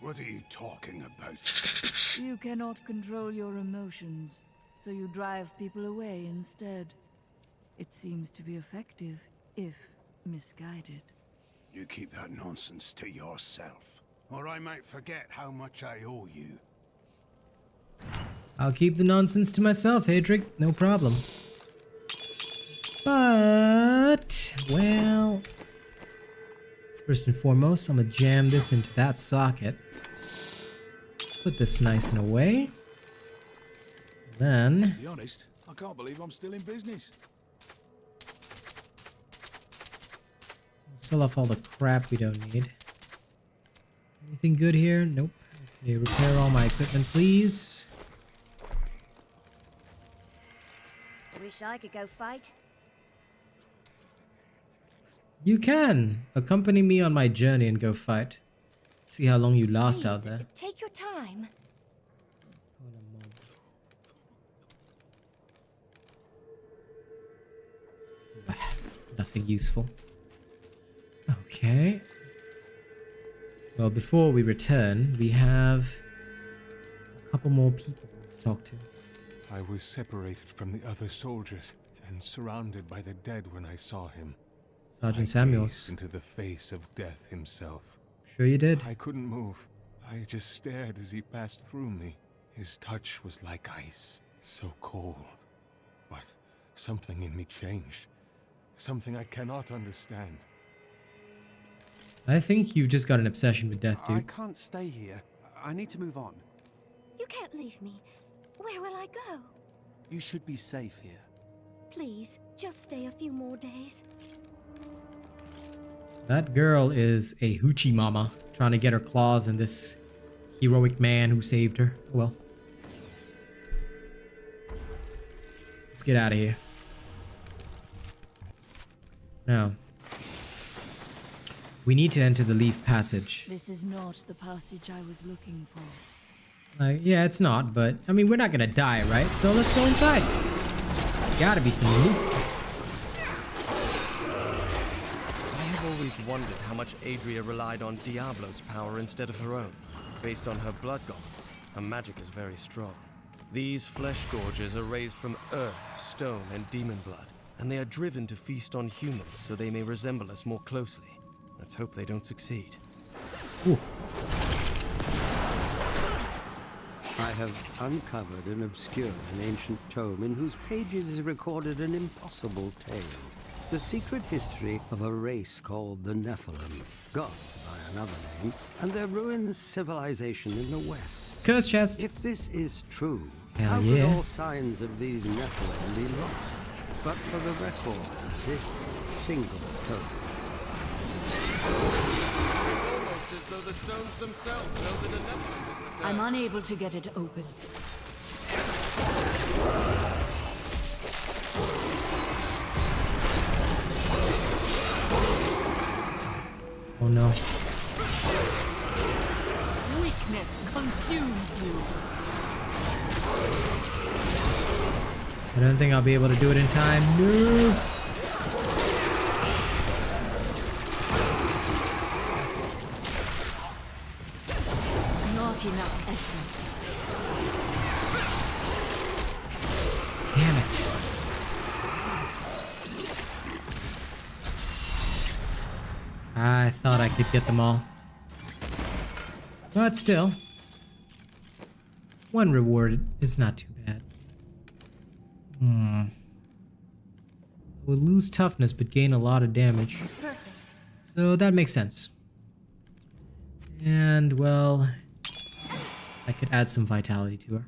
What are you talking about? You cannot control your emotions, so you drive people away instead. It seems to be effective, if misguided. You keep that nonsense to yourself, or I might forget how much I owe you. I'll keep the nonsense to myself, Adric. No problem. But, well, first and foremost, I'm gonna jam this into that socket. Put this nice and away. Then, To be honest, I can't believe I'm still in business. sell off all the crap we don't need. Anything good here? Nope. Okay, repair all my equipment, please. Wish I could go fight. You can accompany me on my journey and go fight. See how long you last out there. Take your time. Nothing useful. Okay. Well, before we return, we have a couple more people to talk to. I was separated from the other soldiers and surrounded by the dead when I saw him. Sergeant I Samuels. gazed into the face of death himself. Sure you did. I couldn't move. I just stared as he passed through me. His touch was like ice, so cold. But something in me changed. Something I cannot understand. I think you've just got an obsession with death, dude. I can't stay here. I need to move on. You can't leave me. Where will I go? You should be safe here. Please, just stay a few more days. That girl is a hoochie mama, trying to get her claws in this heroic man who saved her. Well. Let's get out of here. Now. We need to enter the Leaf Passage. This is not the passage I was looking for. Yeah, it's not, but, I mean, we're not gonna die, right? So let's go inside. There's gotta be some loot. I have always wondered how much Adria relied on Diablo's power instead of her own. Based on her blood gods, her magic is very strong. These flesh gorges are raised from earth, stone, and demon blood, and they are driven to feast on humans so they may resemble us more closely. Let's hope they don't succeed. Ooh. I have uncovered and obscured an ancient tome in whose pages is recorded an impossible tale. The secret history of a race called the Nephilim, gods by another name, and their ruined civilization in the west. Curse chest. If this is true, hell how yeah. could all signs of these Nephilim be lost? But for the record, this single tome. It's almost as though the stones themselves know that a Nephilim is returned. I'm unable to get it open. Oh no. Weakness consumes you. I don't think I'll be able to do it in time. No. Quite enough essence. Damn it. I thought I could get them all. But still, one reward is not too bad. We'll lose toughness but gain a lot of damage. So that makes sense. And well, I could add some vitality to her.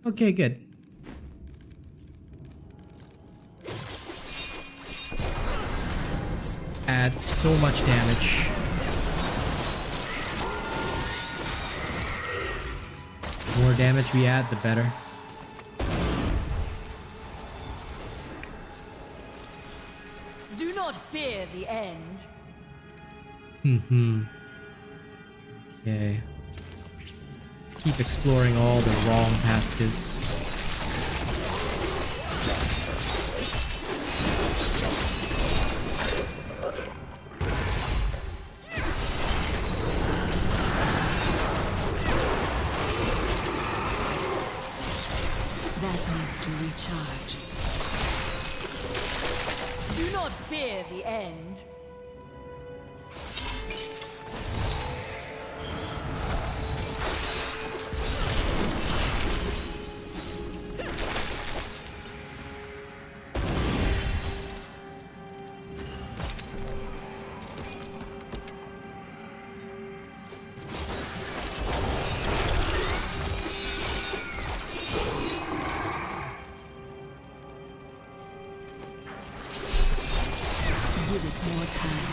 Okay, good. Let's add so much damage. The more damage we add, the better. Do not fear the end. Okay. Let's keep exploring all the wrong passages. That needs to recharge. Do not fear the end. Give it more time.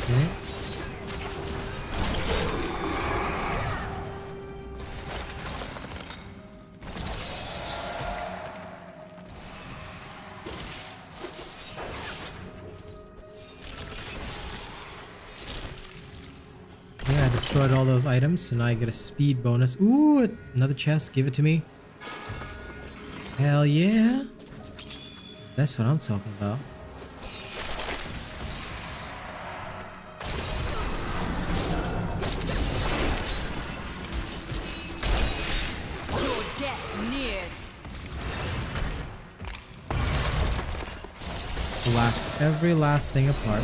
Okay. Yeah, I destroyed all those items, so now I get a speed bonus. Ooh, another chest. Give it to me. Hell yeah. That's what I'm talking about. Your death nears. Blast every last thing apart.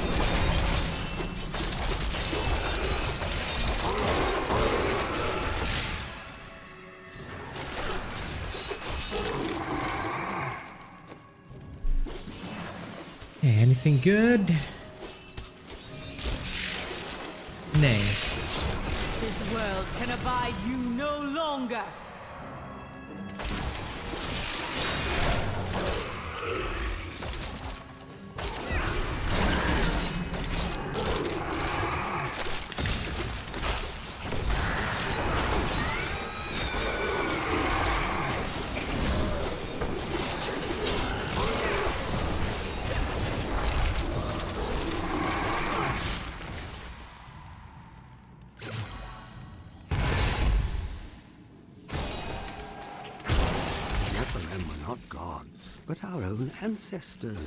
Okay, anything good? Nay. This world can abide you no longer. Not gods, but our own ancestors,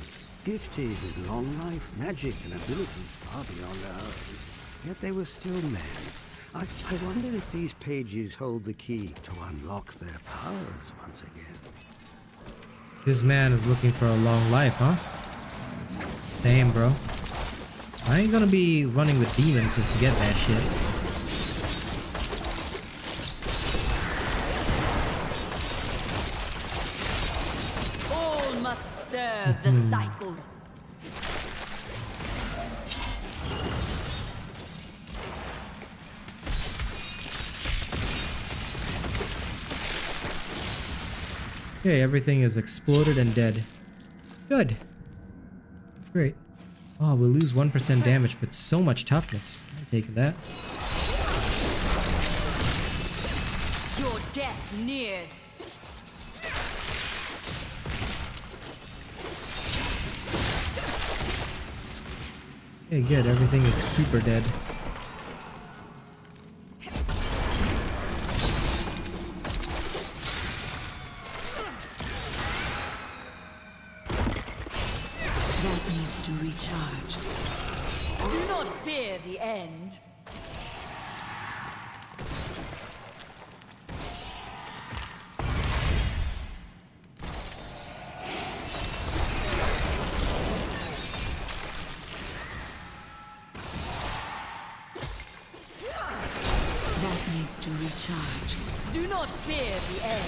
gifted with long life, magic, and abilities far beyond ours. Yet they were still men. I wonder if these pages hold the key to unlock their powers once again. This man is looking for a long life, huh? Same, bro. I ain't gonna be running with demons just to get that shit. Serve the cycle. Okay, everything is exploded and dead. Good. That's great. Oh, we'll lose 1% damage, but so much toughness. I'm taking that. Your death nears. Okay, good. Everything is super dead. That needs to recharge. Do not fear the end. That needs to recharge. Do not fear the end.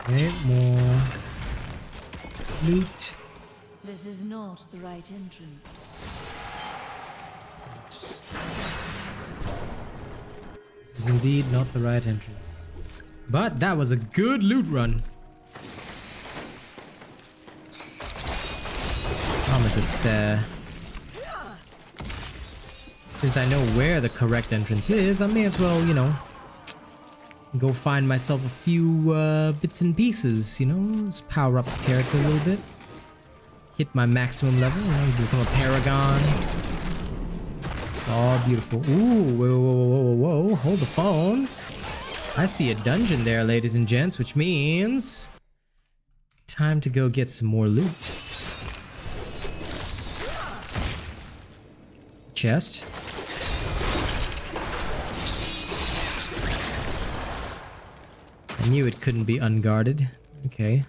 Okay, more loot. This is not the right entrance. This is indeed not the right entrance. But that was a good loot run. So I'm gonna just since I know where the correct entrance is, I may as well, you know, go find myself a few bits and pieces, you know, just power up the character a little bit. Hit my maximum level, you know, become a paragon. It's all beautiful. Ooh, whoa, whoa, whoa, whoa, whoa, hold the phone. I see a dungeon there, ladies and gents, which means time to go get some more loot. Chest. I knew it couldn't be unguarded. Okay.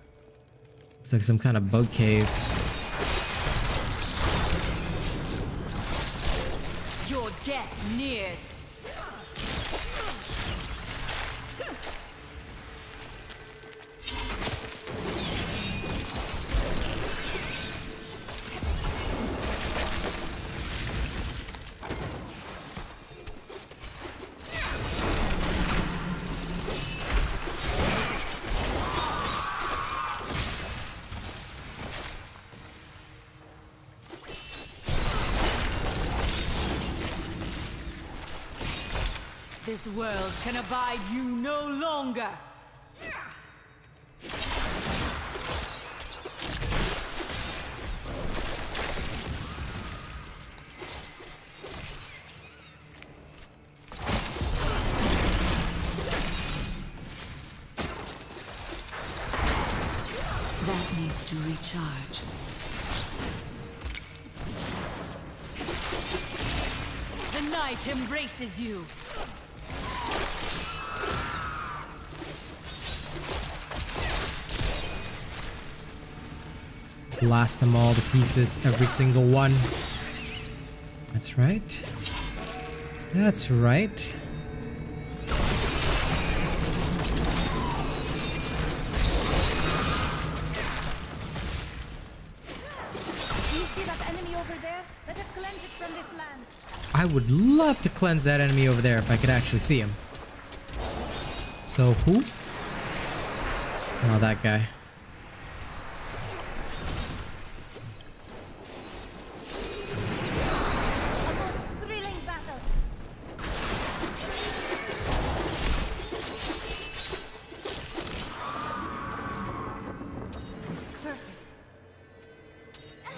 It's like some kind of bug cave. Your death nears. This world can abide you no longer. That needs to recharge. The night embraces you. Blast them all to pieces, every single one. That's right. That's right. Do you see that enemy over there? Let us cleanse it from this land. I would love to cleanse that enemy over there if I could actually see him. So who? Oh, that guy.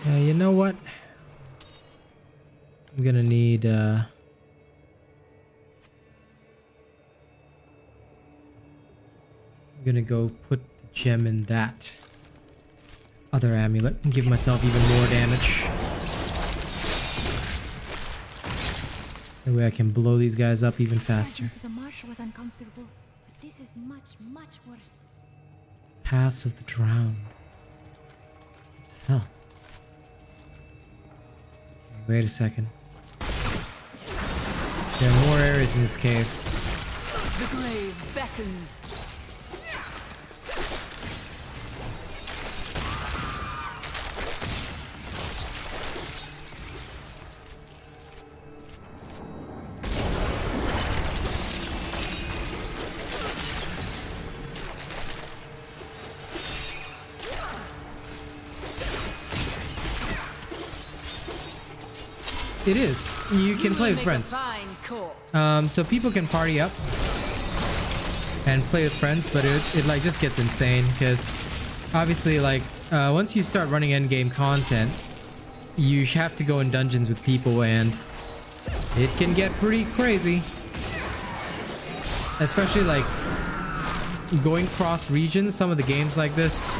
You know what? I'm gonna need I'm gonna go put the gem in that other amulet and give myself even more damage. That way I can blow these guys up even faster. The marsh was uncomfortable, but this is much, much worse. Paths of the drowned. Hell. Wait a second. There are more areas in this cave. The grave beckons. It is. You can play with friends. So people can party up and play with friends, but it like just gets insane because Obviously, like, once you start running endgame content, you have to go in dungeons with people, and it can get pretty crazy. Especially, like, going cross regions, some of the games like this.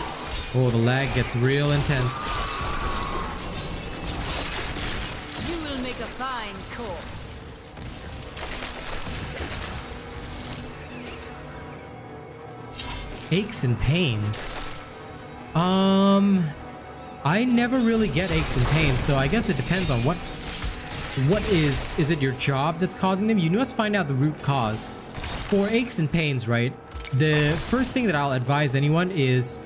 Oh, the lag gets real intense. You will make a fine corpse. Aches and pains. I never really get aches and pains, so I guess it depends on what is it your job that's causing them? You must find out the root cause. For aches and pains, right? The first thing that I'll advise anyone is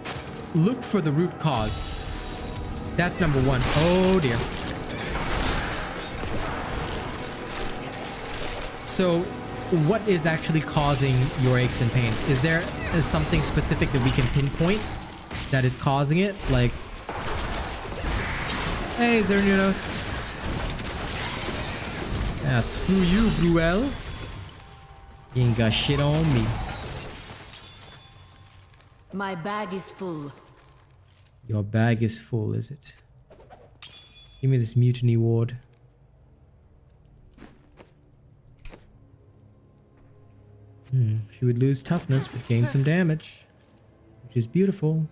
look for the root cause. That's number one. Oh dear. So what is actually causing your aches and pains? Is there something specific that we can pinpoint that is causing it? Like, hey, Zernunos. Yeah, screw you, Gruel. You ain't got shit on me. My bag is full. Your bag is full, is it? Give me this mutiny ward. She would lose toughness but gain some damage, which is beautiful.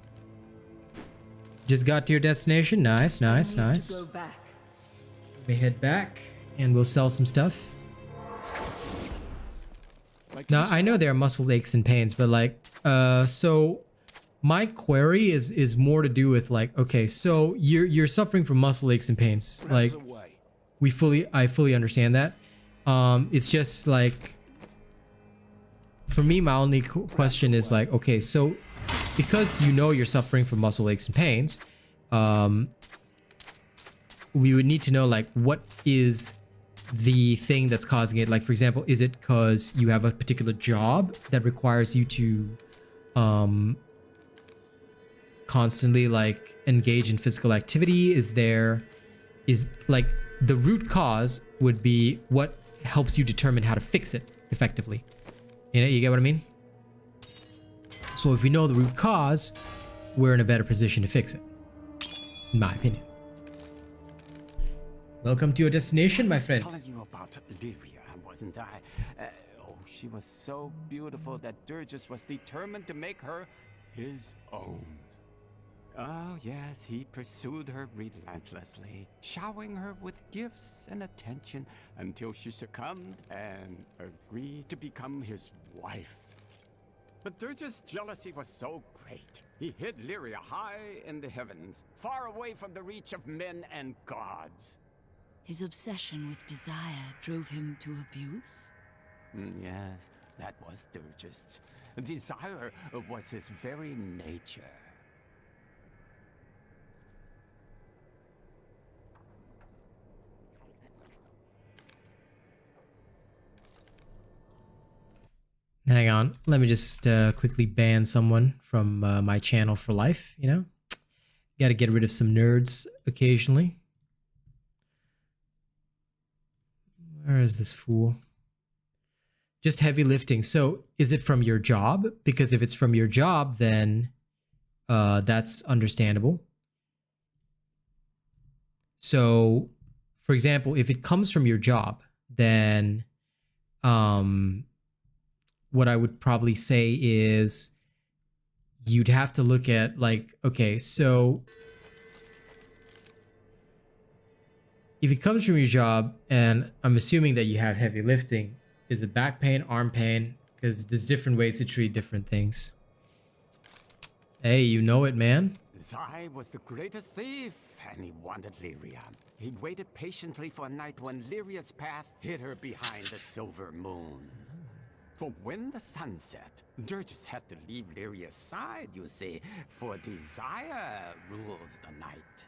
Just got to your destination. Nice, nice, nice. Go back. We head back and we'll sell some stuff. Now, I know there are muscle aches and pains, but like, so my query is more to do with like, okay, so you're suffering from muscle aches and pains. Like, I fully understand that. It's just like, for me, my only question is like, okay, so because you know you're suffering from muscle aches and pains, we would need to know like what is the thing that's causing it. Like, for example, is it because you have a particular job that requires you to constantly like engage in physical activity? Is like the root cause would be what helps you determine how to fix it effectively. You know, you get what I mean? So if we know the root cause, we're in a better position to fix it, in my opinion. Welcome to your destination, my friend. Telling you about Lyria, wasn't I? Oh, she was so beautiful that Durgus was determined to make her his own. Oh, yes, he pursued her relentlessly, showering her with gifts and attention until she succumbed and agreed to become his wife. But Durgus' jealousy was so great, he hid Lyria high in the heavens, far away from the reach of men and gods. His obsession with desire drove him to abuse? Yes, that was Durgus. Desire was his very nature. Hang on, let me just quickly ban someone from my channel for life, you know? Gotta get rid of some nerds occasionally. Where is this fool? Just heavy lifting. So is it from your job? Because if it's from your job, then that's understandable. So, for example, if it comes from your job, then what I would probably say is you'd have to look at like, okay, so if it comes from your job, and I'm assuming that you have heavy lifting, is it back pain, arm pain? Because there's different ways to treat different things. Hey, you know it, man. Zai was the greatest thief, and he wanted Lyria. He waited patiently for a night when Lyria's path hid her behind the silver moon. For when the sun set, Durgus had to leave Lyria's side, you see, for desire rules the night.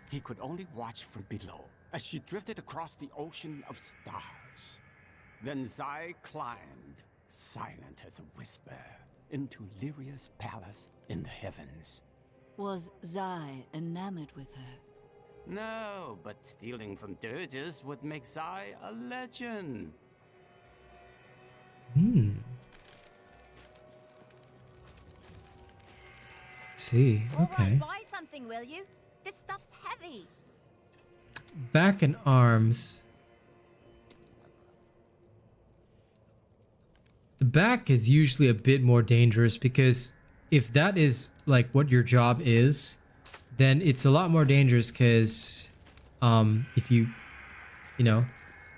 He could only watch from below as she drifted across the ocean of stars. Then Zai climbed, silent as a whisper, into Lyria's palace in the heavens. Was Zai enamored with her? No, but stealing from Durgus would make Zai a legend. see. Okay. Buy something, will you? This stuff's heavy. Back and arms. The back is usually a bit more dangerous because if that is like what your job is, then it's a lot more dangerous because if you know,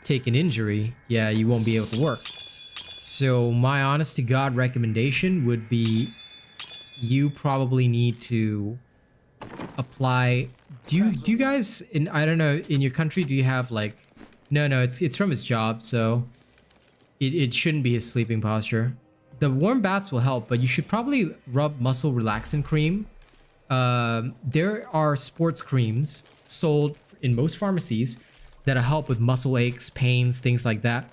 take an injury, yeah, you won't be able to work. So my honest to God recommendation would be you probably need to apply. Do you guys in, I don't know, in your country, do you have like, no, it's from his job, so it shouldn't be his sleeping posture. The warm baths will help, but you should probably rub muscle relaxant cream. There are sports creams sold in most pharmacies that'll help with muscle aches, pains, things like that.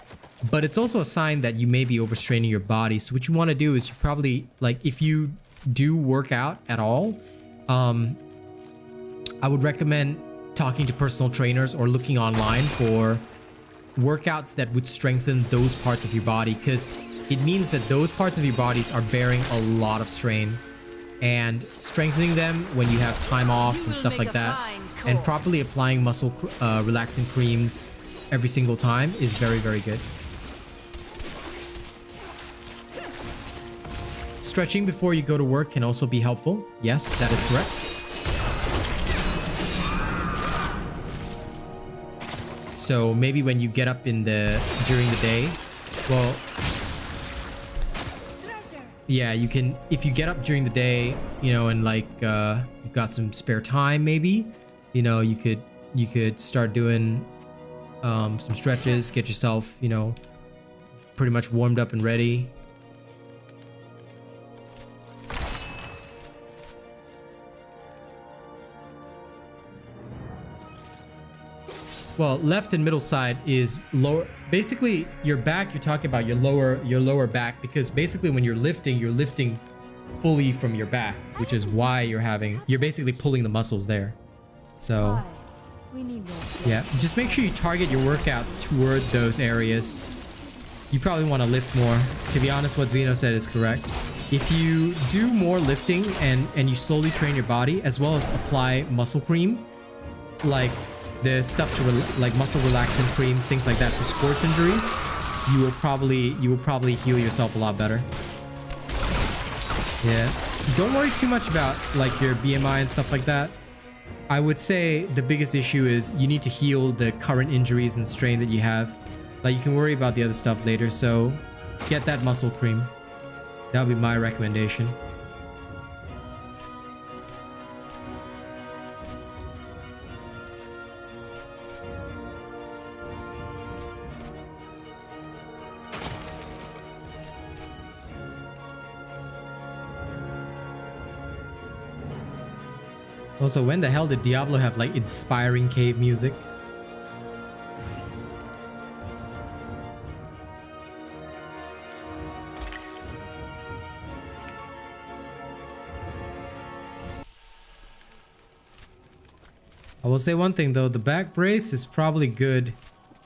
But it's also a sign that you may be overstraining your body. So what you want to do is you probably, like, if you do work out at all, I would recommend talking to personal trainers or looking online for workouts that would strengthen those parts of your body, because it means that those parts of your bodies are bearing a lot of strain, and strengthening them when you have time off and stuff like that, and properly applying muscle relaxing creams every single time is very, very good. Stretching before you go to work can also be helpful. Yes, that is correct. So maybe when you get up during the day, well, yeah, you can, if you get up during the day, you know, and like you've got some spare time, maybe, you know, you could start doing some stretches, get yourself, you know, pretty much warmed up and ready. Well, left and middle side is lower. Basically, your back, you're talking about your lower back, because basically when you're lifting fully from your back, which is why you're basically pulling the muscles there. So, yeah, just make sure you target your workouts toward those areas. You probably want to lift more. To be honest, what Zeno said is correct. If you do more lifting and you slowly train your body, as well as apply muscle cream, like the stuff to like muscle relaxant creams, things like that for sports injuries, you will probably heal yourself a lot better. Yeah, don't worry too much about like your BMI and stuff like that. I would say the biggest issue is you need to heal the current injuries and strain that you have. Like, you can worry about the other stuff later, so get that muscle cream. That would be my recommendation. Also, when the hell did Diablo have like inspiring cave music? I will say one thing though, the back brace is probably good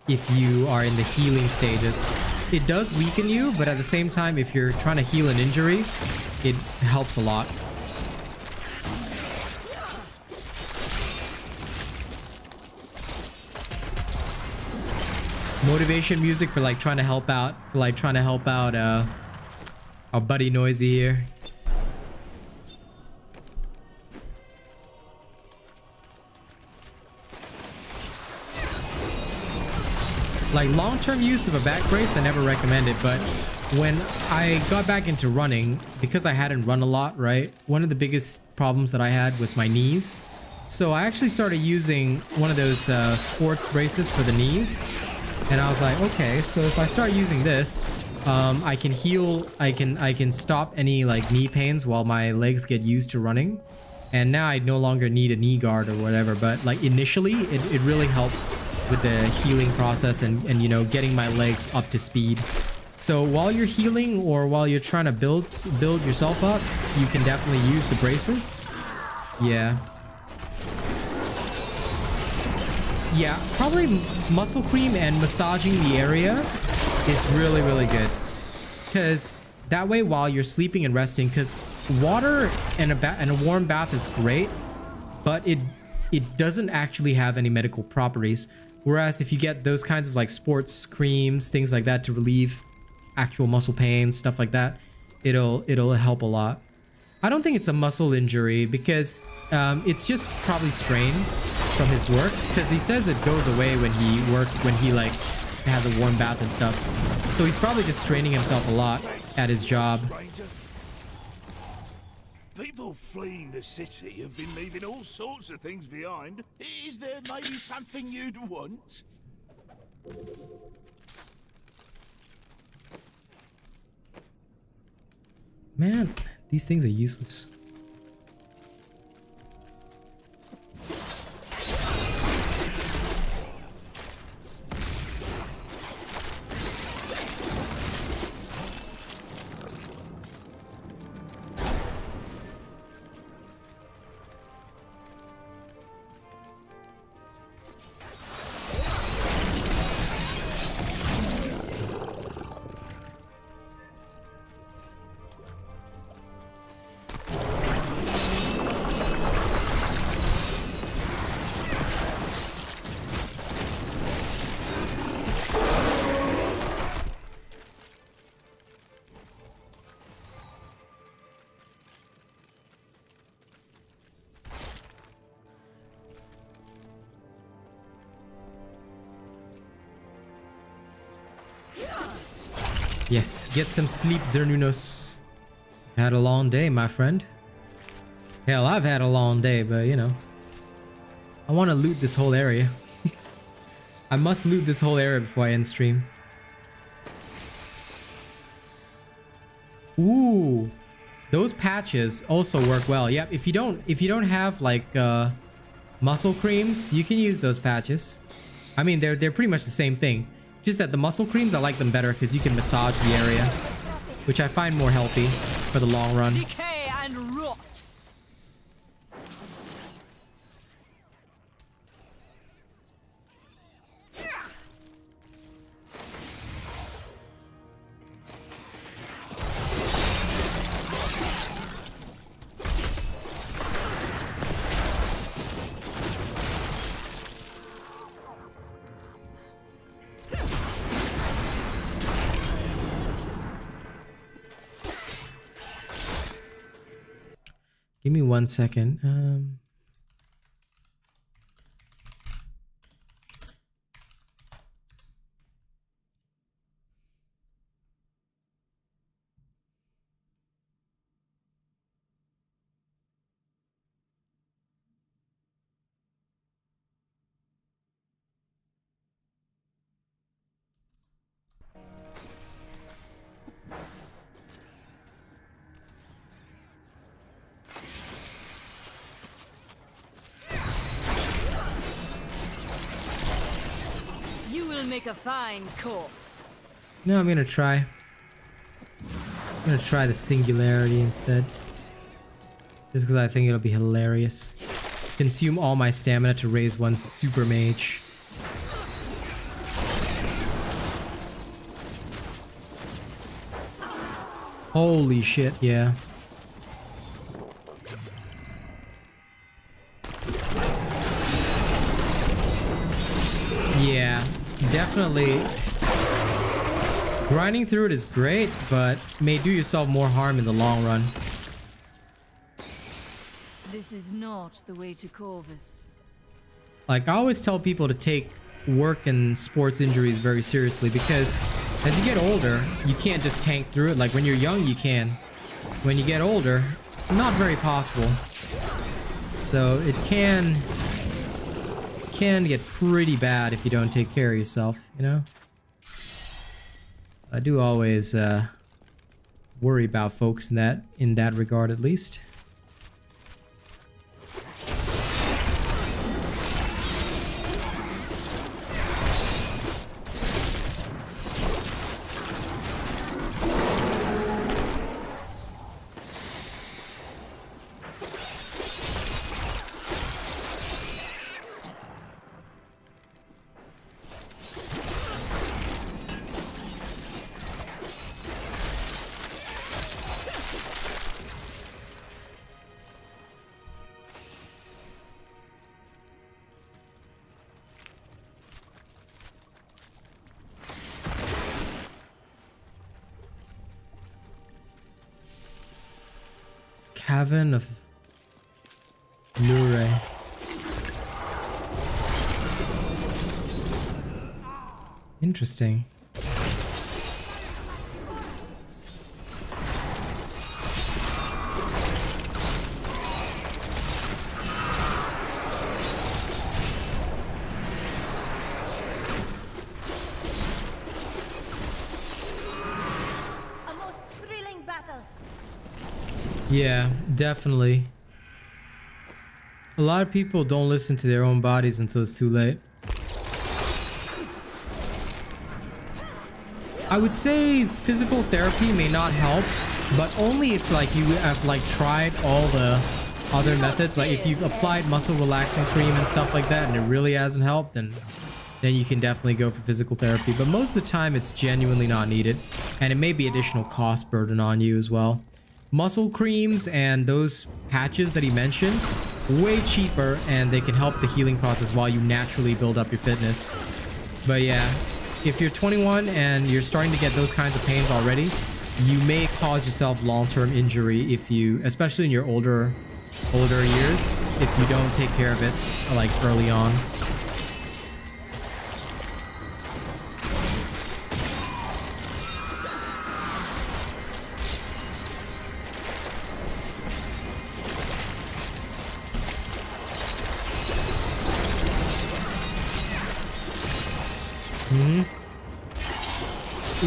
if you are in the healing stages. It does weaken you, but at the same time, if you're trying to heal an injury, it helps a lot. Motivation music for like trying to help out, our buddy Noisy here. Like long-term use of a back brace, I never recommend it, but when I got back into running, because I hadn't run a lot, right? One of the biggest problems that I had was my knees. So I actually started using one of those sports braces for the knees. And I was like, okay, so if I start using this, I can heal, I can stop any like knee pains while my legs get used to running. And now I no longer need a knee guard or whatever, but like initially it really helped with the healing process and you know, getting my legs up to speed. So while you're healing or while you're trying to build yourself up, you can definitely use the braces. Yeah. Yeah, probably muscle cream and massaging the area is really, really good. Because That way, while you're sleeping and resting, because water and a warm bath is great, but it doesn't actually have any medical properties. Whereas if you get those kinds of like sports creams, things like that to relieve actual muscle pain, stuff like that, it'll help a lot. I don't think it's a muscle injury because it's just probably strain from his work, because he says it goes away when he like has a warm bath and stuff. So he's probably just straining himself a lot at his job. People fleeing the city have been leaving all sorts of things behind. Is there maybe something you'd want? Man, these things are useless. Yes, get some sleep, Xernunos. Had a long day, my friend. Hell, I've had a long day, but you know. I want to loot this whole area. I must loot this whole area before I end stream. Ooh, those patches also work well. Yep, if you don't have like muscle creams, you can use those patches. I mean, they're pretty much the same thing. Just that the muscle creams, I like them better because you can massage the area, which I find more healthy for the long run. Decay and rot. Give me 1 second. Make a fine corpse. No, I'm gonna try. I'm gonna try the singularity instead. Just because I think it'll be hilarious. Consume all my stamina to raise one super mage. Holy shit, yeah. Yeah. Definitely. Grinding through it is great, but may do yourself more harm in the long run. This is not the way to Corvus. Like, I always tell people to take work and sports injuries very seriously, because as you get older, you can't just tank through it. Like, when you're young, you can. When you get older, not very possible. So it can get pretty bad if you don't take care of yourself, you know? So I do always worry about folks in that regard, at least. Cavern of Luray. Interesting. Yeah, definitely. A lot of people don't listen to their own bodies until it's too late. I would say physical therapy may not help, but only if like you have like tried all the other methods. Like if you've applied muscle relaxing cream and stuff like that and it really hasn't helped, then you can definitely go for physical therapy. But most of the time it's genuinely not needed, and it may be additional cost burden on you as well. Muscle creams and those patches that he mentioned, way cheaper, and they can help the healing process while you naturally build up your fitness. But yeah, if you're 21 and you're starting to get those kinds of pains already, you may cause yourself long-term injury if you, especially in your older years, if you don't take care of it like early on.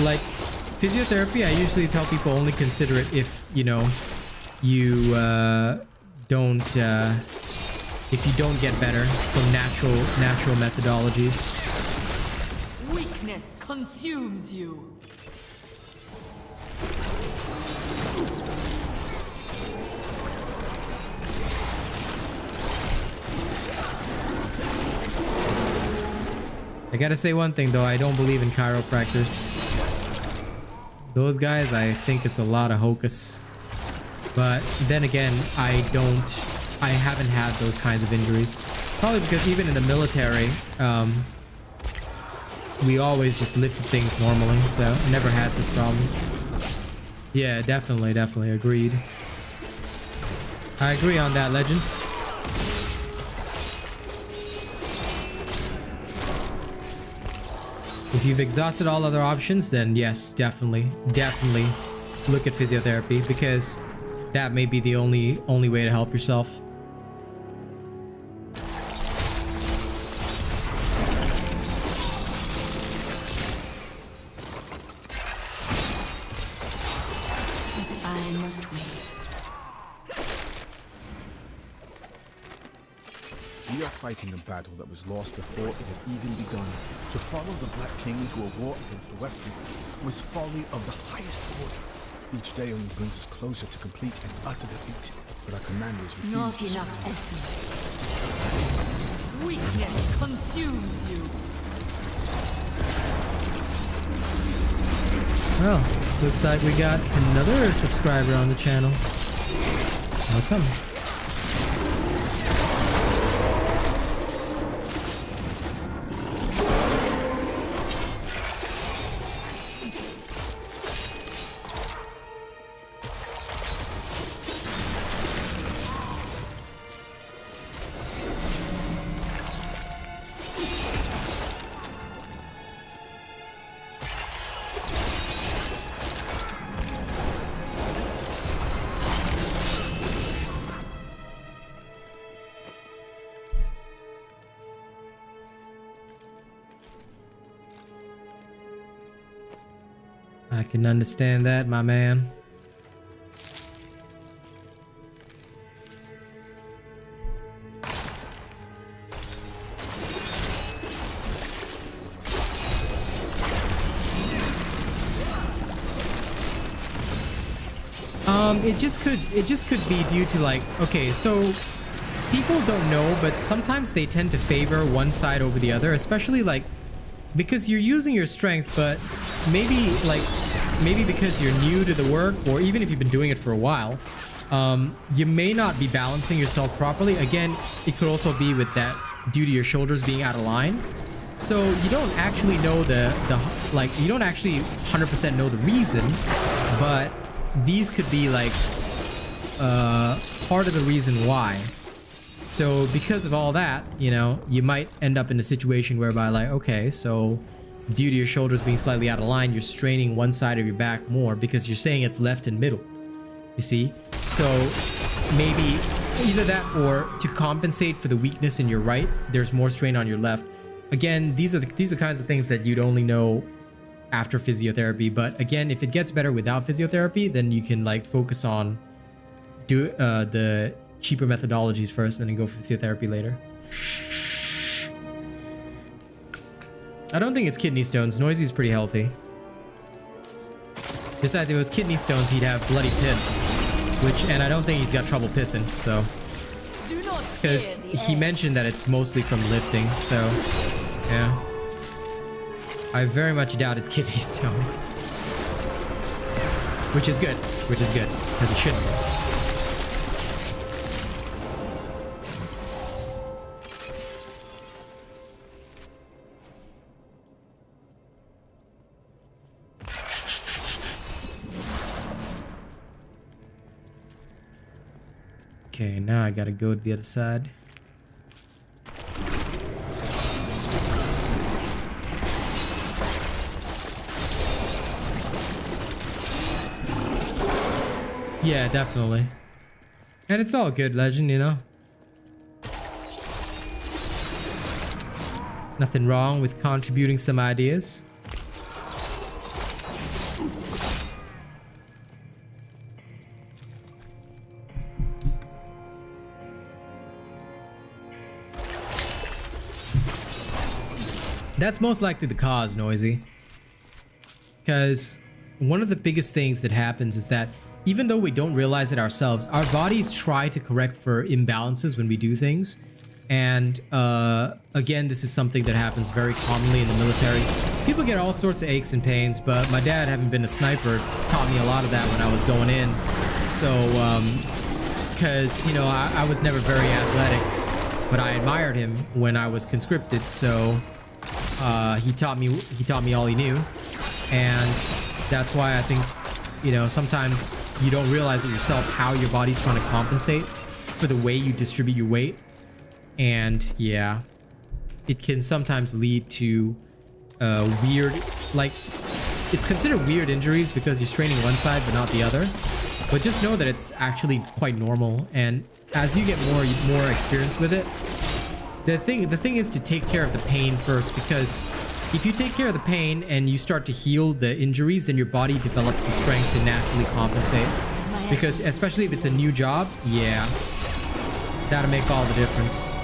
Like physiotherapy, I usually tell people only consider it if you know you don't if you don't get better from natural methodologies. Weakness consumes you. I gotta say one thing though, I don't believe in chiropractors. Those guys, I think it's a lot of hocus. But then again, I haven't had those kinds of injuries. Probably because even in the military, we always just lifted things normally, so I never had such problems. Yeah, definitely agreed. I agree on that, Legend. If you've exhausted all other options, then yes, definitely look at physiotherapy, because that may be the only way to help yourself. I must wait. We are fighting a battle that was lost before it had even begun. To follow the Black King into a war against the West March was folly of the highest order. Each day only brings us closer to complete and utter defeat, but our commanders refuse Not to enough surrender. essence. Weakness consumes you. Well, looks like we got another subscriber on the channel. Welcome. I can understand that, my man. It just could be due to like, okay, so people don't know, but sometimes they tend to favor one side over the other, especially like because you're using your strength, but maybe because you're new to the work, or even if you've been doing it for a while, you may not be balancing yourself properly. Again, it could also be with that due to your shoulders being out of line. So you don't actually know you don't actually 100% know the reason, but these could be like part of the reason why. So because of all that, you know, you might end up in a situation whereby like, okay, so due to your shoulders being slightly out of line, you're straining one side of your back more because you're saying it's left and middle. You see? So maybe either that, or to compensate for the weakness in your right, there's more strain on your left. Again, these are the kinds of things that you'd only know after physiotherapy. But again, if it gets better without physiotherapy, then you can like focus on the cheaper methodologies first and then go for physiotherapy later. I don't think it's kidney stones. Noisy's pretty healthy. Besides, if it was kidney stones, he'd have bloody piss. And I don't think he's got trouble pissing, so. Because he mentioned that it's mostly from lifting, so yeah. I very much doubt it's kidney stones. Which is good, because it shouldn't be. Okay, now I gotta go to the other side. Yeah, definitely. And it's all good, Legend, you know? Nothing wrong with contributing some ideas. That's most likely the cause, Noisy. Because one of the biggest things that happens is that even though we don't realize it ourselves, our bodies try to correct for imbalances when we do things. And again, this is something that happens very commonly in the military. People get all sorts of aches and pains, but my dad, having been a sniper, taught me a lot of that when I was going in. So, because, you know, I was never very athletic, but I admired him when I was conscripted, so he taught me all he knew. And that's why I think, you know, sometimes you don't realize it yourself how your body's trying to compensate for the way you distribute your weight. And yeah, it can sometimes lead to weird, like, it's considered weird injuries because you're straining one side but not the other. But just know that it's actually quite normal, and as you get more experience with it, the thing is to take care of the pain first, because if you take care of the pain and you start to heal the injuries, then your body develops the strength to naturally compensate. Because especially if it's a new job, yeah, that'll make all the difference.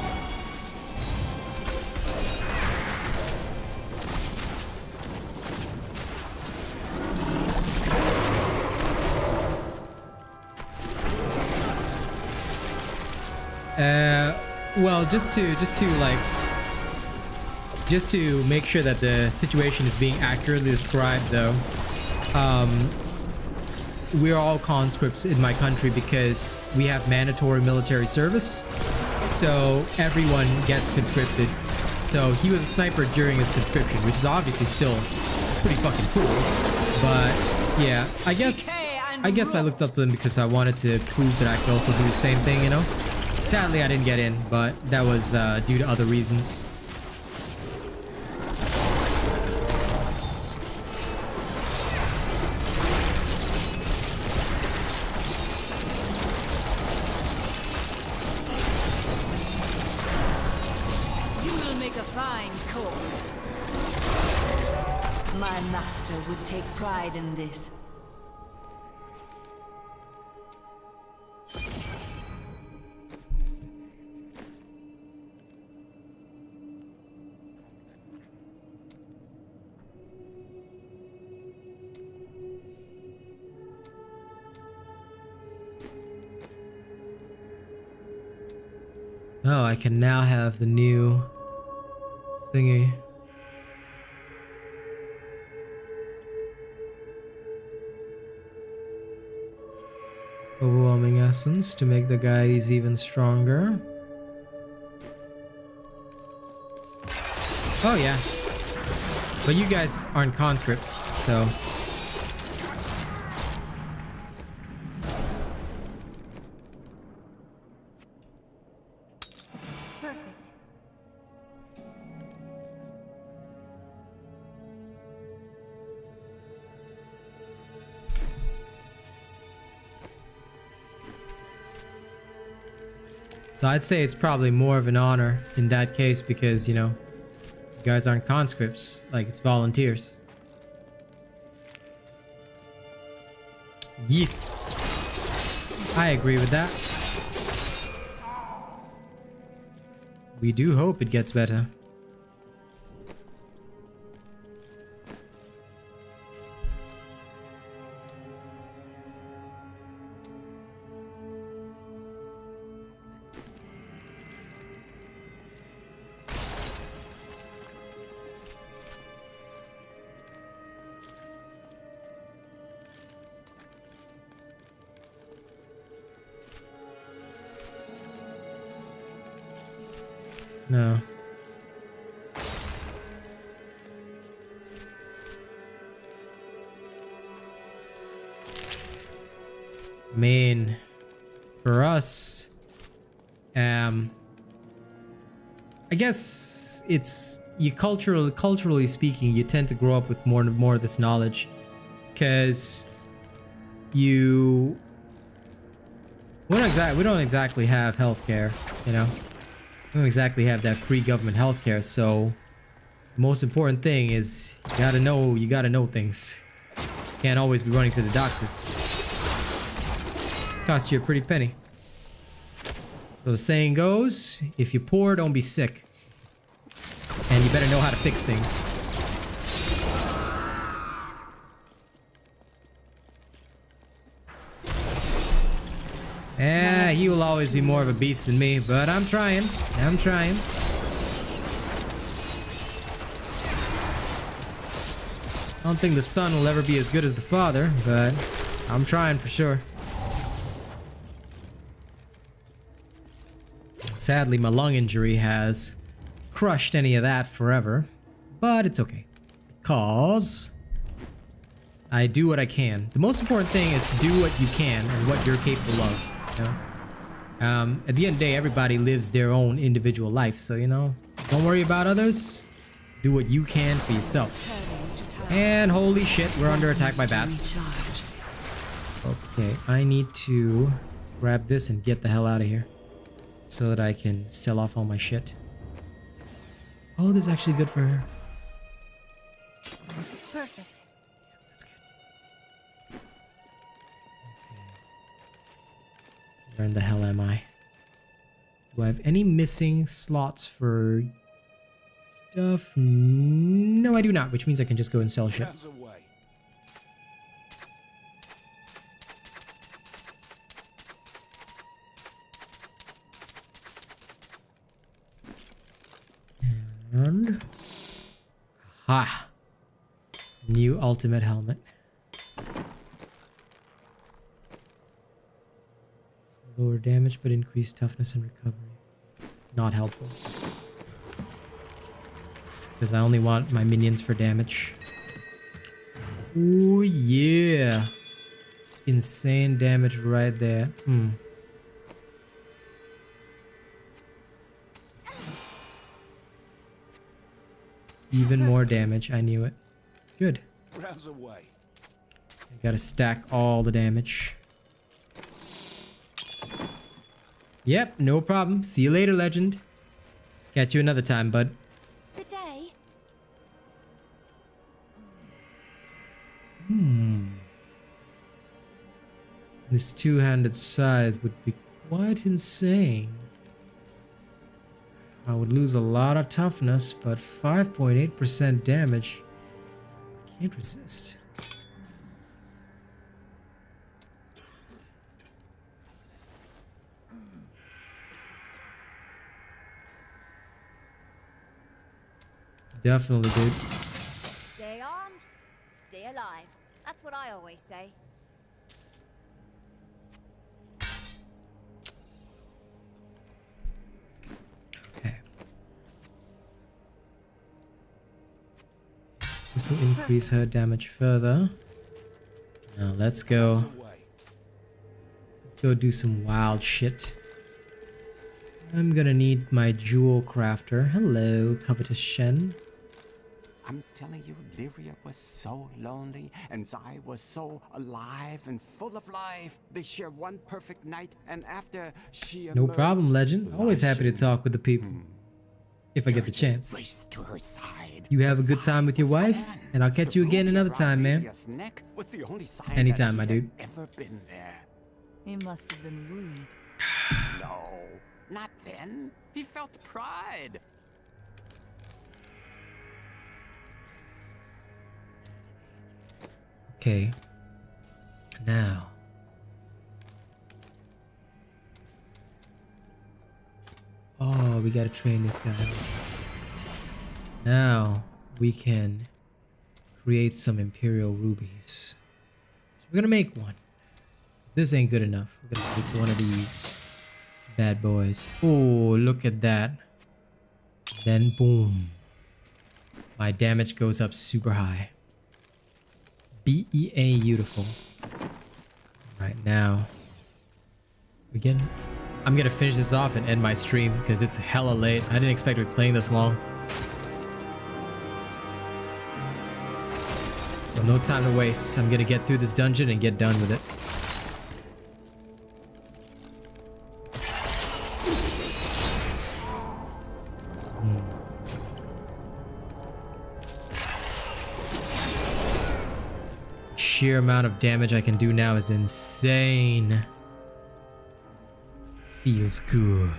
Well, just to make sure that the situation is being accurately described, though, we're all conscripts in my country because we have mandatory military service. So everyone gets conscripted. So he was a sniper during his conscription, which is obviously still pretty fucking cool. But yeah, I guess I looked up to him because I wanted to prove that I could also do the same thing, you know? Sadly, I didn't get in, but that was due to other reasons. You will make a fine corpse. My master would take pride in this. Oh, I can now have the new thingy. Overwhelming essence to make the guys even stronger. Oh yeah. But you guys aren't conscripts, so. Perfect. So I'd say it's probably more of an honor in that case because, you know, you guys aren't conscripts, like it's volunteers. Yes, I agree with that. We do hope it gets better. No. I mean, for us, I guess it's you culturally speaking, you tend to grow up with more and more of this knowledge, because we don't exactly have healthcare, you know. We don't exactly have that free government healthcare, so the most important thing is you gotta know things. Can't always be running to the doctors. Cost you a pretty penny. So the saying goes, if you're poor, don't be sick. And you better know how to fix things. He will always be more of a beast than me, but I'm trying. I'm trying. I don't think the son will ever be as good as the father, but I'm trying for sure. Sadly, my lung injury has crushed any of that forever, but it's okay, because I do what I can. The most important thing is to do what you can and what you're capable of. You know? At the end of the day, everybody lives their own individual life, so you know, don't worry about others. Do what you can for yourself. And holy shit, we're under attack by bats. Okay, I need to grab this and get the hell out of here so that I can sell off all my shit. Oh, this is actually good for her. Perfect. Where in the hell am I? Do I have any missing slots for stuff? No, I do not, which means I can just go and sell shit. And ha! New ultimate helmet. Lower damage, but increased toughness and recovery. Not helpful. Because I only want my minions for damage. Oh yeah. Insane damage right there. Even more damage. I knew it. Good. I gotta stack all the damage. Yep, no problem. See you later, legend. Catch you another time, bud. Good day. This two-handed scythe would be quite insane. I would lose a lot of toughness, but 5.8% damage. I can't resist. Definitely, dude. Stay armed, stay alive. That's what I always say. Okay. This will increase her damage further. Now let's go. Let's go do some wild shit. I'm gonna need my jewel crafter. Hello, covetous Shen. I'm telling you, Lyria was so lonely, and Zai was so alive and full of life. They share one perfect night, and after she No emerged, problem, legend. Always happy to talk with the people. If I get the chance. raced to her side. You have a good time with your wife, and I'll catch you again another time, man. Lyria's neck was the only sign Anytime, that my she dude. had ever been there. He must have been worried. No, not then. He felt pride. Okay. Now. Oh, we gotta train this guy. Now we can create some Imperial rubies. So we're gonna make one. This ain't good enough. We're gonna make one of these bad boys. Oh, look at that. Then boom. My damage goes up super high. BEA beautiful. Right now. Again. I'm gonna finish this off and end my stream because it's hella late. I didn't expect to be playing this long. So no time to waste. I'm gonna get through this dungeon and get done with it. Sheer amount of damage I can do now is insane. Feels good.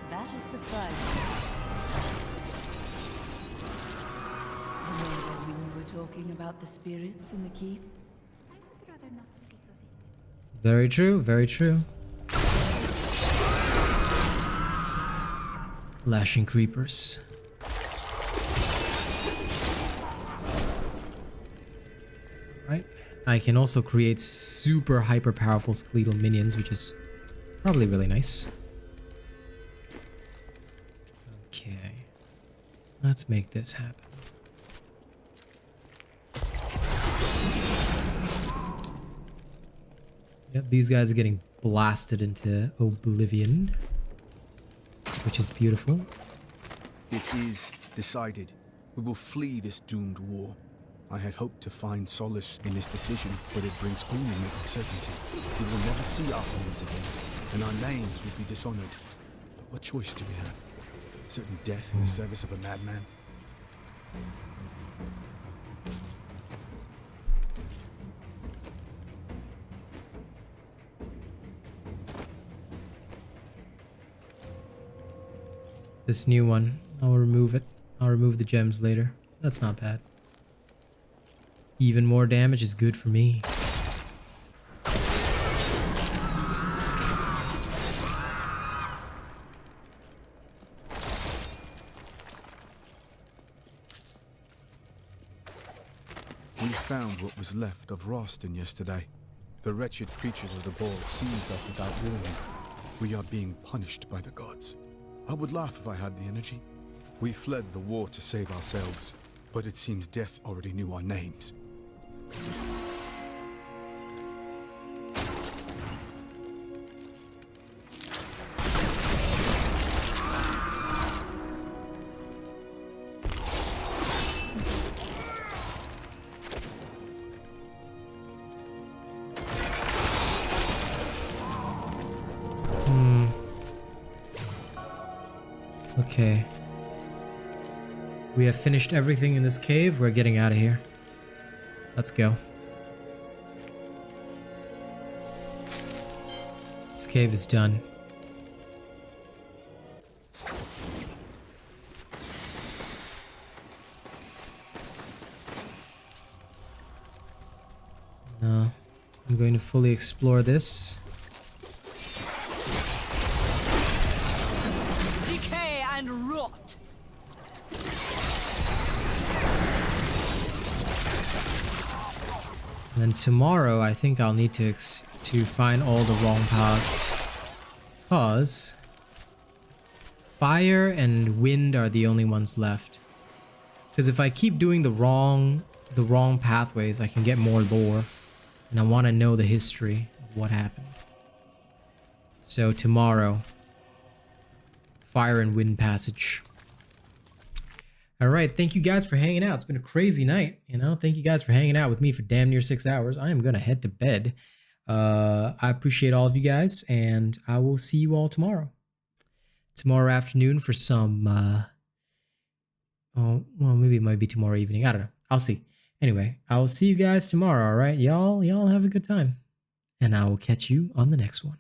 That is surprising. Remember when we were talking about the spirits in the keep? I would rather not speak of it. Very true, very true. Lashing creepers. Right. I can also create super hyper powerful skeletal minions, which is probably really nice. Okay. Let's make this happen. Yep, these guys are getting blasted into oblivion, which is beautiful. It is decided. We will flee this doomed war. I had hoped to find solace in this decision, but it brings only uncertainty. We will never see our homes again, and our names will be dishonored. But what choice do we have? Certain death in the service of a madman? This new one, I'll remove it. I'll remove the gems later. That's not bad. Even more damage is good for me. We found what was left of Roston yesterday. The wretched creatures of the ball seized us without warning. We are being punished by the gods. I would laugh if I had the energy. We fled the war to save ourselves, but it seems death already knew our names. Okay. We have finished everything in this cave. We're getting out of here. Let's go. This cave is done. Now, I'm going to fully explore this. Decay and rot. And then tomorrow, I think I'll need to find all the wrong paths. Because fire and wind are the only ones left. Because if I keep doing the wrong pathways, I can get more lore. And I want to know the history of what happened. So tomorrow, Fire and Wind Passage. All right, thank you guys for hanging out. It's been a crazy night, you know. Thank you guys for hanging out with me for damn near 6 hours. I am gonna head to bed. I appreciate all of you guys, and I will see you all tomorrow. Tomorrow afternoon for some. Oh, well, maybe it might be tomorrow evening. I don't know. I'll see. Anyway, I will see you guys tomorrow. All right, y'all have a good time, and I will catch you on the next one.